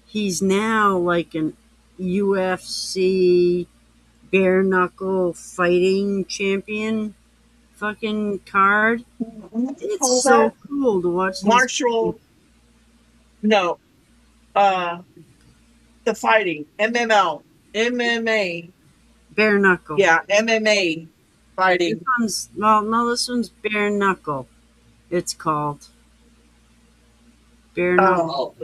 He's now like an UFC bare knuckle fighting champion fucking card. It's so cool to watch these Marshall. No, the fighting MMA. bare knuckle. Yeah, MMA fighting. This one's this one's bare knuckle. It's called bare knuckle.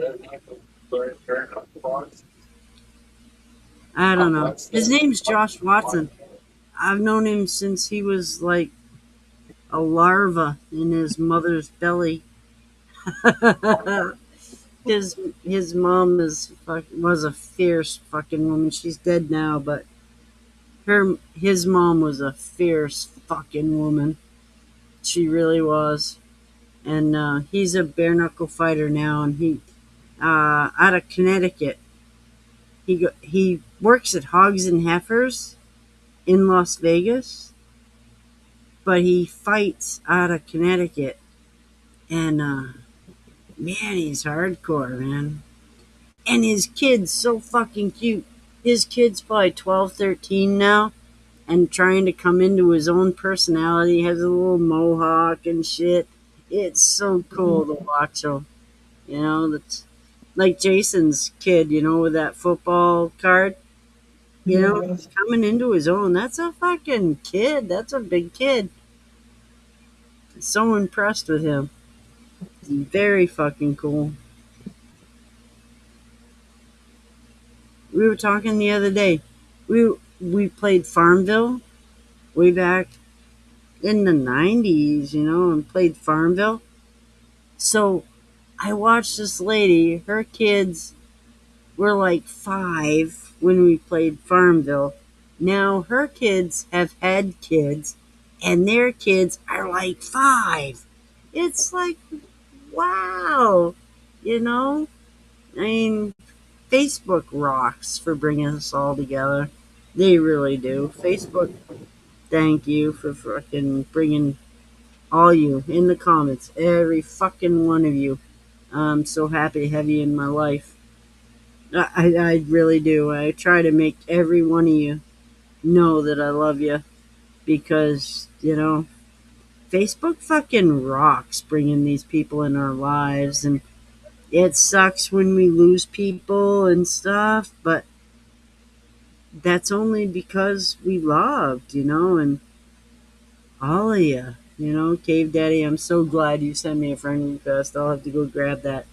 I don't know. His name's Josh Watson. I've known him since he was like a larva in his mother's belly. his mom was a fierce fucking woman. She's dead now, but his mom was a fierce fucking woman. She really was. And he's a bare knuckle fighter now, and he out of Connecticut. He works at Hogs and Heifers in Las Vegas, but he fights out of Connecticut. And Man, he's hardcore, man. And his kid's so fucking cute. His kid's probably 12, 13 now, and trying to come into his own personality, has a little mohawk and shit. It's so cool to watch him. That's like Jason's kid, with that football card. He's coming into his own. That's a fucking kid. That's a big kid. So impressed with him. He's very fucking cool. We were talking the other day. We played Farmville way back in the 90s, and played Farmville. So I watched this lady, her kids were like 5 when we played Farmville. Now her kids have had kids, and their kids are like 5. It's like, wow, I mean, Facebook rocks for bringing us all together. They really do. Facebook, thank you for fucking bringing all you in the comments, every fucking one of you. I'm so happy to have you in my life. I really do. I try to make every one of you know that I love you because, Facebook fucking rocks bringing these people in our lives. And it sucks when we lose people and stuff, but that's only because we loved, and all of you. Cave Daddy, I'm so glad you sent me a friend request. I'll have to go grab that.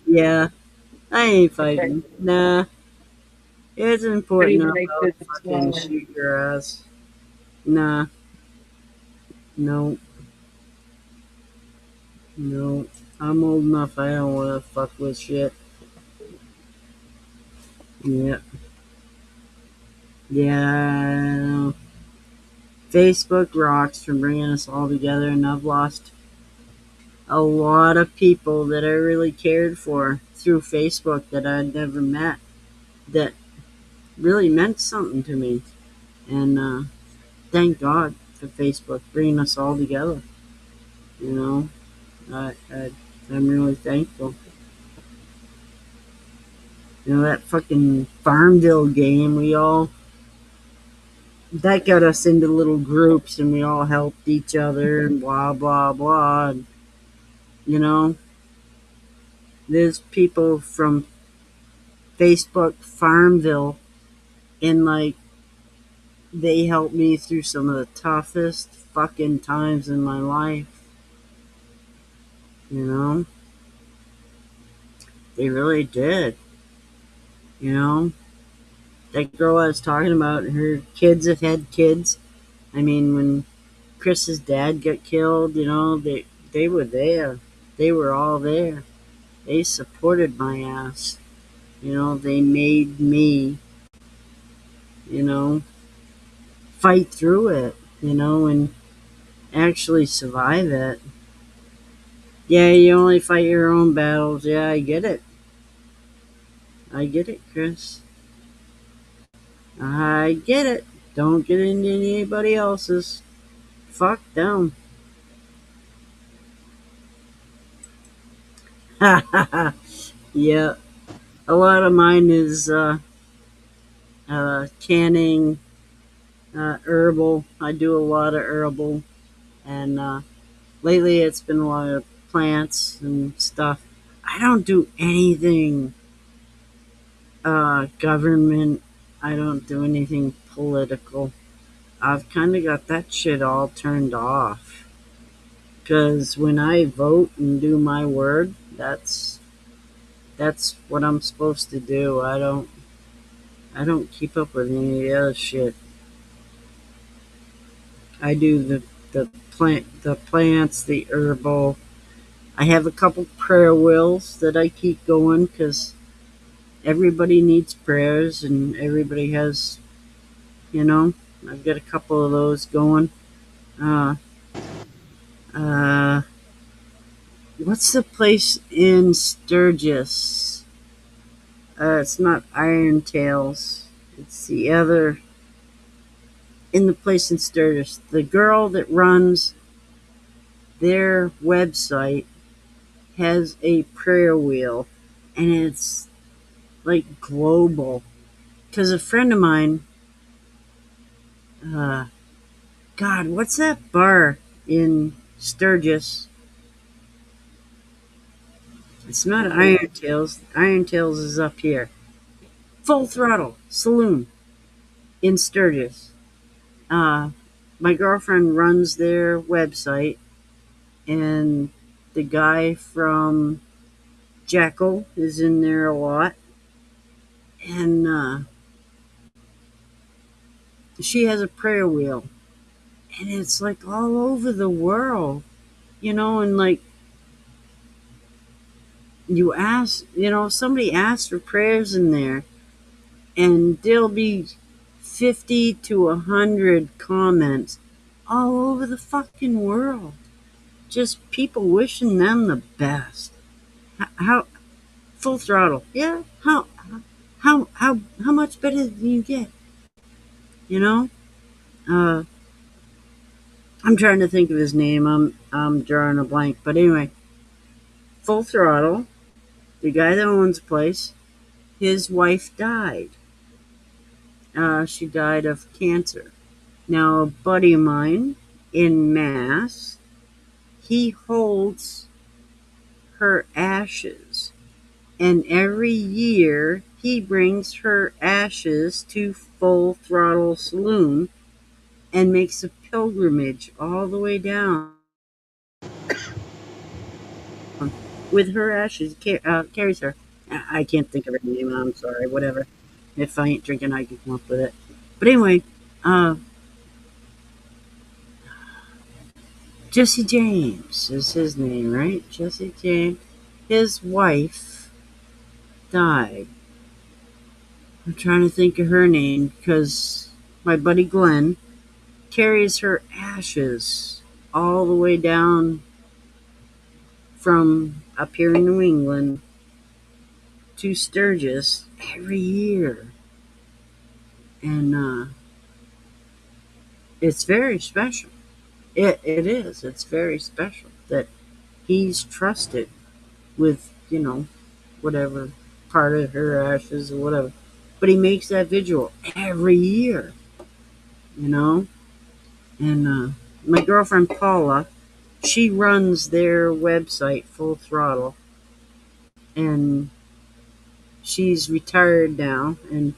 Yeah, I ain't fighting. Nah, it's important enough I'll fucking shoot your ass. Nah, no, no. I'm old enough, I don't want to fuck with shit. Yeah. Yeah. Facebook rocks for bringing us all together, and I've lost a lot of people that I really cared for through Facebook that I'd never met that really meant something to me. And thank God for Facebook bringing us all together. I'm really thankful. That fucking Farmville game, that got us into little groups and we all helped each other and blah, blah, blah. And, there's people from Facebook Farmville and they helped me through some of the toughest fucking times in my life. They really did. That girl I was talking about, her kids have had kids. I mean, when Chris's dad got killed, they were there. They were all there. They supported my ass. They made me, fight through it, and actually survive it. Yeah, you only fight your own battles. Yeah, I get it. I get it, Chris. I get it. Don't get into anybody else's. Fuck them. Yeah. A lot of mine is canning, herbal. I do a lot of herbal. And lately it's been a lot of plants and stuff. I don't do anything government. I don't do anything political. I've kind of got that shit all turned off. Because when I vote and do my word, that's what I'm supposed to do. I don't keep up with any of the other shit. I do the plants, the herbal. I have a couple prayer wheels that I keep going because everybody needs prayers and everybody has, I've got a couple of those going. Uh, uh, what's the place in Sturgis? It's not Iron Tails. It's the other. in the place in Sturgis. The girl that runs their website has a prayer wheel, and it's like global. Because a friend of mine, God, what's that bar in Sturgis? It's not Iron Tails. Iron Tails is up here. Full Throttle Saloon in Sturgis. My girlfriend runs their website, and the guy from Jackal is in there a lot. And she has a prayer wheel, and it's like all over the world, and like you ask, somebody asks for prayers in there, and there'll be 50 to 100 comments all over the fucking world. Just people wishing them the best. How Full Throttle? Yeah. How much better do you get? Uh, I'm trying to think of his name. I'm drawing a blank. But anyway, Full Throttle, the guy that owns the place, his wife died. She died of cancer. Now, a buddy of mine in Mass, he holds her ashes. And every year, he brings her ashes to Full Throttle Saloon and makes a pilgrimage all the way down with her ashes. Carries her. I can't think of her name. I'm sorry. Whatever. If I ain't drinking, I can come up with it. But anyway, Jesse James is his name, right? Jesse James. His wife died. I'm trying to think of her name because my buddy Glenn carries her ashes all the way down from up here in New England to Sturgis every year. And it's very special. It is. It's very special that he's trusted with, whatever part of her ashes or whatever. But he makes that vigil every year, And my girlfriend Paula, she runs their website Full Throttle. And she's retired now. And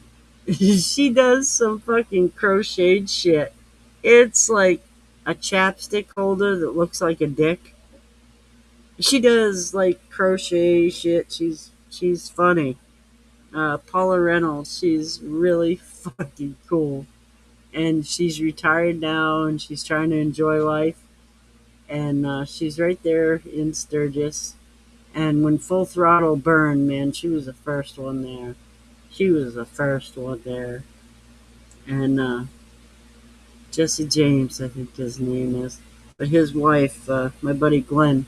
she does some fucking crocheted shit. It's like a chapstick holder that looks like a dick. She does like crochet shit. She's funny. Paula Reynolds, she's really fucking cool. And she's retired now, and she's trying to enjoy life. And she's right there in Sturgis. And when Full Throttle burned, man, she was the first one there. She was the first one there. And Jesse James, I think his name is. But his wife, my buddy Glenn,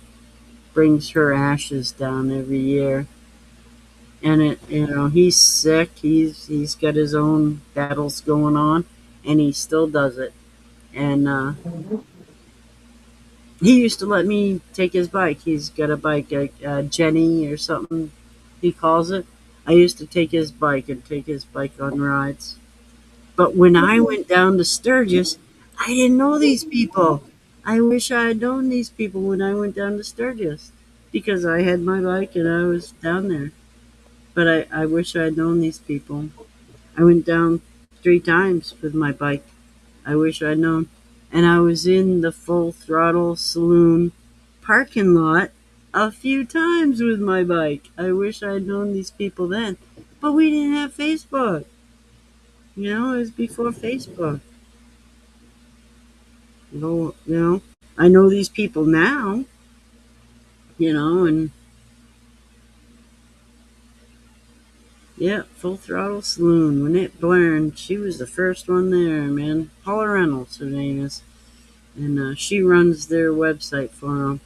brings her ashes down every year. And he's sick. He's got his own battles going on, and he still does it. And he used to let me take his bike. He's got a bike, Jenny or something he calls it. I used to take his bike and take his bike on rides. But when I went down to Sturgis, I didn't know these people. I wish I had known these people when I went down to Sturgis, because I had my bike and I was down there. But I wish I had known these people. I went down 3 times with my bike. I wish I'd known. And I was in the Full Throttle Saloon parking lot a few times with my bike. I wish I'd known these people then. But we didn't have Facebook. It was before Facebook. I know these people now, and yeah, Full Throttle Saloon. When it burned, she was the first one there, man. Paula Reynolds, her name is. And she runs their website for them.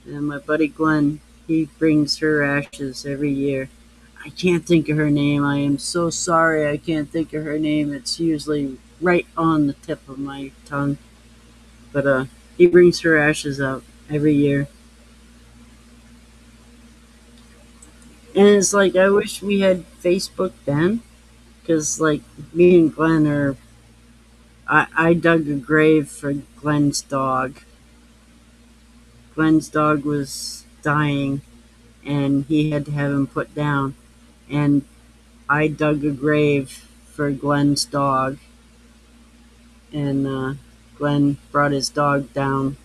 And my buddy Glenn, he brings her ashes every year. I can't think of her name. I am so sorry I can't think of her name. It's usually right on the tip of my tongue. But he brings her ashes out every year. And it's like, I wish we had Facebook then. Because, like, me and Glenn are. I dug a grave for Glenn's dog. Glenn's dog was dying, and he had to have him put down. And I dug a grave for Glenn's dog. And Glenn brought his dog down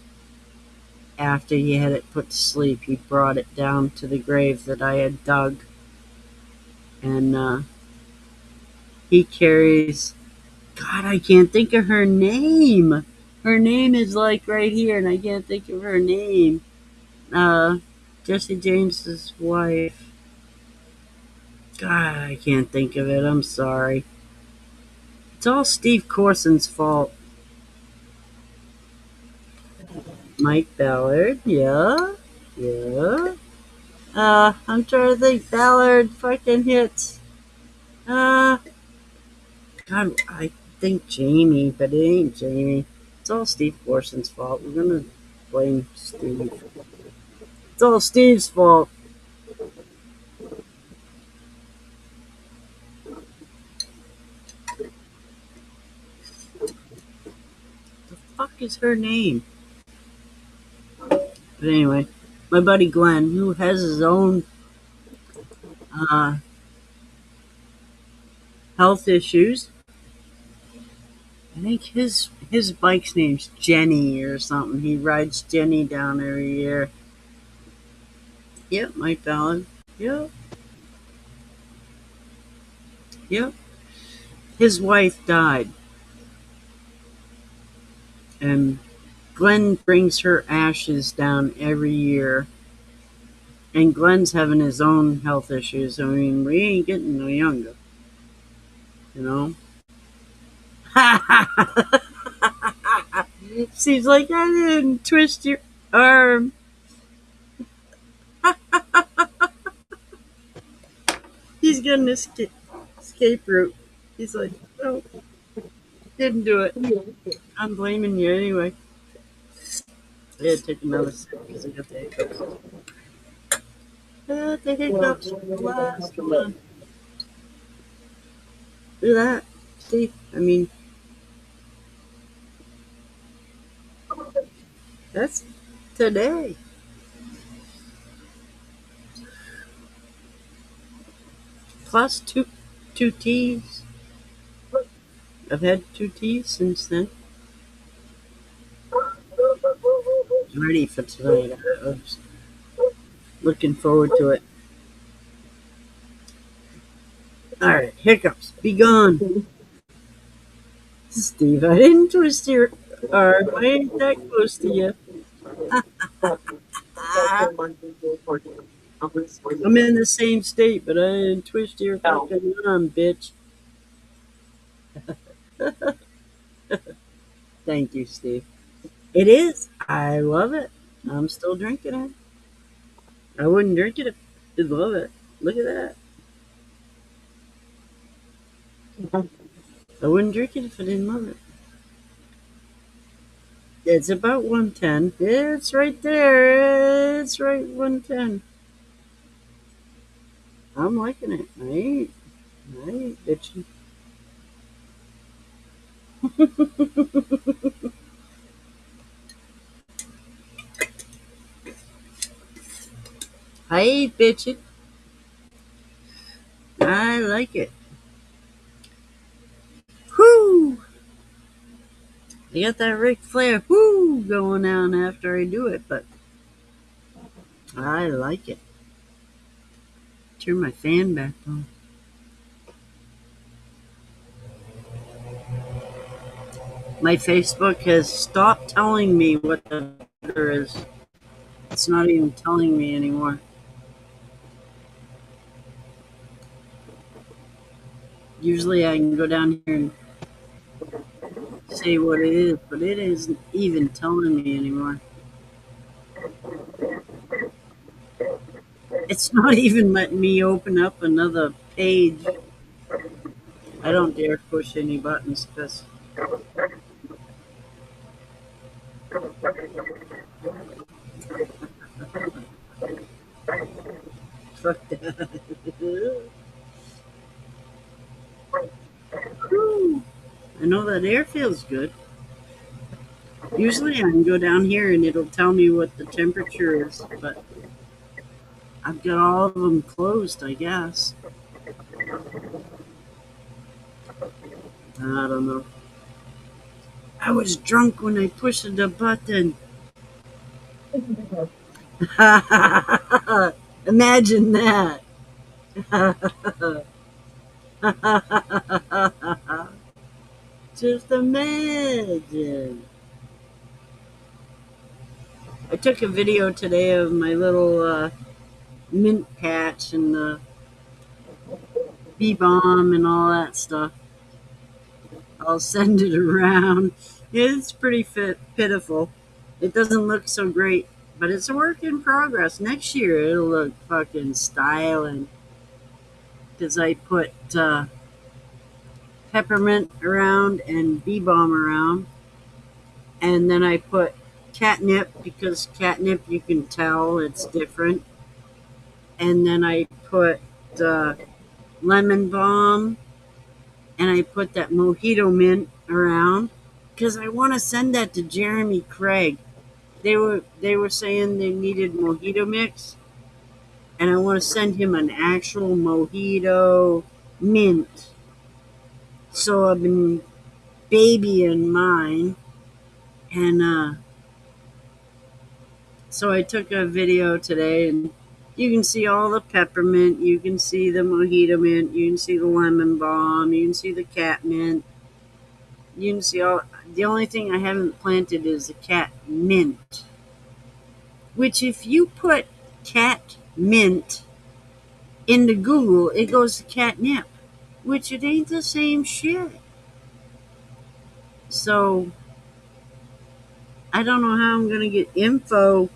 after he had it put to sleep. He brought it down to the grave that I had dug. And he carries. God, I can't think of her name. Her name is like right here, and I can't think of her name. Jesse James's wife. God, I can't think of it. I'm sorry. It's all Steve Corson's fault. Mike Ballard, yeah. I'm trying to think. Ballard fucking hits. God, I think Jamie, but it ain't Jamie. It's all Steve Corson's fault. We're gonna blame Steve. It's all Steve's fault. The fuck is her name? But anyway, my buddy Glenn, who has his own health issues. I think his bike's name's Jenny or something. He rides Jenny down every year. Yep, Mike Ballard. Yep. His wife died. And Glenn brings her ashes down every year. And Glenn's having his own health issues. I mean, we ain't getting no younger. You know? Seems like I didn't twist your arm. He's got an escape route. He's like, oh, didn't do it. I'm blaming you anyway. I had to take another sip because I got the hiccups. The hiccups last. Come on. Look at that. See? I mean, that's today. Plus two teas. I've had 2 teas since then. Ready for tonight. I was looking forward to it. Alright, hiccups. Be gone. Steve, I didn't twist your arm. I ain't that close to you. I'm in the same state, but I didn't twist your fucking arm, bitch. Thank you, Steve. It is. I love it. I'm still drinking it. I wouldn't drink it if I didn't love it. Look at that. I wouldn't drink it if I didn't love it. It's about 110. It's right there. It's right 110. I'm liking it. I ain't bitching. I ain't bitching. I like it. Whoo! I got that Ric Flair whoo going on after I do it, but I like it. Turn my fan back on. My Facebook has stopped telling me what the weather is. It's not even telling me anymore. Usually I can go down here and say what it is, but it isn't even telling me anymore. It's not even letting me open up another page. I don't dare push any buttons because Fuck that. Whew. I know that air feels good. Usually I can go down here and it'll tell me what the temperature is, but I've got all of them closed, I guess. I don't know. I was drunk when I pushed the button. Imagine that. Just imagine. I took a video today of my little mint patch and the bee balm and all that stuff. I'll send it around. It's pretty pitiful. It doesn't look so great, but it's a work in progress. Next year it'll look fucking styling because I put peppermint around and bee balm around, and then I put catnip because catnip you can tell it's different, and then I put lemon balm, and I put that mojito mint around because I want to send that to Jeremy Craig. They were saying they needed mojito mix, and I want to send him an actual mojito mint. So I've been babying mine, and so I took a video today, and you can see all the peppermint, you can see the mojito mint, you can see the lemon balm, you can see the cat mint, you can see all. The only thing I haven't planted is the cat mint, which if you put cat mint into Google, it goes to catnip, which it ain't the same shit. So I don't know how I'm gonna get info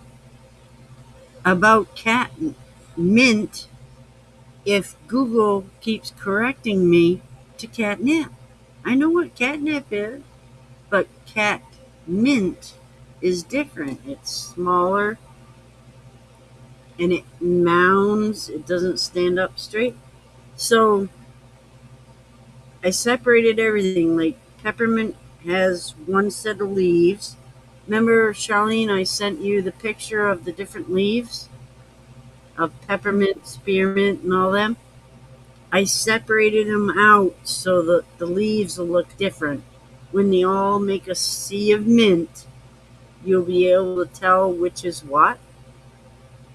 about cat mint if Google keeps correcting me to catnip. I know what catnip is, but cat mint is different. It's smaller and it mounds. It doesn't stand up straight. So I separated everything. Like peppermint has one set of leaves. Remember, Charlene, I sent you the picture of the different leaves of peppermint, spearmint, and all them? I separated them out so that the leaves will look different. When they all make a sea of mint, you'll be able to tell which is what.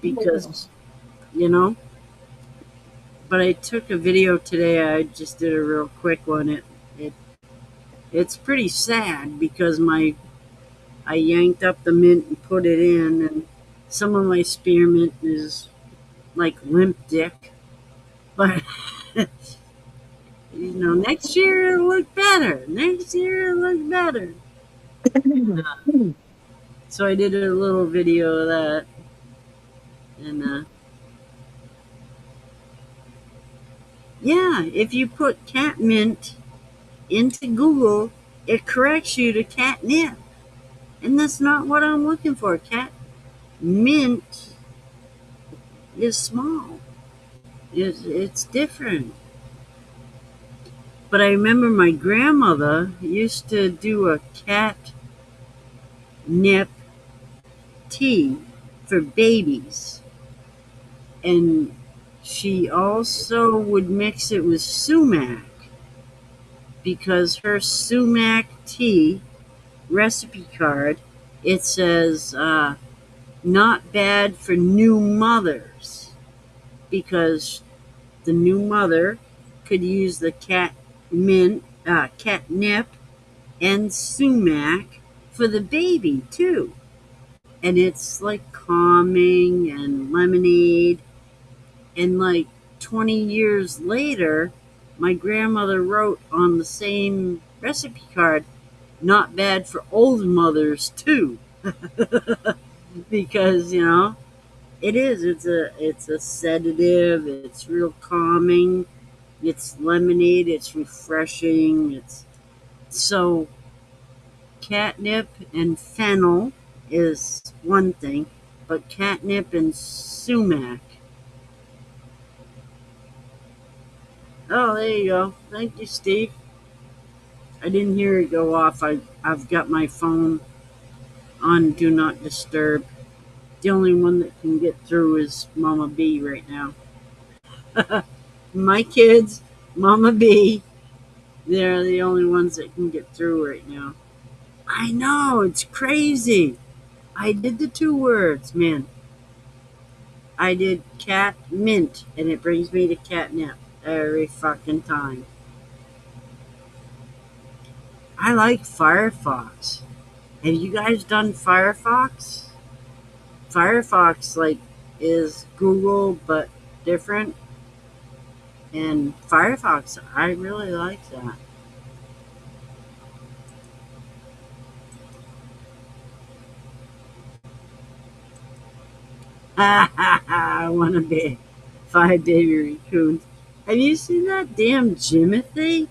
Because, you know. But I took a video today. I just did a real quick one. It's pretty sad because I yanked up the mint and put it in, and some of my spearmint is like limp dick. But, you know, next year it'll look better. Next year it'll look better. So I did a little video of that. And, yeah, if you put cat mint into Google, it corrects you to catnip. And that's not what I'm looking for. Cat mint is small. It's different. But I remember my grandmother used to do a catnip tea for babies. And she also would mix it with sumac because her sumac tea recipe card, it says not bad for new mothers because the new mother could use the catnip and sumac for the baby too. And it's like calming and lemonade. And like 20 years later, my grandmother wrote on the same recipe card, not bad for old mothers too. Because, you know, it is. It's a sedative. It's real calming. It's lemonade. It's refreshing. So catnip and fennel is one thing, but catnip and sumac. Oh, there you go. Thank you, Steve. I didn't hear it go off. I've got my phone on Do Not Disturb. The only one that can get through is Mama B right now. My kids, Mama B, they're the only ones that can get through right now. I know, it's crazy. I did the 2 words, man. I did cat mint, and it brings me to catnip every fucking time. I like Firefox. Have you guys done Firefox? Firefox, like, is Google, but different. And Firefox, I really like that. I want to be 5 baby raccoons. Have you seen that damn Jimothy?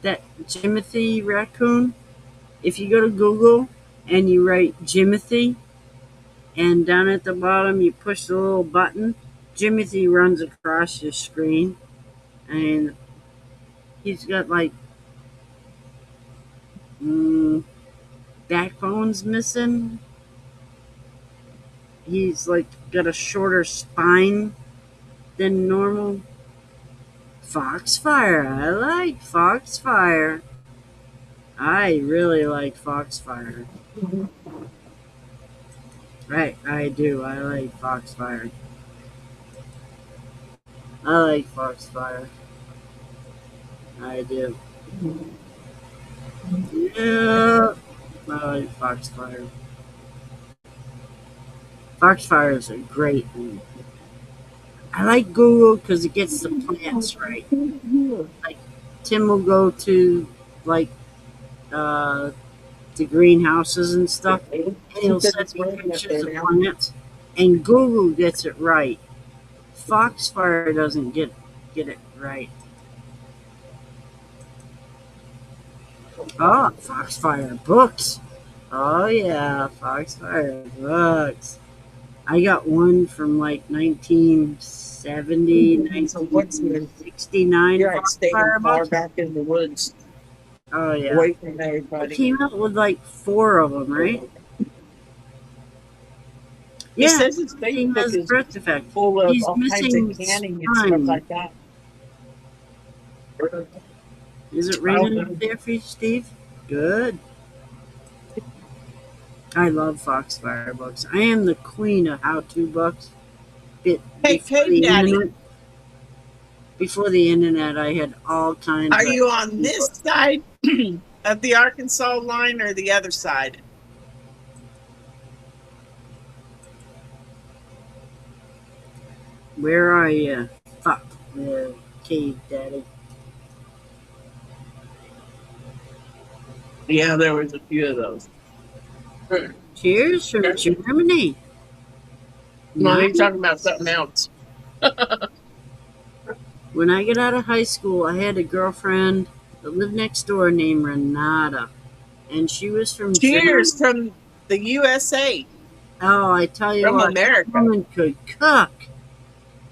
That Jimothy raccoon? If you go to Google and you write Jimothy, and down at the bottom you push the little button, Jimothy runs across your screen, and he's got like backbone's missing. He's like got a shorter spine than normal. Foxfire. I like Foxfire. I really like Foxfire. Right, I do. I like Foxfire. I like Foxfire. I do. Yeah. I like Foxfire. Foxfire is a great one. I like Google because it gets the plants right. Like, Tim will go to, like, the greenhouses and stuff, and he'll send me pictures of plants, and Google gets it right. Foxfire doesn't get it right. Oh, Foxfire books. Oh yeah, Foxfire books. I got one from like 1970, 1969. You're like staying Foxfire far books. back in the woods, Oh yeah. away from It everybody. came out with like 4 of them, right? He Yeah, says his he Facebook has is birth defect. full of He's all kinds missing of canning and stuff spine. like that. Is it raining up there for you, Steve? Good. I love Foxfire books. I am the queen of how-to books. Hey, Before Cave the Daddy, internet, before the internet, I had all kinds are of... you on this side of the Arkansas line or the other side? Where are you? Fuck. Cave Daddy. Yeah, there was a few of those. Cheers from Germany. No, you're talking about something else. When I got out of high school, I had a girlfriend that lived next door named Renata. And she was from Cheers Germany. from the USA, Oh, I tell you from what, America. that woman could cook.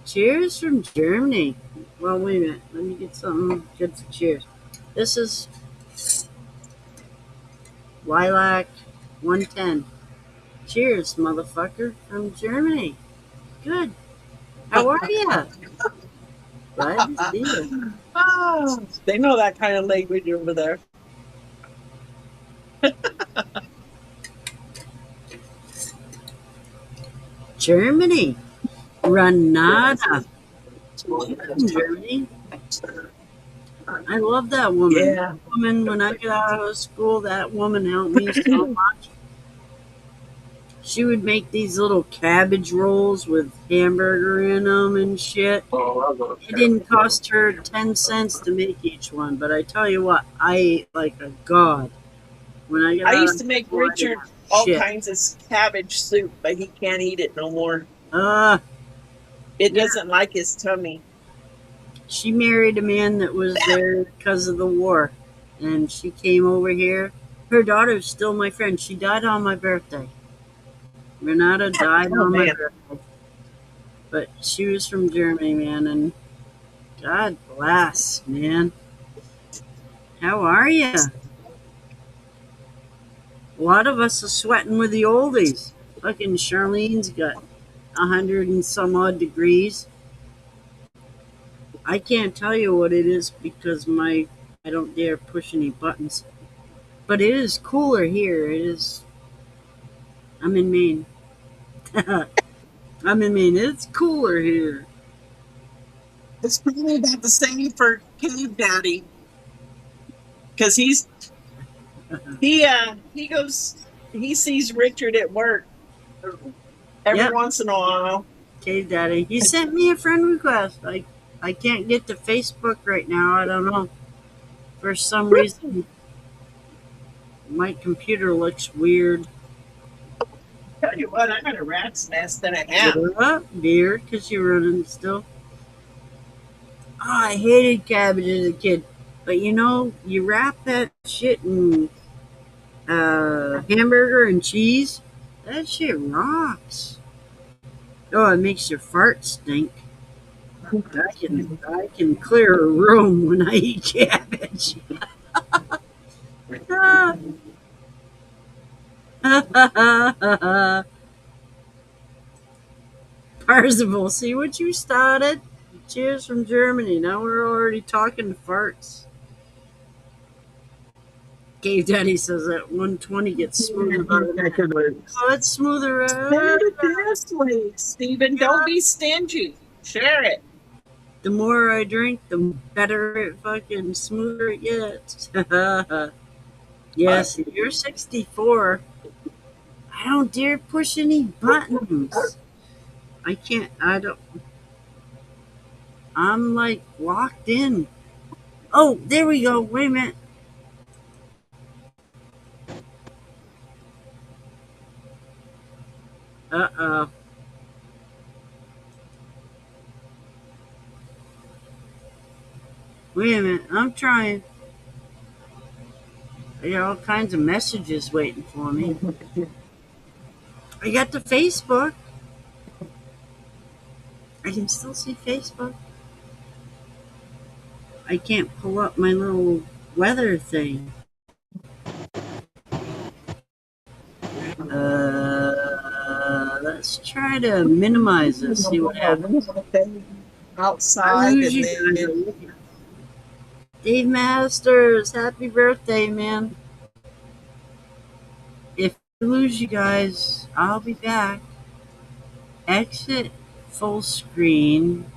Cheers from Germany. Well, wait a minute. Let me get something good for cheers. This is Lilac 110. Cheers, motherfucker, from Germany. Good. How are you? Glad to see you. Oh, they know that kind of language over there. Germany. Renata. Germany. I love that woman. Yeah. That woman, when I got out of school, that woman helped me so much. She would make these little cabbage rolls with hamburger in them and shit. It didn't cost her 10 cents to make each one, but I tell you what, I ate like a god. When I got I out used of to make school, I Richard did all shit. kinds of cabbage soup, but he can't eat it no more. It doesn't like his tummy. She married a man that was there because of the war, and she came over here. Her daughter's still my friend. She died on my birthday. Renata died Oh, on my man. birthday. But she was from Germany, man, and God bless, man. How are you? A lot of us are sweating with the oldies. Fucking Charlene's got 100 and some odd degrees. I can't tell you what it is because I don't dare push any buttons. But it is cooler here. It is. I'm in Maine. I'm in Maine. It's cooler here. It's probably about the same for Cave Daddy. Because he sees Richard at work every Yep. once in a while. Cave Daddy. He sent me a friend request. I can't get to Facebook right now. I don't know. For some reason, my computer looks weird. Tell you what, I got a rat's nest and a hat. What? Beer? Because you're running still? Oh, I hated cabbage as a kid. But you know, you wrap that shit in hamburger and cheese, that shit rocks. Oh, it makes your fart stink. I can clear a room when I eat cabbage. Parzival, see what you started? Cheers from Germany. Now we're already talking farts. Cave Daddy says that 120 gets smoother. Oh, it's smoother. Send it this way, Stephen. Don't be stingy. Share it. The more I drink, the better it fucking smoother it gets. Yes, you're 64. I don't dare push any buttons. I can't. I don't. I'm like locked in. Oh, there we go. Wait a minute. Uh-oh. Wait a minute. I'm trying. I got all kinds of messages waiting for me. I got the Facebook. I can still see Facebook. I can't pull up my little weather thing. Let's try to minimize this, see what happens. Outside and then Dave Masters, happy birthday, man. If I lose you guys, I'll be back. Exit full screen.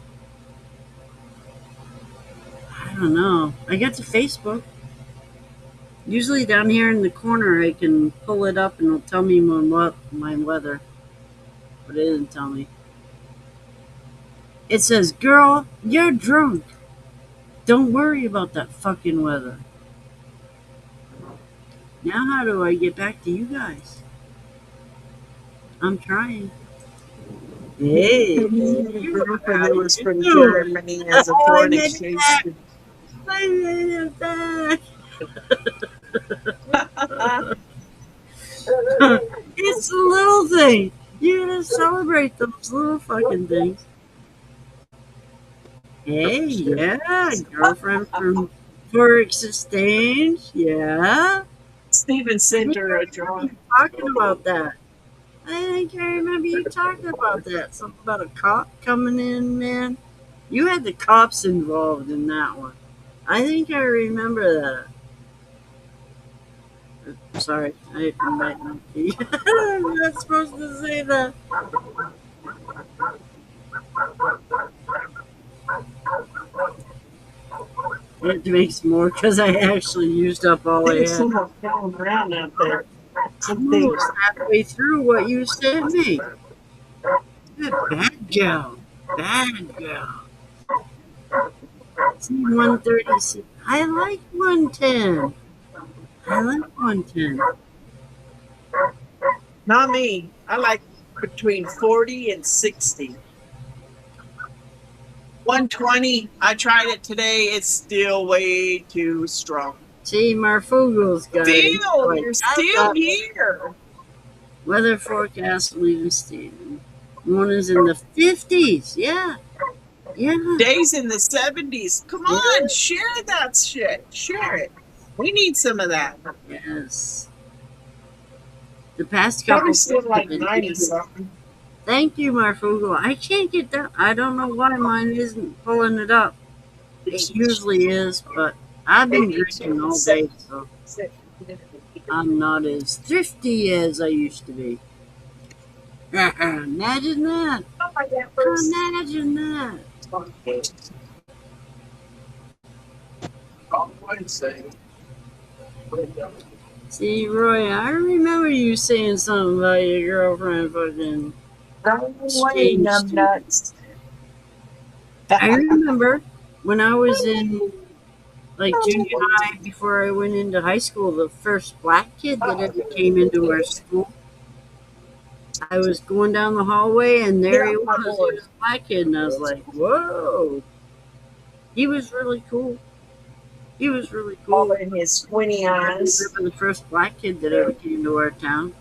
I don't know. I got to Facebook. Usually down here in the corner, I can pull it up and it'll tell me my weather. But it didn't tell me. It says, girl, you're drunk. Don't worry about that fucking weather. Now how do I get back to you guys? I'm trying. Hey. it was from Germany as a foreign exchange student. I made it back. It's a little thing. You gotta celebrate those little fucking things. Hey, yeah, girlfriend from Forex Exchange, yeah. Stephen sent her a drawing. Talking about that. I think I remember you talking about that. Something about a cop coming in, man. You had the cops involved in that one. I think I remember that. Sorry, I might not be. I'm not supposed to say that. It makes more because I actually used up all I There's had. someone crawling around out there. I'm almost halfway through what you sent me. Good, bad girl. Bad girl. See, 136. I like 110. I like 110. Not me. I like between 40 and 60. 120, I tried it today. It's still way too strong. See, Marfugel's got it. Still, Like, you're I've still got here. weather forecast leaving Steven. One is in the 50s. Yeah. Yeah. Days in the 70s. Come Yeah. on, share that shit. Share it. We need some of that. Yes. The past couple Probably still days like have been 90 good. something. Thank you, Marfugel. I can't get that. I don't know why mine isn't pulling it up. It usually is, but I've been drinking all day, so I'm not as thrifty as I used to be. Imagine that. Imagine that. See, Roy, I remember you saying something about your girlfriend fucking changed. Nuts. I remember when I was in like junior high before I went into high school, the first black kid that ever came into our school. I was going down the hallway and there he was. He was a black kid, and I was like, whoa. He was really cool. He was really cool. All in his squinty I eyes. remember the first black kid that ever came to our town.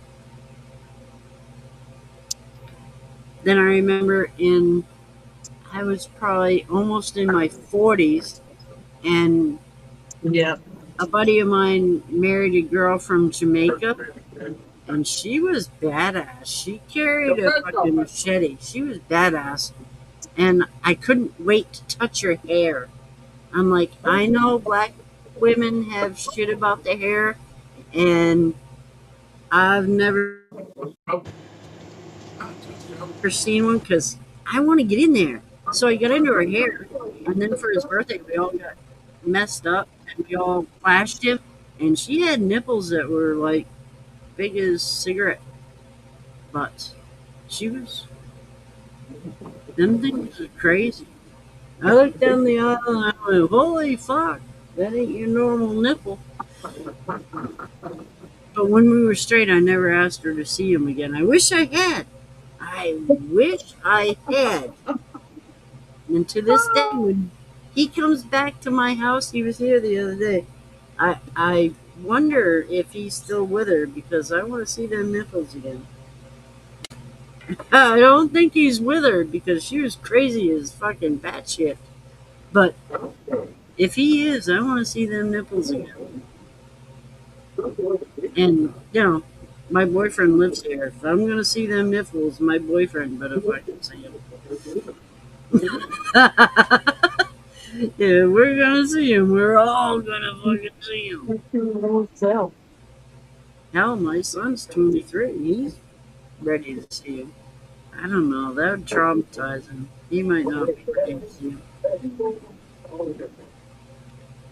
Then I remember I was probably almost in my 40s, and Yeah. a buddy of mine married a girl from Jamaica, and she was badass. She carried a fucking machete. She was badass, and I couldn't wait to touch her hair. I'm like, I know black women have shit about the hair, and I've never seen one because I want to get in there. So I got into her hair, and then for his birthday, we all got messed up, and we all flashed him, and she had nipples that were like big as cigarette butts. Them things are crazy. I looked down the aisle and I went, holy fuck, that ain't your normal nipple. But when we were straight, I never asked her to see him again. I wish I had. And to this day, when he comes back to my house, he was here the other day, I wonder if he's still with her because I want to see them nipples again. I don't think he's with her because she was crazy as fucking batshit. But if he is, I want to see them nipples again. And, you know, my boyfriend lives here. If I'm going to see them nipples, my boyfriend better fucking see them. Yeah, we're going to see him. We're all going to fucking see him. Hell, my son's 23. He's ready to see him. I don't know. That would traumatize him. He might not be ready to see him.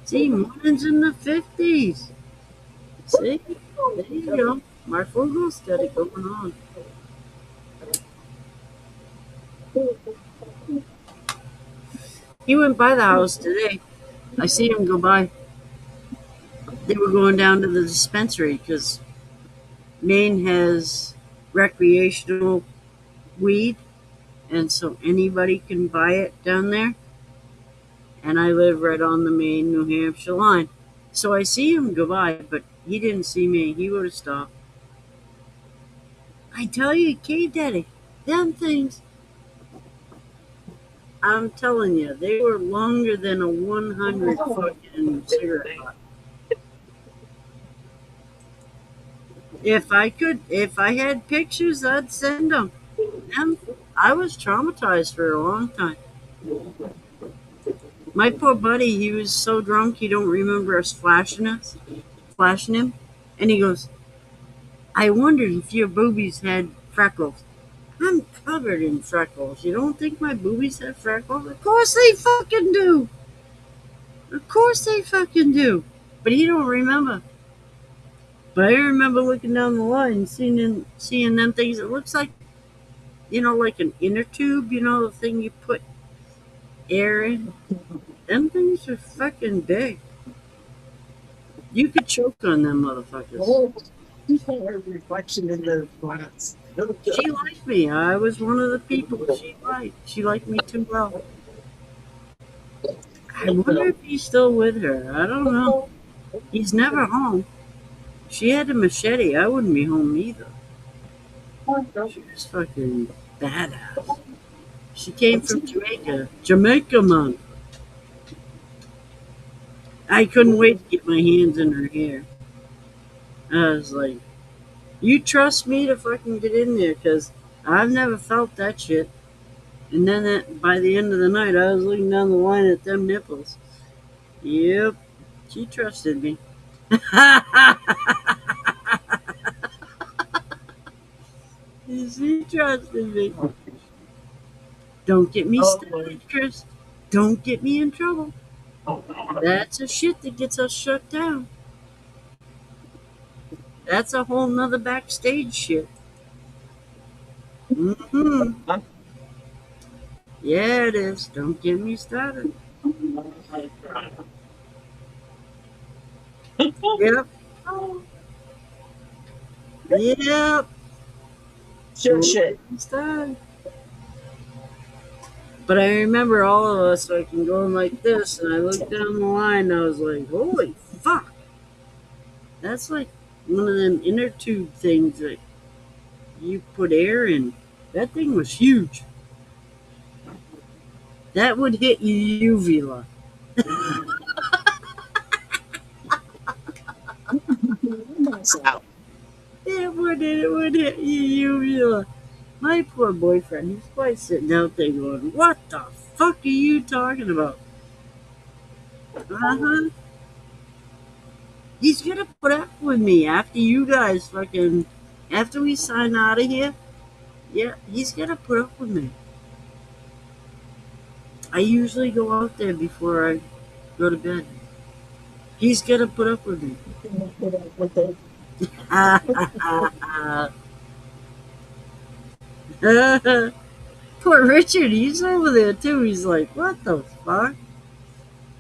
See, mine's in the 50s. See? There you go. Marfugel's got it going on. He went by the house today. I see him go by. They were going down to the dispensary because Maine has recreational weed, and so anybody can buy it down there. And I live right on the Maine-New Hampshire line. So I see him go by, but he didn't see me. He would have stopped. I tell you, K-Daddy, them things, I'm telling you, they were longer than a 100 fucking cigarette butt. If I had pictures, I'd send them. I was traumatized for a long time. My poor buddy, he was so drunk he don't remember us flashing him, and he goes, I wondered if your boobies had freckles. I'm covered in freckles. You don't think my boobies have freckles? Of course they fucking do. Of course they fucking do. But he don't remember. But I remember looking down the line and seeing them things. It looks like, you know, like an inner tube, you know, the thing you put air in. Them things are fucking big. You could choke on them motherfuckers. Reflection in the glass. She liked me. I was one of the people she liked. She liked me too well. I wonder if he's still with her. I don't know. He's never home. She had a machete. I wouldn't be home either. She was fucking badass. She came from Jamaica. Jamaica, man. I couldn't wait to get my hands in her hair. I was like, you trust me to fucking get in there because I've never felt that shit. And then by the end of the night, I was looking down the line at them nipples. Yep, she trusted me. She trusted me. Don't get me started, Chris. Don't get me in trouble. That's a shit that gets us shut down. That's a whole nother backstage shit. Yeah, it is. Don't get me started. Yep. Yep. Shit. Started. But I remember all of us fucking going like this, and I looked down the line, and I was like, holy fuck. That's like one of them inner tube things that you put air in. That thing was huge. That would hit your uvula. It would hit your uvula. My poor boyfriend, he's probably sitting out there going, what the fuck are you talking about? Uh-huh. He's gonna put up with me after you guys fucking, after we sign out of here. Yeah, he's gonna put up with me. I usually go out there before I go to bed. He's gonna put up with me. Poor Richard, he's over there too. He's like, what the fuck?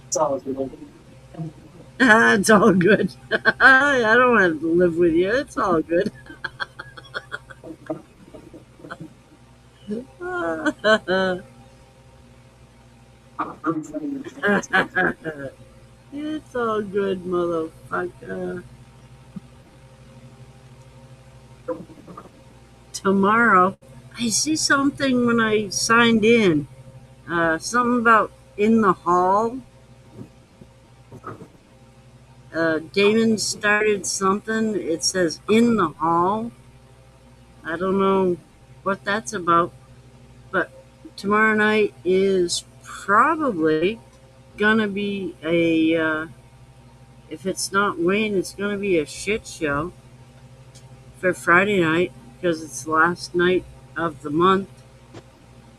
It's all good. It's all good. I don't want to live with you. It's all good. It's all good, motherfucker. Tomorrow, I see something when I signed in. Something about in the hall. Damon started something. It says in the hall. I don't know what that's about. But tomorrow night is probably gonna be a, if it's not Wayne, it's gonna be a shit show for Friday night because it's the last night of the month,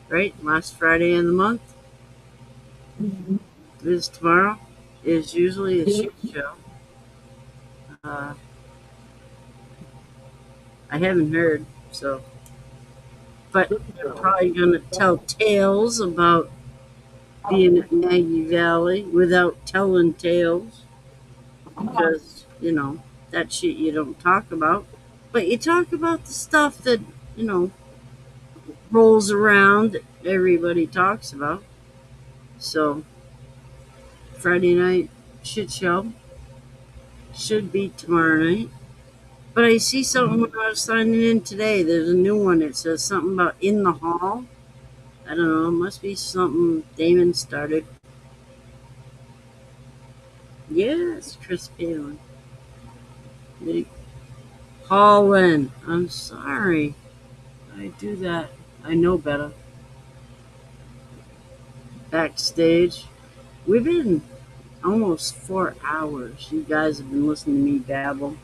right? Last Friday in the month. Is tomorrow. Is usually a shit show. I haven't heard, so. But they're probably gonna tell tales about being at Maggie Valley without telling tales because, that shit you don't talk about. But you talk about the stuff that, rolls around that everybody talks about. So, Friday night shit show should be tomorrow night. But I see something when I was signing in today. There's a new one. It says something about in the hall. I don't know. It must be something Damon started. Yes, Chris Palin. Holland. I'm sorry. I do that. I know better. Backstage. We've been almost 4 hours. You guys have been listening to me babble.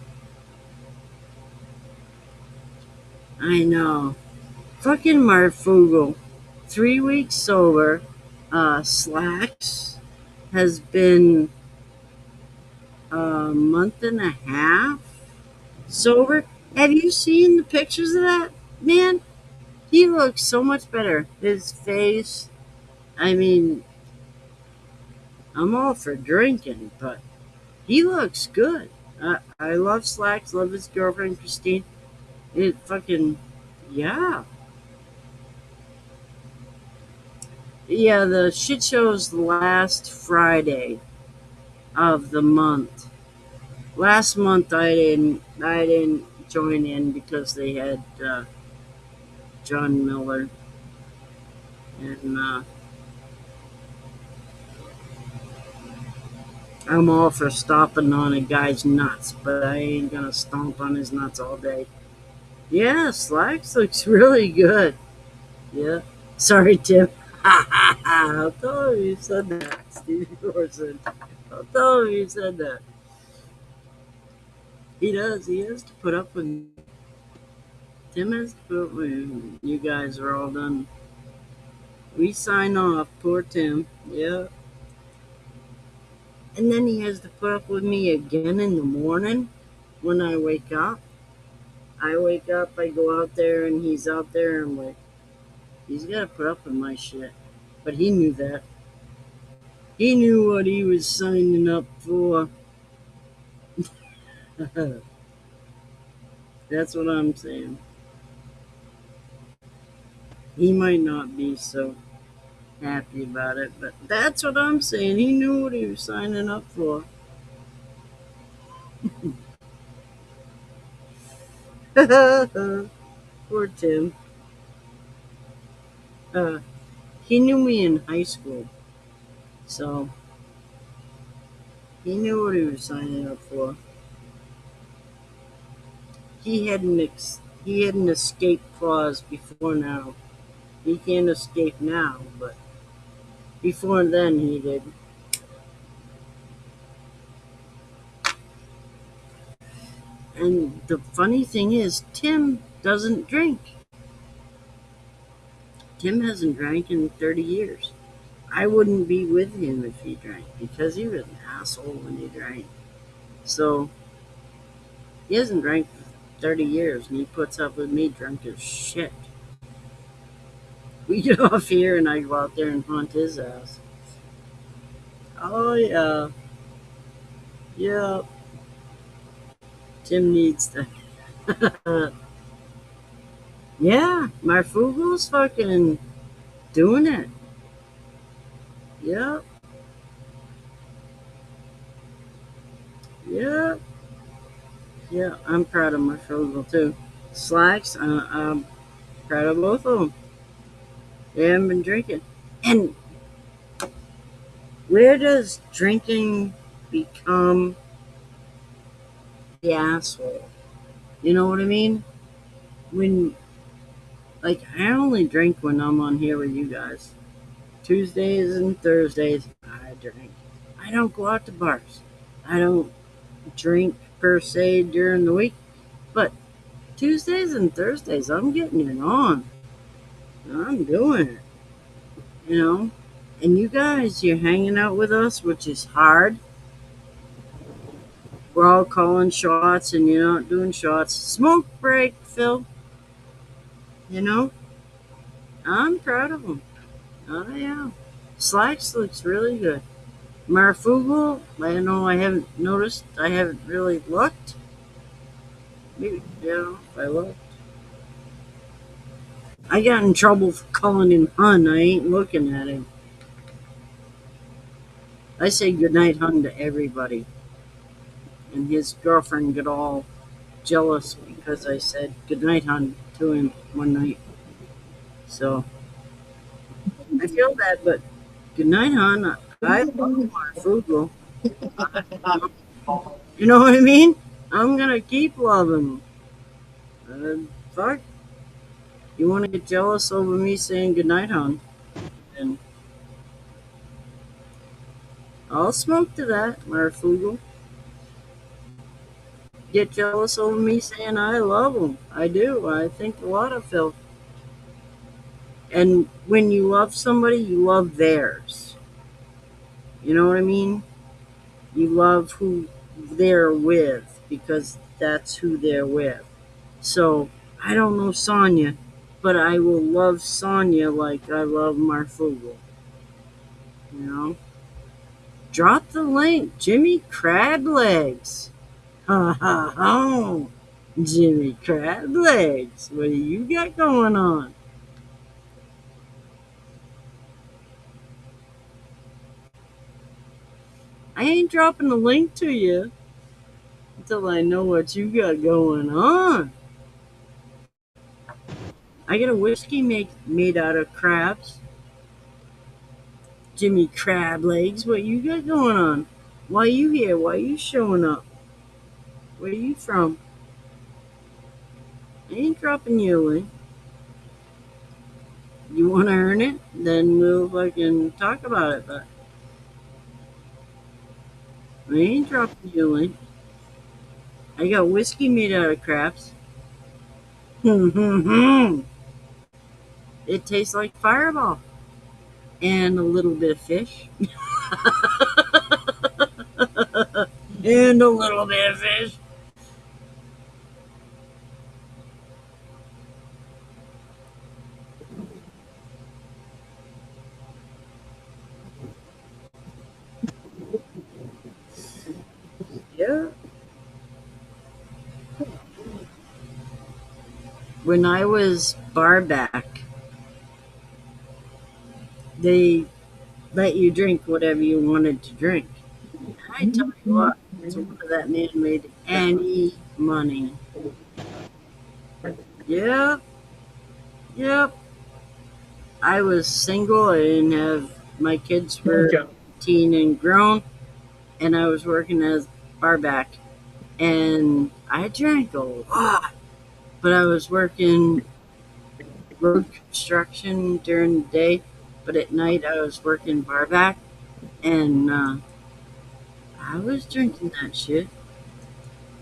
I know. Fucking Marfugel. 3 weeks sober. Slacks has been a month and a half sober. Have you seen the pictures of that man? He looks so much better. His face. I mean, I'm all for drinking, but he looks good. I love Slacks. Love his girlfriend Christine. It fucking, yeah. Yeah, the shit show's the last Friday of the month. Last month I didn't join in because they had John Miller, and I'm all for stomping on a guy's nuts, but I ain't gonna stomp on his nuts all day. Yeah, Slacks looks really good. Yeah. Sorry, Tim. I'll tell him you said that, Steve Corson. I'll tell him you said that. He does. He has to put up with me. Tim has to put up with me. You guys are all done. We sign off. Poor Tim. Yeah. And then he has to put up with me again in the morning when I wake up. I wake up, I go out there, and he's out there, and I'm like, he's got to put up with my shit. But he knew that. He knew what he was signing up for. That's what I'm saying. He might not be so happy about it, but that's what I'm saying. He knew what he was signing up for. Poor Tim. He knew me in high school, so he knew what he was signing up for. He had an escape clause before now. He can't escape now, but before then he did. And the funny thing is, Tim doesn't drink. Tim hasn't drank in 30 years. I wouldn't be with him if he drank because he was an asshole when he drank. So he hasn't drank for 30 years and he puts up with me drunk as shit. We get off here and I go out there and haunt his ass. Oh, yeah. Yeah. Tim needs to. Yeah, Marfugel's fucking doing it. Yep. Yep. Yeah, I'm proud of Marfugel too. Slacks, I'm proud of both of them. They haven't been drinking. And where does drinking become the asshole? You know what I mean? When, like, I only drink when I'm on here with you guys. Tuesdays and Thursdays, I drink. I don't go out to bars. I don't drink per se during the week, but Tuesdays and Thursdays, I'm getting it on. I'm doing it, you know. And you guys, you're hanging out with us, which is hard. We're all calling shots, and you're not doing shots. Smoke break, Phil. You know, I'm proud of them. Oh yeah, Slacks looks really good. Marfugel, I know I haven't noticed. I haven't really looked. Maybe, yeah, if I looked. I got in trouble for calling him Hun. I ain't looking at him. I say goodnight, Hun, to everybody. And his girlfriend got all jealous because I said goodnight, Hun, to him one night. So I feel bad, but goodnight, Hun. I love Marfugel. You know what I mean? I'm gonna keep loving him. Fuck. You want to get jealous over me saying goodnight, Hun? And I'll smoke to that, Marfugel. Get jealous over me saying I love him. I do. I think a lot of Phil. And when you love somebody, you love theirs. You know what I mean? You love who they're with because that's who they're with. So I don't know Sonia, but I will love Sonia like I love Marfugel. You know? Drop the link, Jimmy Crab Legs. Ha ha ha. Jimmy Crab Legs. What do you got going on? I ain't dropping the link to you. until I know what you got going on. I got a whiskey made out of crabs. Jimmy Crab Legs, what you got going on? Why you here? Why you showing up? Where you from? I ain't dropping you away. You want to earn it? Then we'll fucking talk about it, but I ain't dropping you away. I got whiskey made out of crabs. It tastes like Fireball. And a little bit of fish. And a little bit of fish. Yeah. When I was bar back, they let you drink whatever you wanted to drink. I tell you what, that man made any money. Yep, yep. I was single. I didn't have my kids were teen and grown, and I was working as bar back, and I drank a lot. But I was working road construction during the day, but at night I was working bar back, and I was drinking that shit.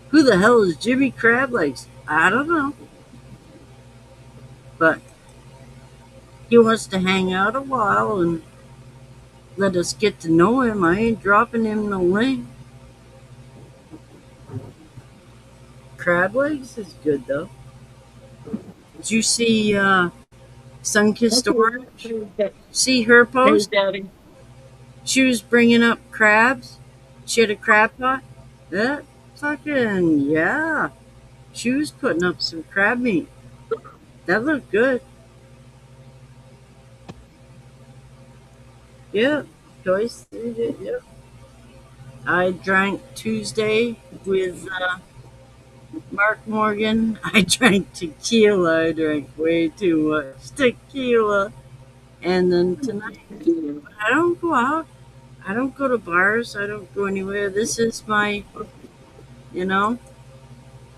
Who the hell is Jimmy Crab Legs? I don't know. But he wants to hang out a while and let us get to know him. I ain't dropping him no link. Crab Legs is good though. Did you see Sunkissed Orange? See her post? She was bringing up crabs. She had a crab pot. That fucking, yeah. She was putting up some crab meat. That looked good. Yep. Joyce did it, yep. I drank Tuesday with Mark Morgan. I drank tequila. I drank way too much tequila. And then tonight, I don't go out. I don't go to bars. I don't go anywhere. This is my, you know.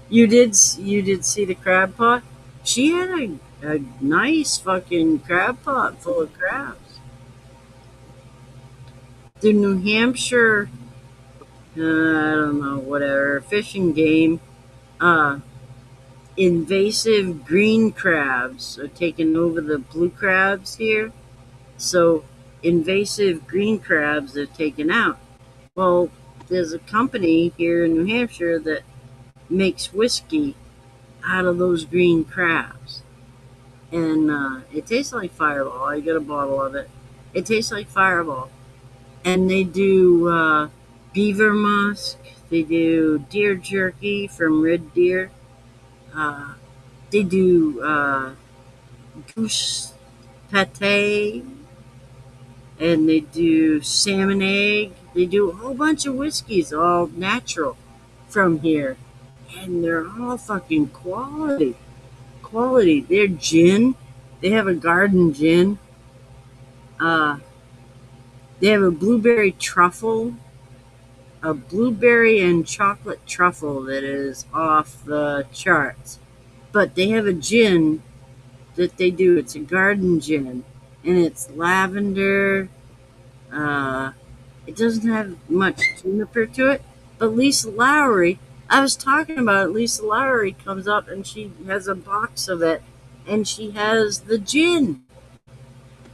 You did see the crab pot? She had a nice fucking crab pot full of crabs. The New Hampshire, I don't know, whatever, Fish and Game, invasive green crabs are taking over the blue crabs here. So invasive green crabs are taken out. Well, there's a company here in New Hampshire that makes whiskey out of those green crabs. And it tastes like Fireball. I got a bottle of it. It tastes like Fireball. And they do beaver musk. They do deer jerky from red deer. They do goose pate. And they do salmon egg. They do a whole bunch of whiskeys, all natural from here. And they're all fucking quality. Quality. They're gin. They have a garden gin. They have a blueberry truffle, a blueberry and chocolate truffle that is off the charts. But they have a gin that they do. It's a garden gin, and it's lavender. It doesn't have much juniper to it. But Lisa Lowry, I was talking about it. Lisa Lowry comes up and she has a box of it, and she has the gin.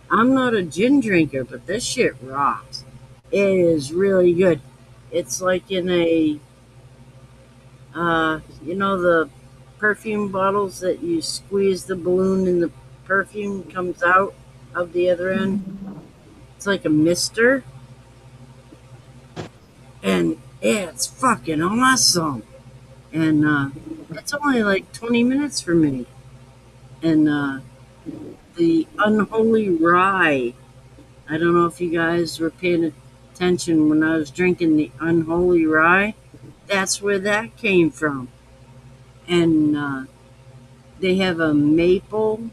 I'm not a gin drinker, but this shit rocks. It is really good. It's like in a, the perfume bottles that you squeeze the balloon and the perfume comes out of the other end. It's like a mister. And it's fucking awesome. And it's only like 20 minutes for me. And the Unholy Rye. I don't know if you guys were paying attention when I was drinking the Unholy Rye. That's where that came from. And they have a maple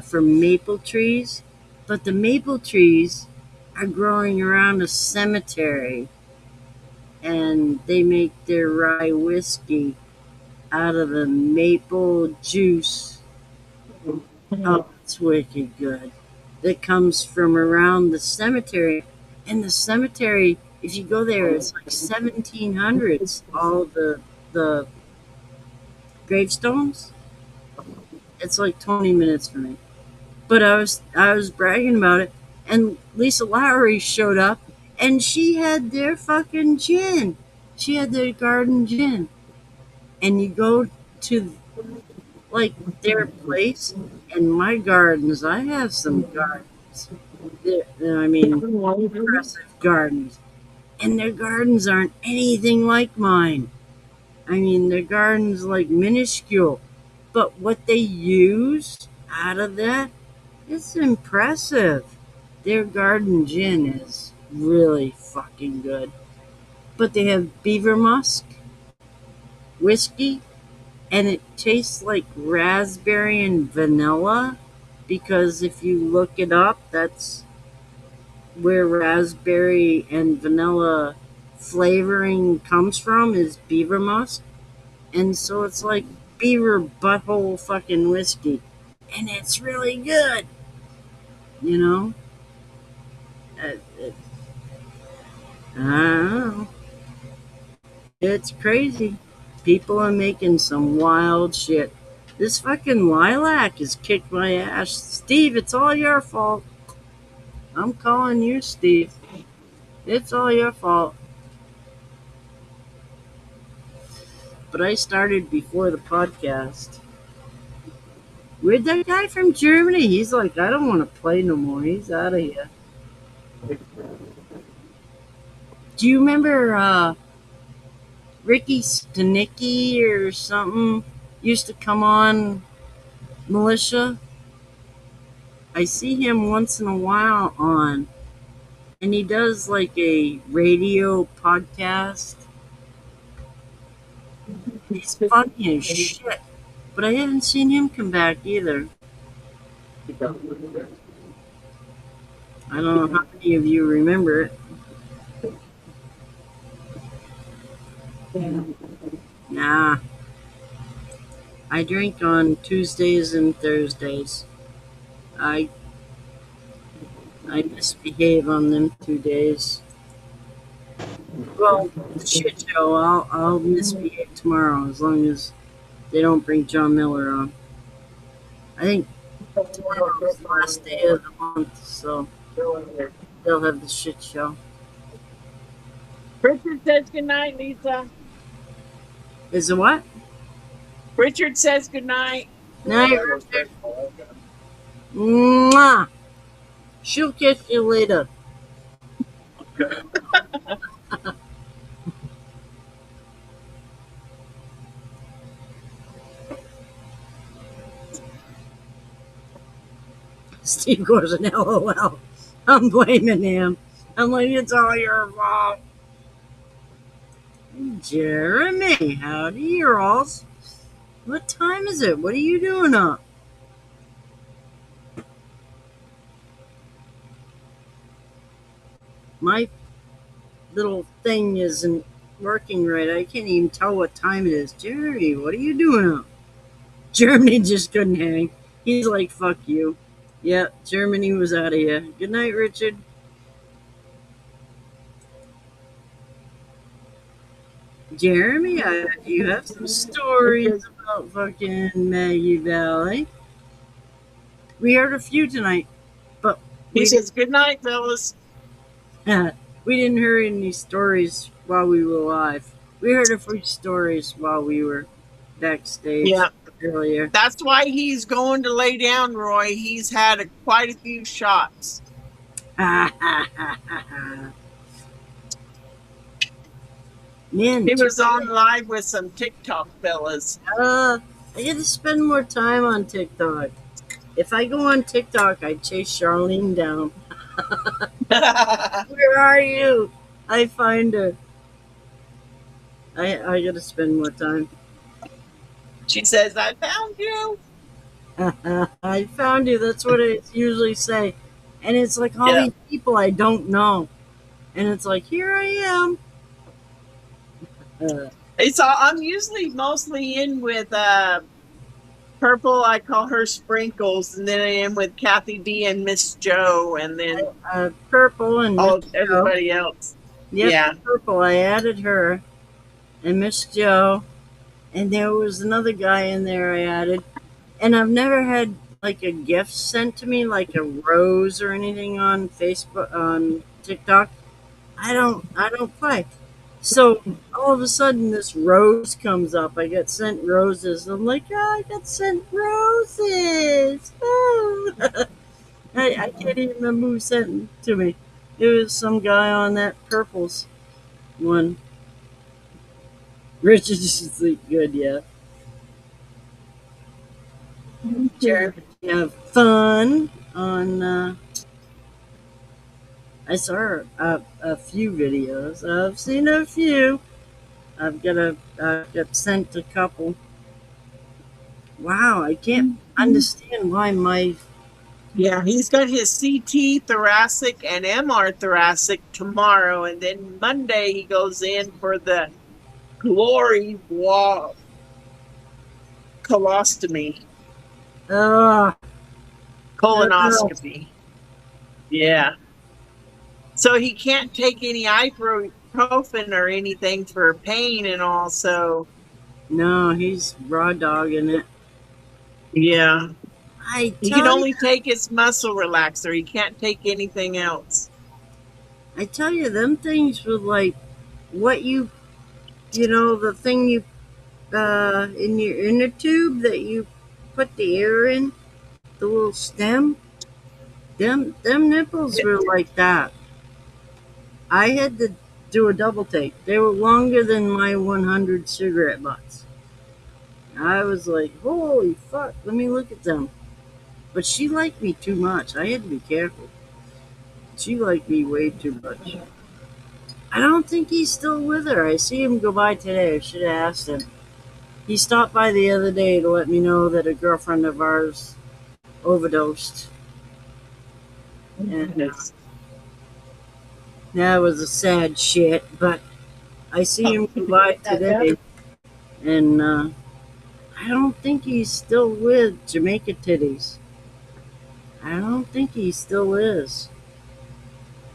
for maple trees, but the maple trees are growing around a cemetery, and they make their rye whiskey out of the maple juice. Oh, it's wicked good. That comes from around the cemetery. And the cemetery, if you go there, it's like 1700s. All the gravestones. It's like 20 minutes from me. But I was bragging about it, and Lisa Lowry showed up, and she had their fucking gin. She had their garden gin. And you go to like their place, and my gardens. I have some gardens. I mean, impressive gardens, and their gardens aren't anything like mine. I mean, their gardens like minuscule, but what they use out of that, it's impressive. Their garden gin is really fucking good. But they have beaver musk whiskey, and it tastes like raspberry and vanilla, because if you look it up, that's where raspberry and vanilla flavoring comes from, is beaver musk. And so it's like beaver butthole fucking whiskey. And it's really good. You know? I don't know. It's crazy. People are making some wild shit. This fucking lilac has kicked my ass. Steve, it's all your fault. I'm calling you, Steve. It's all your fault. But I started before the podcast. Where'd that guy from Germany? He's like, I don't want to play no more. He's out of here. Do you remember Ricky Stanicki or something used to come on Militia? I see him once in a while on, and he does like a radio podcast. He's funny as shit, but I haven't seen him come back either. I don't know how many of you remember it. Nah. I drink on Tuesdays and Thursdays. I misbehave on them 2 days. Well, the shit show, I'll misbehave tomorrow as long as they don't bring John Miller on. I think tomorrow's the last day of the month, so they'll have the shit show. Richard says goodnight, Lisa. Is it what? Richard says goodnight. Night, Richard. Mwah! She'll kiss you later. Steve goes an LOL. I'm blaming him. I'm like, it's all your fault. Jeremy, howdy, you alls. What time is it? What are you doing up? My little thing isn't working right. I can't even tell what time it is. Jeremy, what are you doing up? Germany just couldn't hang. He's like, fuck you. Yep, Germany was out of here. Good night, Richard. Jeremy, you have some stories about fucking Maggie Valley. We heard a few tonight, but He says good night, fellas. we didn't hear any stories while we were live. We heard a few stories while we were backstage earlier. That's why he's going to lay down, Roy. He's had quite a few shots. Man, He was on live with some TikTok fellas. I get to spend more time on TikTok. If I go on TikTok, I chase Charlene down. Where are you? I find her. I gotta spend more time. She says, I found you. I found you. That's what I usually say. And it's like all Yeah. these people I don't know. And it's like, here I am. It's all, I'm usually mostly in with Purple. I call her Sprinkles, and then I am with Kathy B and Miss Joe, and then Purple and all Miss Joe. everybody else. Yep, Yeah. Purple. I added her and Miss Joe. And there was another guy in there I added. And I've never had like a gift sent to me, like a rose or anything on Facebook, on TikTok. I don't play. So all of a sudden this rose comes up. I get sent roses. I'm like, oh, I got sent roses. Oh. I can't even remember who sent them to me. It was some guy on that purples one. Richard should sleep good, yeah. Sure. Have fun on. I saw a few videos. I've seen a few. I've got sent a couple. Wow, I can't understand why my Yeah, he's got his CT thoracic and MR thoracic tomorrow, and then Monday he goes in for the glory wall colostomy, colonoscopy. Yeah. So he can't take any ibuprofen or anything for pain and all, so no, he's raw dogging it. yeah. He can you, only take his muscle relaxer. He can't take anything else. I tell you, them things were like what you know, the thing you in your inner tube that you put the air in, the little stem. Them nipples were like that. I had to do a double take. They were longer than my 100 cigarette butts. I was like, holy fuck, let me look at them. But she liked me too much. I had to be careful. She liked me way too much. I don't think he's still with her. I see him go by today. I should have asked him. He stopped by the other day to let me know that a girlfriend of ours overdosed. And that was a sad shit, but I see him go by today. And I don't think he's still with Jamaica Titties. I don't think he still is.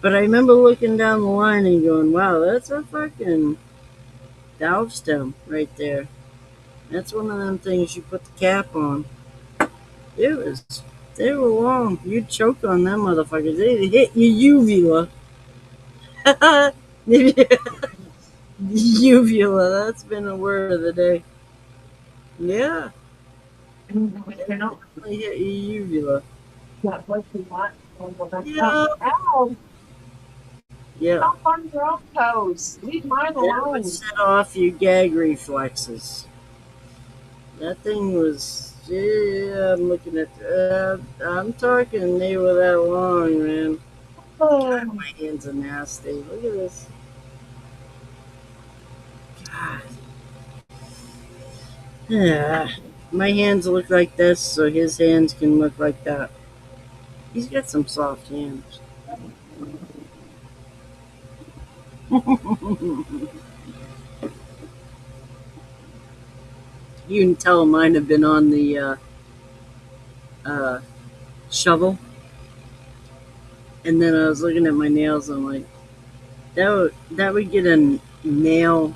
But I remember looking down the line and going, wow, that's a fucking valve stem right there. That's one of them things you put the cap on. They were long. You'd choke on them motherfuckers. They'd hit your uvula. Uvula, that's been a word of the day. Yeah. They hit your uvula. Yeah. Yeah. Stop on your own toes. Leave mine That alone. would set off your gag reflexes. That thing was, yeah, I'm looking at, I'm talking, they were that long, man. God, my hands are nasty. Look at this. God. Yeah. My hands look like this, so his hands can look like that. He's got some soft hands. You can tell mine have been on the shovel. And then I was looking at my nails. I'm like, that would get a nail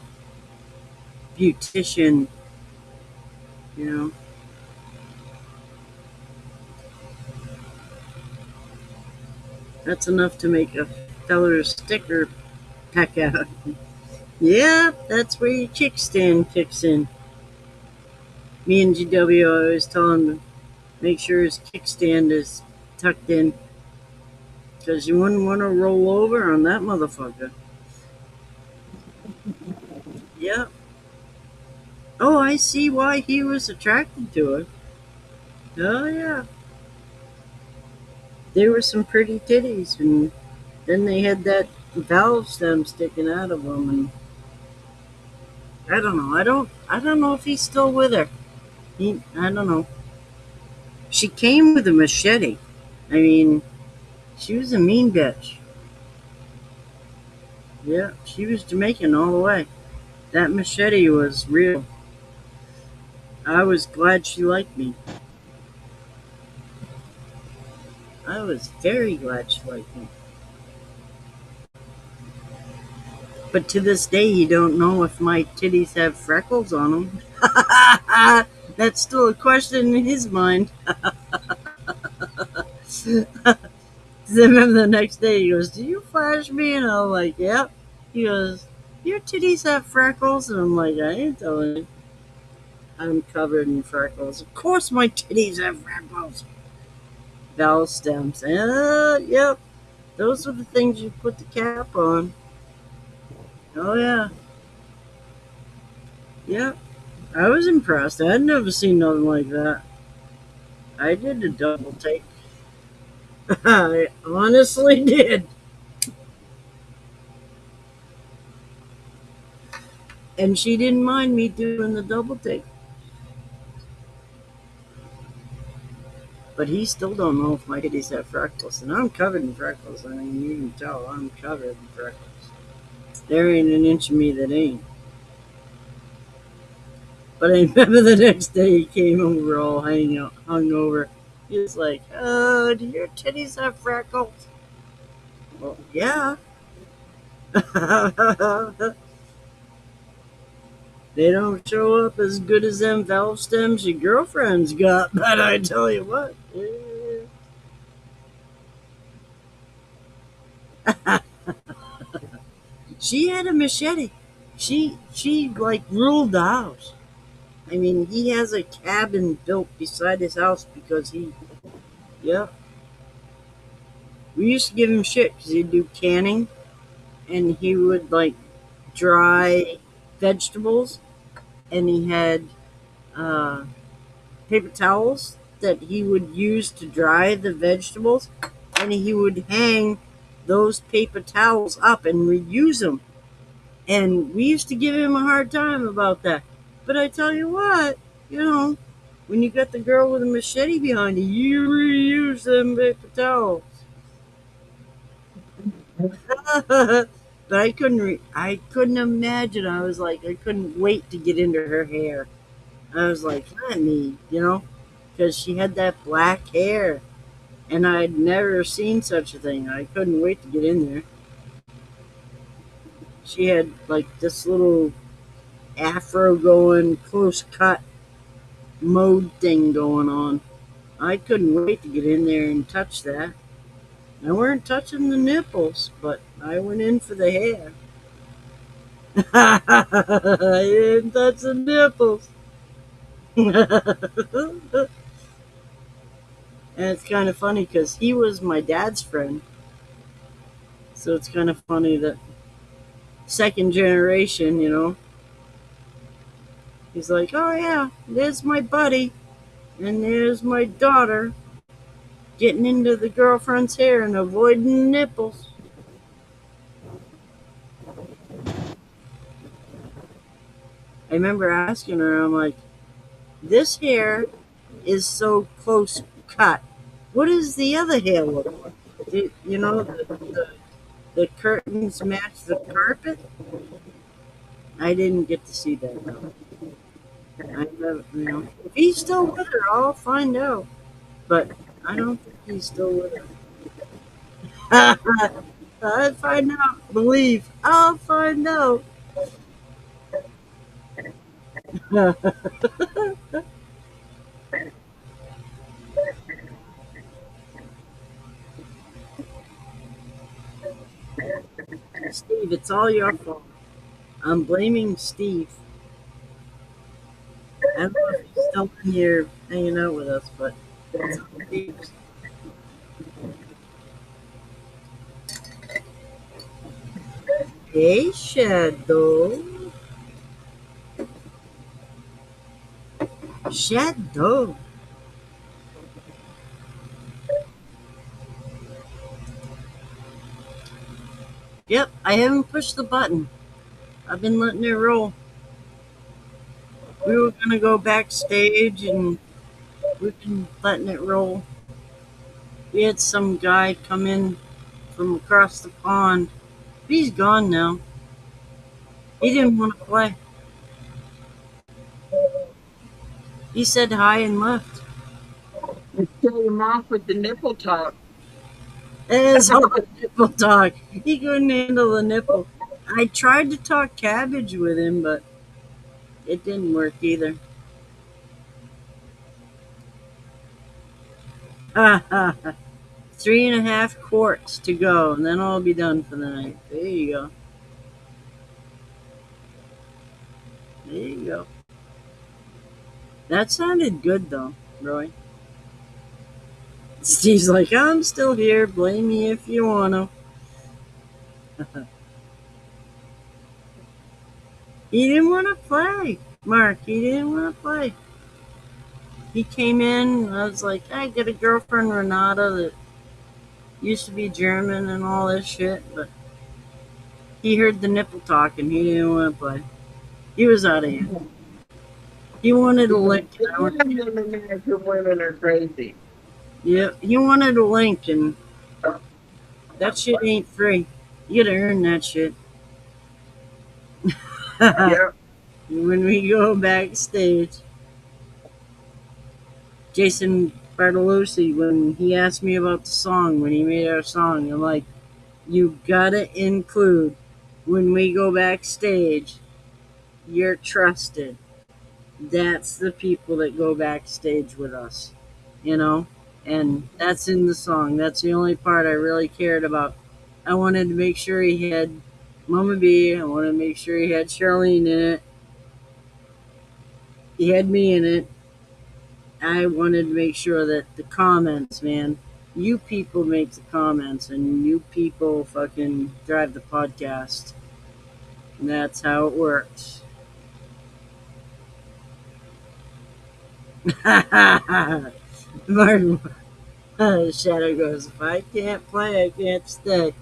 beautician, you know. That's enough to make a feller's sticker pack out. Yeah, that's where your kickstand kicks in. Me and GW always tell him to make sure his kickstand is tucked in, because you wouldn't want to roll over on that motherfucker. Yep. Oh, I see why he was attracted to her. Oh, yeah. They were some pretty titties, and then they had that valve stem sticking out of them, and I don't know. I don't know if he's still with her. I don't know. She came with a machete. I mean, she was a mean bitch. Yeah, she was Jamaican all the way. That machete was real. I was glad she liked me. I was very glad she liked me. But to this day, you don't know if my titties have freckles on them. That's still a question in his mind. 'Cause I remember the next day, he goes, "Do you flash me?" And I'm like, "Yep." He goes, "Your titties have freckles?" And I'm like, "I ain't telling you. I'm covered in freckles. Of course my titties have freckles." Vowel stems. Yep. Those are the things you put the cap on. Oh, yeah. Yep. I was impressed. I'd never seen nothing like that. I did a double take. I honestly did. And she didn't mind me doing the double take. But he still don't know if my titties have freckles. And I'm covered in freckles. I mean, you can tell I'm covered in freckles. There ain't an inch of me that ain't. But I remember the next day he came over all hung over. He was like, "Oh, do your titties have freckles?" Well, yeah. They don't show up as good as them valve stems your girlfriend's got, but I tell you what. She had a machete. She like ruled the house. I mean, he has a cabin built beside his house because yeah. We used to give him shit because he'd do canning and he would like dry vegetables and he had uh, paper towels that he would use to dry the vegetables and he would hang those paper towels up and reuse them. And we used to give him a hard time about that. But I tell you what, you know, when you got the girl with a machete behind you, you reuse them paper towels. But I couldn't imagine. I was like, I couldn't wait to get into her hair. I was like, let me, because she had that black hair, and I'd never seen such a thing. I couldn't wait to get in there. She had like this little afro going, close cut mode thing going on. I couldn't wait to get in there and touch that. I weren't touching the nipples, but I went in for the hair. I didn't touch the nipples. And it's kind of funny because he was my dad's friend. So it's kind of funny that second generation, he's like, "Oh, yeah, there's my buddy, and there's my daughter getting into the girlfriend's hair and avoiding nipples." I remember asking her, I'm like, "This hair is so close cut. What does the other hair look like? The curtains match the carpet?" I didn't get to see that, though. If he's still with her, I'll find out. But I don't think he's still with her. I'll find out. Believe. I'll find out. Steve, it's all your fault. I'm blaming Steve. I don't know if he's still in here hanging out with us, but it's all Steve's. Hey, Shadow. Shadow. Yep, I haven't pushed the button. I've been letting it roll. we were gonna go backstage and we've been letting it roll. We had some guy come in from across the pond. He's gone now. He didn't want to play. He said hi and left. You kill him off with the nipple talk. It's all the nipple talk. He couldn't handle the nipple. I tried to talk cabbage with him, but it didn't work either. 3.5 quarts to go, and then I'll be done for the night. There you go. There you go. That sounded good, though, Roy. Steve's like, I'm still here. Blame me if you want to. He didn't want to play, Mark. He didn't want to play. He came in, I was like, I got a girlfriend, Renata, that used to be German and all this shit, but he heard the nipple talk and he didn't want to play. He was out of here. He wanted a link. American women are crazy. Yeah, he wanted a link, and that shit ain't free. You gotta earn that shit. Yeah. When we go backstage, Jason Bartolozzi, when he asked me about the song, when he made our song, I'm like, you gotta include, when we go backstage, you're trusted. That's the people that go backstage with us, you know? And that's in the song. That's the only part I really cared about. I wanted to make sure he had Mama B. I wanted to make sure he had Charlene in it. He had me in it. I wanted to make sure that the comments, man, you people make the comments and you people fucking drive the podcast. And that's how it works. Martin Shadow goes, if I can't play, I can't stay.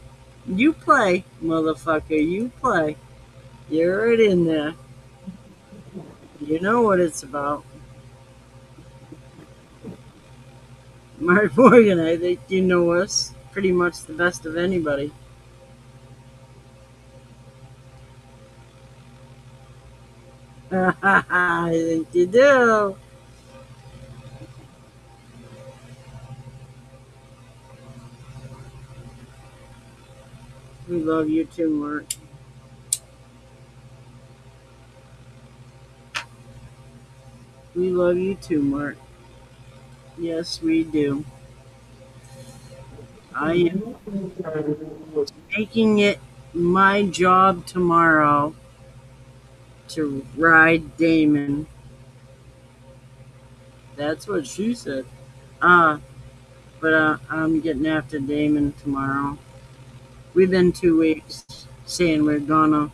You play, motherfucker, you play. You're right in there. You know what it's about. Mark Morgan, I think you know us pretty much the best of anybody. I think you do. We love you too, Mark. We love you too, Mark. Yes, we do. I am making it my job tomorrow to ride Damon. That's what she said. But I'm getting after Damon tomorrow. We've been 2 weeks saying we're gonna,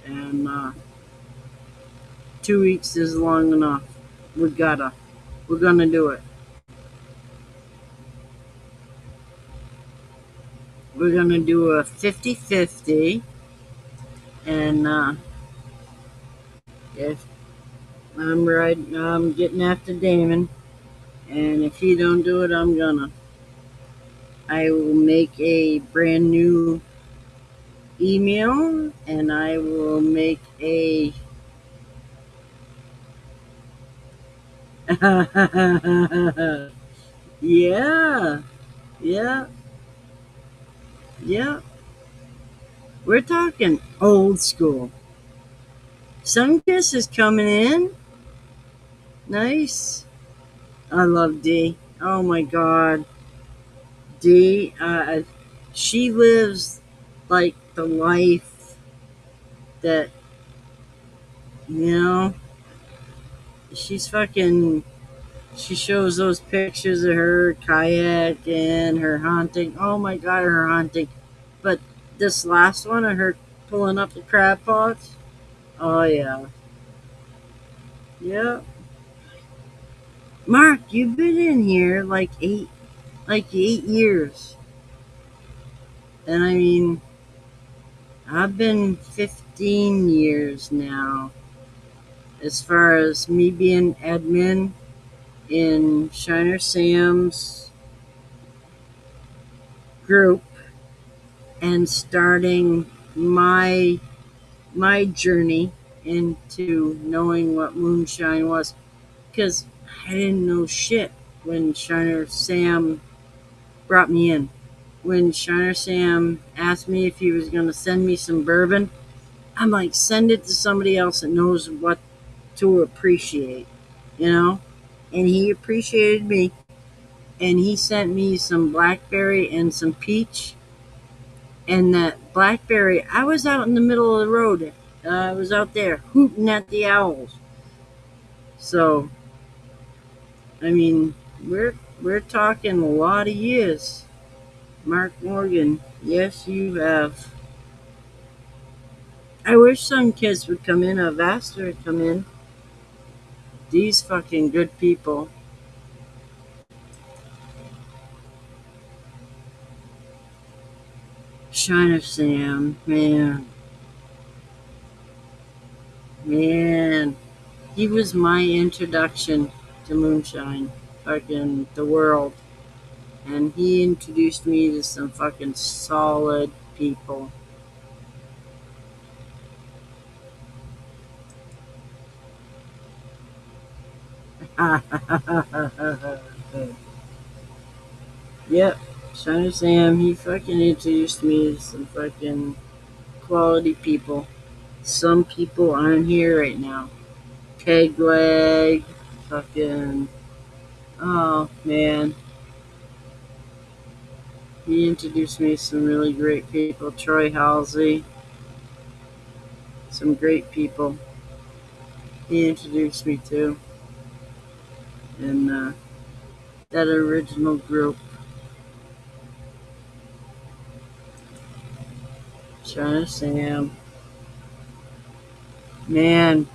and 2 weeks is long enough. We're gonna do it. We're gonna do a 50-50, and if I'm getting after Damon, and if he don't do it, I'm gonna. I will make a brand new email, and I will make a yeah. We're talking old school. Sunkiss is coming in. Nice. I love Dee. Oh my God. Dee, she lives like the life that, you know, she's fucking, she shows those pictures of her kayaking, her hunting. Oh my God, her hunting. But this last one of her pulling up the crab pots. Oh yeah. Yeah. Mark, you've been in here like eight years. And I mean, I've been 15 years now. as far as me being admin in Shiner Sam's group and starting my journey into knowing what moonshine was, because I didn't know shit when Shiner Sam brought me in. When Shiner Sam asked me if he was going to send me some bourbon, I'm like, send it to somebody else that knows what to appreciate, you know? And he appreciated me, and he sent me some blackberry and some peach. And that blackberry, I was out in the middle of the road. I was out there hooting at the owls. So, I mean, we're talking a lot of years. Mark Morgan, yes, you have. I wish some kids would come in, a Vaster would come in. These fucking good people. Shiner Sam, man. Man. He was my introduction to moonshine, fucking the world. And he introduced me to some fucking solid people. Yep, Shiner Sam, he fucking introduced me to some fucking quality people. Some people aren't here right now. Pegleg, fucking, oh man. He introduced me to some really great people. Troy Halsey, some great people. He introduced me to. And that original group. Shiner Sam. Man,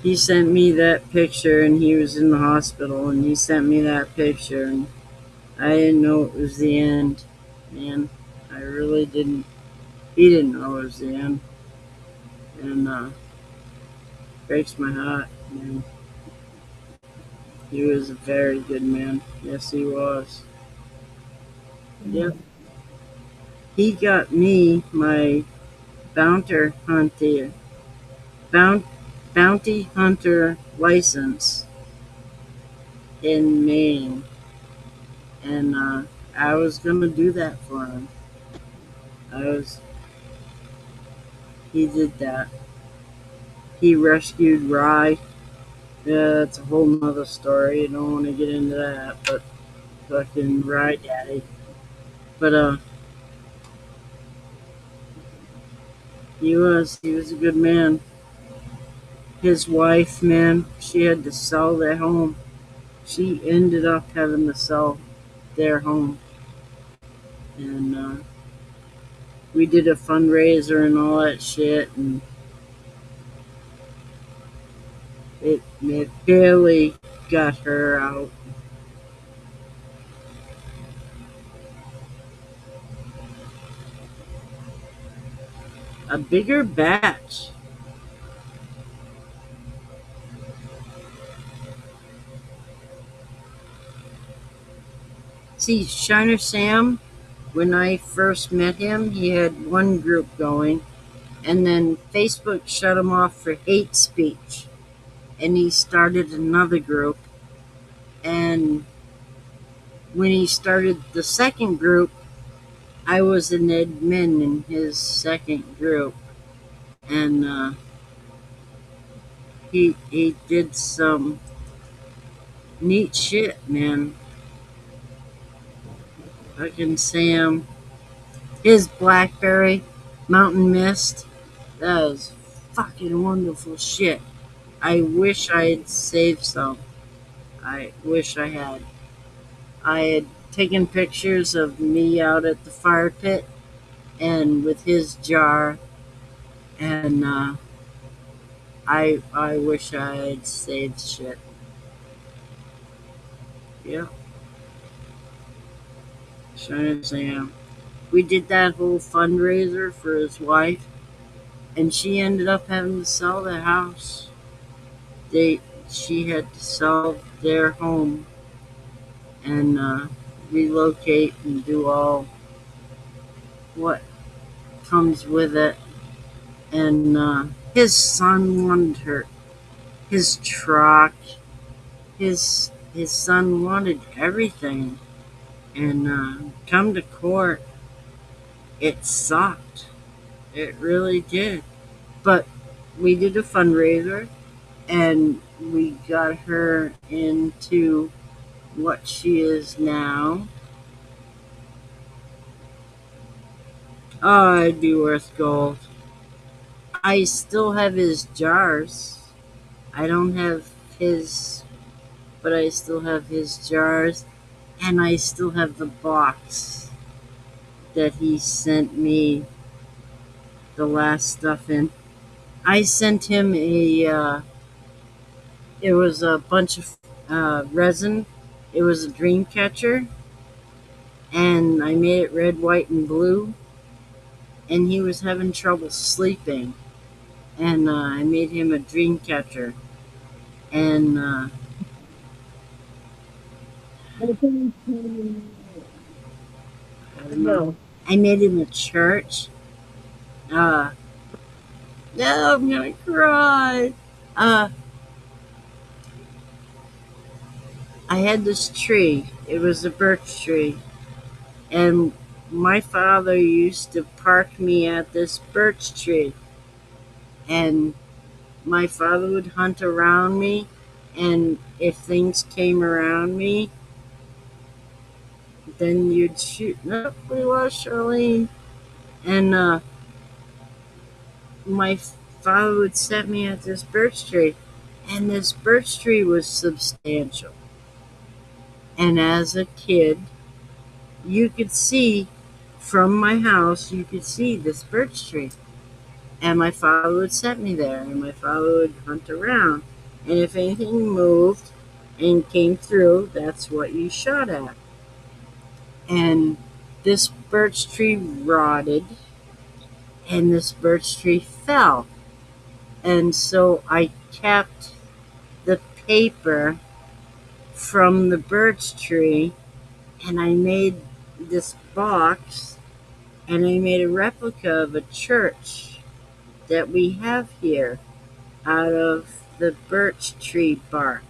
he sent me that picture, and he was in the hospital, and he sent me that picture, and I didn't know it was the end, man. I really didn't. He didn't know it was the end, and breaks my heart, man. He was a very good man. Yes, he was. Yep. He got me my bounty hunter, bounty hunter license in Maine, and I was gonna do that for him. He did that. He rescued Rye. Yeah, that's a whole nother story. I don't want to get into that, but fucking Rye Daddy. But he was a good man. His wife, man, she had to sell their home. She ended up having to sell their home, and we did a fundraiser and all that shit, and it barely got her out. A bigger batch. See, Shiner Sam, when I first met him, he had one group going, and then Facebook shut him off for hate speech, and he started another group. And when he started the second group, I was an admin in his second group, and he did some neat shit, man. Fucking Sam, his Blackberry Mountain Mist, that was fucking wonderful shit. I wish I had saved some. I wish I had. I had taken pictures of me out at the fire pit and with his jar, and I wish I had saved shit. Yeah. Shiner Sam. We did that whole fundraiser for his wife, and she ended up having to sell the house. She had to sell their home and relocate and do all what comes with it. And his son wanted his truck. His son wanted everything, and come to court, it sucked. It really did. But we did a fundraiser, and we got her into what she is now. Oh, it'd be worth gold. I still have his jars. I don't have his, but I still have his jars, and I still have the box that he sent me the last stuff in. I sent him it was a bunch of resin. It was a dream catcher, and I made it red, white, and blue. And he was having trouble sleeping, and I made him a dream catcher. And I don't know. I made him a church. No, I'm gonna cry. I had this tree. It was a birch tree, and my father used to park me at this birch tree, and my father would hunt around me, and if things came around me, then you'd shoot. Nope, we lost Charlene. And my father would set me at this birch tree, and this birch tree was substantial. And as a kid, you could see from my house, you could see this birch tree. And my father would set me there, and my father would hunt around. And if anything moved and came through, that's what you shot at. And this birch tree rotted, and this birch tree fell. And so I kept the paper from the birch tree, and I made this box, and I made a replica of a church that we have here out of the birch tree bark.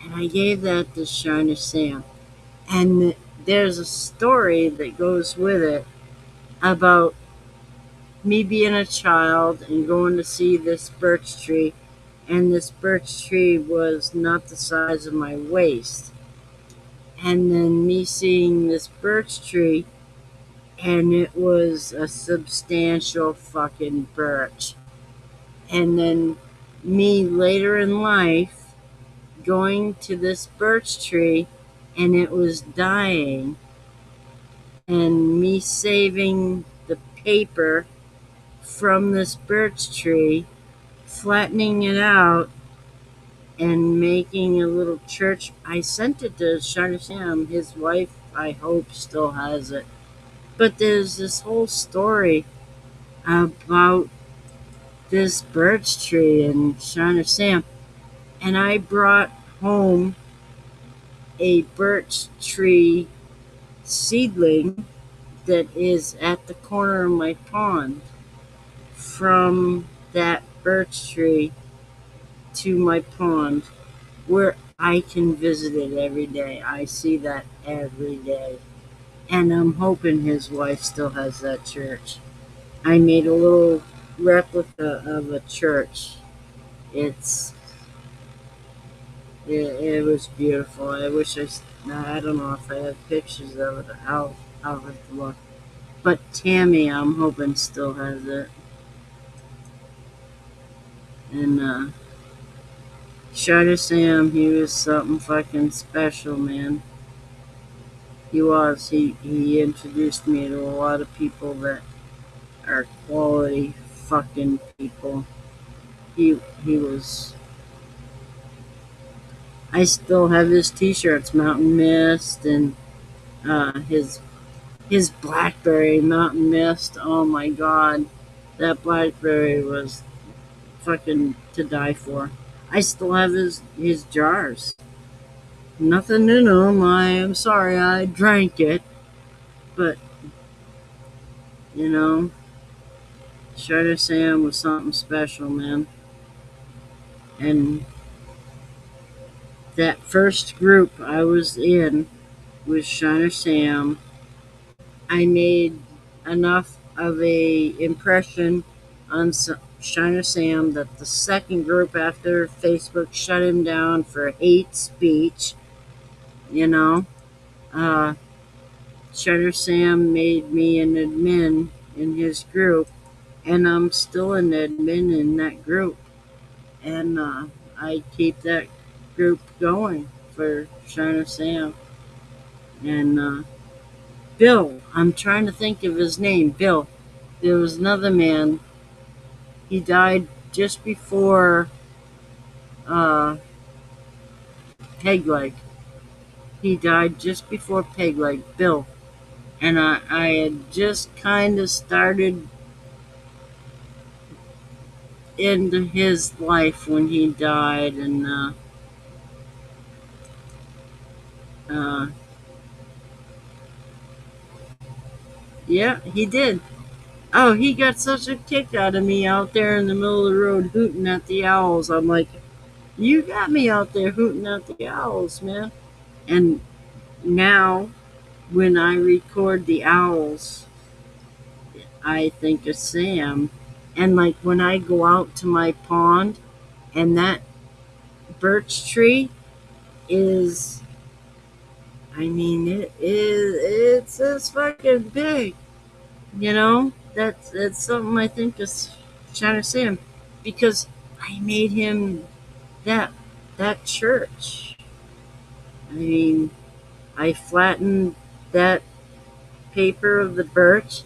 And I gave that to Shiner Sam. And there's a story that goes with it about me being a child and going to see this birch tree, and this birch tree was not the size of my waist. And then me seeing this birch tree, and it was a substantial fucking birch. And then me later in life going to this birch tree, and it was dying, and me saving the paper from this birch tree, flattening it out, and making a little church. I sent it to Shiner Sam. His wife, I hope, still has it. But there's this whole story about this birch tree and Shiner Sam. And I brought home a birch tree seedling that is at the corner of my pond from that birch tree to my pond, where I can visit it every day. I see that every day. And I'm hoping his wife still has that church. I made a little replica of a church. It was beautiful. I wish I don't know if I have pictures of it. I'll have to look. But Tammy, I'm hoping, still has it. And Shiner Sam, he was something fucking special, man. He was. He introduced me to a lot of people that are quality fucking people. He was. I still have his t-shirts, Mountain Mist, and his Blackberry Mountain Mist. Oh my god, That blackberry was fucking to die for. I still have his jars. Nothing in them. I am sorry I drank it, but you know, Shredder Sam was something special, man. And that first group I was in with Shiner Sam, I made enough of a impression on Shiner Sam that the second group after Facebook shut him down for hate speech, you know, uh, Shiner Sam made me an admin in his group, and I'm still an admin in that group. And I keep that group going for Shiner Sam. And Bill, I'm trying to think of his name. Bill. There was another man. He died just before Peg Leg. He died just before Peg Leg. Bill. And I had just kind of started into his life when he died, and yeah, he did. Oh, he got such a kick out of me out there in the middle of the road hooting at the owls. I'm like, you got me out there hooting at the owls, man. And now, when I record the owls, I think of Sam. And like when I go out to my pond, and that birch tree is, I mean, it's this fucking big. You know, that's something I think is Shiner Sam, because I made him that church. I mean, I flattened that paper of the birch,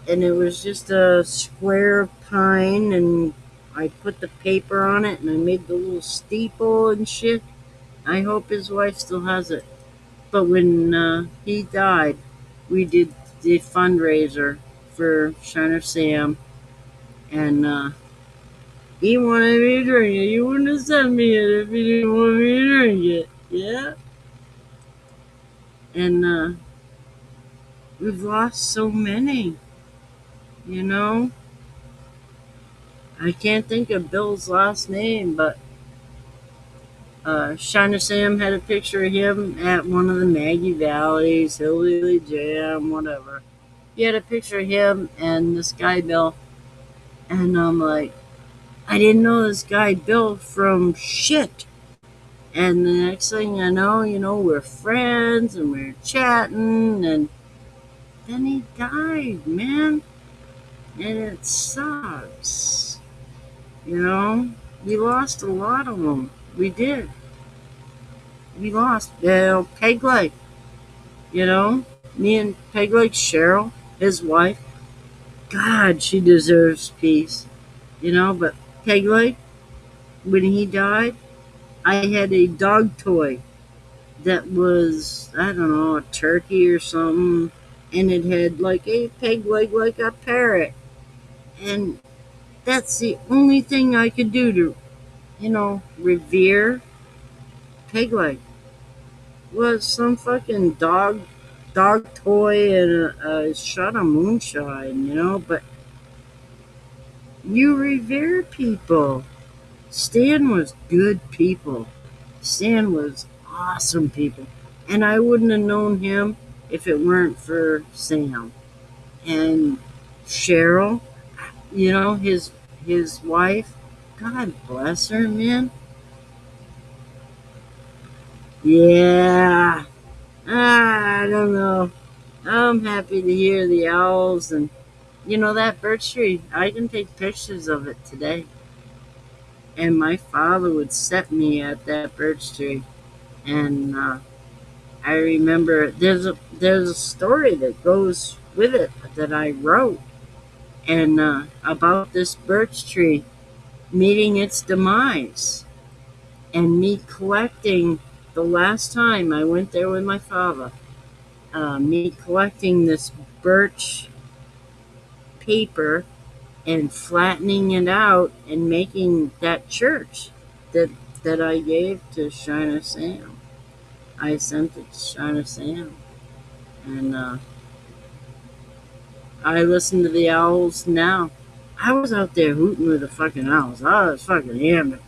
and it was just a square of pine, and I put the paper on it, and I made the little steeple and shit. I hope his wife still has it. But when he died, we did the fundraiser for Shiner Sam, and he wanted me to drink it. You wouldn't have sent me it if you didn't want me to drink it. Yeah? And we've lost so many, you know? I can't think of Bill's last name, but Shiner Sam had a picture of him at one of the Maggie Valleys, Hillbilly Jam, whatever. He had a picture of him and this guy Bill, and I'm like, I didn't know this guy Bill from shit. And the next thing I know, we're friends and we're chatting, and then he died, man. And it sucks. We lost a lot of them. We did. We lost Peg Leg. Me and Peg Leg, Cheryl, his wife. God, she deserves peace. But Peg Leg, when he died, I had a dog toy that was, I don't know, a turkey or something, and it had like a peg leg like a parrot. And that's the only thing I could do to, revere Peg Leg. Was some fucking dog toy and a shot of moonshine, but you revere people. Stan was good people. Stan was awesome people. And I wouldn't have known him if it weren't for Sam. And Cheryl, his wife, God bless her, man. Yeah. I don't know. I'm happy to hear the owls, and that birch tree, I can take pictures of it today. And my father would set me at that birch tree. And I remember there's a story that goes with it that I wrote, and about this birch tree meeting its demise, and me collecting the last time I went there with my father. Me collecting this birch paper and flattening it out and making that church that I gave to Shiner Sam. I sent it to Shiner Sam. And I listen to the owls now. I was out there hooting with the fucking owls. I was fucking hammered.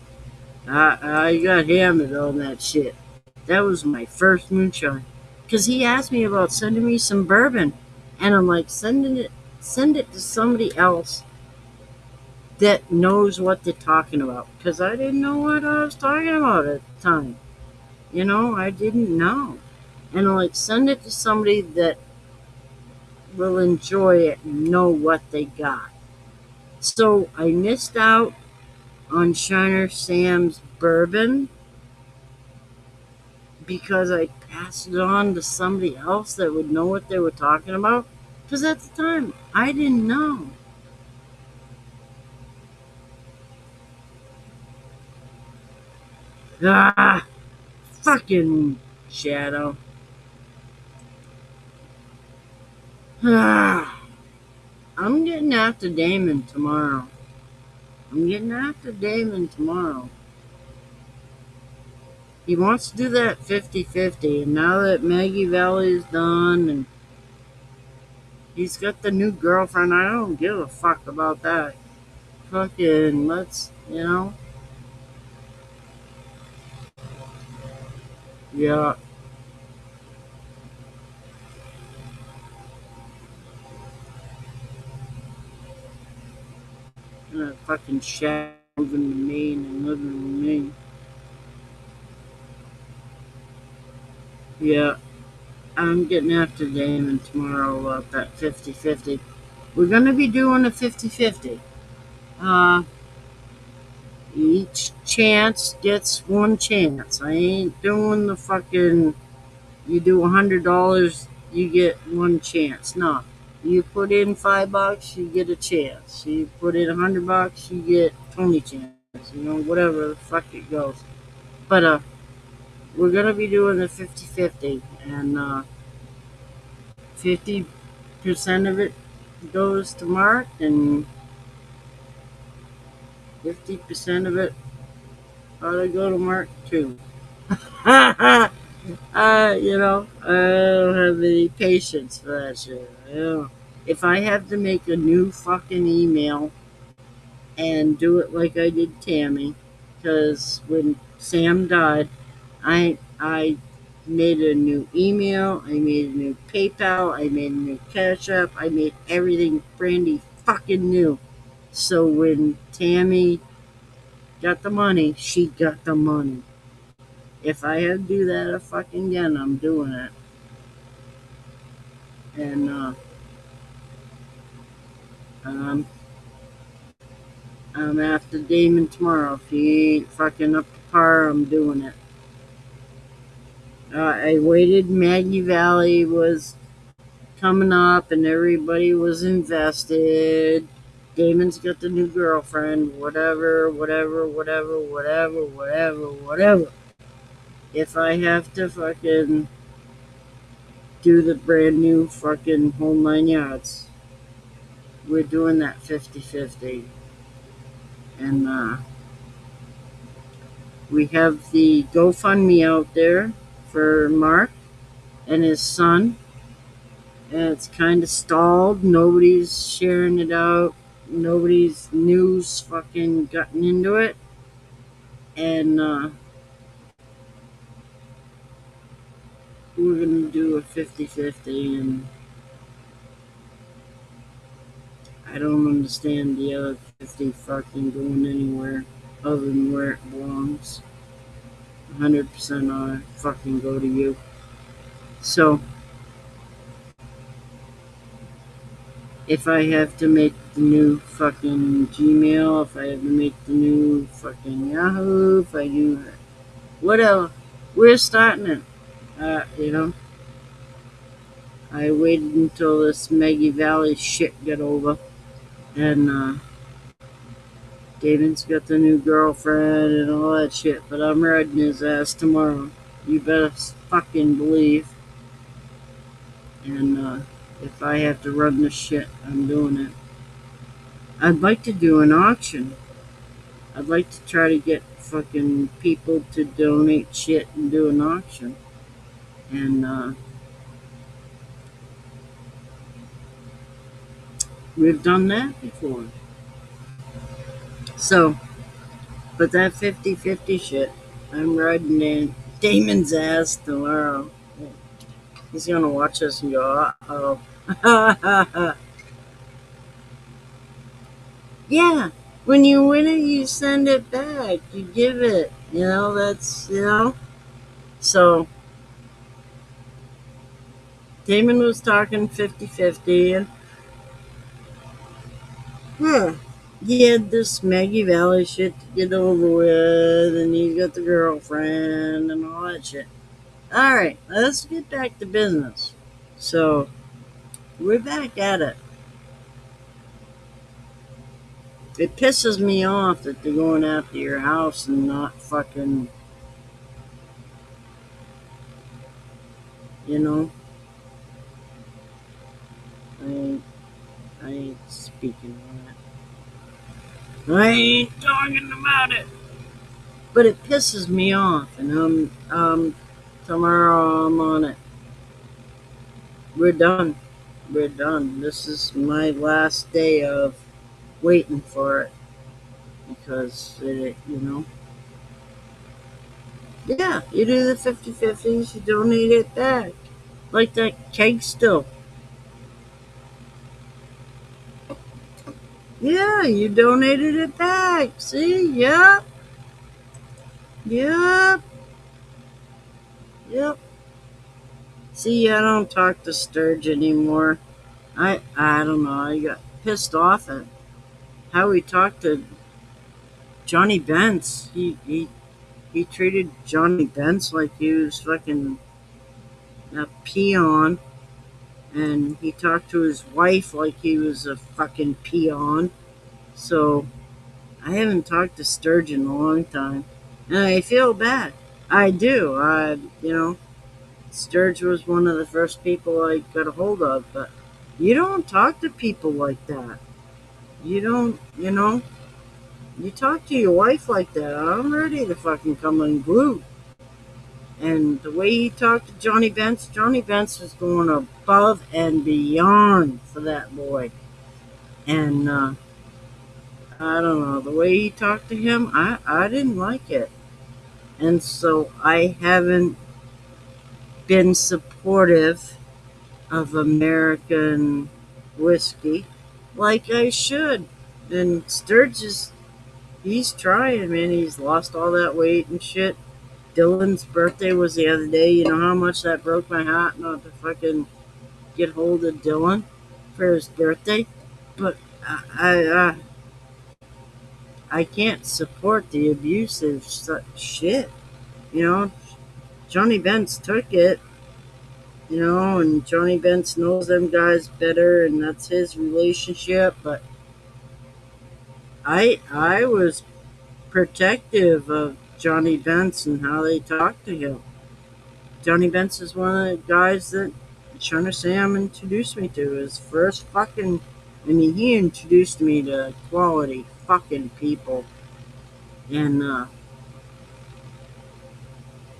I got hammered on that shit. That was my first moonshine. Because he asked me about sending me some bourbon. And I'm like, send it to somebody else that knows what they're talking about. Because I didn't know what I was talking about at the time. You know, I didn't know. And I'm like, send it to somebody that will enjoy it and know what they got. So I missed out on Shiner Sam's bourbon because I passed it on to somebody else that would know what they were talking about. Because at the time, I didn't know. Ah, fucking Shadow. Ah, I'm getting after Damon tomorrow. He wants to do that 50-50, and now that Maggie Valley is done, and he's got the new girlfriend, I don't give a fuck about that. Fucking, let's, you know. Yeah. And that fucking Shadow moving to Maine and living with me. Yeah. I'm getting after Damon tomorrow about that 50-50. We're going to be doing a 50-50. Each chance gets one chance. I ain't doing the fucking, you do $100, you get one chance. No. You put in $5, you get a chance. You put in $100, you get 20 chances. You know, whatever the fuck it goes. But, we're going to be doing the 50-50. And, 50% of it goes to Mark, and 50% of it ought to go to Mark too. You know, I don't have any patience for that shit. You know, if I have to make a new fucking email and do it like I did Tammy, because when Sam died, I made a new email, I made a new PayPal, I made a new Cash App, I made everything brandy fucking new. So when Tammy got the money, she got the money. If I had to do that fucking again, I'm doing it. And I'm after Damon tomorrow. If he ain't fucking up to par, I'm doing it. I waited. Maggie Valley was coming up, and everybody was invested. Damon's got the new girlfriend. Whatever. If I have to fucking do the brand new fucking whole 9 yards, we're doing that 50-50. And we have the GoFundMe out there for Mark and his son. And it's kind of stalled. Nobody's sharing it out. Nobody's news fucking gotten into it. And we're going to do a 50-50. And I don't understand the other 50 fucking going anywhere other than where it belongs. 100% ought to fucking go to you. So, if I have to make the new fucking Gmail, if I have to make the new fucking Yahoo, if I do whatever, we're starting it. You know, I waited until this Maggie Valley shit got over, and David's got the new girlfriend and all that shit, but I'm riding his ass tomorrow. You better fucking believe. And if I have to run this shit, I'm doing it. I'd like to do an auction. I'd like to try to get fucking people to donate shit and do an auction. And we've done that before. So, but that 50-50 shit, I'm riding in Damon's ass tomorrow. He's gonna watch us and go, uh-oh. Yeah, when you win it, you send it back. You give it. That's. So, Damon was talking 50-50, and he had this Maggie Valley shit to get over with, and he got the girlfriend and all that shit. Alright, let's get back to business. So, we're back at it. It pisses me off that they're going after your house and not fucking, you know. I ain't speaking on it. I ain't talking about it. But it pisses me off, and tomorrow I'm on it. We're done. We're done. This is my last day of waiting for it. Because, yeah, you do the 50-50s, you donate it back. Like that keg still. Yeah, you donated it back. See? Yep. Yep. Yep. See, I don't talk to Sturge anymore. I don't know. I got pissed off at how he talked to Johnny Benz. He treated Johnny Benz like he was fucking a peon. And he talked to his wife like he was a fucking peon. So, I haven't talked to Sturge in a long time. And I feel bad. I do. Sturge was one of the first people I got a hold of. But you don't talk to people like that. You don't, you talk to your wife like that. I'm ready to fucking come unglued. And the way he talked to Johnny Benz was going above and beyond for that boy. And I don't know, the way he talked to him, I didn't like it. And so I haven't been supportive of American whiskey like I should. And Sturgis, he's trying, man. He's lost all that weight and shit. Dylan's birthday was the other day. You know how much that broke my heart not to fucking get hold of Dylan for his birthday? But I can't support the abusive shit. Johnny Benz took it, and Johnny Benz knows them guys better, and that's his relationship. But I was protective of Johnny Benz and how they talked to him. Johnny Benz is one of the guys that Shona Sam introduced me to. His first fucking, he introduced me to quality fucking people. And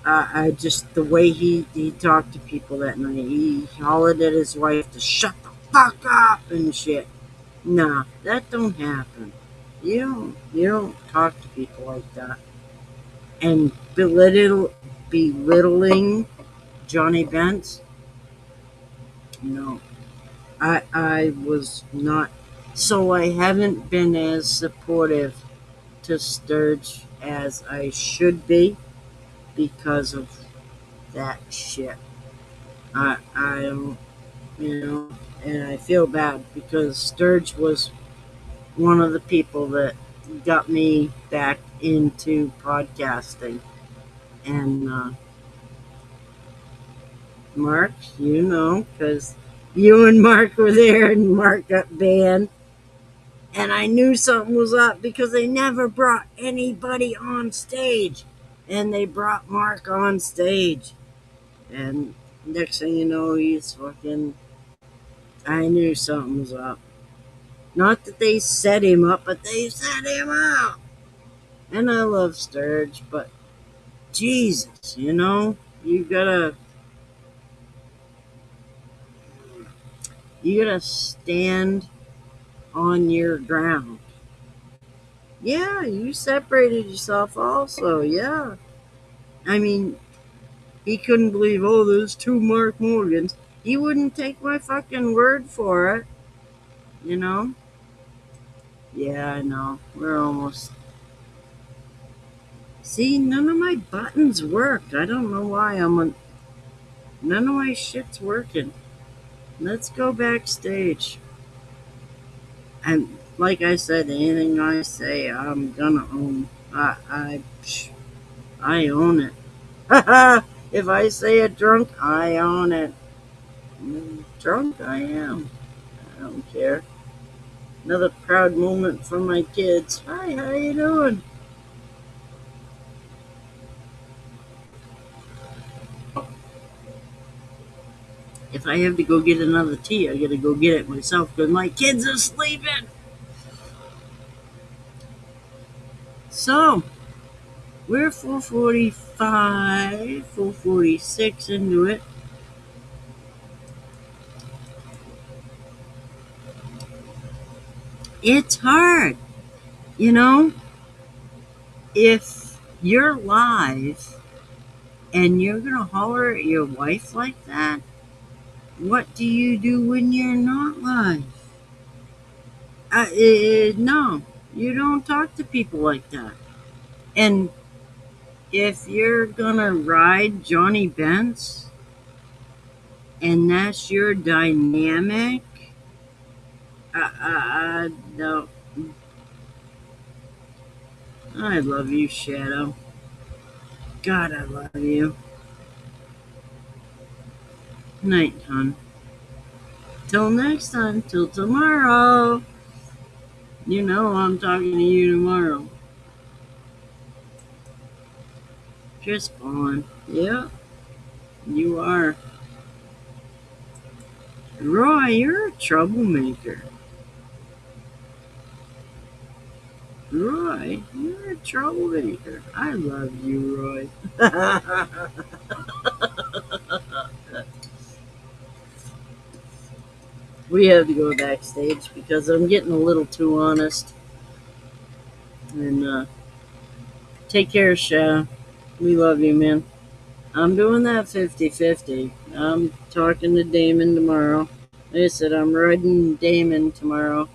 I just, the way he talked to people that night, he hollered at his wife to shut the fuck up and shit. Nah, that don't happen. You don't talk to people like that. And belittling Johnny Benz? No. I was not. So I haven't been as supportive to Sturge as I should be because of that shit. I don't, and I feel bad because Sturge was one of the people that got me back into podcasting. And Mark, because you and Mark were there and Mark got banned. And I knew something was up because they never brought anybody on stage. And they brought Mark on stage. And next thing you know, he's fucking... I knew something was up. Not that they set him up, but they set him up. And I love Sturge, but Jesus, you gotta stand on your ground. Yeah, you separated yourself also, yeah. I mean, he couldn't believe, oh, there's 2 Mark Morgans. He wouldn't take my fucking word for it, Yeah, I know. We're almost... See, none of my buttons worked. I don't know why none of my shit's working. Let's go backstage. And like I said, anything I say, I'm gonna own. I own it. If I say it drunk, I own it. Drunk I am. I don't care. Another proud moment for my kids. Hi, how you doing? If I have to go get another tea, I gotta go get it myself because my kids are sleeping. So, we're 4:45, 4:46 into it. It's hard, if you're live and you're gonna holler at your wife like that, what do you do when you're not live? No, you don't talk to people like that. And if you're gonna ride Johnny Benz and that's your dynamic, no. I love you, Shadow. God, I love you. Night, hon. Till next time, till tomorrow. You know I'm talking to you tomorrow. Just Vaughn. Yeah, you are. Roy, you're a troublemaker. Roy, you're a troublemaker. I love you, Roy. We have to go backstage because I'm getting a little too honest. And take care, Shadow. We love you, man. I'm doing that 50-50. I'm talking to Damon tomorrow. Like I said, I'm riding Damon tomorrow.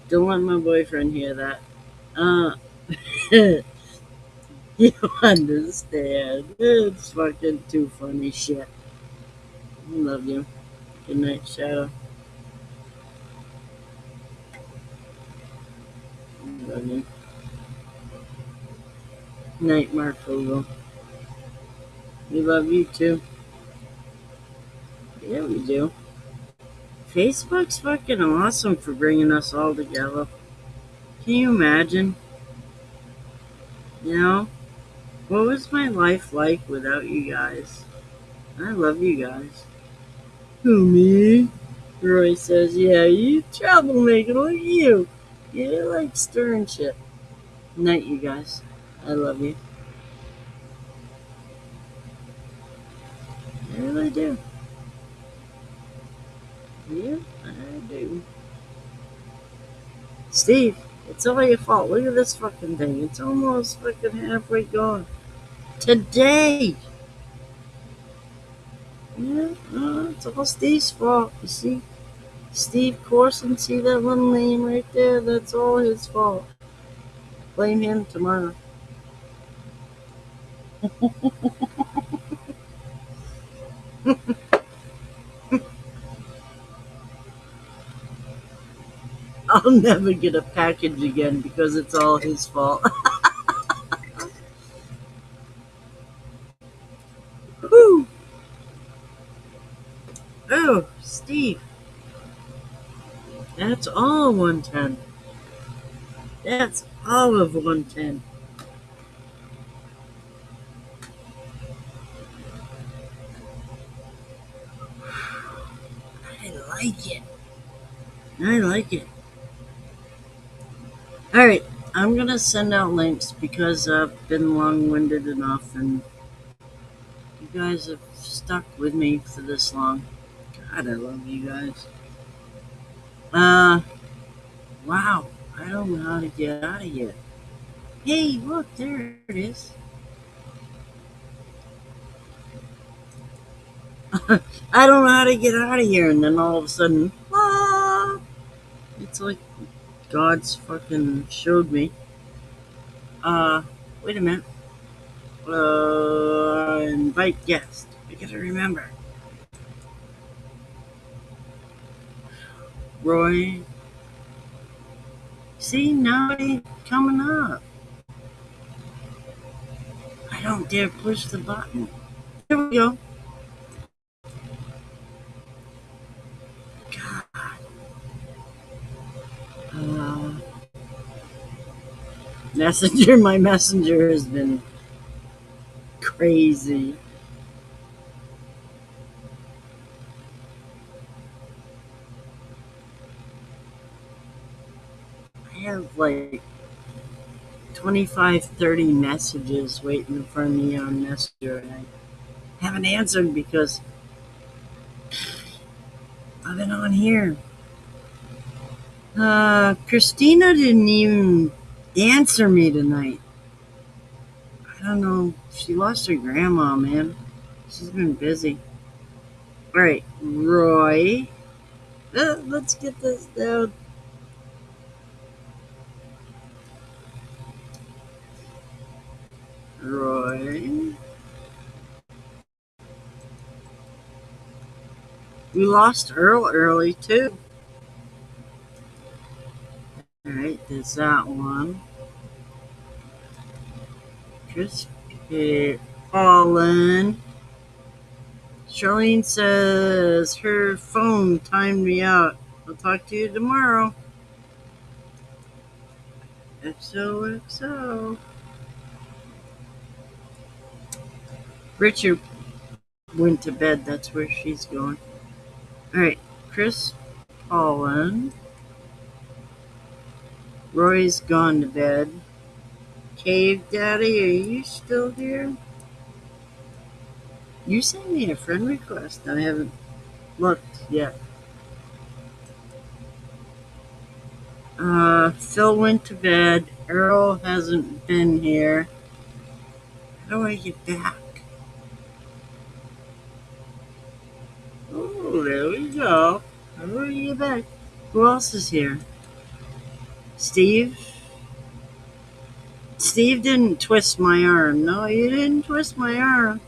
Don't let my boyfriend hear that. You understand. It's fucking too funny shit. I love you. Good night, Shadow. I love you. Night, Mark Fogel. We love you too. Yeah, we do. Facebook's fucking awesome for bringing us all together. Can you imagine? What was my life like without you guys? I love you guys. Who, me? Roy says, yeah, you troublemaker, look at you. You're like stirring shit. Night, you guys. I love you. I really do. Yeah, I do. Steve, it's all your fault. Look at this fucking thing. It's almost fucking halfway gone. Today! Yeah, it's all Steve's fault. You see? Steve Corson, see that little name right there? That's all his fault. Blame him tomorrow. I'll never get a package again because it's all his fault. Whew. Oh, Steve. That's all 110. That's all of 110. I like it. I like it. All right, I'm gonna send out links because I've been long-winded enough, and you guys have stuck with me for this long. God, I love you guys. Wow, I don't know how to get out of here. Hey, look, there it is. I don't know how to get out of here, and then all of a sudden, it's like God's fucking showed me. Wait a minute. Invite guest. I gotta remember. Roy. See, now it ain't coming up. I don't dare push the button. There we go. God. Messenger, my messenger has been crazy. I have like 25, 30 messages waiting for me on Messenger, and I haven't answered because I've been on here. Christina didn't even answer me tonight. I don't know. She lost her grandma, man. She's been busy. All right, Roy. Let's get this down. Roy. We lost Earl early, too. All right, there's that one. Chris Colin. Charlene says her phone timed me out. I'll talk to you tomorrow. XOXO. Richard went to bed. That's where she's going. All right, Chris Colin. Roy's gone to bed. Cave Daddy, are you still here? You sent me a friend request. I haven't looked yet. Phil went to bed. Earl hasn't been here. How do I get back? Oh, there we go. How do I get back? Who else is here? Steve? Steve didn't twist my arm. No, you didn't twist my arm.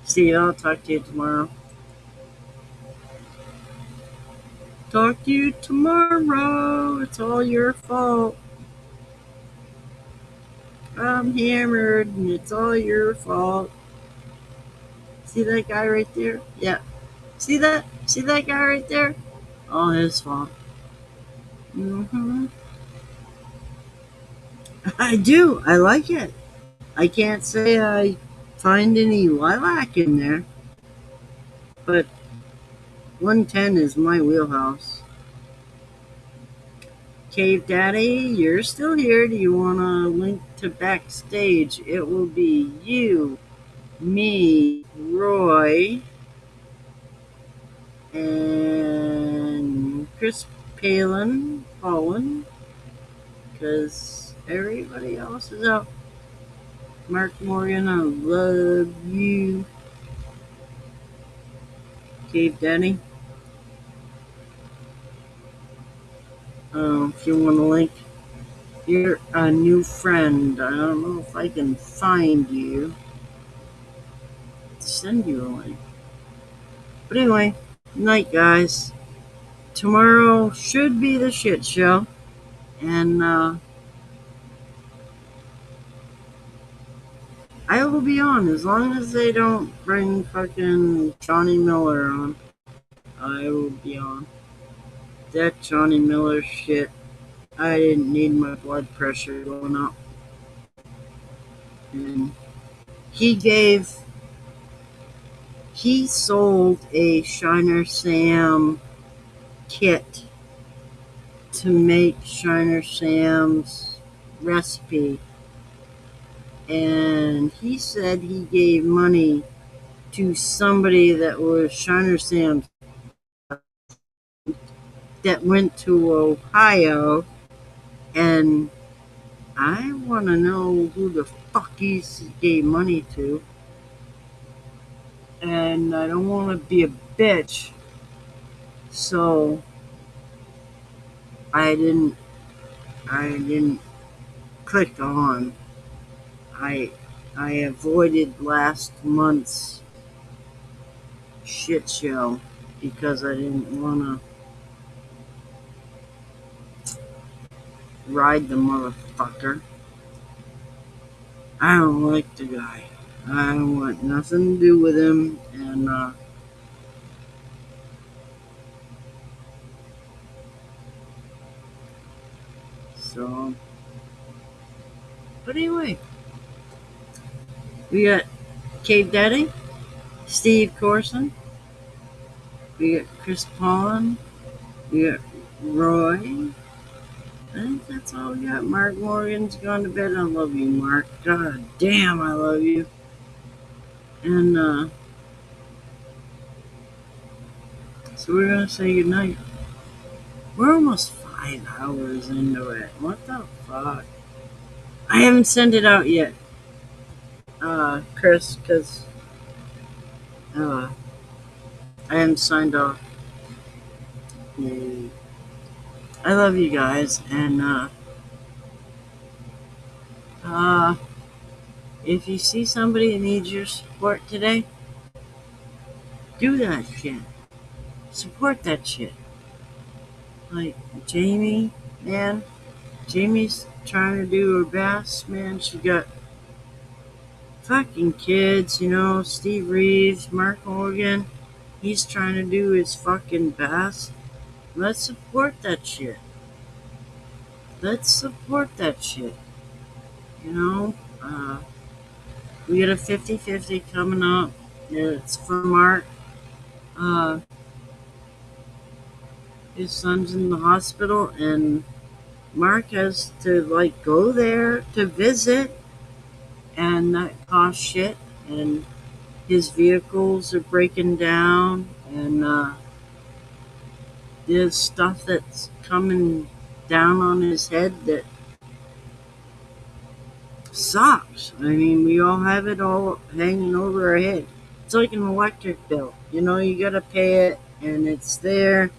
Steve, I'll talk to you tomorrow. Talk to you tomorrow. It's all your fault. I'm hammered and it's all your fault. See that guy right there? Yeah. See that? See that guy right there? All his fault. I do. I like it. I can't say I find any lilac in there, but 110 is my wheelhouse. Cave Daddy, you're still here. Do you want to link to backstage? It will be you, me, Roy, and Chris Palin, because everybody else is out. Mark Morgan, I love you. Cave Daddy. If you want to link, you're a new friend. I don't know if I can find you. Send you a link. But anyway, night, guys. Tomorrow should be the shit show. And I will be on as long as they don't bring fucking Johnny Miller on. I will be on. That Johnny Miller shit. I didn't need my blood pressure going up. And he sold a Shiner Sam kit to make Shiner Sam's recipe, and he said he gave money to somebody that was Shiner Sam's that went to Ohio, and I want to know who the fuck he gave money to, and I don't want to be a bitch, so I didn't click on. I avoided last month's shit show because I didn't want to ride the motherfucker. I don't like the guy. I want nothing to do with him, and so. But anyway, we got Cave Daddy, Steve Corson, we got Chris Paulin, we got Roy. I think that's all we got. Mark Morgan's gone to bed. I love you, Mark. God damn, I love you. And so we're gonna say goodnight. We're almost 5 hours into it. What the fuck? I haven't sent it out yet, Chris, because I haven't signed off. I love you guys, and if you see somebody that needs your support today, do that shit. Support that shit. Like Jamie, man. Jamie's trying to do her best, man. She got fucking kids, you know. Steve Reeves, Mark Morgan. He's trying to do his fucking best. Let's support that shit. Let's support that shit. You know? We got a 50-50 coming up. It's for Mark. His son's in the hospital, and Mark has to like go there to visit, and that costs shit, and his vehicles are breaking down, and there's stuff that's coming down on his head that sucks. I mean, we all have it all hanging over our head. It's like an electric bill. You know, you gotta pay it, and it's there,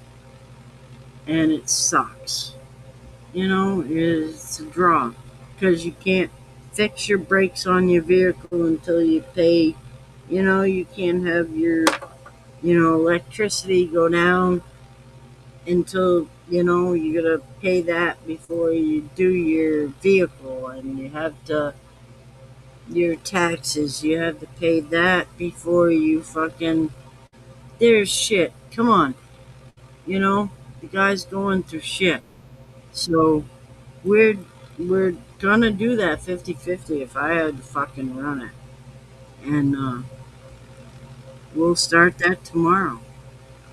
and it sucks. You know, it's a draw. Because you can't fix your brakes on your vehicle until you pay. You know, you can't have your, electricity go down until, you gotta pay that before you do your vehicle. And you have to, your taxes, you have to pay that before you fucking, there's shit. Come on. The guy's going through shit. So we're gonna do that 50-50 if I had to fucking run it. And we'll start that tomorrow.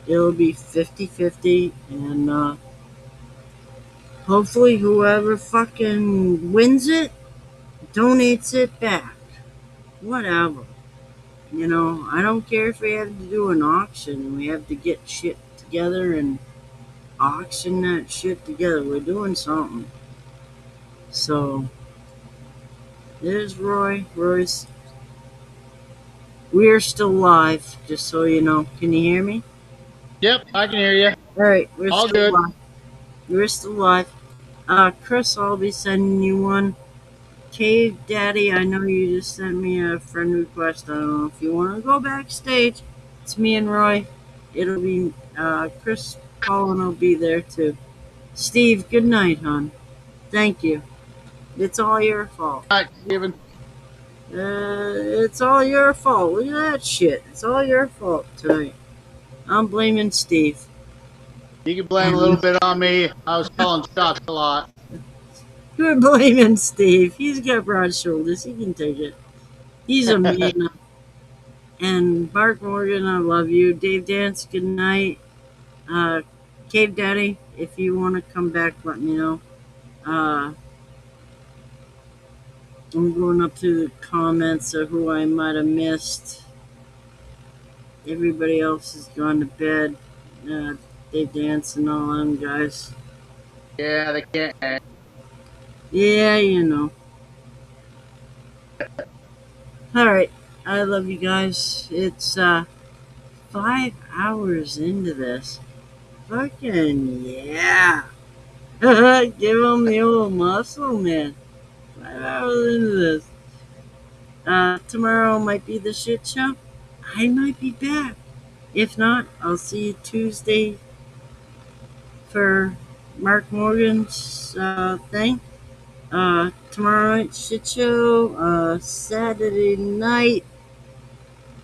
It'll be 50-50, and hopefully whoever fucking wins it donates it back. Whatever. I don't care if we have to do an auction and we have to get shit together and auction that shit together. We're doing something. So, there's Roy. We're still live, just so you know. Can you hear me? Yep, I can hear you. Alright, we're All still good. live. We're still live. Chris, I'll be sending you one. Cave Daddy, I know you just sent me a friend request. I don't know if you want to go backstage. It's me and Roy. It'll be, Chris Paulin will be there too. Steve, good night, hon. Thank you. It's all your fault. All right, Steven. It's all your fault. Look at that shit. It's all your fault tonight. I'm blaming Steve. You can blame a little bit on me. I was calling shots a lot. You're blaming Steve. He's got broad shoulders. He can take it. He's a man. And Mark Morgan, I love you. Dave Dance, good night. Cave Daddy, if you want to come back, let me know. I'm going up through the comments of who I might have missed. Everybody else has gone to bed. They dance and all them guys. Yeah, they can't hang. Yeah, you know. Alright, I love you guys. It's 5 hours into this. Fucking yeah. Give them the old muscle, man. 5 hours into this. Tomorrow might be the shit show. I might be back. If not, I'll see you Tuesday for Mark Morgan's thing. Tomorrow night shit show. Saturday night.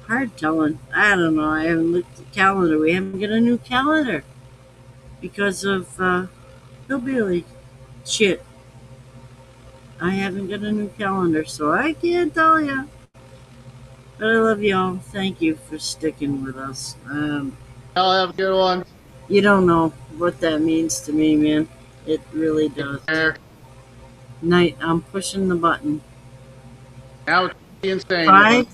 Hard telling. I don't know. I haven't looked at the calendar. We haven't got a new calendar because of hillbilly shit. I haven't got a new calendar, so I can't tell you. But I love y'all. Thank you for sticking with us. Y'all have a good one. You don't know what that means to me, man. It really does. There. Night, I'm pushing the button. Now it's insane. 5,